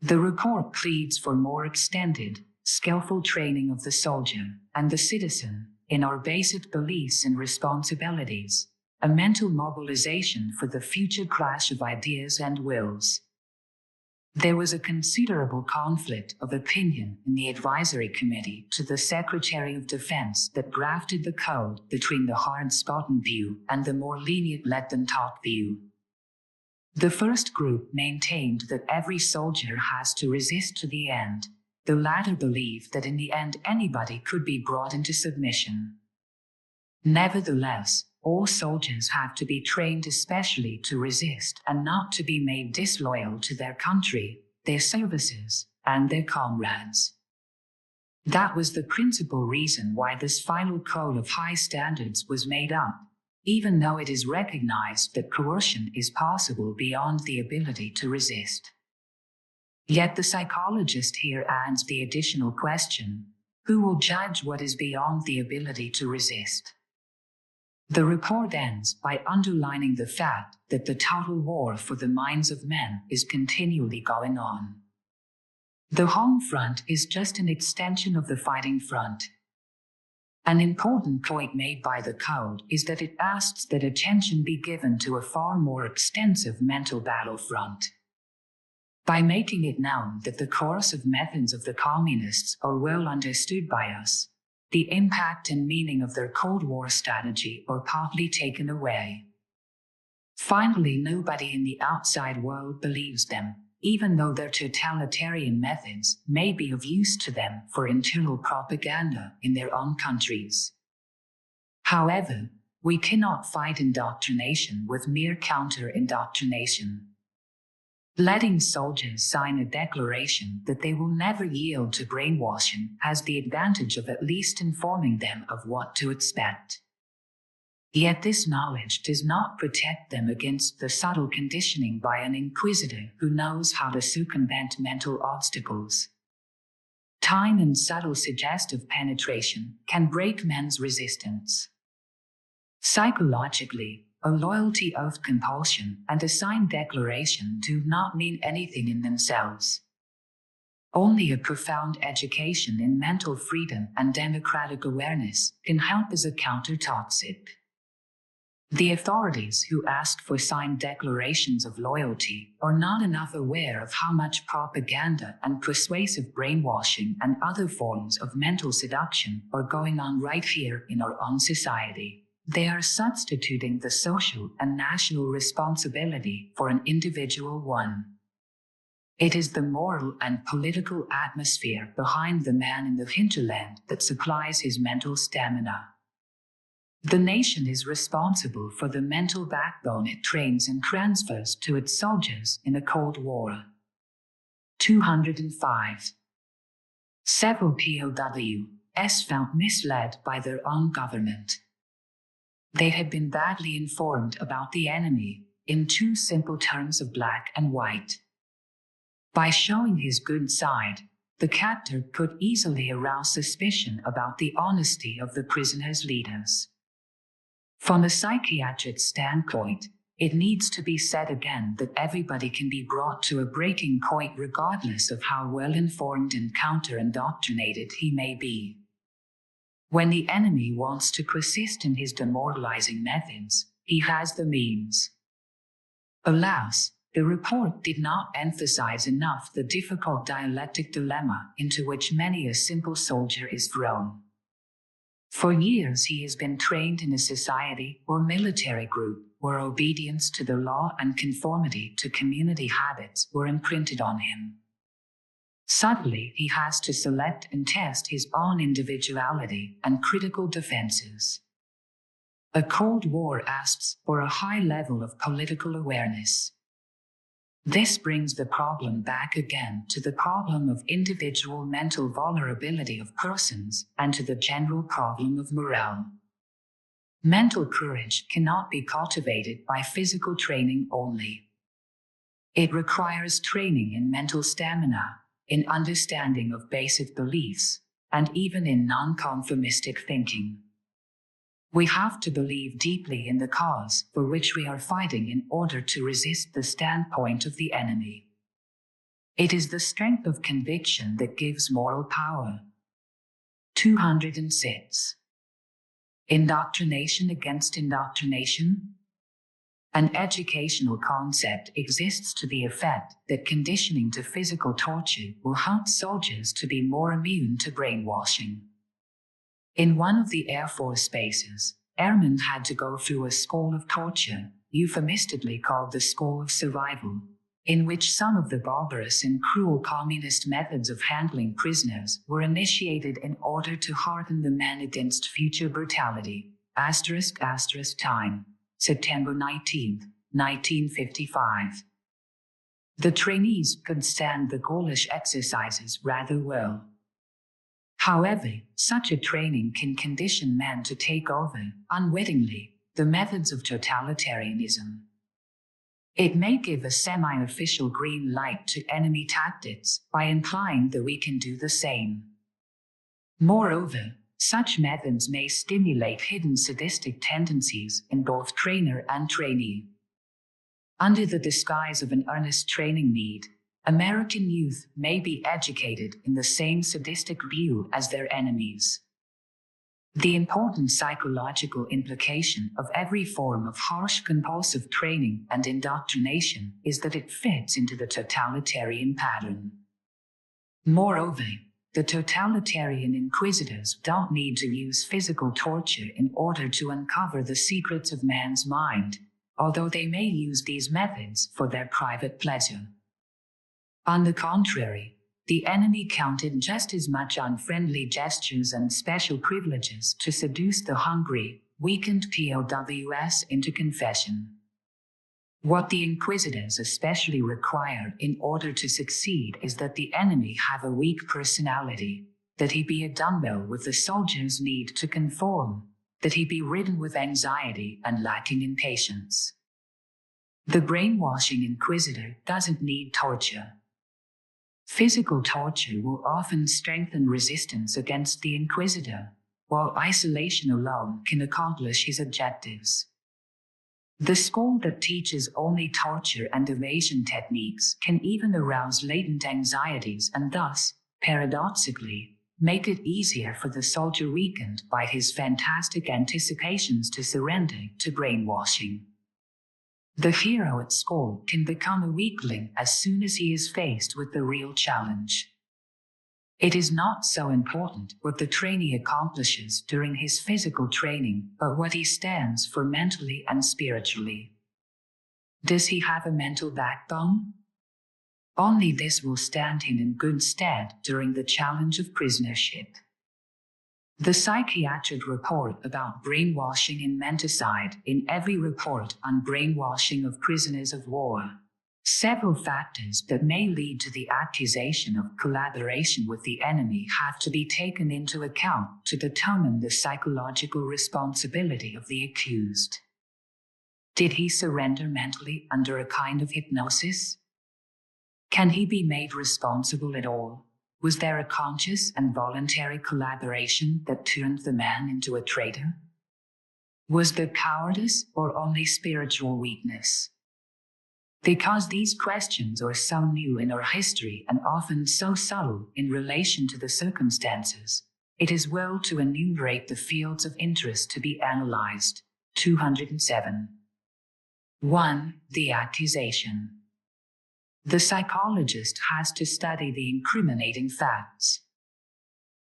The report pleads for more extended, skillful training of the soldier and the citizen in our basic beliefs and responsibilities, a mental mobilization for the future clash of ideas and wills. There was a considerable conflict of opinion in the advisory committee to the Secretary of Defense that drafted the code between the hard-Spartan view and the more lenient let-them-talk view. The first group maintained that every soldier has to resist to the end. The latter believed that in the end anybody could be brought into submission. Nevertheless, all soldiers have to be trained especially to resist and not to be made disloyal to their country, their services, and their comrades. That was the principal reason why this final code of high standards was made up, even though it is recognized that coercion is possible beyond the ability to resist. Yet the psychologist here adds the additional question: who will judge what is beyond the ability to resist? The report ends by underlining the fact that the total war for the minds of men is continually going on. The home front is just an extension of the fighting front. An important point made by the code is that it asks that attention be given to a far more extensive mental battlefront. By making it known that the coercive methods of the communists are well understood by us, the impact and meaning of their Cold War strategy are partly taken away. Finally, nobody in the outside world believes them, even though their totalitarian methods may be of use to them for internal propaganda in their own countries. However, we cannot fight indoctrination with mere counter-indoctrination. Letting soldiers sign a declaration that they will never yield to brainwashing has the advantage of at least informing them of what to expect. Yet this knowledge does not protect them against the subtle conditioning by an inquisitor who knows how to circumvent mental obstacles. Time and subtle suggestive penetration can break men's resistance. Psychologically, a loyalty oath compulsion and a signed declaration do not mean anything in themselves. Only a profound education in mental freedom and democratic awareness can help as a counter-toxic. The authorities who ask for signed declarations of loyalty are not enough aware of how much propaganda and persuasive brainwashing and other forms of mental seduction are going on right here in our own society. They are substituting the social and national responsibility for an individual one. It is the moral and political atmosphere behind the man in the hinterland that supplies his mental stamina. The nation is responsible for the mental backbone it trains and transfers to its soldiers in the Cold War. 205. Several POWs felt misled by their own government. They had been badly informed about the enemy in two simple terms of black and white. By showing his good side, the captor could easily arouse suspicion about the honesty of the prisoners' leaders. From a psychiatric standpoint, it needs to be said again that everybody can be brought to a breaking point regardless of how well-informed and counter-indoctrinated he may be. When the enemy wants to persist in his demoralizing methods, he has the means. Alas, the report did not emphasize enough the difficult dialectic dilemma into which many a simple soldier is thrown. For years he has been trained in a society or military group where obedience to the law and conformity to community habits were imprinted on him. Suddenly he has to select and test his own individuality and critical defenses. A Cold War asks for a high level of political awareness. This brings the problem back again to the problem of individual mental vulnerability of persons and to the general problem of morale. Mental courage cannot be cultivated by physical training only. It requires training in mental stamina, in understanding of basic beliefs, and even in nonconformistic thinking. We have to believe deeply in the cause for which we are fighting in order to resist the standpoint of the enemy. It is the strength of conviction that gives moral power. 206. Indoctrination against indoctrination? An educational concept exists to the effect that conditioning to physical torture will help soldiers to be more immune to brainwashing. In one of the Air Force bases, airmen had to go through a school of torture, euphemistically called the School of Survival, in which some of the barbarous and cruel communist methods of handling prisoners were initiated in order to harden the men against future brutality. Time, September 19, 1955. The trainees could stand the ghoulish exercises rather well. However, such a training can condition men to take over, unwittingly, the methods of totalitarianism. It may give a semi-official green light to enemy tactics by implying that we can do the same. Moreover, such methods may stimulate hidden sadistic tendencies in both trainer and trainee. Under the disguise of an earnest training need, American youth may be educated in the same sadistic view as their enemies. The important psychological implication of every form of harsh compulsive training and indoctrination is that it fits into the totalitarian pattern. Moreover, the totalitarian inquisitors don't need to use physical torture in order to uncover the secrets of man's mind, although they may use these methods for their private pleasure. On the contrary, the enemy counted just as much on friendly gestures and special privileges to seduce the hungry, weakened POWs into confession. What the inquisitors especially required in order to succeed is that the enemy have a weak personality, that he be a dumbbell with the soldier's need to conform, that he be ridden with anxiety and lacking in patience. The brainwashing inquisitor doesn't need torture. Physical torture will often strengthen resistance against the inquisitor, while isolation alone can accomplish his objectives. The school that teaches only torture and evasion techniques can even arouse latent anxieties and thus, paradoxically, make it easier for the soldier weakened by his fantastic anticipations to surrender to brainwashing. The hero at school can become a weakling as soon as he is faced with the real challenge. It is not so important what the trainee accomplishes during his physical training, but what he stands for mentally and spiritually. Does he have a mental backbone? Only this will stand him in good stead during the challenge of prisonership. The psychiatric report about brainwashing in menticide in every report on brainwashing of prisoners of war. Several factors that may lead to the accusation of collaboration with the enemy have to be taken into account to determine the psychological responsibility of the accused. Did he surrender mentally under a kind of hypnosis? Can he be made responsible at all? Was there a conscious and voluntary collaboration that turned the man into a traitor? Was there cowardice or only spiritual weakness? Because these questions are so new in our history and often so subtle in relation to the circumstances, it is well to enumerate the fields of interest to be analyzed. 207. 1. The accusation. The psychologist has to study the incriminating facts.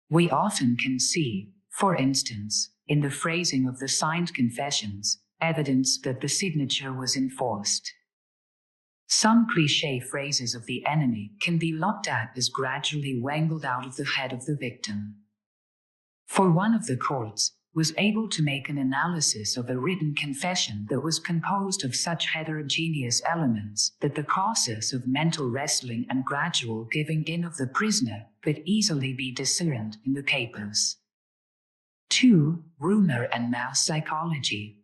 We often can see, for instance, in the phrasing of the signed confessions, evidence that the signature was enforced. Some cliché phrases of the enemy can be looked at as gradually wangled out of the head of the victim. For one of the courts was able to make an analysis of a written confession that was composed of such heterogeneous elements that the process of mental wrestling and gradual giving in of the prisoner could easily be discerned in the papers. 2. Rumor and mass psychology.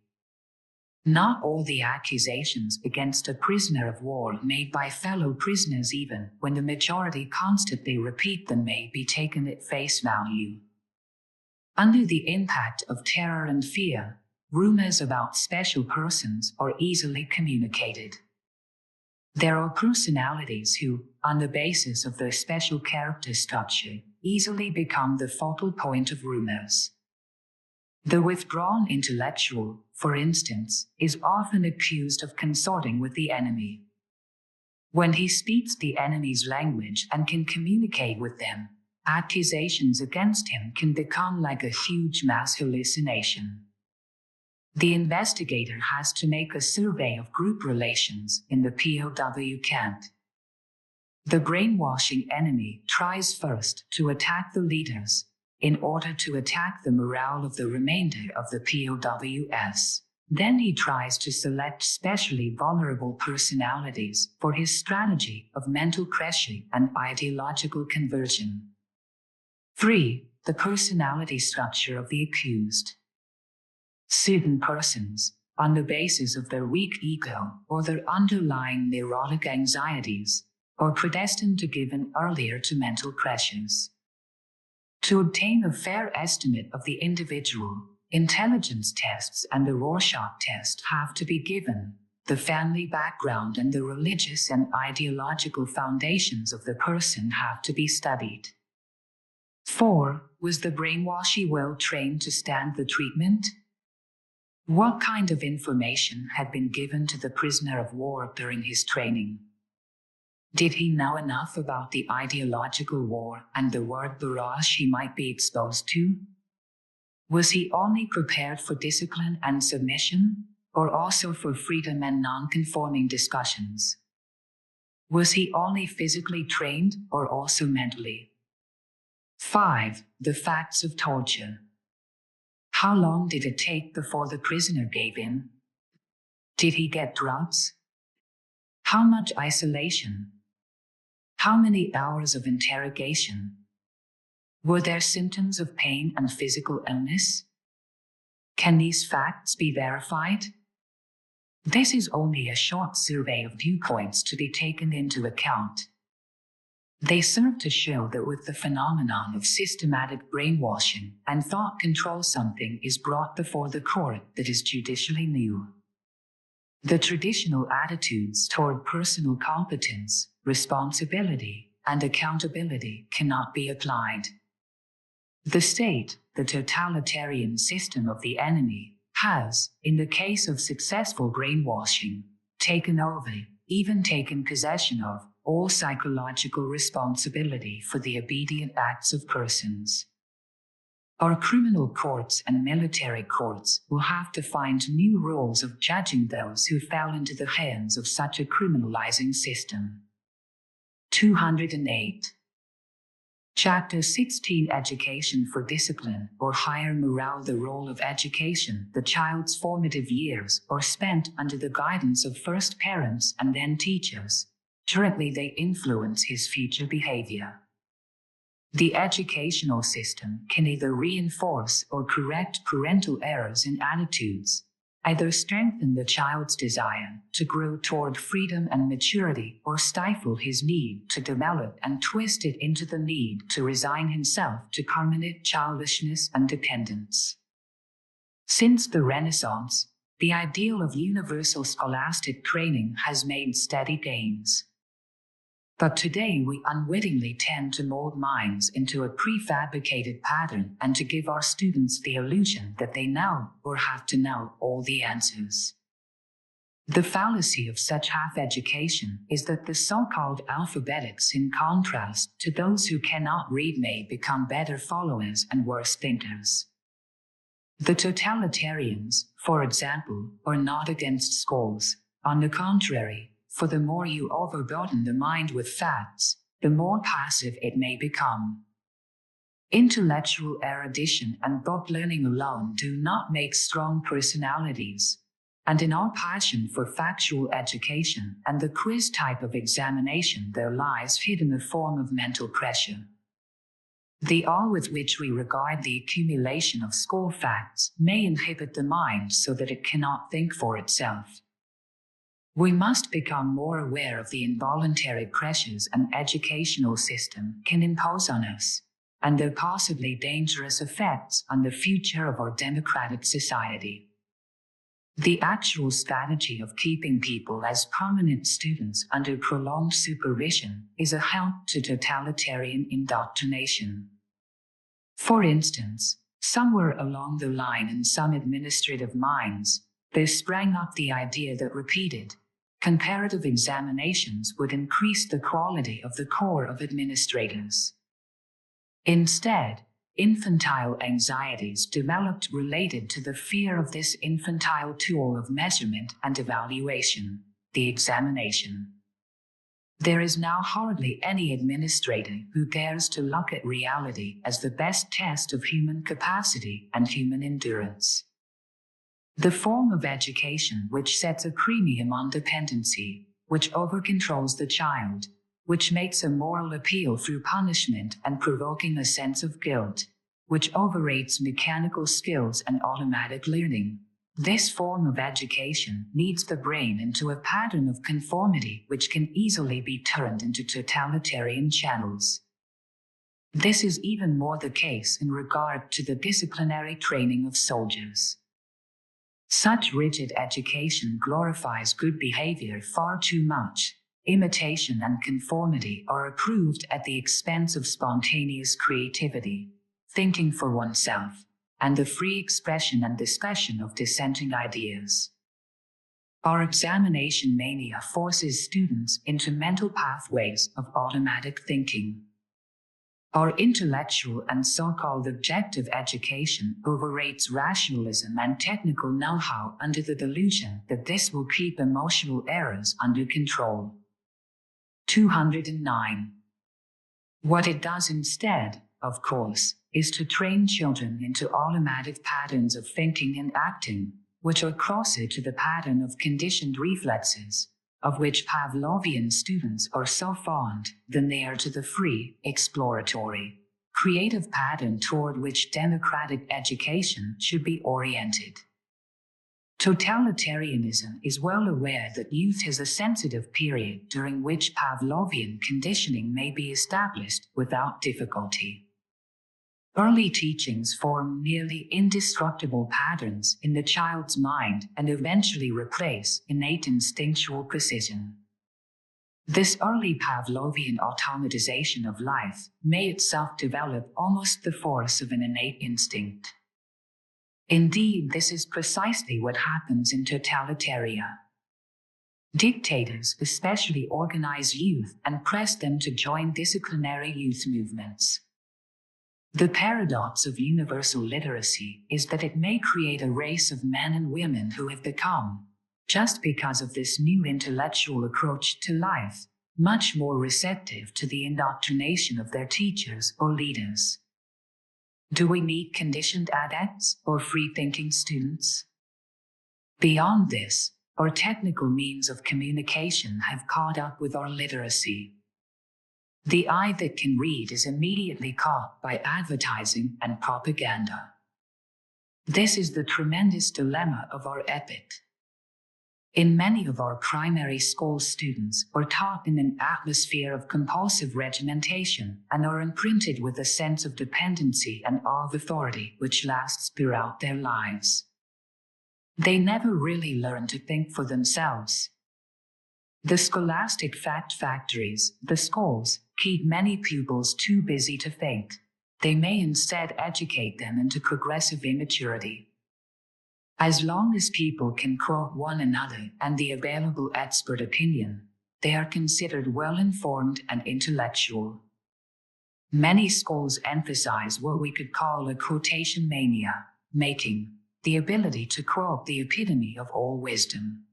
Not all the accusations against a prisoner of war made by fellow prisoners, even when the majority constantly repeat them, may be taken at face value. Under the impact of terror and fear, rumors about special persons are easily communicated. There are personalities who, on the basis of their special character structure, easily become the focal point of rumors. The withdrawn intellectual, for instance, is often accused of consorting with the enemy. When he speaks the enemy's language and can communicate with them, accusations against him can become like a huge mass hallucination. The investigator has to make a survey of group relations in the POW camp. The brainwashing enemy tries first to attack the leaders, in order to attack the morale of the remainder of the POWs. Then he tries to select specially vulnerable personalities for his strategy of mental pressure and ideological conversion. 3. The personality structure of the accused. Certain persons, on the basis of their weak ego or their underlying neurotic anxieties, are predestined to give in earlier to mental pressures. To obtain a fair estimate of the individual, intelligence tests and the Rorschach test have to be given. The family background and the religious and ideological foundations of the person have to be studied. 4. Was the brainwasher well trained to stand the treatment? What kind of information had been given to the prisoner of war during his training? Did he know enough about the ideological war and the word barrage he might be exposed to? Was he only prepared for discipline and submission, or also for freedom and non-conforming discussions? Was he only physically trained, or also mentally? 5. The facts of torture. How long did it take before the prisoner gave in? Did he get drugs? How much isolation? How many hours of interrogation? Were there symptoms of pain and physical illness? Can these facts be verified? This is only a short survey of viewpoints to be taken into account. They serve to show that with the phenomenon of systematic brainwashing and thought control, something is brought before the court that is judicially new. The traditional attitudes toward personal competence, responsibility, and accountability cannot be applied. The state, the totalitarian system of the enemy, has, in the case of successful brainwashing, taken over, even taken possession of, all psychological responsibility for the obedient acts of persons. Our criminal courts and military courts will have to find new rules of judging those who fell into the hands of such a criminalizing system. 208. Chapter 16 Education for Discipline or Higher Morale. The role of education. The child's formative years are spent under the guidance of first parents and then teachers. Directly they influence his future behavior. The educational system can either reinforce or correct parental errors in attitudes, either strengthen the child's desire to grow toward freedom and maturity, or stifle his need to develop and twist it into the need to resign himself to permanent childishness and dependence. Since the Renaissance, the ideal of universal scholastic training has made steady gains. But today we unwittingly tend to mold minds into a prefabricated pattern and to give our students the illusion that they know or have to know all the answers. The fallacy of such half-education is that the so-called alphabetics, in contrast to those who cannot read, may become better followers and worse thinkers. The totalitarians, for example, are not against schools. On the contrary, for the more you overburden the mind with facts, the more passive it may become. Intellectual erudition and book learning alone do not make strong personalities, and in our passion for factual education and the quiz type of examination there lies hidden a form of mental pressure. The awe with which we regard the accumulation of school facts may inhibit the mind so that it cannot think for itself. We must become more aware of the involuntary pressures an educational system can impose on us, and their possibly dangerous effects on the future of our democratic society. The actual strategy of keeping people as permanent students under prolonged supervision is a help to totalitarian indoctrination. For instance, somewhere along the line in some administrative minds, there sprang up the idea that repeated, comparative examinations would increase the quality of the corps of administrators. Instead, infantile anxieties developed related to the fear of this infantile tool of measurement and evaluation, the examination. There is now hardly any administrator who dares to look at reality as the best test of human capacity and human endurance. The form of education which sets a premium on dependency, which overcontrols the child, which makes a moral appeal through punishment and provoking a sense of guilt, which overrates mechanical skills and automatic learning. This form of education leads the brain into a pattern of conformity which can easily be turned into totalitarian channels. This is even more the case in regard to the disciplinary training of soldiers. Such rigid education glorifies good behavior far too much. Imitation and conformity are approved at the expense of spontaneous creativity, thinking for oneself, and the free expression and discussion of dissenting ideas. Our examination mania forces students into mental pathways of automatic thinking. Our intellectual and so-called objective education overrates rationalism and technical know-how under the delusion that this will keep emotional errors under control. 209. What it does instead, of course, is to train children into automatic patterns of thinking and acting, which are closer to the pattern of conditioned reflexes, of which Pavlovian students are so fond, than they are to the free, exploratory, creative pattern toward which democratic education should be oriented. Totalitarianism is well aware that youth is a sensitive period during which Pavlovian conditioning may be established without difficulty. Early teachings form nearly indestructible patterns in the child's mind and eventually replace innate instinctual precision. This early Pavlovian automatization of life may itself develop almost the force of an innate instinct. Indeed, this is precisely what happens in totalitaria. Dictators especially organize youth and press them to join disciplinary youth movements. The paradox of universal literacy is that it may create a race of men and women who have become, just because of this new intellectual approach to life, much more receptive to the indoctrination of their teachers or leaders. Do we meet conditioned adepts or free-thinking students? Beyond this, our technical means of communication have caught up with our literacy. The eye that can read is immediately caught by advertising and propaganda. This is the tremendous dilemma of our epoch. In many of our primary school students are taught in an atmosphere of compulsive regimentation and are imprinted with a sense of dependency and awe of authority which lasts throughout their lives. They never really learn to think for themselves. The scholastic fact factories, the schools, keep many pupils too busy to think. They may instead educate them into progressive immaturity. As long as people can quote one another and the available expert opinion, they are considered well-informed and intellectual. Many schools emphasize what we could call a quotation mania, making the ability to quote the epitome of all wisdom.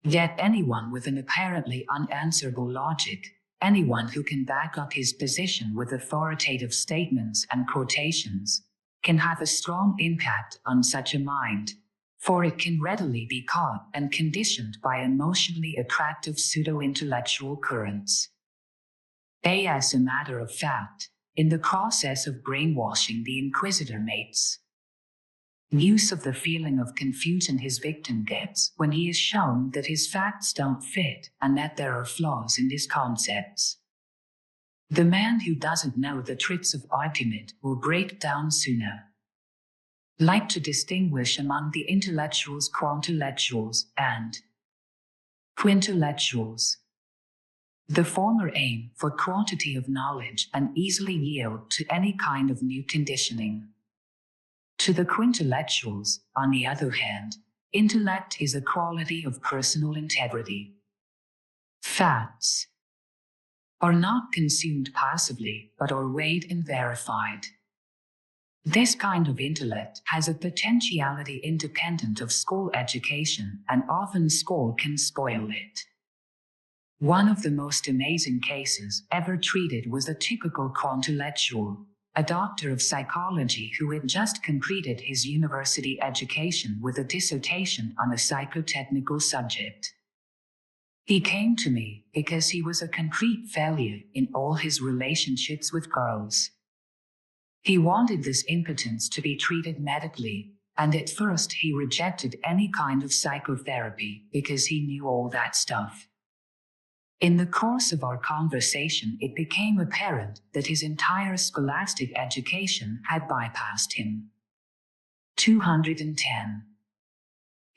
Yet anyone with an apparently unanswerable logic, anyone who can back up his position with authoritative statements and quotations, can have a strong impact on such a mind, for it can readily be caught and conditioned by emotionally attractive pseudo-intellectual currents. As a matter of fact, in the process of brainwashing the inquisitor mates, use of the feeling of confusion his victim gets when he is shown that his facts don't fit and that there are flaws in his concepts. The man who doesn't know the tricks of argument will break down sooner. Like to distinguish among the intellectuals quintellectuals and quintellectuals. The former aim for quantity of knowledge and easily yield to any kind of new conditioning. To the quintellectuals, on the other hand, intellect is a quality of personal integrity. Facts are not consumed passively, but are weighed and verified. This kind of intellect has a potentiality independent of school education, and often school can spoil it. One of the most amazing cases ever treated was a typical quintellectual, a doctor of psychology who had just completed his university education with a dissertation on a psychotechnical subject. He came to me because he was a complete failure in all his relationships with girls. He wanted this impotence to be treated medically, and at first he rejected any kind of psychotherapy because he knew all that stuff. In the course of our conversation, it became apparent that his entire scholastic education had bypassed him. 210.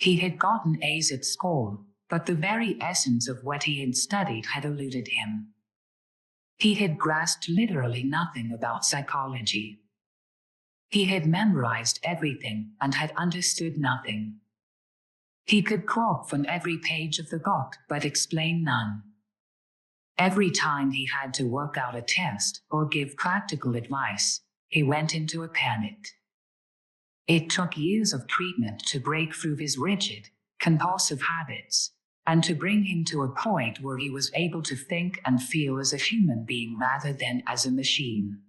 He had gotten A's at school, but the very essence of what he had studied had eluded him. He had grasped literally nothing about psychology. He had memorized everything and had understood nothing. He could quote from every page of the book but explain none. Every time he had to work out a test or give practical advice, he went into a panic. It took years of treatment to break through his rigid, compulsive habits, and to bring him to a point where he was able to think and feel as a human being rather than as a machine.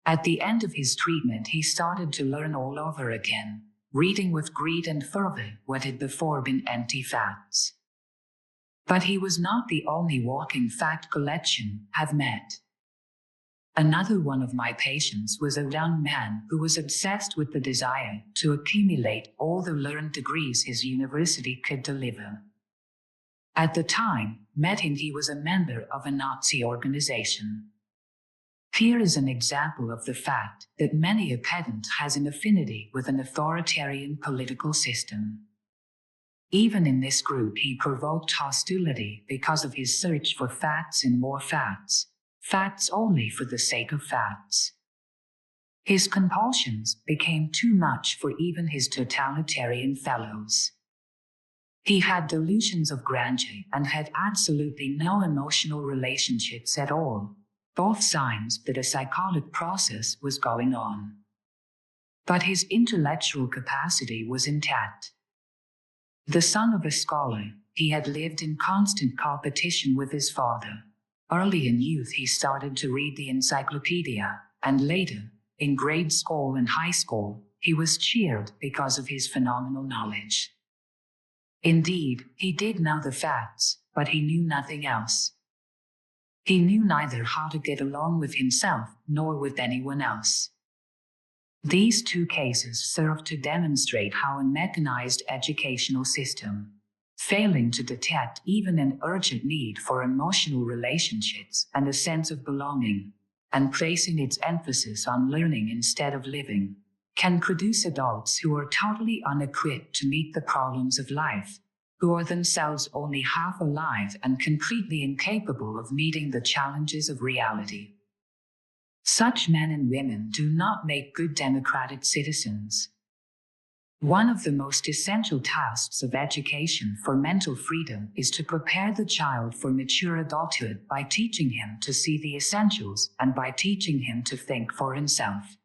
At the end of his treatment, he started to learn all over again, reading with greed and fervor what had before been empty facts. But he was not the only walking fact collection I've met. Another one of my patients was a young man who was obsessed with the desire to accumulate all the learned degrees his university could deliver. At the time, meeting he was a member of a Nazi organization. Here is an example of the fact that many a pedant has an affinity with an authoritarian political system. Even in this group he provoked hostility because of his search for facts and more facts, facts only for the sake of facts. His compulsions became too much for even his totalitarian fellows. He had delusions of grandeur and had absolutely no emotional relationships at all, both signs that a psychotic process was going on. But his intellectual capacity was intact. The son of a scholar, he had lived in constant competition with his father. Early in youth he started to read the encyclopedia, and later, in grade school and high school, he was cheered because of his phenomenal knowledge. Indeed, he did know the facts, but he knew nothing else. He knew neither how to get along with himself nor with anyone else. These two cases serve to demonstrate how a mechanized educational system, failing to detect even an urgent need for emotional relationships and a sense of belonging, and placing its emphasis on learning instead of living, can produce adults who are totally unequipped to meet the problems of life, who are themselves only half alive and completely incapable of meeting the challenges of reality. Such men and women do not make good democratic citizens. One of the most essential tasks of education for mental freedom is to prepare the child for mature adulthood by teaching him to see the essentials and by teaching him to think for himself.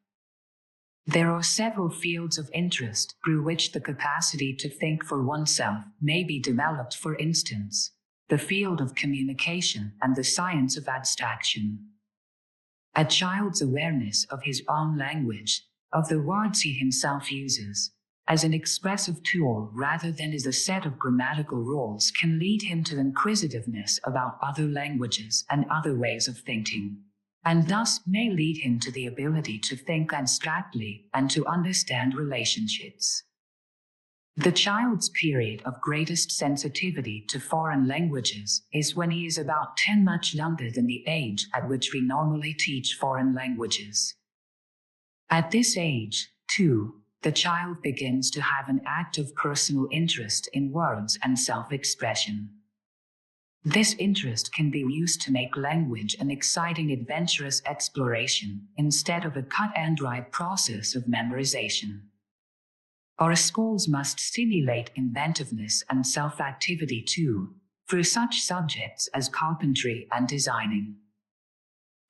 There are several fields of interest through which the capacity to think for oneself may be developed. For instance, the field of communication and the science of abstraction. A child's awareness of his own language, of the words he himself uses, as an expressive tool rather than as a set of grammatical rules, can lead him to inquisitiveness about other languages and other ways of thinking, and thus may lead him to the ability to think abstractly and to understand relationships. The child's period of greatest sensitivity to foreign languages is when he is about 10, much younger than the age at which we normally teach foreign languages. At this age, too, the child begins to have an active personal interest in words and self-expression. This interest can be used to make language an exciting, adventurous exploration instead of a cut-and-dry process of memorization. Our schools must stimulate inventiveness and self-activity too, through such subjects as carpentry and designing.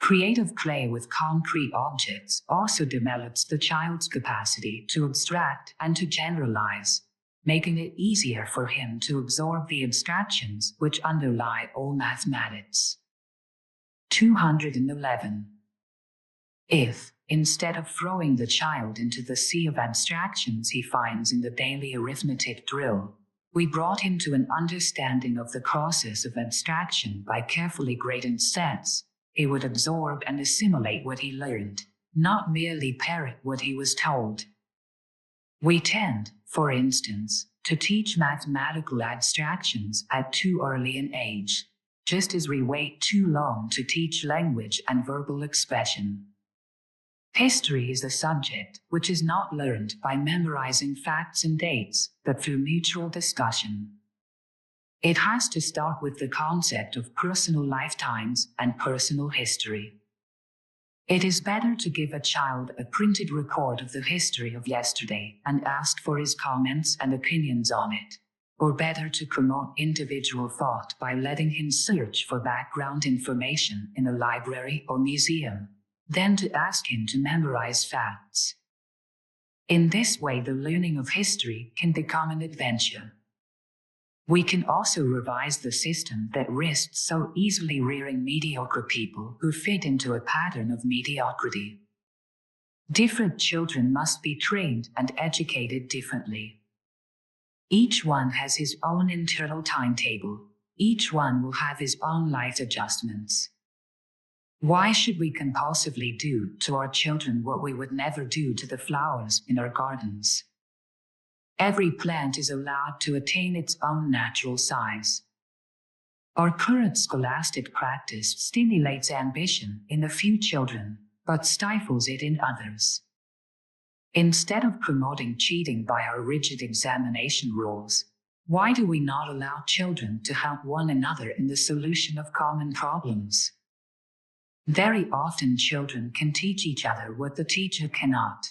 Creative play with concrete objects also develops the child's capacity to abstract and to generalize, making it easier for him to absorb the abstractions which underlie all mathematics. 211. If, instead of throwing the child into the sea of abstractions he finds in the daily arithmetic drill, we brought him to an understanding of the process of abstraction by carefully graded sets, he would absorb and assimilate what he learned, not merely parrot what he was told. We tend, for instance, to teach mathematical abstractions at too early an age, just as we wait too long to teach language and verbal expression. History is a subject which is not learned by memorizing facts and dates, but through mutual discussion. It has to start with the concept of personal lifetimes and personal history. It is better to give a child a printed record of the history of yesterday and ask for his comments and opinions on it, or better to promote individual thought by letting him search for background information in a library or museum, than to ask him to memorize facts. In this way, the learning of history can become an adventure. We can also revise the system that risks so easily rearing mediocre people who fit into a pattern of mediocrity. Different children must be trained and educated differently. Each one has his own internal timetable. Each one will have his own life adjustments. Why should we compulsively do to our children what we would never do to the flowers in our gardens? Every plant is allowed to attain its own natural size. Our current scholastic practice stimulates ambition in a few children, but stifles it in others. Instead of promoting cheating by our rigid examination rules, why do we not allow children to help one another in the solution of common problems? Very often children can teach each other what the teacher cannot.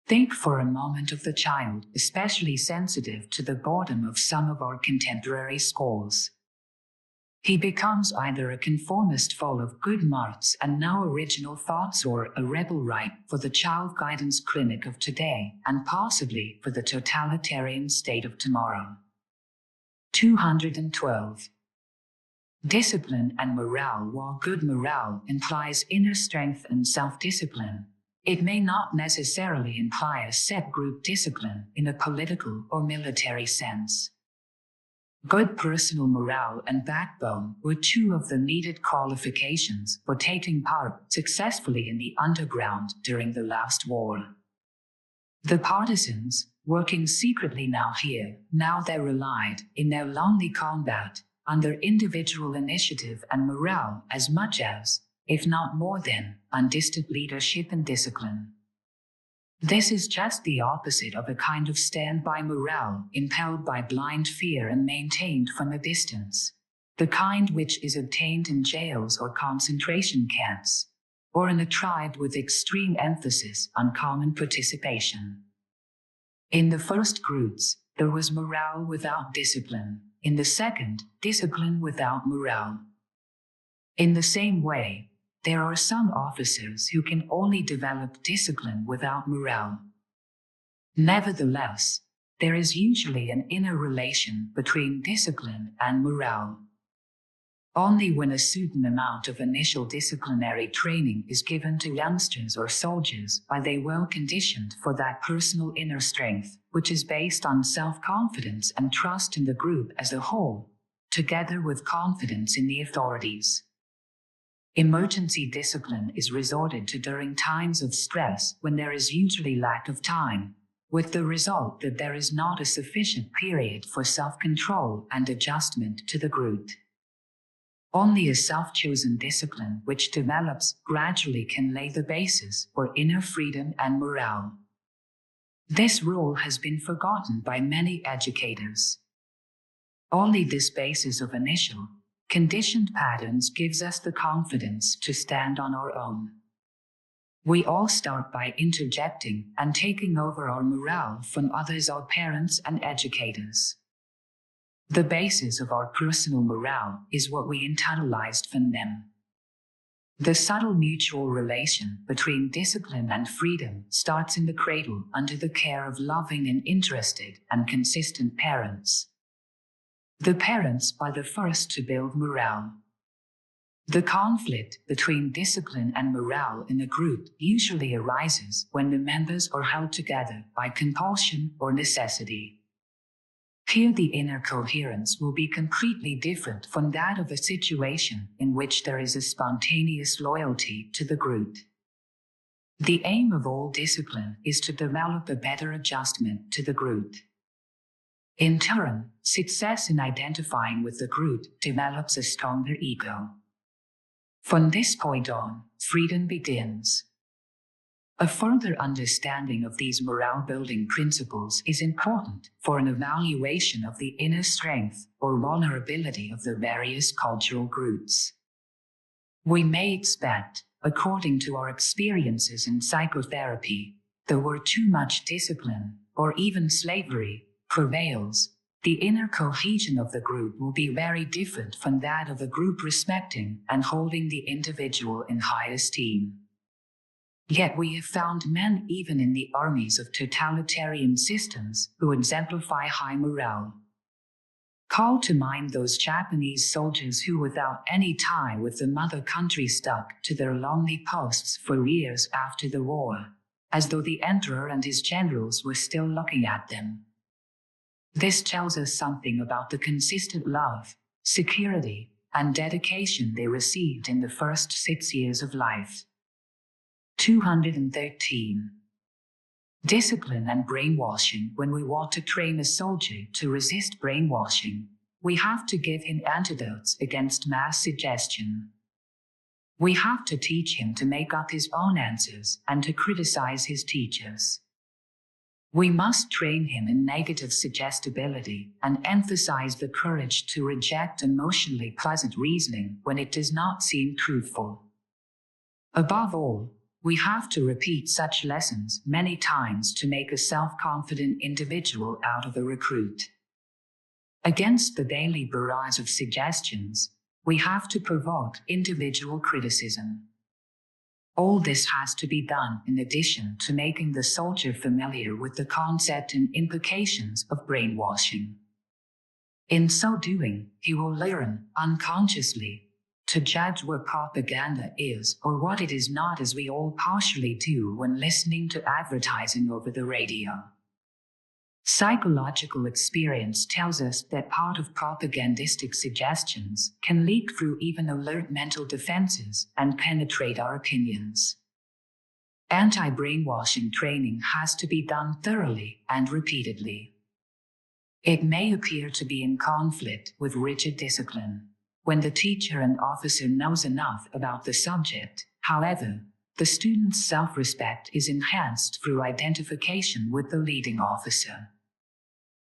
Think for a moment of the child, especially sensitive to the boredom of some of our contemporary schools. He becomes either a conformist full of good marks and no original thoughts, or a rebel ripe for the child guidance clinic of today and possibly for the totalitarian state of tomorrow. 212. Discipline and morale. While good morale implies inner strength and self-discipline, it may not necessarily imply a set group discipline in a political or military sense. Good personal morale and backbone were two of the needed qualifications for taking part successfully in the underground during the last war. The partisans, working secretly now here, now there, relied, in their lonely combat, on their individual initiative and morale as much as, if not more than, on distant leadership and discipline. This is just the opposite of a kind of standby morale impelled by blind fear and maintained from a distance, the kind which is obtained in jails or concentration camps, or in a tribe with extreme emphasis on common participation. In the first groups, there was morale without discipline. In the second, discipline without morale. In the same way, there are some officers who can only develop discipline without morale. Nevertheless, there is usually an inner relation between discipline and morale. Only when a certain amount of initial disciplinary training is given to youngsters or soldiers are they well conditioned for that personal inner strength, which is based on self-confidence and trust in the group as a whole, together with confidence in the authorities. Emergency discipline is resorted to during times of stress when there is usually lack of time, with the result that there is not a sufficient period for self-control and adjustment to the group. Only a self-chosen discipline which develops gradually can lay the basis for inner freedom and morale. This rule has been forgotten by many educators. Only this basis of initial, conditioned patterns gives us the confidence to stand on our own. We all start by interjecting and taking over our morale from others, our parents and educators. The basis of our personal morale is what we internalized from them. The subtle mutual relation between discipline and freedom starts in the cradle under the care of loving and interested and consistent parents. The parents are the first to build morale. The conflict between discipline and morale in a group usually arises when the members are held together by compulsion or necessity. Here the inner coherence will be completely different from that of a situation in which there is a spontaneous loyalty to the group. The aim of all discipline is to develop a better adjustment to the group. In turn, success in identifying with the group develops a stronger ego. From this point on, freedom begins. A further understanding of these morale-building principles is important for an evaluation of the inner strength or vulnerability of the various cultural groups. We may expect, according to our experiences in psychotherapy, that where too much discipline, or even slavery, prevails, the inner cohesion of the group will be very different from that of a group respecting and holding the individual in high esteem. Yet we have found men even in the armies of totalitarian systems who exemplify high morale. Call to mind those Japanese soldiers who, without any tie with the mother country, stuck to their lonely posts for years after the war, as though the emperor and his generals were still looking at them. This tells us something about the consistent love, security, and dedication they received in the first 6 years of life. 213. Discipline and brainwashing. When we want to train a soldier to resist brainwashing, we have to give him antidotes against mass suggestion. We have to teach him to make up his own answers and to criticize his teachers. We must train him in negative suggestibility and emphasize the courage to reject emotionally pleasant reasoning when it does not seem truthful. Above all, we have to repeat such lessons many times to make a self-confident individual out of a recruit. Against the daily barrage of suggestions, we have to provoke individual criticism. All this has to be done in addition to making the soldier familiar with the concept and implications of brainwashing. In so doing, he will learn, unconsciously, to judge what propaganda is or what it is not, as we all partially do when listening to advertising over the radio. Psychological experience tells us that part of propagandistic suggestions can leak through even alert mental defenses and penetrate our opinions. Anti-brainwashing training has to be done thoroughly and repeatedly. It may appear to be in conflict with rigid discipline when the teacher and officer knows enough about the subject. However, the student's self-respect is enhanced through identification with the leading officer.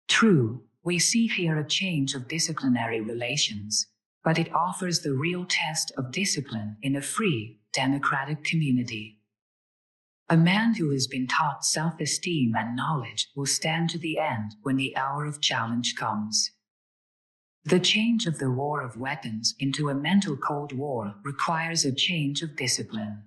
True, we see here a change of disciplinary relations, but it offers the real test of discipline in a free, democratic community. A man who has been taught self-esteem and knowledge will stand to the end when the hour of challenge comes. The change of the war of weapons into a mental Cold War requires a change of discipline.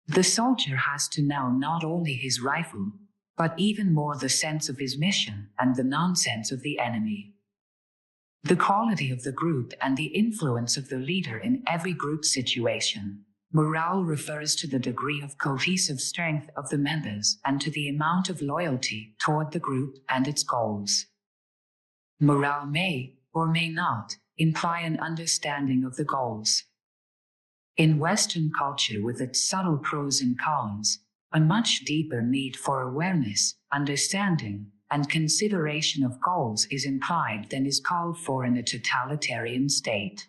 The soldier has to know not only his rifle, but even more the sense of his mission and the nonsense of the enemy. The quality of the group and the influence of the leader in every group situation. Morale refers to the degree of cohesive strength of the members and to the amount of loyalty toward the group and its goals. Morale may, or may not, imply an understanding of the goals. In Western culture, with its subtle pros and cons, a much deeper need for awareness, understanding, and consideration of goals is implied than is called for in a totalitarian state.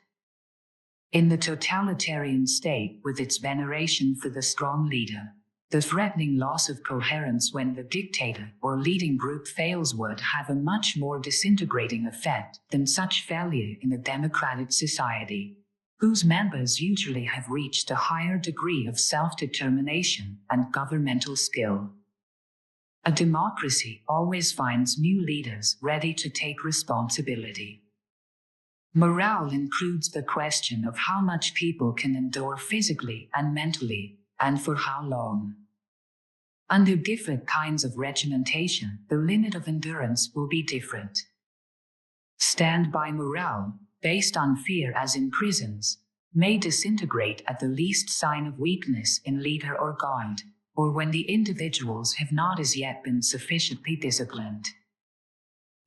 In the totalitarian state, with its veneration for the strong leader, the threatening loss of coherence when the dictator or leading group fails would have a much more disintegrating effect than such failure in a democratic society, whose members usually have reached a higher degree of self-determination and governmental skill. A democracy always finds new leaders ready to take responsibility. Morale includes the question of how much people can endure physically and mentally, and for how long. Under different kinds of regimentation, the limit of endurance will be different. Standby morale, based on fear as in prisons, may disintegrate at the least sign of weakness in leader or guard, or when the individuals have not as yet been sufficiently disciplined.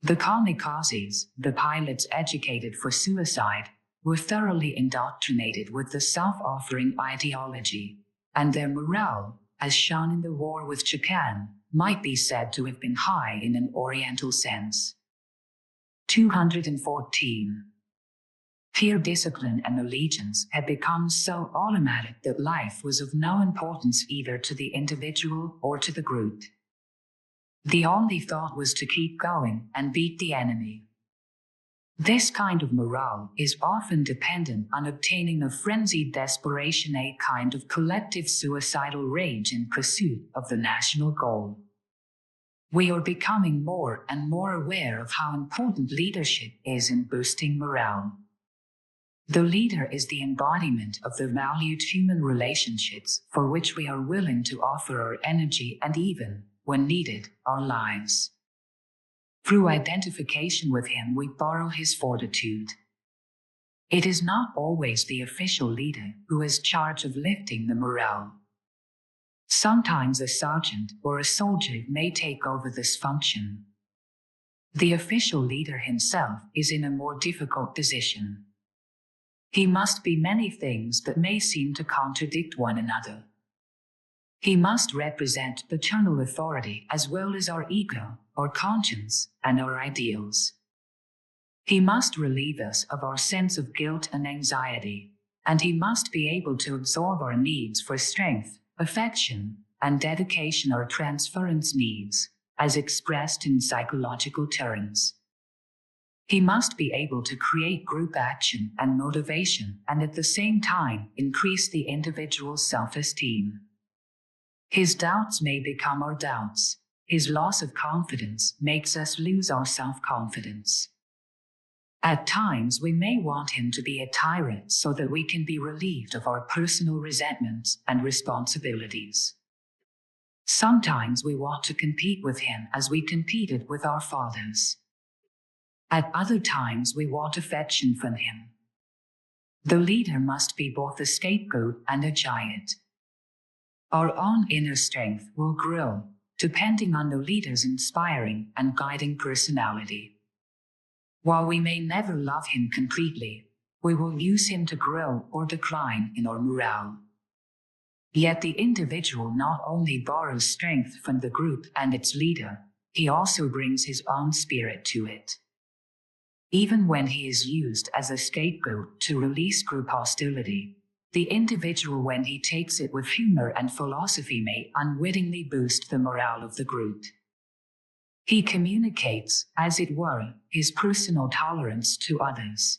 The kamikazes, the pilots educated for suicide, were thoroughly indoctrinated with the self-offering ideology, and their morale, as shown in the war with Japan, might be said to have been high in an Oriental sense. 214. Here discipline and allegiance had become so automatic that life was of no importance either to the individual or to the group. The only thought was to keep going and beat the enemy. This kind of morale is often dependent on obtaining a frenzied desperation, a kind of collective suicidal rage in pursuit of the national goal. We are becoming more and more aware of how important leadership is in boosting morale. The leader is the embodiment of the valued human relationships for which we are willing to offer our energy and even, when needed, our lives. Through identification with him, we borrow his fortitude. It is not always the official leader who has charge of lifting the morale. Sometimes a sergeant or a soldier may take over this function. The official leader himself is in a more difficult position. He must be many things that may seem to contradict one another. He must represent paternal authority as well as our ego, our conscience, and our ideals. He must relieve us of our sense of guilt and anxiety, and he must be able to absorb our needs for strength, affection, and dedication, our transference needs, as expressed in psychological terms. He must be able to create group action and motivation and at the same time increase the individual's self-esteem. His doubts may become our doubts. His loss of confidence makes us lose our self-confidence. At times, we may want him to be a tyrant so that we can be relieved of our personal resentments and responsibilities. Sometimes we want to compete with him as we competed with our fathers. At other times, we want affection from him. The leader must be both a scapegoat and a giant. Our own inner strength will grow, depending on the leader's inspiring and guiding personality. While we may never love him completely, we will use him to grow or decline in our morale. Yet the individual not only borrows strength from the group and its leader, he also brings his own spirit to it. Even when he is used as a scapegoat to release group hostility, the individual, when he takes it with humor and philosophy, may unwittingly boost the morale of the group. He communicates, as it were, his personal tolerance to others.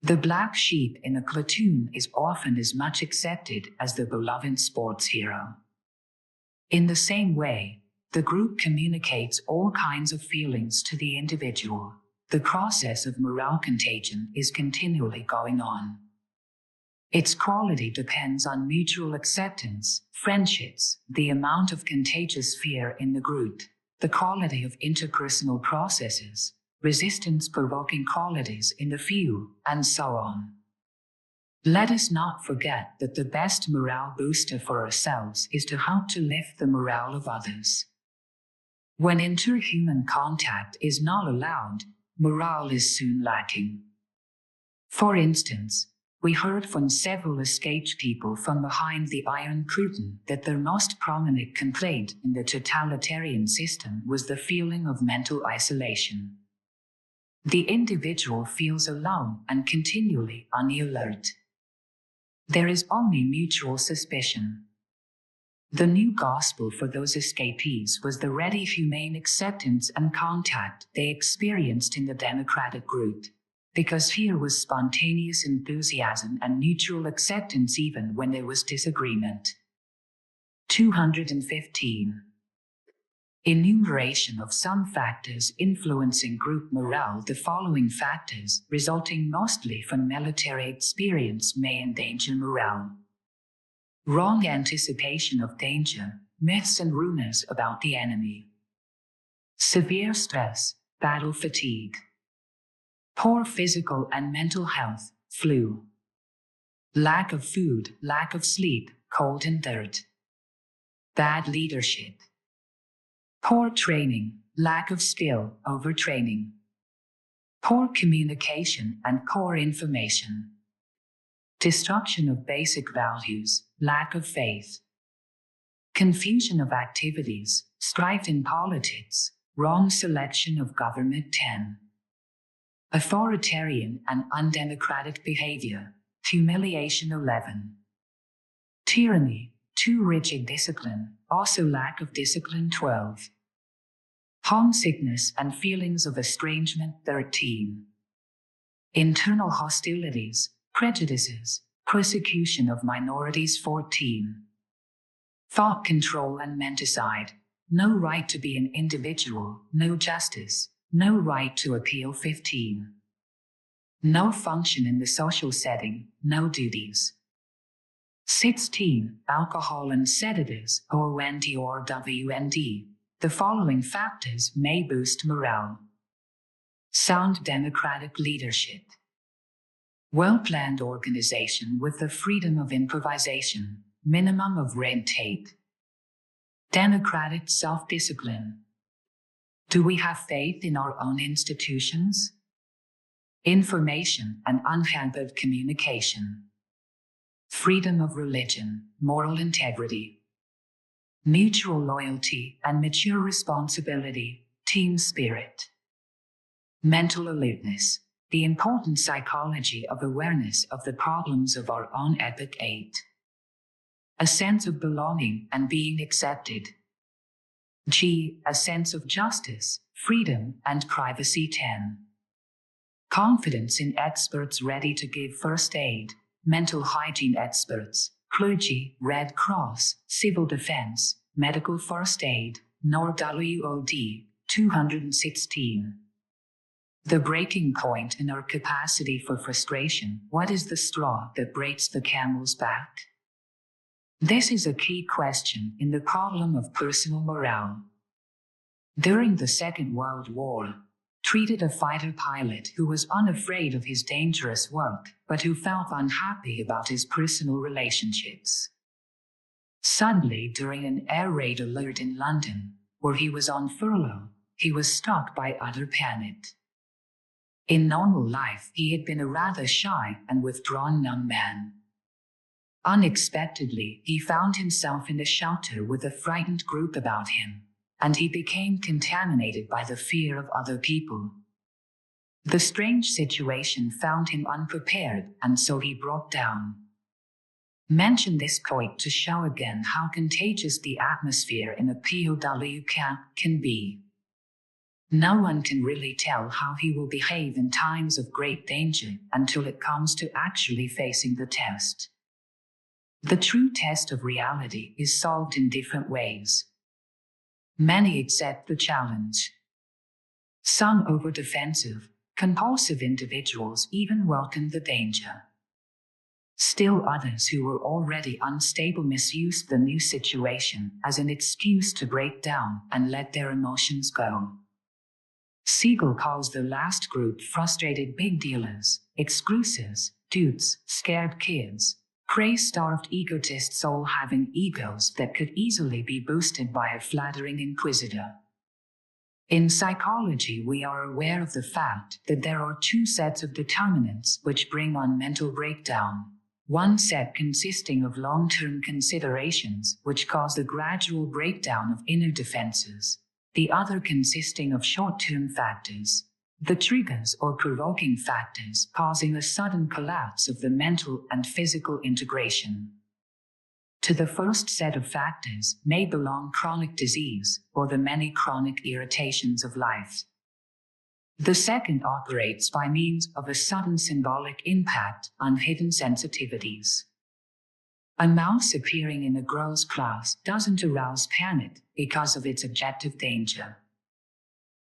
The black sheep in a platoon is often as much accepted as the beloved sports hero. In the same way, the group communicates all kinds of feelings to the individual. The process of morale contagion is continually going on. Its quality depends on mutual acceptance, friendships, the amount of contagious fear in the group, the quality of interpersonal processes, resistance-provoking qualities in the few, and so on. Let us not forget that the best morale booster for ourselves is to help to lift the morale of others. When interhuman contact is not allowed, morale is soon lacking. For instance, we heard from several escaped people from behind the Iron Curtain that their most prominent complaint in the totalitarian system was the feeling of mental isolation. The individual feels alone and continually on the alert. There is only mutual suspicion. The new gospel for those escapees was the ready humane acceptance and contact they experienced in the democratic group, because here was spontaneous enthusiasm and mutual acceptance even when there was disagreement. 215. Enumeration of some factors influencing group morale. The following factors, resulting mostly from military experience, may endanger morale. Wrong anticipation of danger, myths and rumors about the enemy. Severe stress, battle fatigue. Poor physical and mental health, flu. Lack of food, lack of sleep, cold and dirt. Bad leadership. Poor training, lack of skill, overtraining. Poor communication and poor information. Destruction of basic values, lack of faith. Confusion of activities, strife in politics, wrong selection of government. 10. Authoritarian and undemocratic behavior, humiliation 11. Tyranny, too rigid discipline, also lack of discipline 12. Homesickness and feelings of estrangement 13. Internal hostilities, prejudices, persecution of minorities 14. Thought control and menticide, no right to be an individual, no justice, no right to appeal 15. No function in the social setting, no duties. 16. Alcohol and sedatives, OND or WND. The following factors may boost morale. Sound democratic leadership. Well-planned organization with the freedom of improvisation, minimum of red tape. Democratic self-discipline. Do we have faith in our own institutions? Information and unhampered communication. Freedom of religion, moral integrity. Mutual loyalty and mature responsibility, team spirit. Mental alertness, the important psychology of awareness of the problems of our own epoch 8. A sense of belonging and being accepted. G. A sense of justice, freedom, and privacy 10. Confidence in experts ready to give first aid, mental hygiene experts, clergy, Red Cross, civil defense, medical first aid, NORWOD, 216. The breaking point in our capacity for frustration. What is the straw that breaks the camel's back? This is a key question in the problem of personal morale. During the Second World War, treated a fighter pilot who was unafraid of his dangerous work, but who felt unhappy about his personal relationships. Suddenly, during an air raid alert in London, where he was on furlough, he was struck by utter panic. In normal life, he had been a rather shy and withdrawn young man. Unexpectedly, he found himself in a shelter with a frightened group about him, and he became contaminated by the fear of other people. The strange situation found him unprepared, and so he broke down. Mention this quote to show again how contagious the atmosphere in a POW camp can be. No one can really tell how he will behave in times of great danger until it comes to actually facing the test. The true test of reality is solved in different ways. Many accept the challenge. Some over-defensive, compulsive individuals even welcome the danger. Still others who were already unstable misused the new situation as an excuse to break down and let their emotions go. Siegel calls the last group frustrated big dealers, exclusives, dudes, scared kids, prey-starved egotists, all having egos that could easily be boosted by a flattering inquisitor. In psychology, we are aware of the fact that there are two sets of determinants which bring on mental breakdown. One set consisting of long-term considerations which cause the gradual breakdown of inner defenses, the other consisting of short-term factors, the triggers or provoking factors causing a sudden collapse of the mental and physical integration. To the first set of factors may belong chronic disease or the many chronic irritations of life. The second operates by means of a sudden symbolic impact on hidden sensitivities. A mouse appearing in a girl's class doesn't arouse panic because of its objective danger.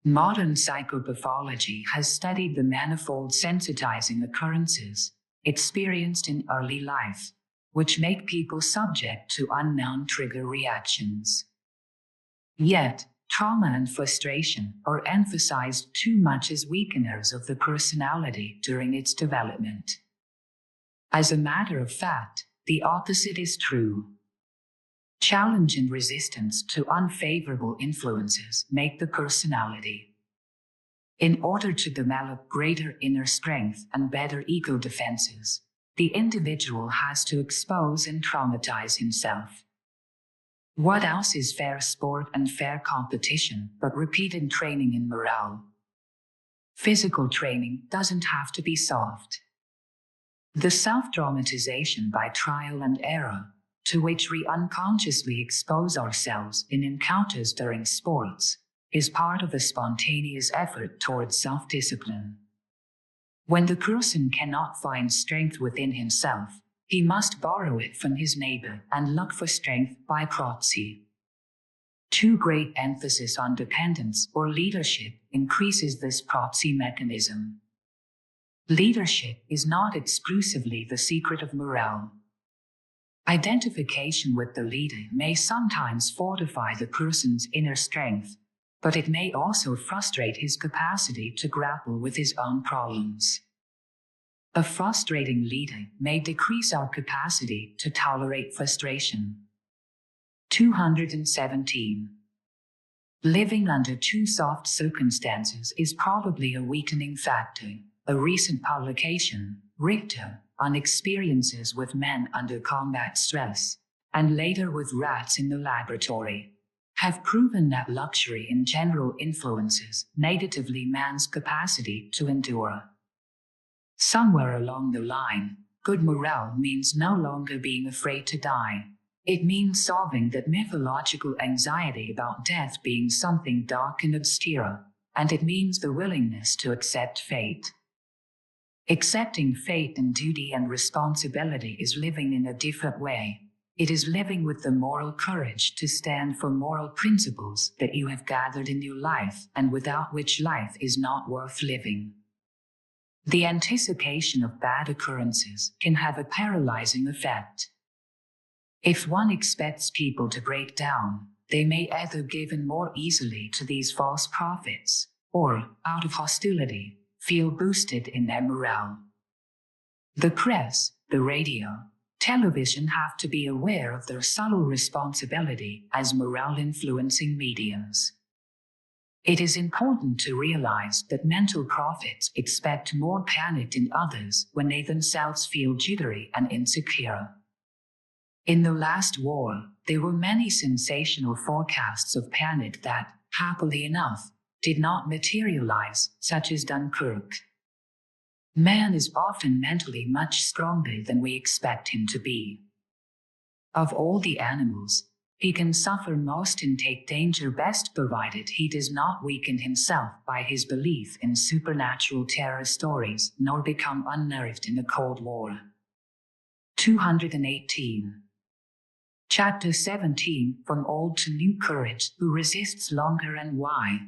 Modern psychopathology has studied the manifold sensitizing occurrences experienced in early life, which make people subject to unknown trigger reactions. Yet, trauma and frustration are emphasized too much as weakeners of the personality during its development. As a matter of fact, the opposite is true. Challenge and resistance to unfavorable influences make the personality. In order to develop greater inner strength and better ego defenses, the individual has to expose and traumatize himself. What else is fair sport and fair competition but repeated training in morale? Physical training doesn't have to be soft. The self-dramatization by trial and error, to which we unconsciously expose ourselves in encounters during sports, is part of a spontaneous effort towards self-discipline. When the person cannot find strength within himself, he must borrow it from his neighbor and look for strength by proxy. Too great emphasis on dependence or leadership increases this proxy mechanism. Leadership is not exclusively the secret of morale. Identification with the leader may sometimes fortify the person's inner strength, but it may also frustrate his capacity to grapple with his own problems. A frustrating leader may decrease our capacity to tolerate frustration. 217. Living under too soft circumstances is probably a weakening factor. A recent publication, Richter, on experiences with men under combat stress, and later with rats in the laboratory, have proven that luxury in general influences negatively man's capacity to endure. Somewhere along the line, good morale means no longer being afraid to die. It means solving that mythological anxiety about death being something dark and obscure, and it means the willingness to accept fate. Accepting fate and duty and responsibility is living in a different way. It is living with the moral courage to stand for moral principles that you have gathered in your life and without which life is not worth living. The anticipation of bad occurrences can have a paralyzing effect. If one expects people to break down, they may either give in more easily to these false prophets, or, out of hostility, feel boosted in their morale. The press, the radio, television have to be aware of their subtle responsibility as morale-influencing mediums. It is important to realize that mental prophets expect more panic in others when they themselves feel jittery and insecure. In the last war, there were many sensational forecasts of panic that, happily enough, did not materialize, such as Dunkirk. Man is often mentally much stronger than we expect him to be. Of all the animals, he can suffer most and take danger best provided he does not weaken himself by his belief in supernatural terror stories nor become unnerved in a Cold War. 218. Chapter 17, From Old to New Courage, Who Resists Longer and Why?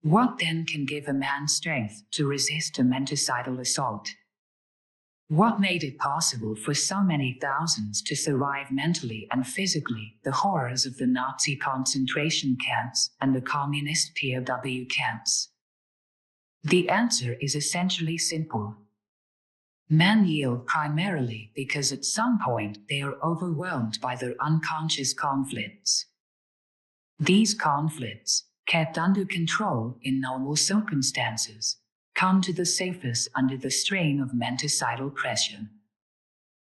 What then can give a man strength to resist a menticidal assault? What made it possible for so many thousands to survive mentally and physically the horrors of the Nazi concentration camps and the communist POW camps? The answer is essentially simple. Men yield primarily because at some point they are overwhelmed by their unconscious conflicts. These conflicts, kept under control in normal circumstances, come to the surface under the strain of menticidal pressure.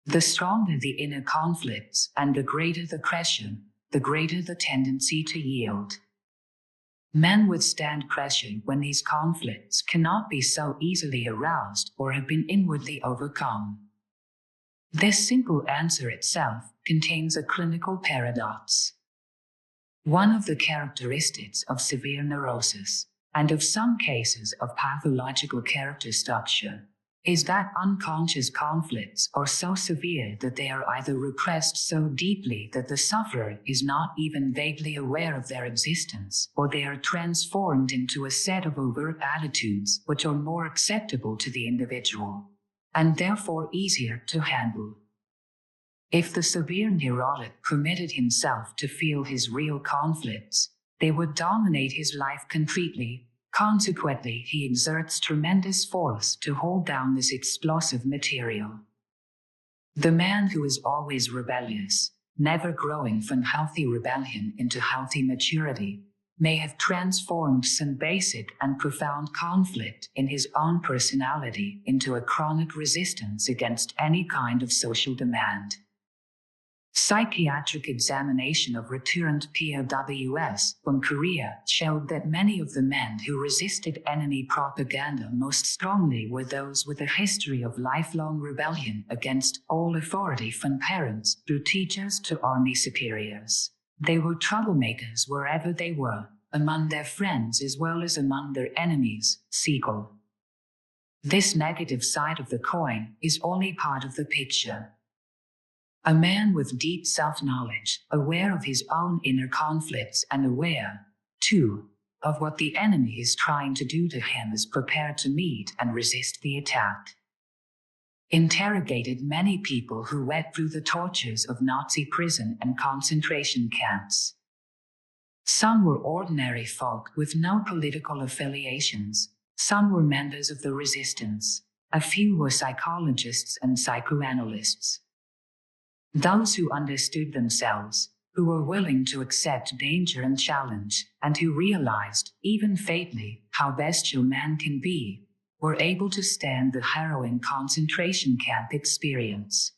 The stronger the inner conflicts and the greater the pressure, the greater the tendency to yield. Men withstand pressure when these conflicts cannot be so easily aroused or have been inwardly overcome. This simple answer itself contains a clinical paradox. One of the characteristics of severe neurosis, and of some cases of pathological character structure, is that unconscious conflicts are so severe that they are either repressed so deeply that the sufferer is not even vaguely aware of their existence, or they are transformed into a set of overt attitudes which are more acceptable to the individual, and therefore easier to handle. If the severe neurotic permitted himself to feel his real conflicts, they would dominate his life completely. Consequently, he exerts tremendous force to hold down this explosive material. The man who is always rebellious, never growing from healthy rebellion into healthy maturity, may have transformed some basic and profound conflict in his own personality into a chronic resistance against any kind of social demand. Psychiatric examination of returned POWs from Korea showed that many of the men who resisted enemy propaganda most strongly were those with a history of lifelong rebellion against all authority from parents through teachers to army superiors. They were troublemakers wherever they were, among their friends as well as among their enemies. Siegel. This negative side of the coin is only part of the picture. A man with deep self-knowledge, aware of his own inner conflicts and aware, too, of what the enemy is trying to do to him, is prepared to meet and resist the attack. Interrogated many people who went through the tortures of Nazi prison and concentration camps. Some were ordinary folk with no political affiliations. Some were members of the resistance. A few were psychologists and psychoanalysts. Those who understood themselves, who were willing to accept danger and challenge, and who realized, even faintly, how bestial man can be, were able to stand the harrowing concentration camp experience.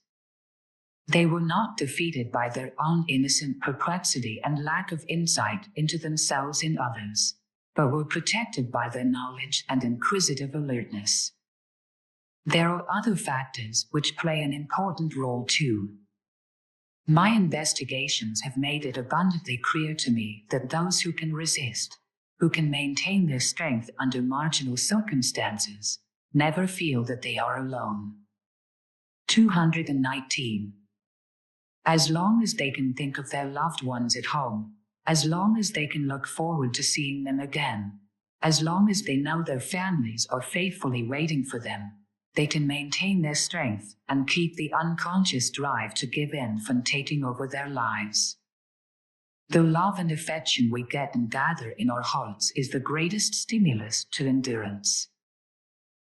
They were not defeated by their own innocent perplexity and lack of insight into themselves and others, but were protected by their knowledge and inquisitive alertness. There are other factors which play an important role too. My investigations have made it abundantly clear to me that those who can resist, who can maintain their strength under marginal circumstances, never feel that they are alone. 219. As long as they can think of their loved ones at home, as long as they can look forward to seeing them again, as long as they know their families are faithfully waiting for them, they can maintain their strength and keep the unconscious drive to give in from taking over their lives. The love and affection we get and gather in our hearts is the greatest stimulus to endurance.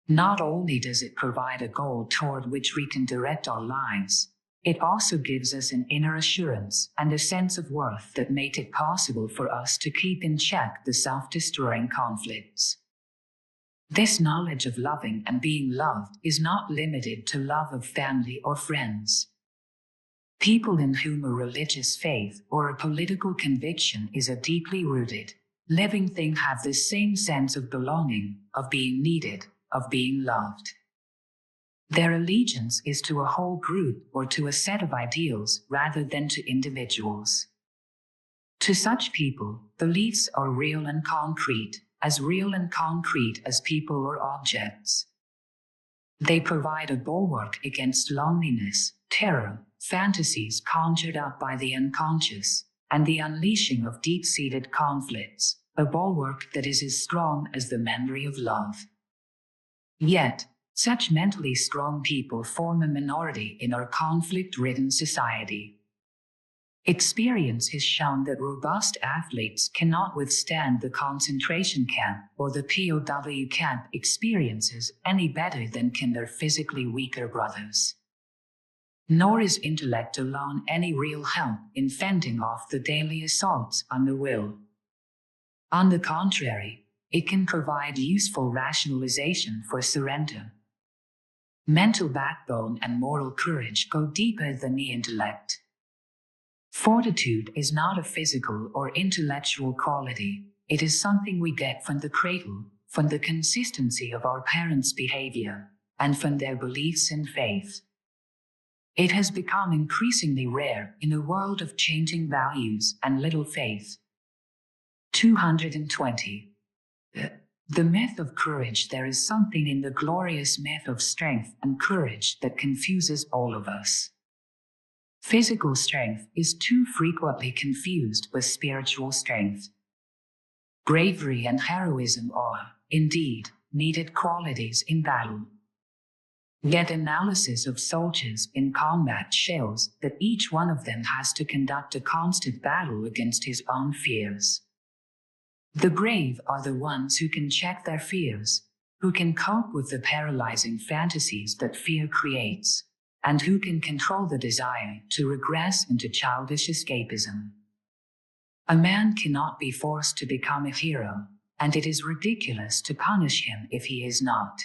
Not only does it provide a goal toward which we can direct our lives, it also gives us an inner assurance and a sense of worth that make it possible for us to keep in check the self-destroying conflicts. This knowledge of loving and being loved is not limited to love of family or friends. People in whom a religious faith or a political conviction is a deeply rooted, living thing have the same sense of belonging, of being needed, of being loved. Their allegiance is to a whole group or to a set of ideals rather than to individuals. To such people, beliefs are real and concrete as people or objects. They provide a bulwark against loneliness, terror, fantasies conjured up by the unconscious, and the unleashing of deep-seated conflicts, a bulwark that is as strong as the memory of love. Yet, such mentally strong people form a minority in our conflict-ridden society. Experience has shown that robust athletes cannot withstand the concentration camp or the POW camp experiences any better than can their physically weaker brothers. Nor is intellect alone any real help in fending off the daily assaults on the will. On the contrary, it can provide useful rationalization for surrender. Mental backbone and moral courage go deeper than the intellect. Fortitude is not a physical or intellectual quality. It is something we get from the cradle, from the consistency of our parents' behavior, and from their beliefs and faith. It has become increasingly rare in a world of changing values and little faith. 220. The myth of courage. There is something in the glorious myth of strength and courage that confuses all of us. Physical strength is too frequently confused with spiritual strength. Bravery and heroism are, indeed, needed qualities in battle. Yet analysis of soldiers in combat shows that each one of them has to conduct a constant battle against his own fears. The brave are the ones who can check their fears, who can cope with the paralyzing fantasies that fear creates, and who can control the desire to regress into childish escapism. A man cannot be forced to become a hero, and it is ridiculous to punish him if he is not.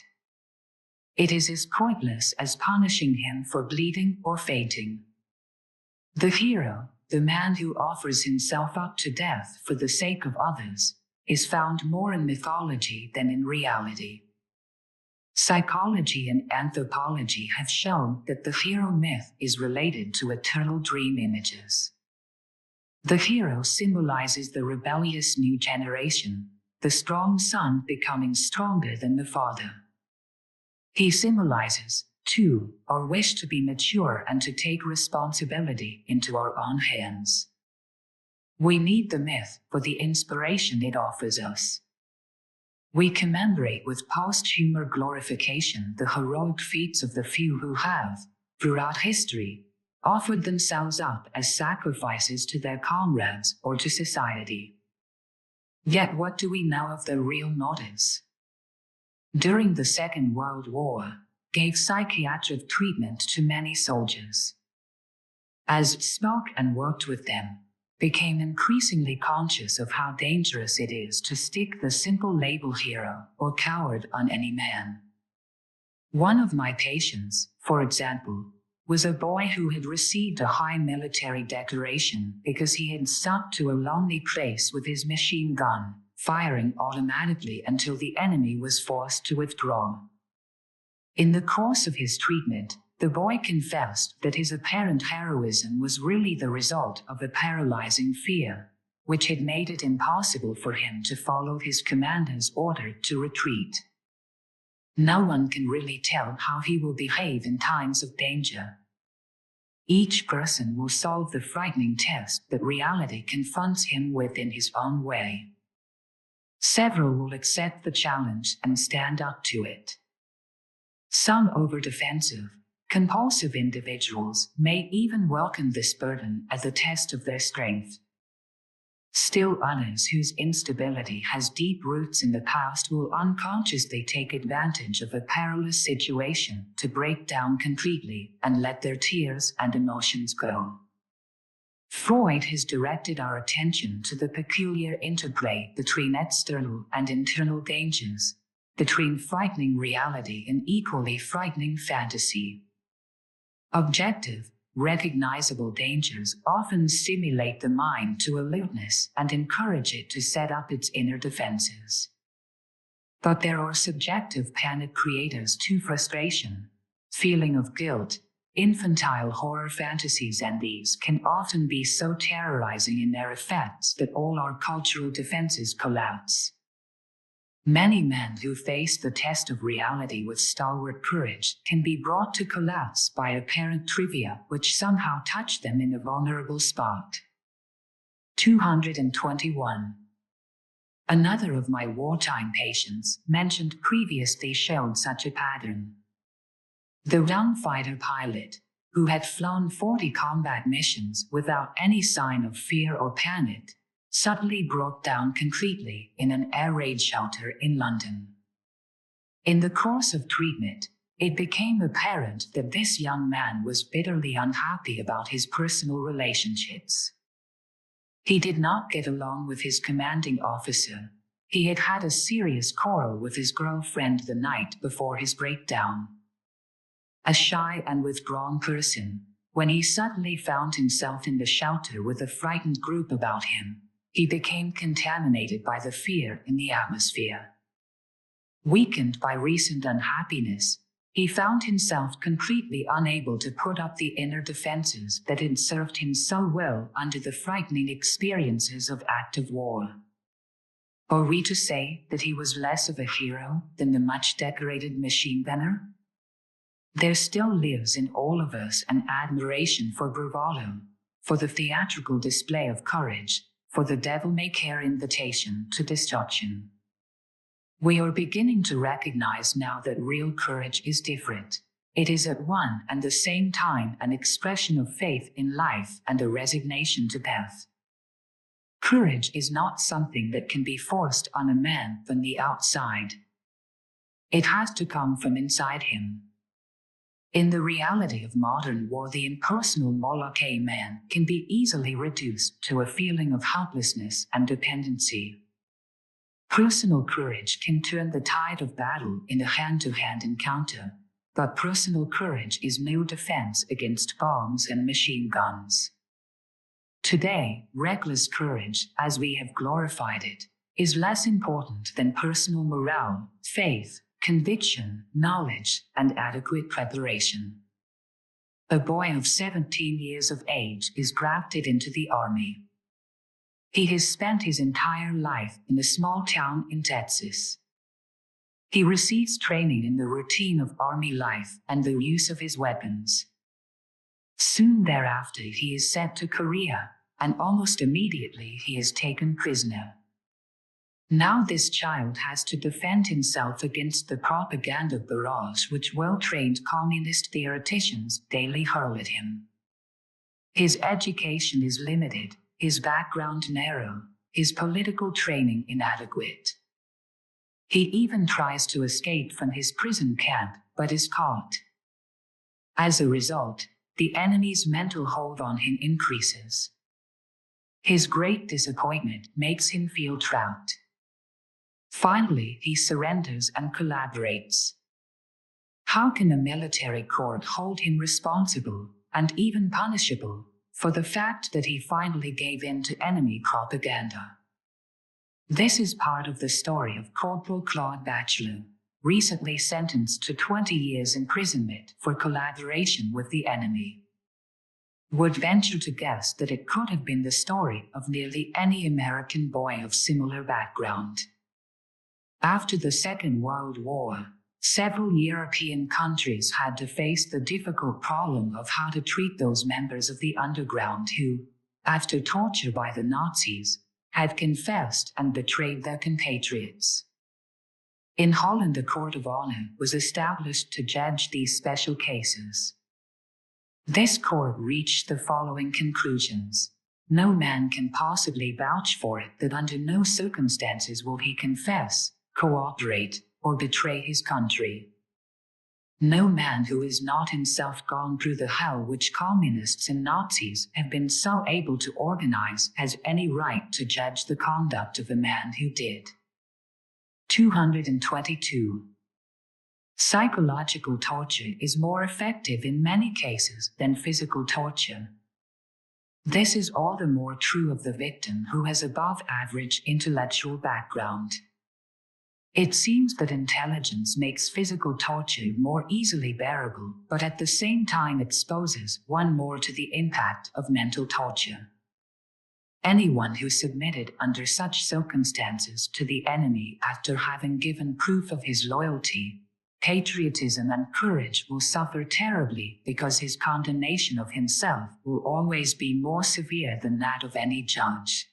It is as pointless as punishing him for bleeding or fainting. The hero, the man who offers himself up to death for the sake of others, is found more in mythology than in reality. Psychology and anthropology have shown that the hero myth is related to eternal dream images. The hero symbolizes the rebellious new generation, the strong son becoming stronger than the father. He symbolizes, too, our wish to be mature and to take responsibility into our own hands. We need the myth for the inspiration it offers us. We commemorate with posthumous glorification the heroic feats of the few who have, throughout history, offered themselves up as sacrifices to their comrades or to society. Yet what do we know of their real motives? During the Second World War, gave psychiatric treatment to many soldiers. As spoke and worked with them, became increasingly conscious of how dangerous it is to stick the simple label hero or coward on any man. One of my patients, for example, was a boy who had received a high military decoration because he had stuck to a lonely place with his machine gun, firing automatically until the enemy was forced to withdraw. In the course of his treatment, the boy confessed that his apparent heroism was really the result of a paralyzing fear, which had made it impossible for him to follow his commander's order to retreat. No one can really tell how he will behave in times of danger. Each person will solve the frightening test that reality confronts him with in his own way. Several will accept the challenge and stand up to it. Some over-defensive, compulsive individuals may even welcome this burden as a test of their strength. Still others whose instability has deep roots in the past will unconsciously take advantage of a perilous situation to break down completely and let their tears and emotions go. Freud has directed our attention to the peculiar interplay between external and internal dangers, between frightening reality and equally frightening fantasy. Objective, recognizable dangers often stimulate the mind to alertness and encourage it to set up its inner defenses. But there are subjective panic creators to frustration, feeling of guilt, infantile horror fantasies, and these can often be so terrorizing in their effects that all our cultural defenses collapse. Many men who face the test of reality with stalwart courage can be brought to collapse by apparent trivia which somehow touch them in a vulnerable spot. 221. Another of my wartime patients mentioned previously showed such a pattern. The young fighter pilot, who had flown 40 combat missions without any sign of fear or panic, suddenly broke down completely in an air raid shelter in London. In the course of treatment, it became apparent that this young man was bitterly unhappy about his personal relationships. He did not get along with his commanding officer. He had had a serious quarrel with his girlfriend the night before his breakdown. A shy and withdrawn person, when he suddenly found himself in the shelter with a frightened group about him, he became contaminated by the fear in the atmosphere. Weakened by recent unhappiness, he found himself completely unable to put up the inner defenses that had served him so well under the frightening experiences of active war. Are we to say that he was less of a hero than the much-decorated machine gunner? There still lives in all of us an admiration for bravado, for the theatrical display of courage, for the devil-may-care invitation to destruction. We are beginning to recognize now that real courage is different. It is at one and the same time an expression of faith in life and a resignation to death. Courage is not something that can be forced on a man from the outside. It has to come from inside him. In the reality of modern war, the impersonal Molokai man can be easily reduced to a feeling of helplessness and dependency. Personal courage can turn the tide of battle in a hand-to-hand encounter, but personal courage is no defense against bombs and machine guns. Today, reckless courage, as we have glorified it, is less important than personal morale, faith, conviction, knowledge, and adequate preparation. A boy of 17 years of age is drafted into the army. He has spent his entire life in a small town in Texas. He receives training in the routine of army life and the use of his weapons. Soon thereafter, he is sent to Korea, and almost immediately he is taken prisoner. Now this child has to defend himself against the propaganda barrage which well-trained communist theoreticians daily hurl at him. His education is limited, his background narrow, his political training inadequate. He even tries to escape from his prison camp, but is caught. As a result, the enemy's mental hold on him increases. His great disappointment makes him feel trapped. Finally, he surrenders and collaborates. How can a military court hold him responsible, and even punishable, for the fact that he finally gave in to enemy propaganda? This is part of the story of Corporal Claude Bachelot, recently sentenced to 20 years imprisonment for collaboration with the enemy. Would venture to guess that it could have been the story of nearly any American boy of similar background. After the Second World War, several European countries had to face the difficult problem of how to treat those members of the underground who, after torture by the Nazis, had confessed and betrayed their compatriots. In Holland, a court of honor was established to judge these special cases. This court reached the following conclusions. No man can possibly vouch for it that under no circumstances will he confess, cooperate, or betray his country. No man who is not himself gone through the hell which communists and Nazis have been so able to organize has any right to judge the conduct of a man who did. 222. Psychological torture is more effective in many cases than physical torture. This is all the more true of the victim who has above average intellectual background. It seems that intelligence makes physical torture more easily bearable, but at the same time exposes one more to the impact of mental torture. Anyone who submitted under such circumstances to the enemy after having given proof of his loyalty, patriotism, and courage will suffer terribly because his condemnation of himself will always be more severe than that of any judge.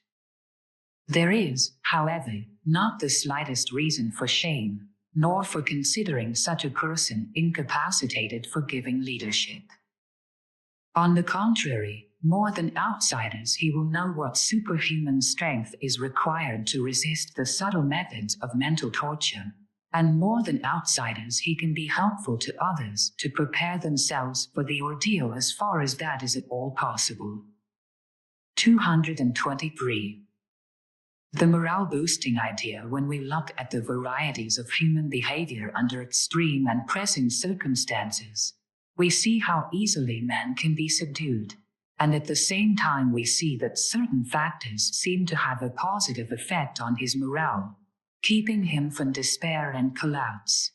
There is, however, not the slightest reason for shame, nor for considering such a person incapacitated for giving leadership. On the contrary, more than outsiders, he will know what superhuman strength is required to resist the subtle methods of mental torture, and more than outsiders, he can be helpful to others to prepare themselves for the ordeal as far as that is at all possible. 223. The morale-boosting idea when we look at the varieties of human behavior under extreme and pressing circumstances, we see how easily man can be subdued, and at the same time we see that certain factors seem to have a positive effect on his morale, keeping him from despair and collapse.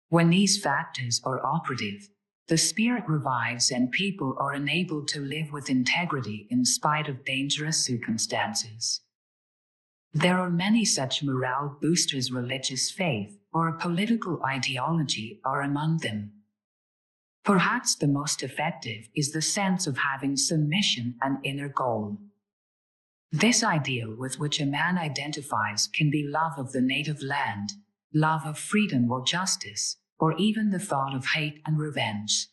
When these factors are operative, the spirit revives and people are enabled to live with integrity in spite of dangerous circumstances. There are many such morale boosters. Religious faith or a political ideology are among them. Perhaps the most effective is the sense of having some mission and inner goal. This ideal with which a man identifies can be love of the native land, love of freedom or justice, or even the thought of hate and revenge.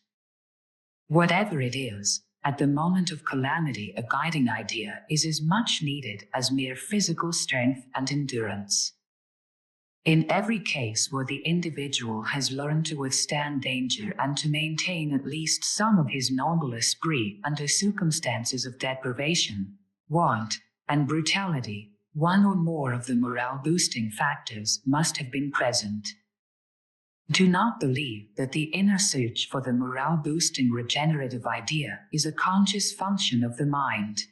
Whatever it is, at the moment of calamity, a guiding idea is as much needed as mere physical strength and endurance. In every case where the individual has learned to withstand danger and to maintain at least some of his noble esprit under circumstances of deprivation, want, and brutality, one or more of the morale-boosting factors must have been present. Do not believe that the inner search for the morale-boosting regenerative idea is a conscious function of the mind,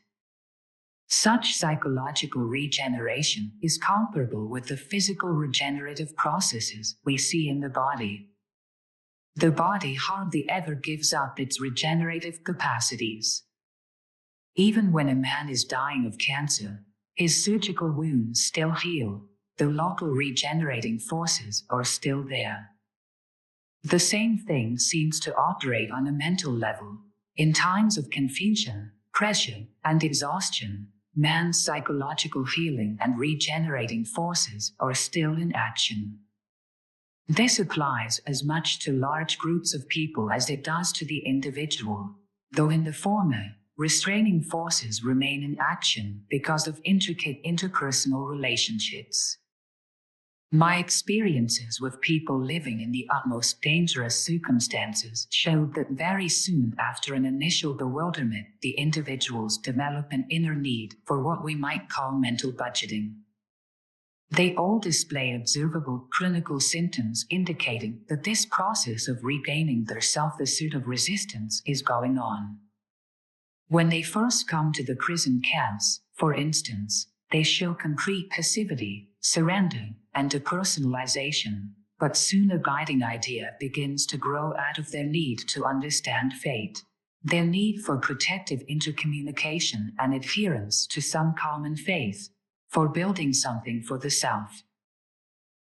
Such psychological regeneration is comparable with the physical regenerative processes we see in the body. The body hardly ever gives up its regenerative capacities. Even when a man is dying of cancer, his surgical wounds still heal, the local regenerating forces are still there. The same thing seems to operate on a mental level. In times of confusion, pressure, and exhaustion, man's psychological healing and regenerating forces are still in action. This applies as much to large groups of people as it does to the individual, though in the former, restraining forces remain in action because of intricate interpersonal relationships. My experiences with people living in the utmost dangerous circumstances showed that very soon after an initial bewilderment, the individuals develop an inner need for what we might call mental budgeting. They all display observable clinical symptoms indicating that this process of regaining their self-assertive resistance is going on. When they first come to the prison camps, for instance, they show complete passivity, surrender, and depersonalization, but soon a guiding idea begins to grow out of their need to understand fate, their need for protective intercommunication and adherence to some common faith, for building something for the self.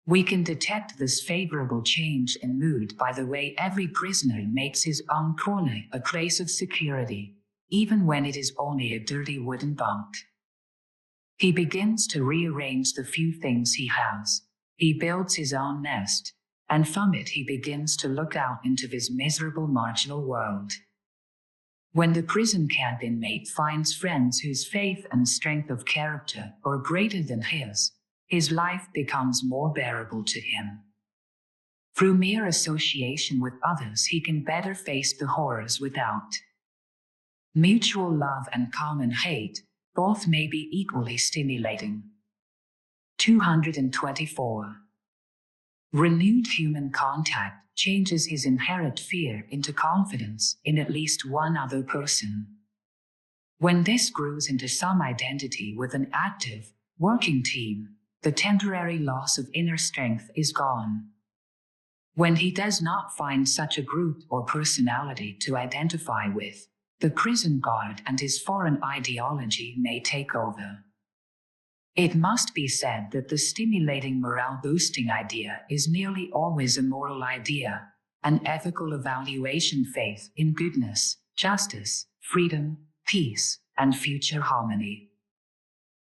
We can detect this favorable change in mood by the way every prisoner makes his own corner a place of security, even when it is only a dirty wooden bunk. He begins to rearrange the few things he has. He builds his own nest, and from it he begins to look out into this miserable marginal world. When the prison camp inmate finds friends whose faith and strength of character are greater than his life becomes more bearable to him. Through mere association with others, he can better face the horrors without. Mutual love and common hate, both may be equally stimulating. 224. Renewed human contact changes his inherent fear into confidence in at least one other person. When this grows into some identity with an active, working team, the temporary loss of inner strength is gone. When he does not find such a group or personality to identify with, the prison guard and his foreign ideology may take over. It must be said that the stimulating morale-boosting idea is nearly always a moral idea, an ethical evaluation faith in goodness, justice, freedom, peace, and future harmony.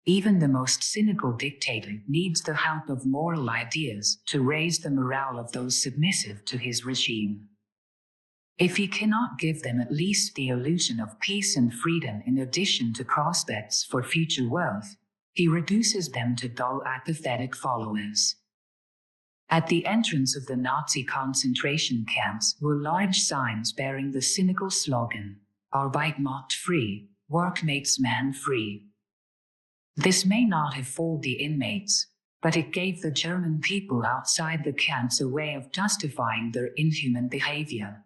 Even the most cynical dictator needs the help of moral ideas to raise the morale of those submissive to his regime. If he cannot give them at least the illusion of peace and freedom in addition to prospects for future wealth, he reduces them to dull, apathetic followers. At the entrance of the Nazi concentration camps were large signs bearing the cynical slogan, "Arbeit macht frei, work makes man free." This may not have fooled the inmates, but it gave the German people outside the camps a way of justifying their inhuman behavior.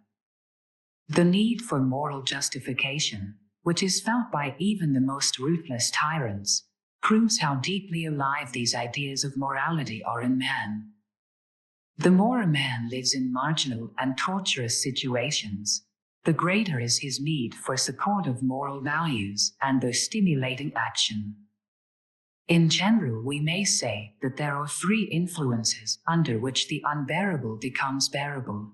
The need for moral justification, which is felt by even the most ruthless tyrants, proves how deeply alive these ideas of morality are in man. The more a man lives in marginal and torturous situations, the greater is his need for support of moral values and their stimulating action. In general, we may say that there are three influences under which the unbearable becomes bearable.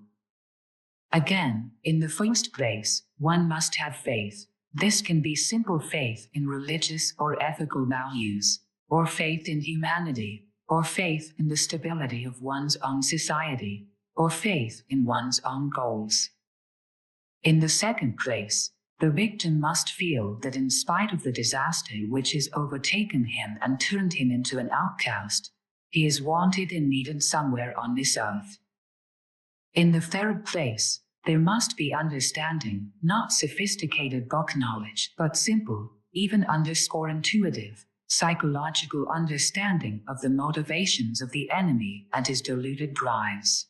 Again, in the first place, one must have faith. This can be simple faith in religious or ethical values, or faith in humanity, or faith in the stability of one's own society, or faith in one's own goals. In the second place, the victim must feel that in spite of the disaster which has overtaken him and turned him into an outcast, he is wanted and needed somewhere on this earth. In the third place, there must be understanding, not sophisticated book knowledge, but simple, even intuitive, psychological understanding of the motivations of the enemy and his deluded drives.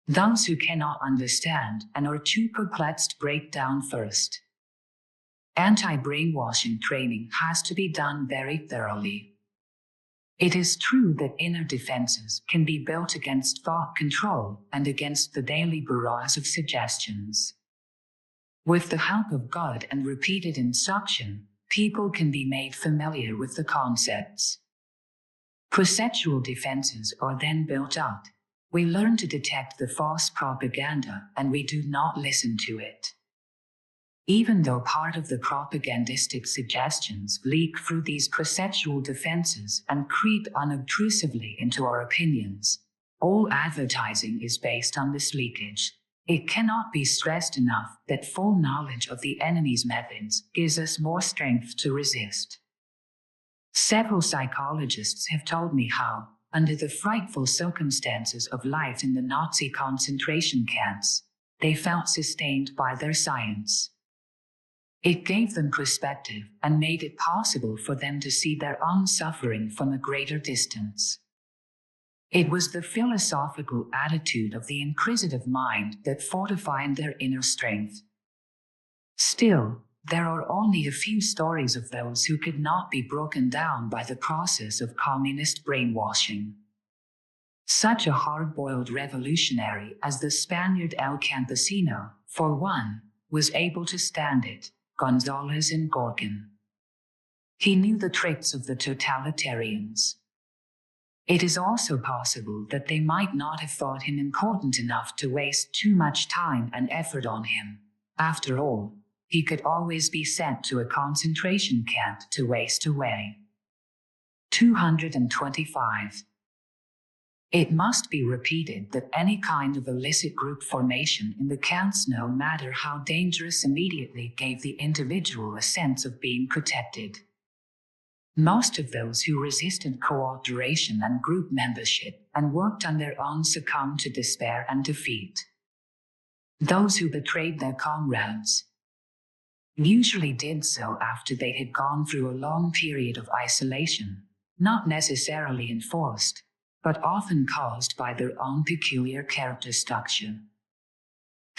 Those who cannot understand and are too perplexed break down first. Anti-brainwashing training has to be done very thoroughly. It is true that inner defenses can be built against thought control and against the daily barrage of suggestions. With the help of God and repeated instruction, people can be made familiar with the concepts. Perceptual defenses are then built up. We learn to detect the false propaganda and we do not listen to it. Even though part of the propagandistic suggestions leak through these perceptual defenses and creep unobtrusively into our opinions, all advertising is based on this leakage. It cannot be stressed enough that full knowledge of the enemy's methods gives us more strength to resist. Several psychologists have told me how, under the frightful circumstances of life in the Nazi concentration camps, they felt sustained by their science. It gave them perspective and made it possible for them to see their own suffering from a greater distance. It was the philosophical attitude of the inquisitive mind that fortified their inner strength. Still, there are only a few stories of those who could not be broken down by the process of communist brainwashing. Such a hard-boiled revolutionary as the Spaniard El Campesino, for one, was able to stand it. Gonzalez and Gorgon. He knew the tricks of the totalitarians. It is also possible that they might not have thought him important enough to waste too much time and effort on him. After all, he could always be sent to a concentration camp to waste away. 225. It must be repeated that any kind of illicit group formation in the camps, no matter how dangerous, immediately gave the individual a sense of being protected. Most of those who resisted cooperation and group membership and worked on their own succumbed to despair and defeat. Those who betrayed their comrades usually did so after they had gone through a long period of isolation, not necessarily enforced, but often caused by their own peculiar character structure.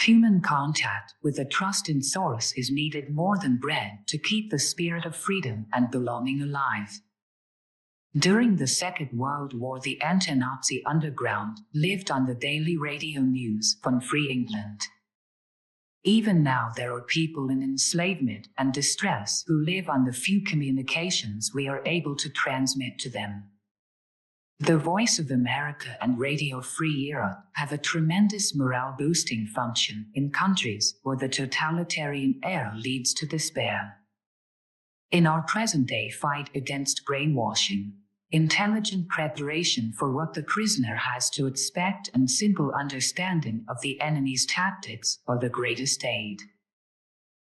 Human contact with a trusted source is needed more than bread to keep the spirit of freedom and belonging alive. During the Second World War, the anti-Nazi underground lived on the daily radio news from Free England. Even now there are people in enslavement and distress who live on the few communications we are able to transmit to them. The Voice of America and Radio Free Europe have a tremendous morale-boosting function in countries where the totalitarian era leads to despair. In our present-day fight against brainwashing, intelligent preparation for what the prisoner has to expect and simple understanding of the enemy's tactics are the greatest aid.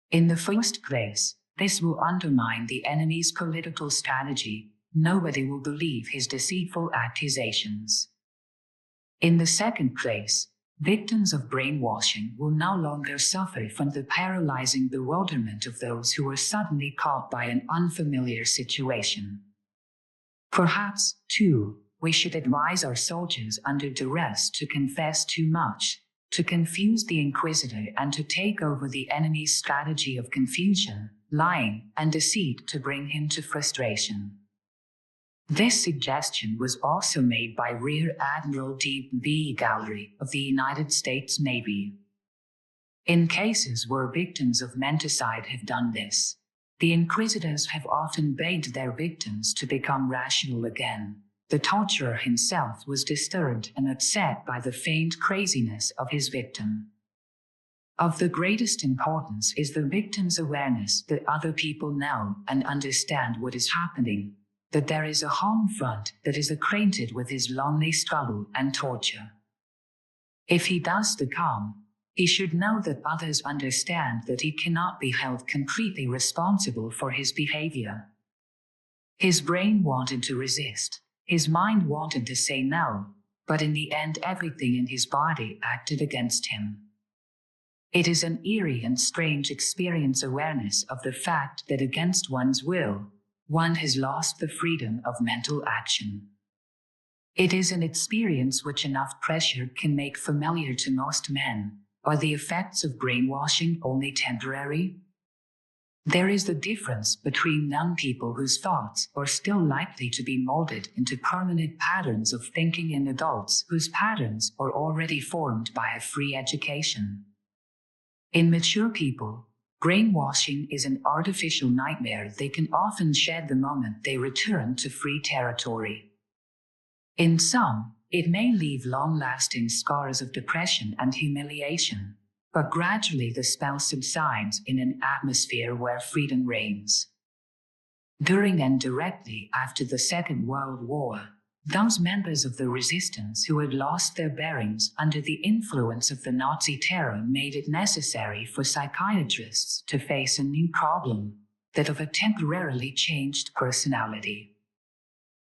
In the first place, this will undermine the enemy's political strategy. Nobody will believe his deceitful accusations. In the second place, victims of brainwashing will no longer suffer from the paralyzing bewilderment of those who are suddenly caught by an unfamiliar situation. Perhaps, too, we should advise our soldiers under duress to confess too much, to confuse the inquisitor and to take over the enemy's strategy of confusion, lying, and deceit to bring him to frustration. This suggestion was also made by Rear Admiral D.B. Gallery of the United States Navy. In cases where victims of menticide have done this, the inquisitors have often begged their victims to become rational again. The torturer himself was disturbed and upset by the feigned craziness of his victim. Of the greatest importance is the victim's awareness that other people know and understand what is happening, that there is a home front that is acquainted with his lonely struggle and torture. If he does the calm, he should know that others understand that he cannot be held completely responsible for his behavior. His brain wanted to resist, his mind wanted to say no, but in the end everything in his body acted against him. It is an eerie and strange experience, awareness of the fact that against one's will, one has lost the freedom of mental action. It is an experience which enough pressure can make familiar to most men. Are the effects of brainwashing only temporary? There is the difference between young people whose thoughts are still likely to be molded into permanent patterns of thinking and adults whose patterns are already formed by a free education. In mature people, brainwashing is an artificial nightmare they can often shed the moment they return to free territory. In some, it may leave long-lasting scars of depression and humiliation, but gradually the spell subsides in an atmosphere where freedom reigns. During and directly after the Second World War, those members of the resistance who had lost their bearings under the influence of the Nazi terror made it necessary for psychiatrists to face a new problem, that of a temporarily changed personality.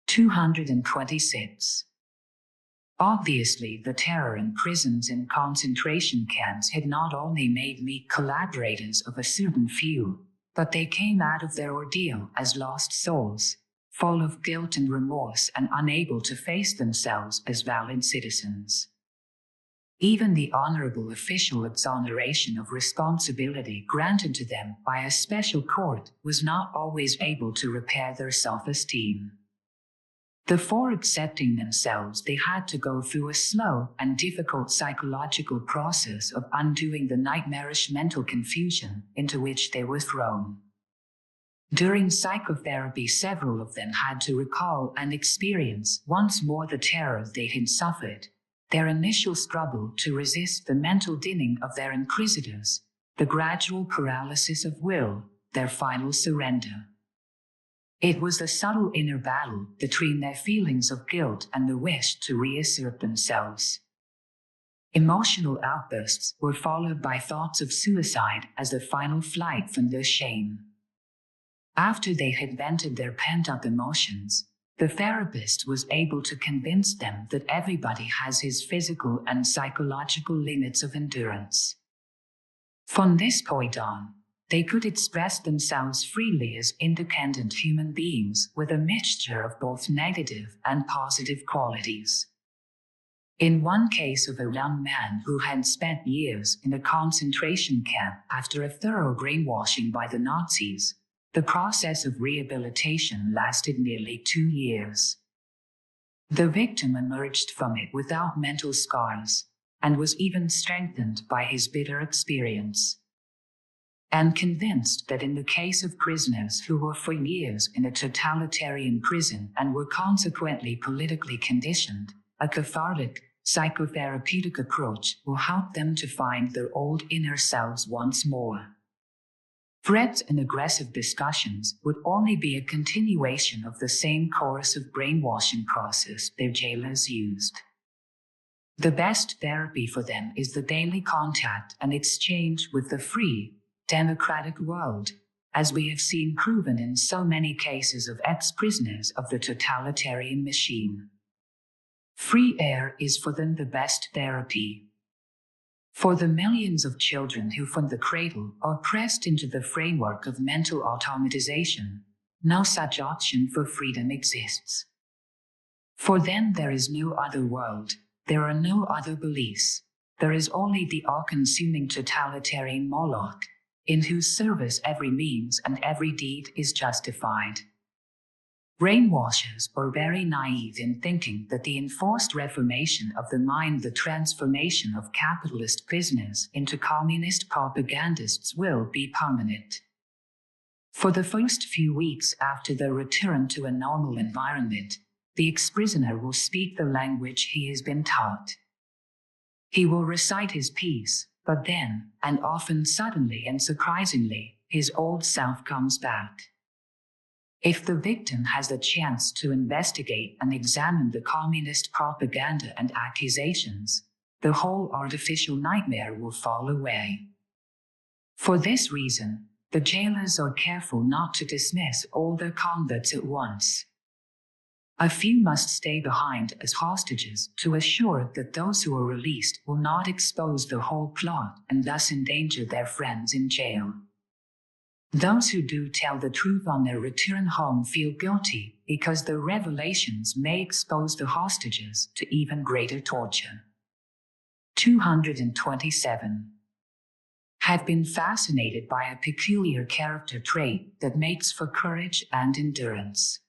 226. Obviously, the terror in prisons and concentration camps had not only made me collaborators of a certain few, but they came out of their ordeal as lost souls, full of guilt and remorse and unable to face themselves as valid citizens. Even the honorable official exoneration of responsibility granted to them by a special court was not always able to repair their self-esteem. Before accepting themselves, they had to go through a slow and difficult psychological process of undoing the nightmarish mental confusion into which they were thrown. During psychotherapy, several of them had to recall and experience once more the terror they had suffered, their initial struggle to resist the mental dinning of their inquisitors, the gradual paralysis of will, their final surrender. It was the subtle inner battle between their feelings of guilt and the wish to reassert themselves. Emotional outbursts were followed by thoughts of suicide as the final flight from their shame. After they had vented their pent-up emotions, the therapist was able to convince them that everybody has his physical and psychological limits of endurance. From this point on, they could express themselves freely as independent human beings with a mixture of both negative and positive qualities. In one case of a young man who had spent years in a concentration camp after a thorough brainwashing by the Nazis, the process of rehabilitation lasted nearly 2 years. The victim emerged from it without mental scars, and was even strengthened by his bitter experience. And convinced that in the case of prisoners who were for years in a totalitarian prison and were consequently politically conditioned, a cathartic, psychotherapeutic approach will help them to find their old inner selves once more. Threats and aggressive discussions would only be a continuation of the same course of brainwashing process their jailers used. The best therapy for them is the daily contact and exchange with the free, democratic world, as we have seen proven in so many cases of ex-prisoners of the totalitarian machine. Free air is for them the best therapy. For the millions of children who from the cradle are pressed into the framework of mental automatization, no such option for freedom exists. For them there is no other world, there are no other beliefs, there is only the all-consuming totalitarian Moloch, in whose service every means and every deed is justified. Brainwashers are very naive in thinking that the enforced reformation of the mind, the transformation of capitalist prisoners into communist propagandists, will be permanent. For the first few weeks after their return to a normal environment, the ex-prisoner will speak the language he has been taught. He will recite his piece, but then, and often suddenly and surprisingly, his old self comes back. If the victim has the chance to investigate and examine the communist propaganda and accusations, the whole artificial nightmare will fall away. For this reason, the jailers are careful not to dismiss all their convicts at once. A few must stay behind as hostages to assure that those who are released will not expose the whole plot and thus endanger their friends in jail. Those who do tell the truth on their return home feel guilty because their revelations may expose the hostages to even greater torture. 227. had been fascinated by a peculiar character trait that makes for courage and endurance.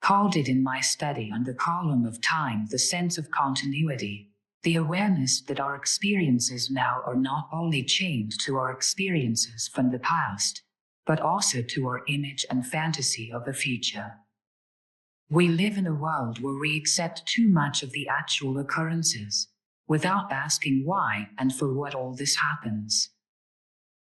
Called it in my study on the column of time the sense of continuity, the awareness that our experiences now are not only chained to our experiences from the past, but also to our image and fantasy of the future. We live in a world where we accept too much of the actual occurrences, without asking why and for what all this happens.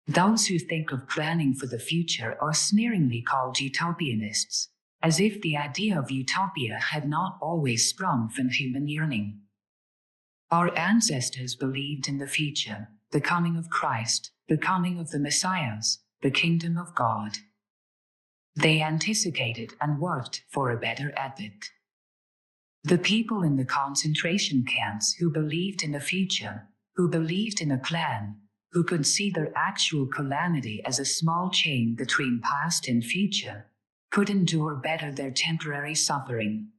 Those who think of planning for the future are sneeringly called utopianists, as if the idea of utopia had not always sprung from human yearning. Our ancestors believed in the future, the coming of Christ, the coming of the Messiahs, the kingdom of God. They anticipated and worked for a better epoch. The people in the concentration camps who believed in the future, who believed in a plan, who could see their actual calamity as a small chain between past and future, could endure better their temporary suffering.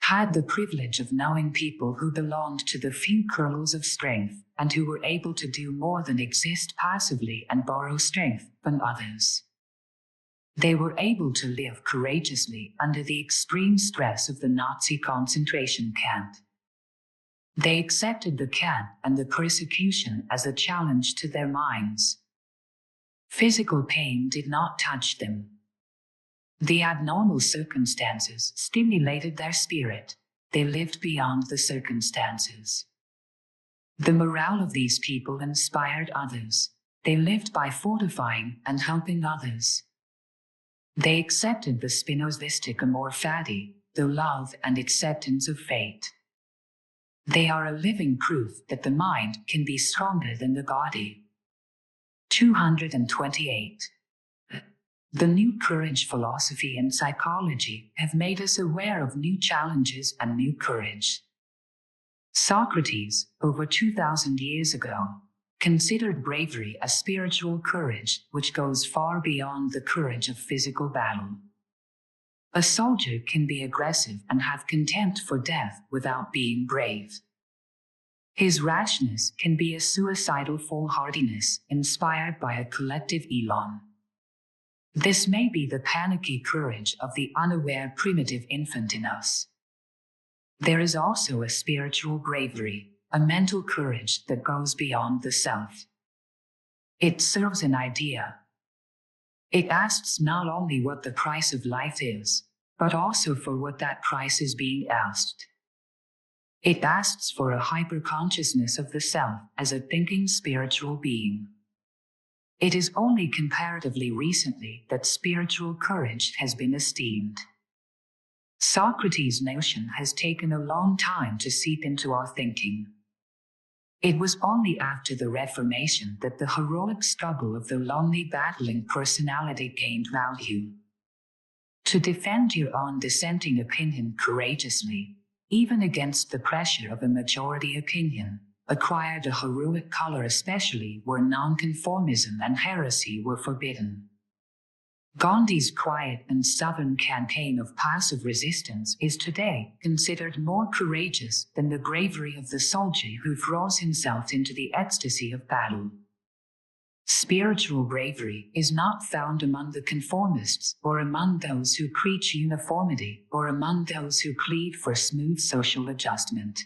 Had the privilege of knowing people who belonged to the few kernels of strength and who were able to do more than exist passively and borrow strength from others. They were able to live courageously under the extreme stress of the Nazi concentration camp. They accepted the camp and the persecution as a challenge to their minds. Physical pain did not touch them. The abnormal circumstances stimulated their spirit. They lived beyond the circumstances. The morale of these people inspired others. They lived by fortifying and helping others. They accepted the Spinozistic amor fati, the love and acceptance of fate. They are a living proof that the mind can be stronger than the body. 228. The new courage philosophy and psychology have made us aware of new challenges and new courage. Socrates, over 2,000 years ago, considered bravery a spiritual courage which goes far beyond the courage of physical battle. A soldier can be aggressive and have contempt for death without being brave. His rashness can be a suicidal foolhardiness inspired by a collective elan. This may be the panicky courage of the unaware primitive infant in us. There is also a spiritual bravery, a mental courage that goes beyond the self. It serves an idea. It asks not only what the price of life is, but also for what that price is being asked. It asks for a hyper-consciousness of the self as a thinking spiritual being. It is only comparatively recently that spiritual courage has been esteemed. Socrates' notion has taken a long time to seep into our thinking. It was only after the Reformation that the heroic struggle of the lonely battling personality gained value. To defend your own dissenting opinion courageously, even against the pressure of a majority opinion, acquired a heroic color, especially where nonconformism and heresy were forbidden. Gandhi's quiet and stubborn campaign of passive resistance is today considered more courageous than the bravery of the soldier who throws himself into the ecstasy of battle. Spiritual bravery is not found among the conformists or among those who preach uniformity or among those who plead for smooth social adjustment.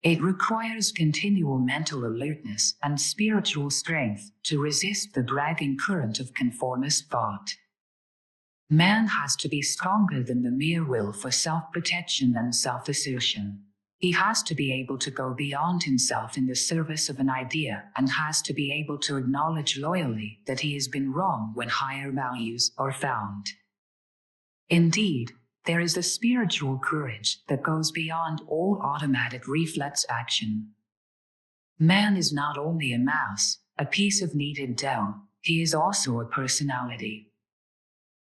It requires continual mental alertness and spiritual strength to resist the dragging current of conformist thought. Man has to be stronger than the mere will for self-protection and self-assertion. He has to be able to go beyond himself in the service of an idea and has to be able to acknowledge loyally that he has been wrong when higher values are found. Indeed, there is a spiritual courage that goes beyond all automatic reflex action. Man is not only a mass, a piece of kneaded dough, he is also a personality.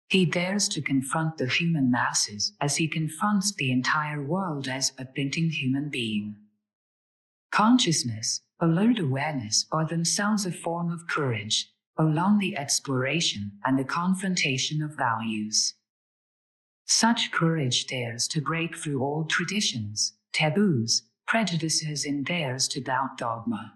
He dares to confront the human masses as he confronts the entire world as a thinking human being. Consciousness, alert awareness are themselves a form of courage, a lonely exploration and the confrontation of values. Such courage dares to break through old traditions, taboos, prejudices and dares to doubt dogma.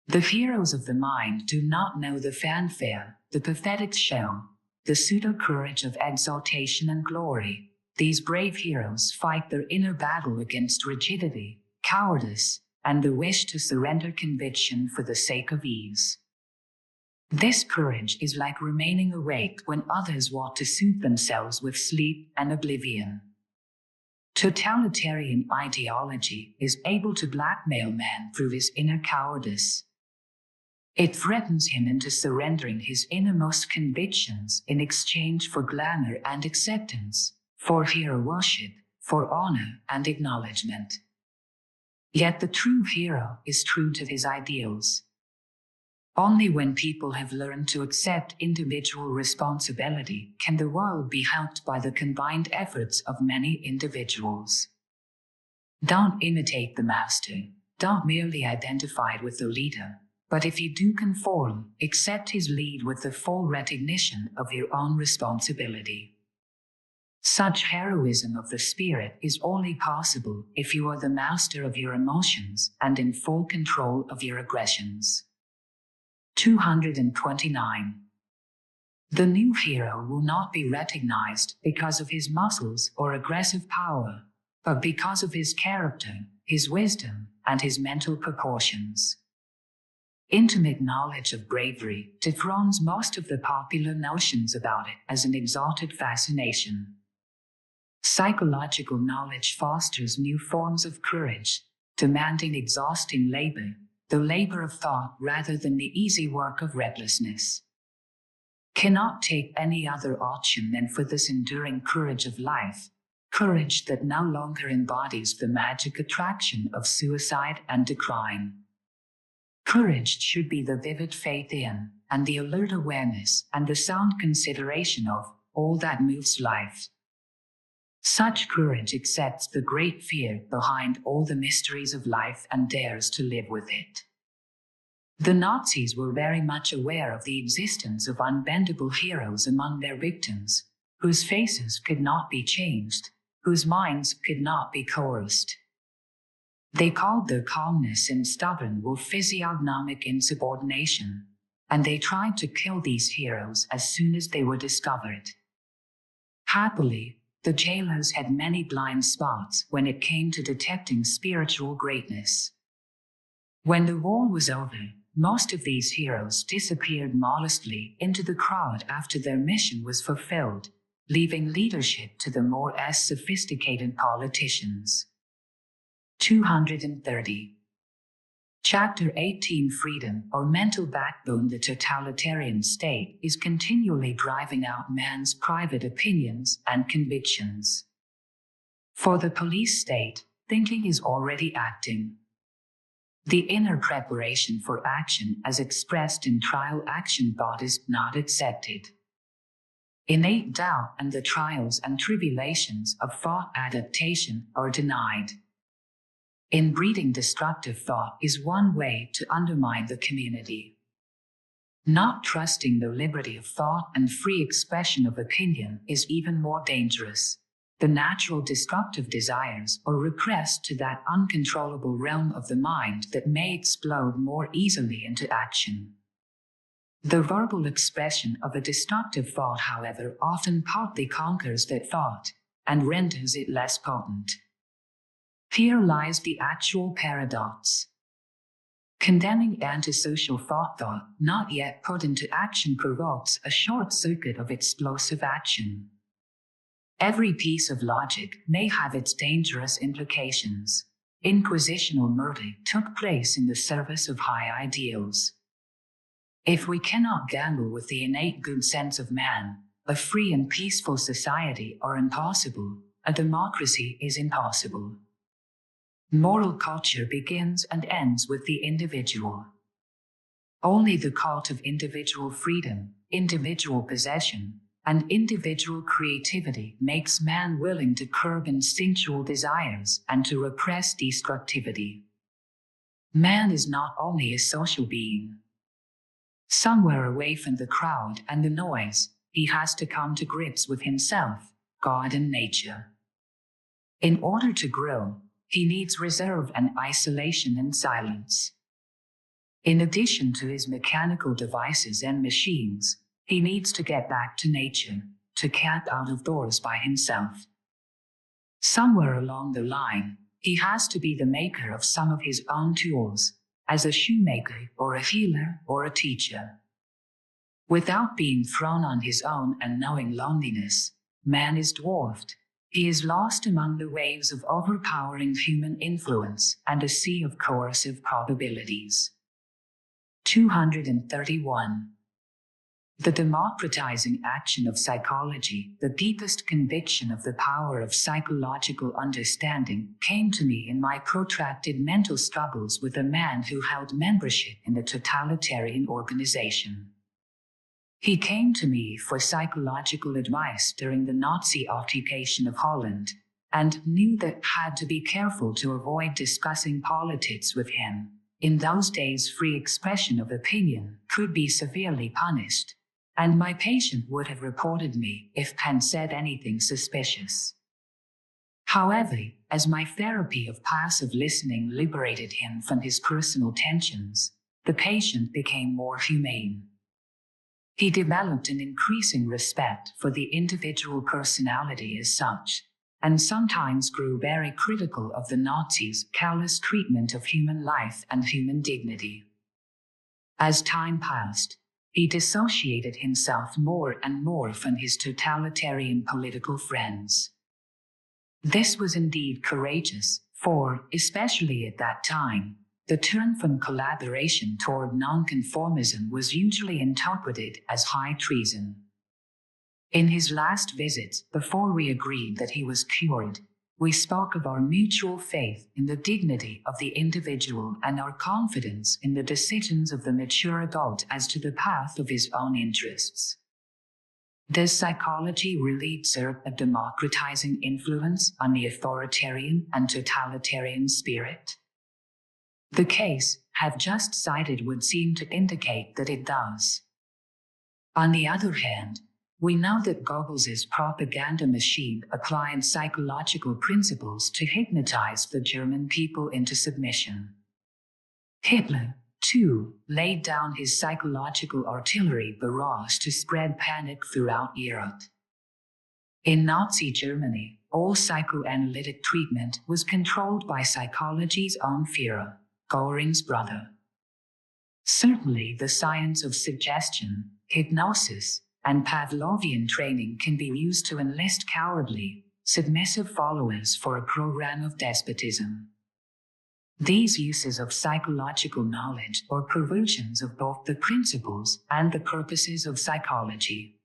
The heroes of the mind do not know the fanfare, the pathetic show, the pseudo-courage of exaltation and glory. These brave heroes fight their inner battle against rigidity, cowardice, and the wish to surrender conviction for the sake of ease. This courage is like remaining awake when others want to soothe themselves with sleep and oblivion. Totalitarian ideology is able to blackmail man through his inner cowardice. It threatens him into surrendering his innermost convictions in exchange for glamour and acceptance, for hero worship, for honor and acknowledgement. Yet the true hero is true to his ideals. Only when people have learned to accept individual responsibility can the world be helped by the combined efforts of many individuals. Don't imitate the master. Don't merely identify with the leader. But if you do conform, accept his lead with the full recognition of your own responsibility. Such heroism of the spirit is only possible if you are the master of your emotions and in full control of your aggressions. 229. The new hero will not be recognized because of his muscles or aggressive power, but because of his character, his wisdom, and his mental proportions. Intimate knowledge of bravery dethrones most of the popular notions about it as an exalted fascination. Psychological knowledge fosters new forms of courage, demanding exhausting labor, the labor of thought rather than the easy work of recklessness. Cannot take any other option than for this enduring courage of life, courage that no longer embodies the magic attraction of suicide and decline. Courage should be the vivid faith in, and the alert awareness and the sound consideration of, all that moves life. Such courage accepts the great fear behind all the mysteries of life and dares to live with it. The Nazis were very much aware of the existence of unbendable heroes among their victims, whose faces could not be changed, whose minds could not be coerced. They called their calmness and stubborn will physiognomic insubordination, and they tried to kill these heroes as soon as they were discovered. Happily, the jailers had many blind spots when it came to detecting spiritual greatness. When the war was over, most of these heroes disappeared modestly into the crowd after their mission was fulfilled, leaving leadership to the more sophisticated politicians. 230. Chapter 18 Freedom or mental backbone. The totalitarian state is continually driving out man's private opinions and convictions. For the police state, thinking is already acting. The inner preparation for action as expressed in trial action thought is not accepted. Innate doubt and the trials and tribulations of thought adaptation are denied. Inbreeding destructive thought is one way to undermine the community. Not trusting the liberty of thought and free expression of opinion is even more dangerous. The natural destructive desires are repressed to that uncontrollable realm of the mind that may explode more easily into action. The verbal expression of a destructive thought, however, often partly conquers that thought and renders it less potent. Here lies the actual paradox. Condemning antisocial thought not yet put into action provokes a short circuit of explosive action. Every piece of logic may have its dangerous implications. Inquisitional murder took place in the service of high ideals. If we cannot gamble with the innate good sense of man, a free and peaceful society are impossible, a democracy is impossible. Moral culture begins and ends with the individual. Only the cult of individual freedom, individual possession, and individual creativity makes man willing to curb instinctual desires and to repress destructivity. Man is not only a social being. Somewhere away from the crowd and the noise, he has to come to grips with himself, God, and nature. In order to grow, he needs reserve and isolation and silence. In addition to his mechanical devices and machines, he needs to get back to nature, to camp out of doors by himself. Somewhere along the line, he has to be the maker of some of his own tools, as a shoemaker or a healer or a teacher. Without being thrown on his own and knowing loneliness, man is dwarfed. He is lost among the waves of overpowering human influence and a sea of coercive probabilities. 231. The democratizing action of psychology, the deepest conviction of the power of psychological understanding, came to me in my protracted mental struggles with a man who held membership in a totalitarian organization. He came to me for psychological advice during the Nazi occupation of Holland, and knew that I had to be careful to avoid discussing politics with him. In those days, free expression of opinion could be severely punished, and my patient would have reported me if Penn said anything suspicious. However, as my therapy of passive listening liberated him from his personal tensions, the patient became more humane. He developed an increasing respect for the individual personality as such, and sometimes grew very critical of the Nazis' callous treatment of human life and human dignity. As time passed, he dissociated himself more and more from his totalitarian political friends. This was indeed courageous, for, especially at that time, the turn from collaboration toward nonconformism was usually interpreted as high treason. In his last visit, before we agreed that he was cured, we spoke of our mutual faith in the dignity of the individual and our confidence in the decisions of the mature adult as to the path of his own interests. Does psychology really exert a democratizing influence on the authoritarian and totalitarian spirit? The case I've just cited would seem to indicate that it does. On the other hand, we know that Goebbels' propaganda machine applied psychological principles to hypnotize the German people into submission. Hitler, too, laid down his psychological artillery barrage to spread panic throughout Europe. In Nazi Germany, all psychoanalytic treatment was controlled by psychology's own Führer, Göring's brother. Certainly, the science of suggestion, hypnosis, and Pavlovian training can be used to enlist cowardly, submissive followers for a program of despotism. These uses of psychological knowledge are perversions of both the principles and the purposes of psychology.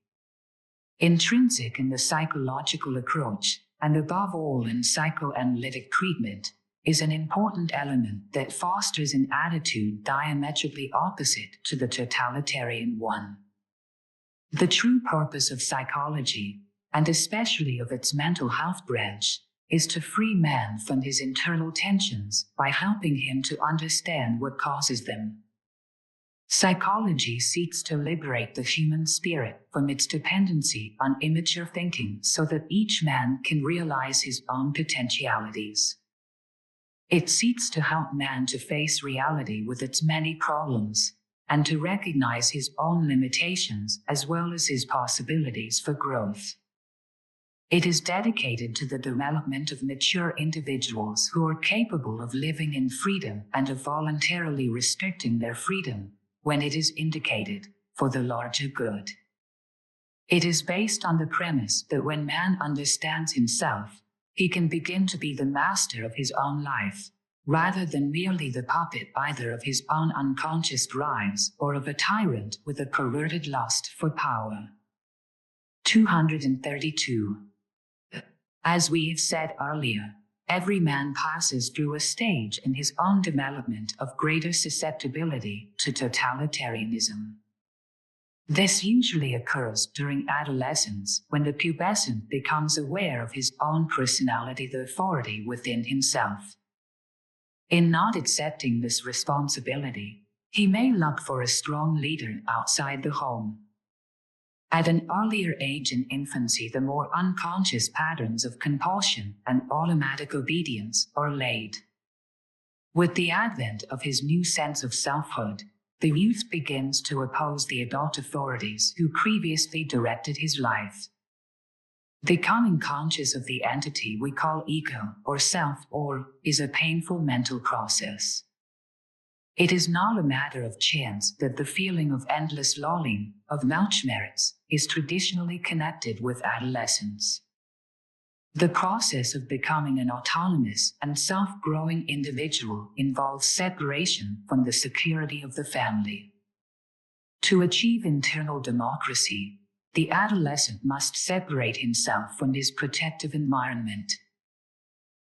Intrinsic in the psychological approach, and above all in psychoanalytic treatment, is an important element that fosters an attitude diametrically opposite to the totalitarian one. The true purpose of psychology, and especially of its mental health branch, is to free man from his internal tensions by helping him to understand what causes them. Psychology seeks to liberate the human spirit from its dependency on immature thinking so that each man can realize his own potentialities. It seeks to help man to face reality with its many problems, and to recognize his own limitations as well as his possibilities for growth. It is dedicated to the development of mature individuals who are capable of living in freedom and of voluntarily restricting their freedom, when it is indicated, for the larger good. It is based on the premise that when man understands himself, he can begin to be the master of his own life, rather than merely the puppet either of his own unconscious drives or of a tyrant with a perverted lust for power. 232. As we have said earlier, every man passes through a stage in his own development of greater susceptibility to totalitarianism. This usually occurs during adolescence, when the pubescent becomes aware of his own personality, the authority within himself. In not accepting this responsibility, he may look for a strong leader outside the home. At an earlier age in infancy, the more unconscious patterns of compulsion and automatic obedience are laid. With the advent of his new sense of selfhood, the youth begins to oppose the adult authorities who previously directed his life. Becoming conscious of the entity we call ego or self or is a painful mental process. It is not a matter of chance that the feeling of endless longing, of merits, is traditionally connected with adolescence. The process of becoming an autonomous and self-growing individual involves separation from the security of the family. To achieve internal democracy, the adolescent must separate himself from his protective environment.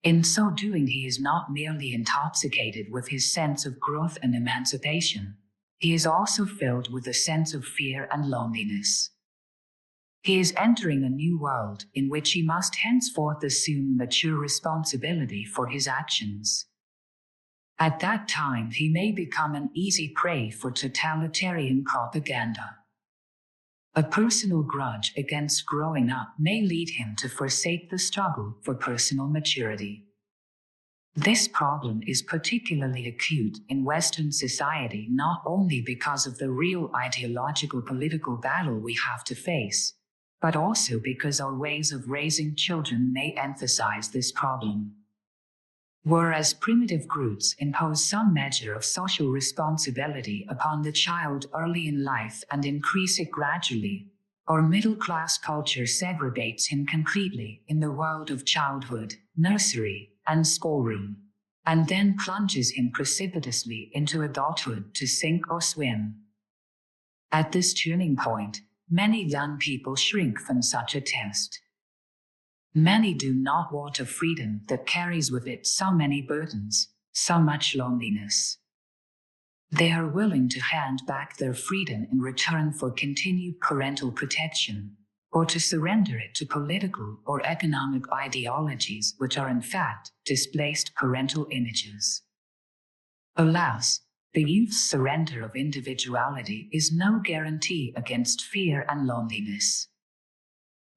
In so doing, he is not merely intoxicated with his sense of growth and emancipation, he is also filled with a sense of fear and loneliness. He is entering a new world in which he must henceforth assume mature responsibility for his actions. At that time, he may become an easy prey for totalitarian propaganda. A personal grudge against growing up may lead him to forsake the struggle for personal maturity. This problem is particularly acute in Western society not only because of the real ideological political battle we have to face, but also because our ways of raising children may emphasize this problem. Whereas primitive groups impose some measure of social responsibility upon the child early in life and increase it gradually, our middle-class culture segregates him completely in the world of childhood, nursery, and schoolroom, and then plunges him precipitously into adulthood to sink or swim. At this turning point, many young people shrink from such a test. Many do not want a freedom that carries with it so many burdens, so much loneliness. They are willing to hand back their freedom in return for continued parental protection, or to surrender it to political or economic ideologies which are in fact displaced parental images. Alas, the youth's surrender of individuality is no guarantee against fear and loneliness.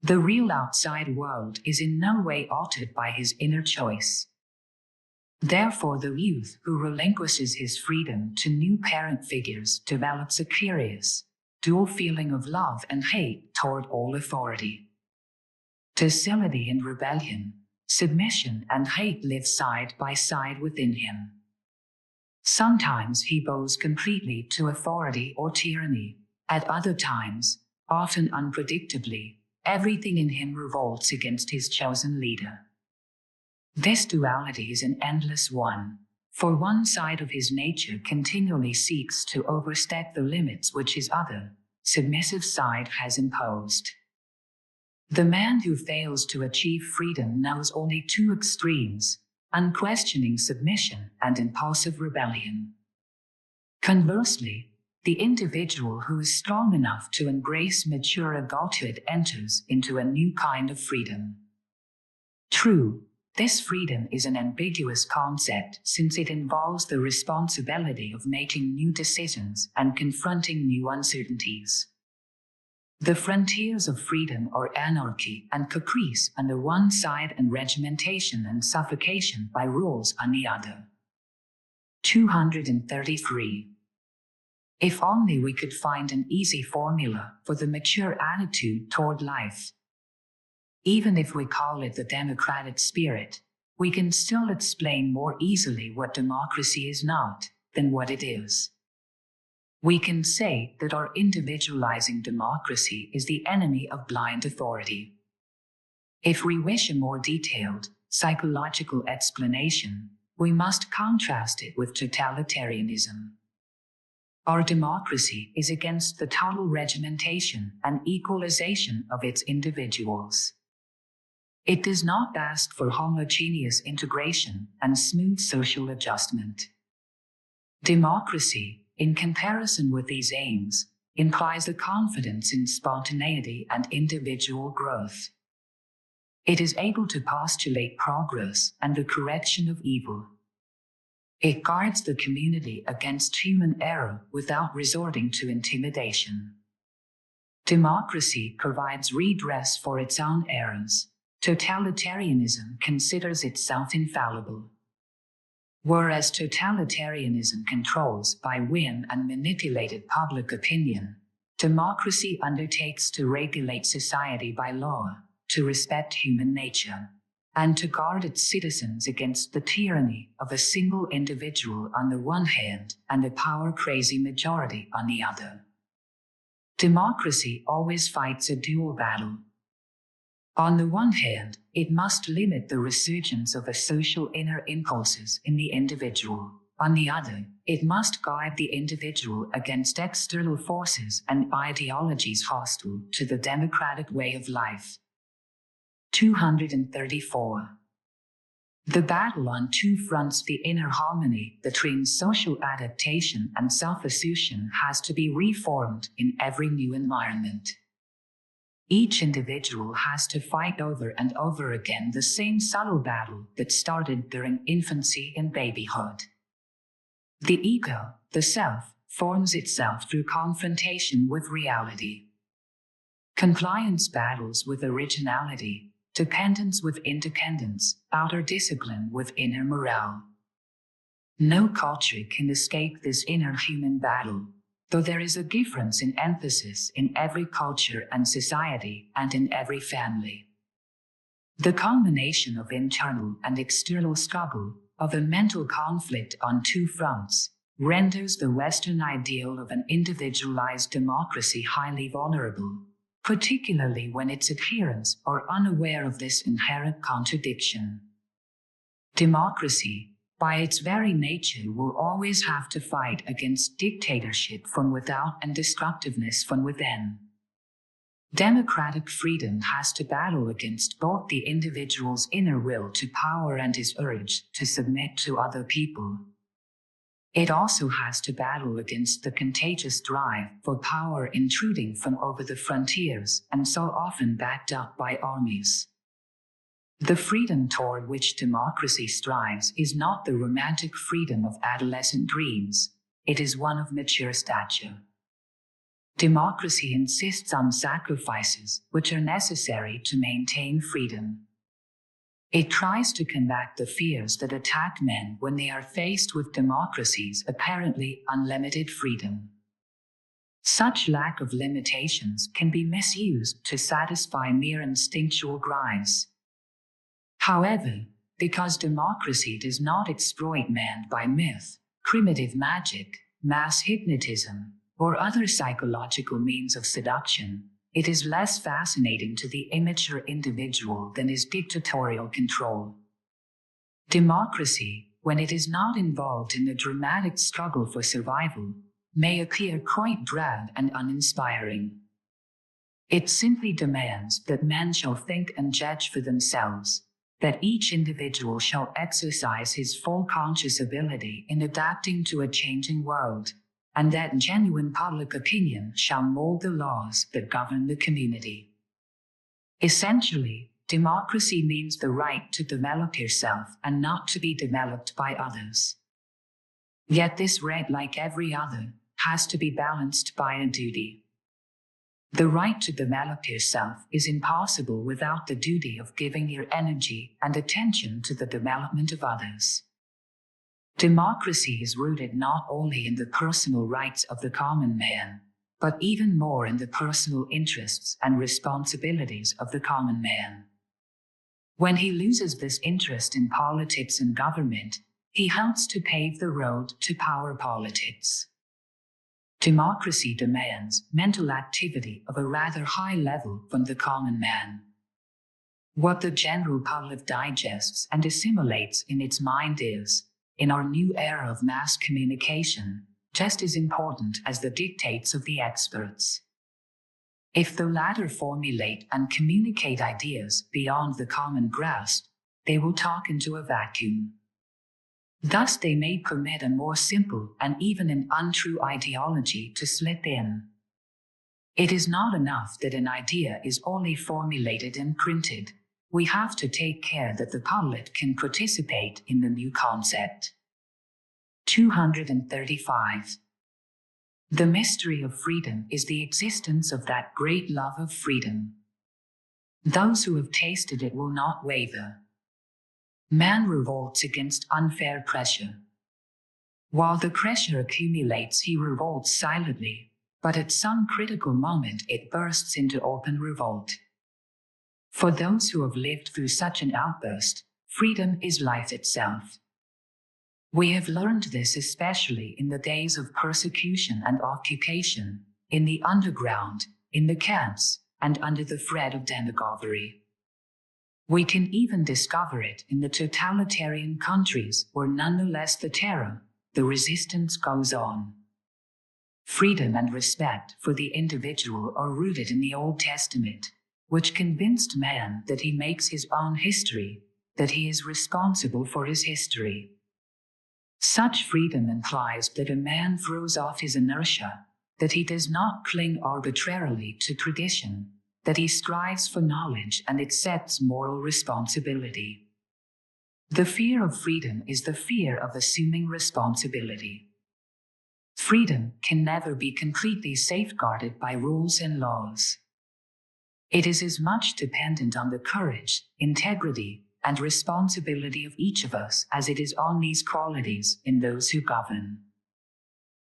The real outside world is in no way altered by his inner choice. Therefore, the youth who relinquishes his freedom to new parent figures develops a curious, dual feeling of love and hate toward all authority. Docility and rebellion, submission and hate live side by side within him. Sometimes he bows completely to authority or tyranny. At other times, often unpredictably, everything in him revolts against his chosen leader. This duality is an endless one, for one side of his nature continually seeks to overstep the limits which his other, submissive side has imposed. The man who fails to achieve freedom knows only two extremes: unquestioning submission and impulsive rebellion. Conversely, the individual who is strong enough to embrace mature adulthood enters into a new kind of freedom. True, this freedom is an ambiguous concept since it involves the responsibility of making new decisions and confronting new uncertainties. The frontiers of freedom are anarchy and caprice on the one side and regimentation and suffocation by rules on the other. 233. If only we could find an easy formula for the mature attitude toward life. Even if we call it the democratic spirit, we can still explain more easily what democracy is not than what it is. We can say that our individualizing democracy is the enemy of blind authority. If we wish a more detailed, psychological explanation, we must contrast it with totalitarianism. Our democracy is against the total regimentation and equalization of its individuals. It does not ask for homogeneous integration and smooth social adjustment. Democracy, in comparison with these aims, implies a confidence in spontaneity and individual growth. It is able to postulate progress and the correction of evil. It guards the community against human error without resorting to intimidation. Democracy provides redress for its own errors. Totalitarianism considers itself infallible. Whereas totalitarianism controls by whim and manipulated public opinion, democracy undertakes to regulate society by law, to respect human nature, and to guard its citizens against the tyranny of a single individual on the one hand and a power-crazy majority on the other. Democracy always fights a dual battle. On the one hand, it must limit the resurgence of social inner impulses in the individual. On the other, it must guide the individual against external forces and ideologies hostile to the democratic way of life. 234. The battle on two fronts, the inner harmony between social adaptation and self-assertion, has to be reformed in every new environment. Each individual has to fight over and over again the same subtle battle that started during infancy and babyhood. The ego, the self, forms itself through confrontation with reality. Compliance battles with originality, dependence with independence, outer discipline with inner morale. No culture can escape this inner human battle, though there is a difference in emphasis in every culture and society and in every family. The combination of internal and external struggle, of a mental conflict on two fronts, renders the Western ideal of an individualized democracy highly vulnerable, particularly when its adherents are unaware of this inherent contradiction. Democracy, by its very nature, will always have to fight against dictatorship from without and destructiveness from within. Democratic freedom has to battle against both the individual's inner will to power and his urge to submit to other people. It also has to battle against the contagious drive for power intruding from over the frontiers and so often backed up by armies. The freedom toward which democracy strives is not the romantic freedom of adolescent dreams, it is one of mature stature. Democracy insists on sacrifices which are necessary to maintain freedom. It tries to combat the fears that attack men when they are faced with democracy's apparently unlimited freedom. Such lack of limitations can be misused to satisfy mere instinctual drives. However, because democracy does not exploit man by myth, primitive magic, mass hypnotism, or other psychological means of seduction, it is less fascinating to the immature individual than is dictatorial control. Democracy, when it is not involved in the dramatic struggle for survival, may appear quite drab and uninspiring. It simply demands that men shall think and judge for themselves, that each individual shall exercise his full conscious ability in adapting to a changing world, and that genuine public opinion shall mold the laws that govern the community. Essentially, democracy means the right to develop yourself and not to be developed by others. Yet this right, like every other, has to be balanced by a duty. The right to develop yourself is impossible without the duty of giving your energy and attention to the development of others. Democracy is rooted not only in the personal rights of the common man, but even more in the personal interests and responsibilities of the common man. When he loses this interest in politics and government, he helps to pave the road to power politics. Democracy demands mental activity of a rather high level from the common man. What the general public digests and assimilates in its mind is, in our new era of mass communication, just as important as the dictates of the experts. If the latter formulate and communicate ideas beyond the common grasp, they will talk into a vacuum. Thus they may permit a more simple and even an untrue ideology to slip in. It is not enough that an idea is only formulated and printed. We have to take care that the public can participate in the new concept. 235. The mystery of freedom is the existence of that great love of freedom. Those who have tasted it will not waver. Man revolts against unfair pressure. While the pressure accumulates, he revolts silently, but at some critical moment it bursts into open revolt. For those who have lived through such an outburst, freedom is life itself. We have learned this especially in the days of persecution and occupation, in the underground, in the camps, and under the threat of demagoguery. We can even discover it in the totalitarian countries where nonetheless the terror, the resistance goes on. Freedom and respect for the individual are rooted in the Old Testament, which convinced man that he makes his own history, that he is responsible for his history. Such freedom implies that a man throws off his inertia, that he does not cling arbitrarily to tradition, that he strives for knowledge and accepts moral responsibility. The fear of freedom is the fear of assuming responsibility. Freedom can never be completely safeguarded by rules and laws. It is as much dependent on the courage, integrity, and responsibility of each of us as it is on these qualities in those who govern.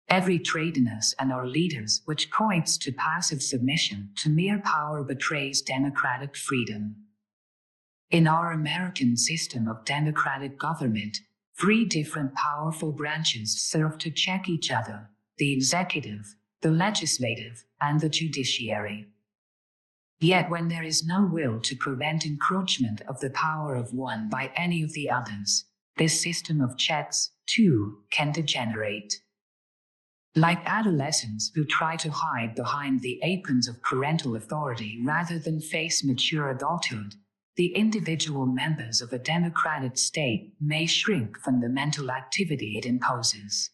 Every trait in us and our leaders which points to passive submission to mere power betrays democratic freedom. In our American system of democratic government, 3 different powerful branches serve to check each other: the executive, the legislative, and the judiciary. Yet when there is no will to prevent encroachment of the power of one by any of the others, this system of checks, too, can degenerate. Like adolescents who try to hide behind the aprons of parental authority rather than face mature adulthood, the individual members of a democratic state may shrink from the mental activity it imposes.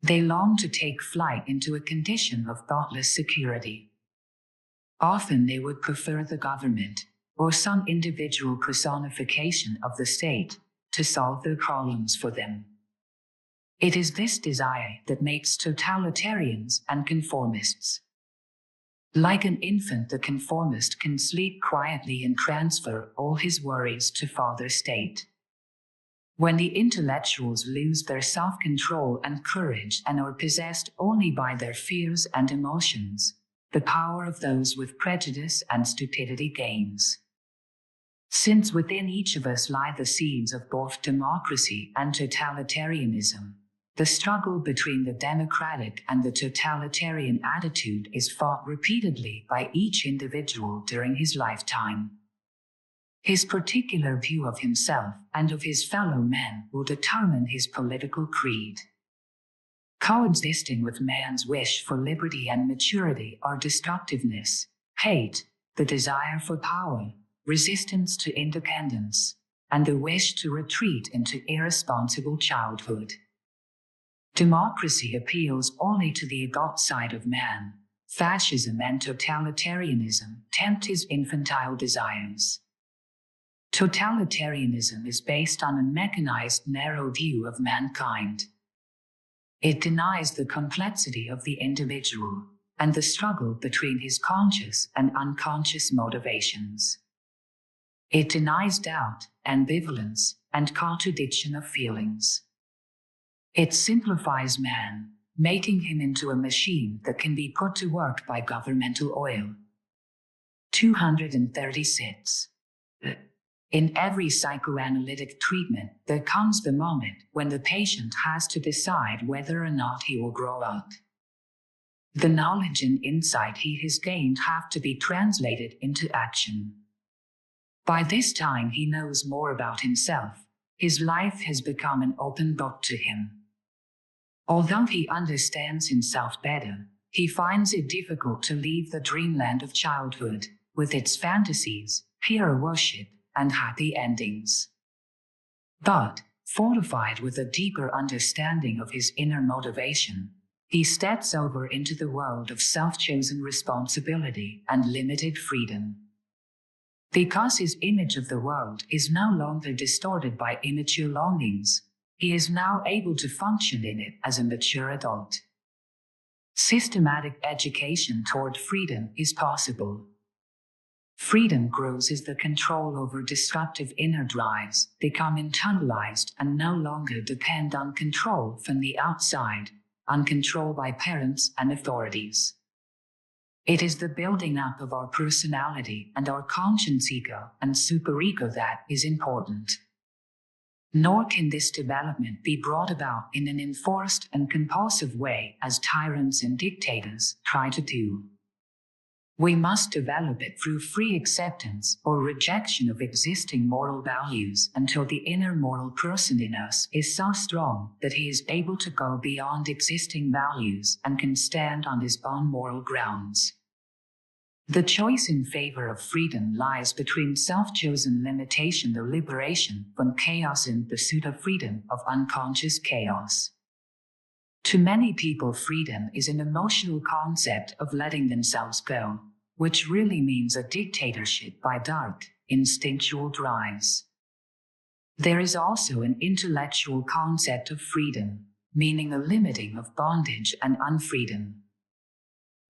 They long to take flight into a condition of thoughtless security. Often they would prefer the government, or some individual personification of the state, to solve their problems for them. It is this desire that makes totalitarians and conformists. Like an infant, the conformist can sleep quietly and transfer all his worries to Father State. When the intellectuals lose their self-control and courage and are possessed only by their fears and emotions, the power of those with prejudice and stupidity gains. Since within each of us lie the seeds of both democracy and totalitarianism, the struggle between the democratic and the totalitarian attitude is fought repeatedly by each individual during his lifetime. His particular view of himself and of his fellow men will determine his political creed. Coexisting with man's wish for liberty and maturity are destructiveness, hate, the desire for power, resistance to independence, and the wish to retreat into irresponsible childhood. Democracy appeals only to the adult side of man. Fascism and totalitarianism tempt his infantile desires. Totalitarianism is based on a mechanized, narrow view of mankind. It denies the complexity of the individual and the struggle between his conscious and unconscious motivations. It denies doubt, ambivalence, and contradiction of feelings. It simplifies man, making him into a machine that can be put to work by governmental oil. 236. In every psychoanalytic treatment, there comes the moment when the patient has to decide whether or not he will grow up. The knowledge and insight he has gained have to be translated into action. By this time he knows more about himself. His life has become an open book to him. Although he understands himself better, he finds it difficult to leave the dreamland of childhood, with its fantasies, hero worship, and happy endings. But, fortified with a deeper understanding of his inner motivation, he steps over into the world of self-chosen responsibility and limited freedom. Because his image of the world is no longer distorted by immature longings, he is now able to function in it as a mature adult. Systematic education toward freedom is possible. Freedom grows as the control over destructive inner drives become internalized and no longer depend on control from the outside, on control by parents and authorities. It is the building up of our personality and our conscience ego and superego that is important. Nor can this development be brought about in an enforced and compulsive way as tyrants and dictators try to do. We must develop it through free acceptance or rejection of existing moral values until the inner moral person in us is so strong that he is able to go beyond existing values and can stand on his own moral grounds. The choice in favor of freedom lies between self-chosen limitation or liberation from chaos in pursuit of freedom of unconscious chaos. To many people, freedom is an emotional concept of letting themselves go, which really means a dictatorship by dark, instinctual drives. There is also an intellectual concept of freedom, meaning a limiting of bondage and unfreedom.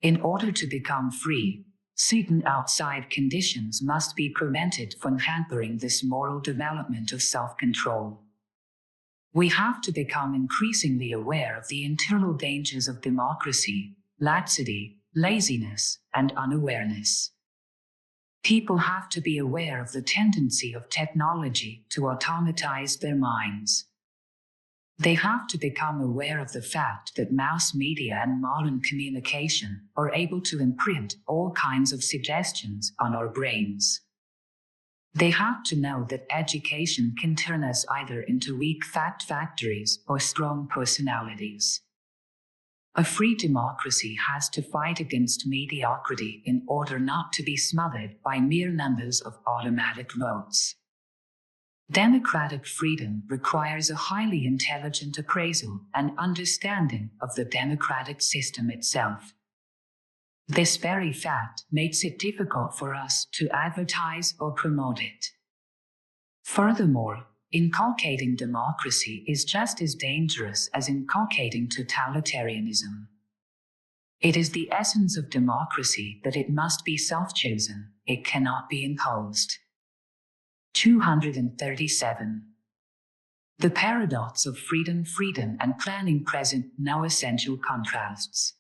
In order to become free, certain outside conditions must be prevented from hampering this moral development of self-control. We have to become increasingly aware of the internal dangers of democracy, laxity, laziness, and unawareness. People have to be aware of the tendency of technology to automatize their minds. They have to become aware of the fact that mass media and modern communication are able to imprint all kinds of suggestions on our brains. They have to know that education can turn us either into weak fact factories or strong personalities. A free democracy has to fight against mediocrity in order not to be smothered by mere numbers of automatic votes. Democratic freedom requires a highly intelligent appraisal and understanding of the democratic system itself. This very fact makes it difficult for us to advertise or promote it. Furthermore, inculcating democracy is just as dangerous as inculcating totalitarianism. It is the essence of democracy that it must be self-chosen, it cannot be imposed. 237. The paradox of freedom and planning present no essential contrasts.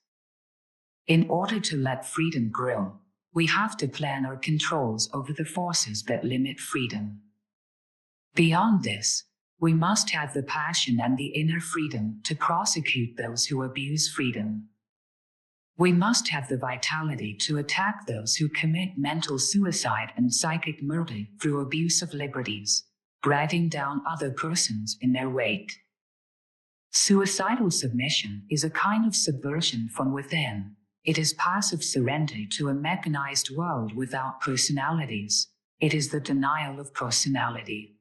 In order to let freedom grow, we have to plan our controls over the forces that limit freedom. Beyond this, we must have the passion and the inner freedom to prosecute those who abuse freedom. We must have the vitality to attack those who commit mental suicide and psychic murder through abuse of liberties, dragging down other persons in their wake. Suicidal submission is a kind of subversion from within. It is passive surrender to a mechanized world without personalities. It is the denial of personality.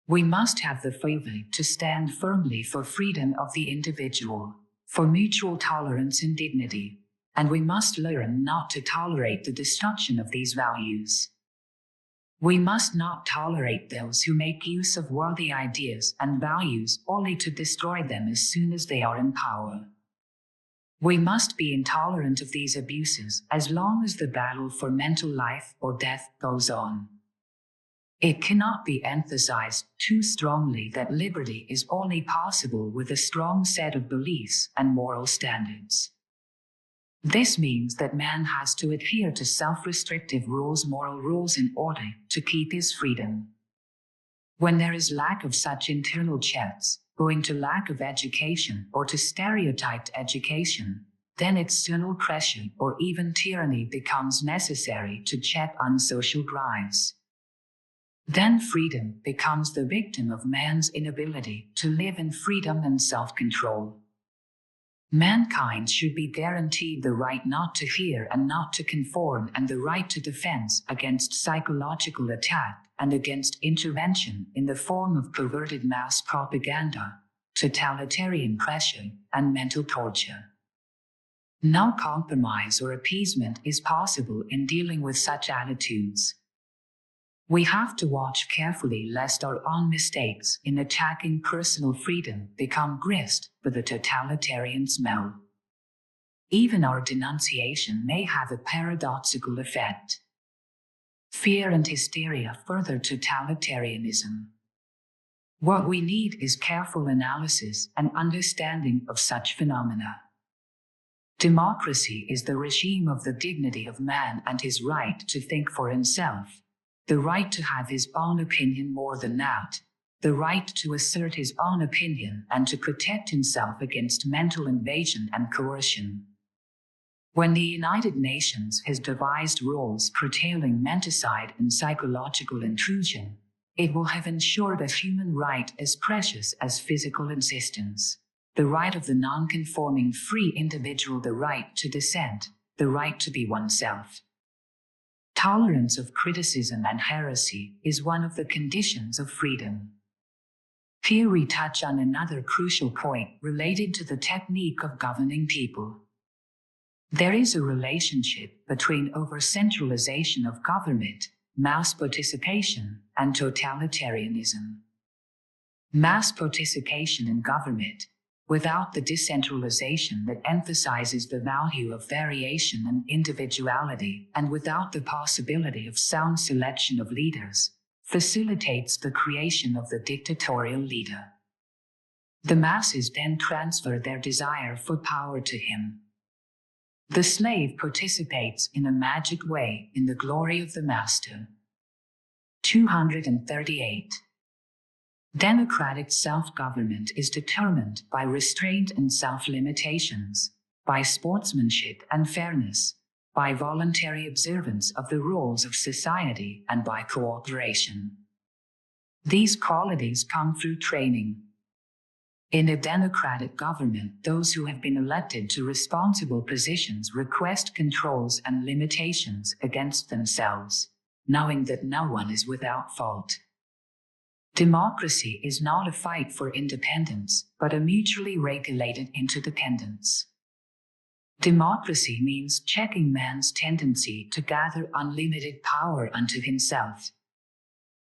We must have the favor to stand firmly for freedom of the individual, for mutual tolerance and dignity, and we must learn not to tolerate the destruction of these values. We must not tolerate those who make use of worthy ideas and values only to destroy them as soon as they are in power. We must be intolerant of these abuses as long as the battle for mental life or death goes on. It cannot be emphasized too strongly that liberty is only possible with a strong set of beliefs and moral standards. This means that man has to adhere to self-restrictive moral rules in order to keep his freedom. When there is lack of such internal checks, owing to lack of education or to stereotyped education, then external pressure or even tyranny becomes necessary to check unsocial drives. Then freedom becomes the victim of man's inability to live in freedom and self-control. Mankind should be guaranteed the right not to fear and not to conform, and the right to defense against psychological attack and against intervention in the form of perverted mass propaganda, totalitarian pressure, and mental torture. No compromise or appeasement is possible in dealing with such attitudes. We have to watch carefully lest our own mistakes in attacking personal freedom become grist for the totalitarian smell. Even our denunciation may have a paradoxical effect. Fear and hysteria further totalitarianism. What we need is careful analysis and understanding of such phenomena. Democracy is the regime of the dignity of man and his right to think for himself, the right to have his own opinion more than that, the right to assert his own opinion and to protect himself against mental invasion and coercion. When the United Nations has devised rules curtailing menticide and psychological intrusion, it will have ensured a human right as precious as physical existence. The right of the non-conforming free individual, the right to dissent, the right to be oneself. Tolerance of criticism and heresy is one of the conditions of freedom. Here we touch on another crucial point related to the technique of governing people. There is a relationship between over-centralization of government, mass participation, and totalitarianism. Mass participation in government, without the decentralization that emphasizes the value of variation and individuality, and without the possibility of sound selection of leaders, facilitates the creation of the dictatorial leader. The masses then transfer their desire for power to him. The slave participates in a magic way in the glory of the master. 238. Democratic self-government is determined by restraint and self-limitations, by sportsmanship and fairness, by voluntary observance of the rules of society, and by cooperation. These qualities come through training. In a democratic government, those who have been elected to responsible positions request controls and limitations against themselves, knowing that no one is without fault. Democracy is not a fight for independence, but a mutually regulated interdependence. Democracy means checking man's tendency to gather unlimited power unto himself.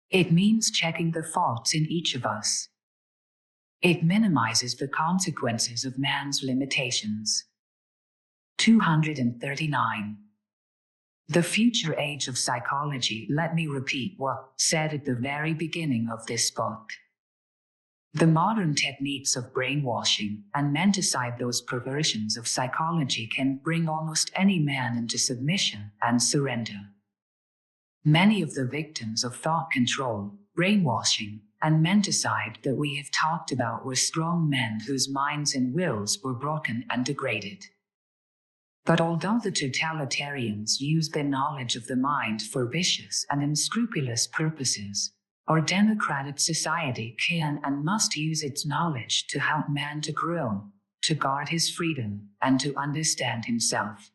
It means checking the faults in each of us. It minimizes the consequences of man's limitations. 239. The future age of psychology. Let me repeat what said at the very beginning of this book. The modern techniques of brainwashing and menticide, those perversions of psychology, can bring almost any man into submission and surrender. Many of the victims of thought control, brainwashing, and menticide that we have talked about were strong men whose minds and wills were broken and degraded. But although the totalitarians use their knowledge of the mind for vicious and unscrupulous purposes, our democratic society can and must use its knowledge to help man to grow, to guard his freedom, and to understand himself.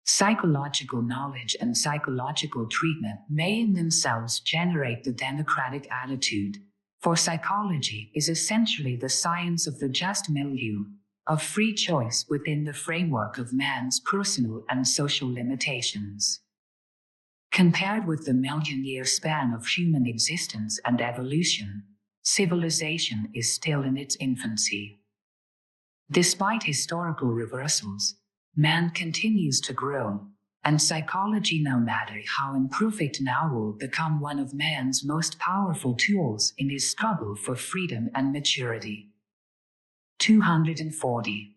Psychological knowledge and psychological treatment may in themselves generate the democratic attitude, for psychology is essentially the science of the just milieu, of free choice within the framework of man's personal and social limitations. Compared with the million-year span of human existence and evolution, civilization is still in its infancy. Despite historical reversals, man continues to grow, and psychology, no matter how imperfect now, will become one of man's most powerful tools in his struggle for freedom and maturity. 240.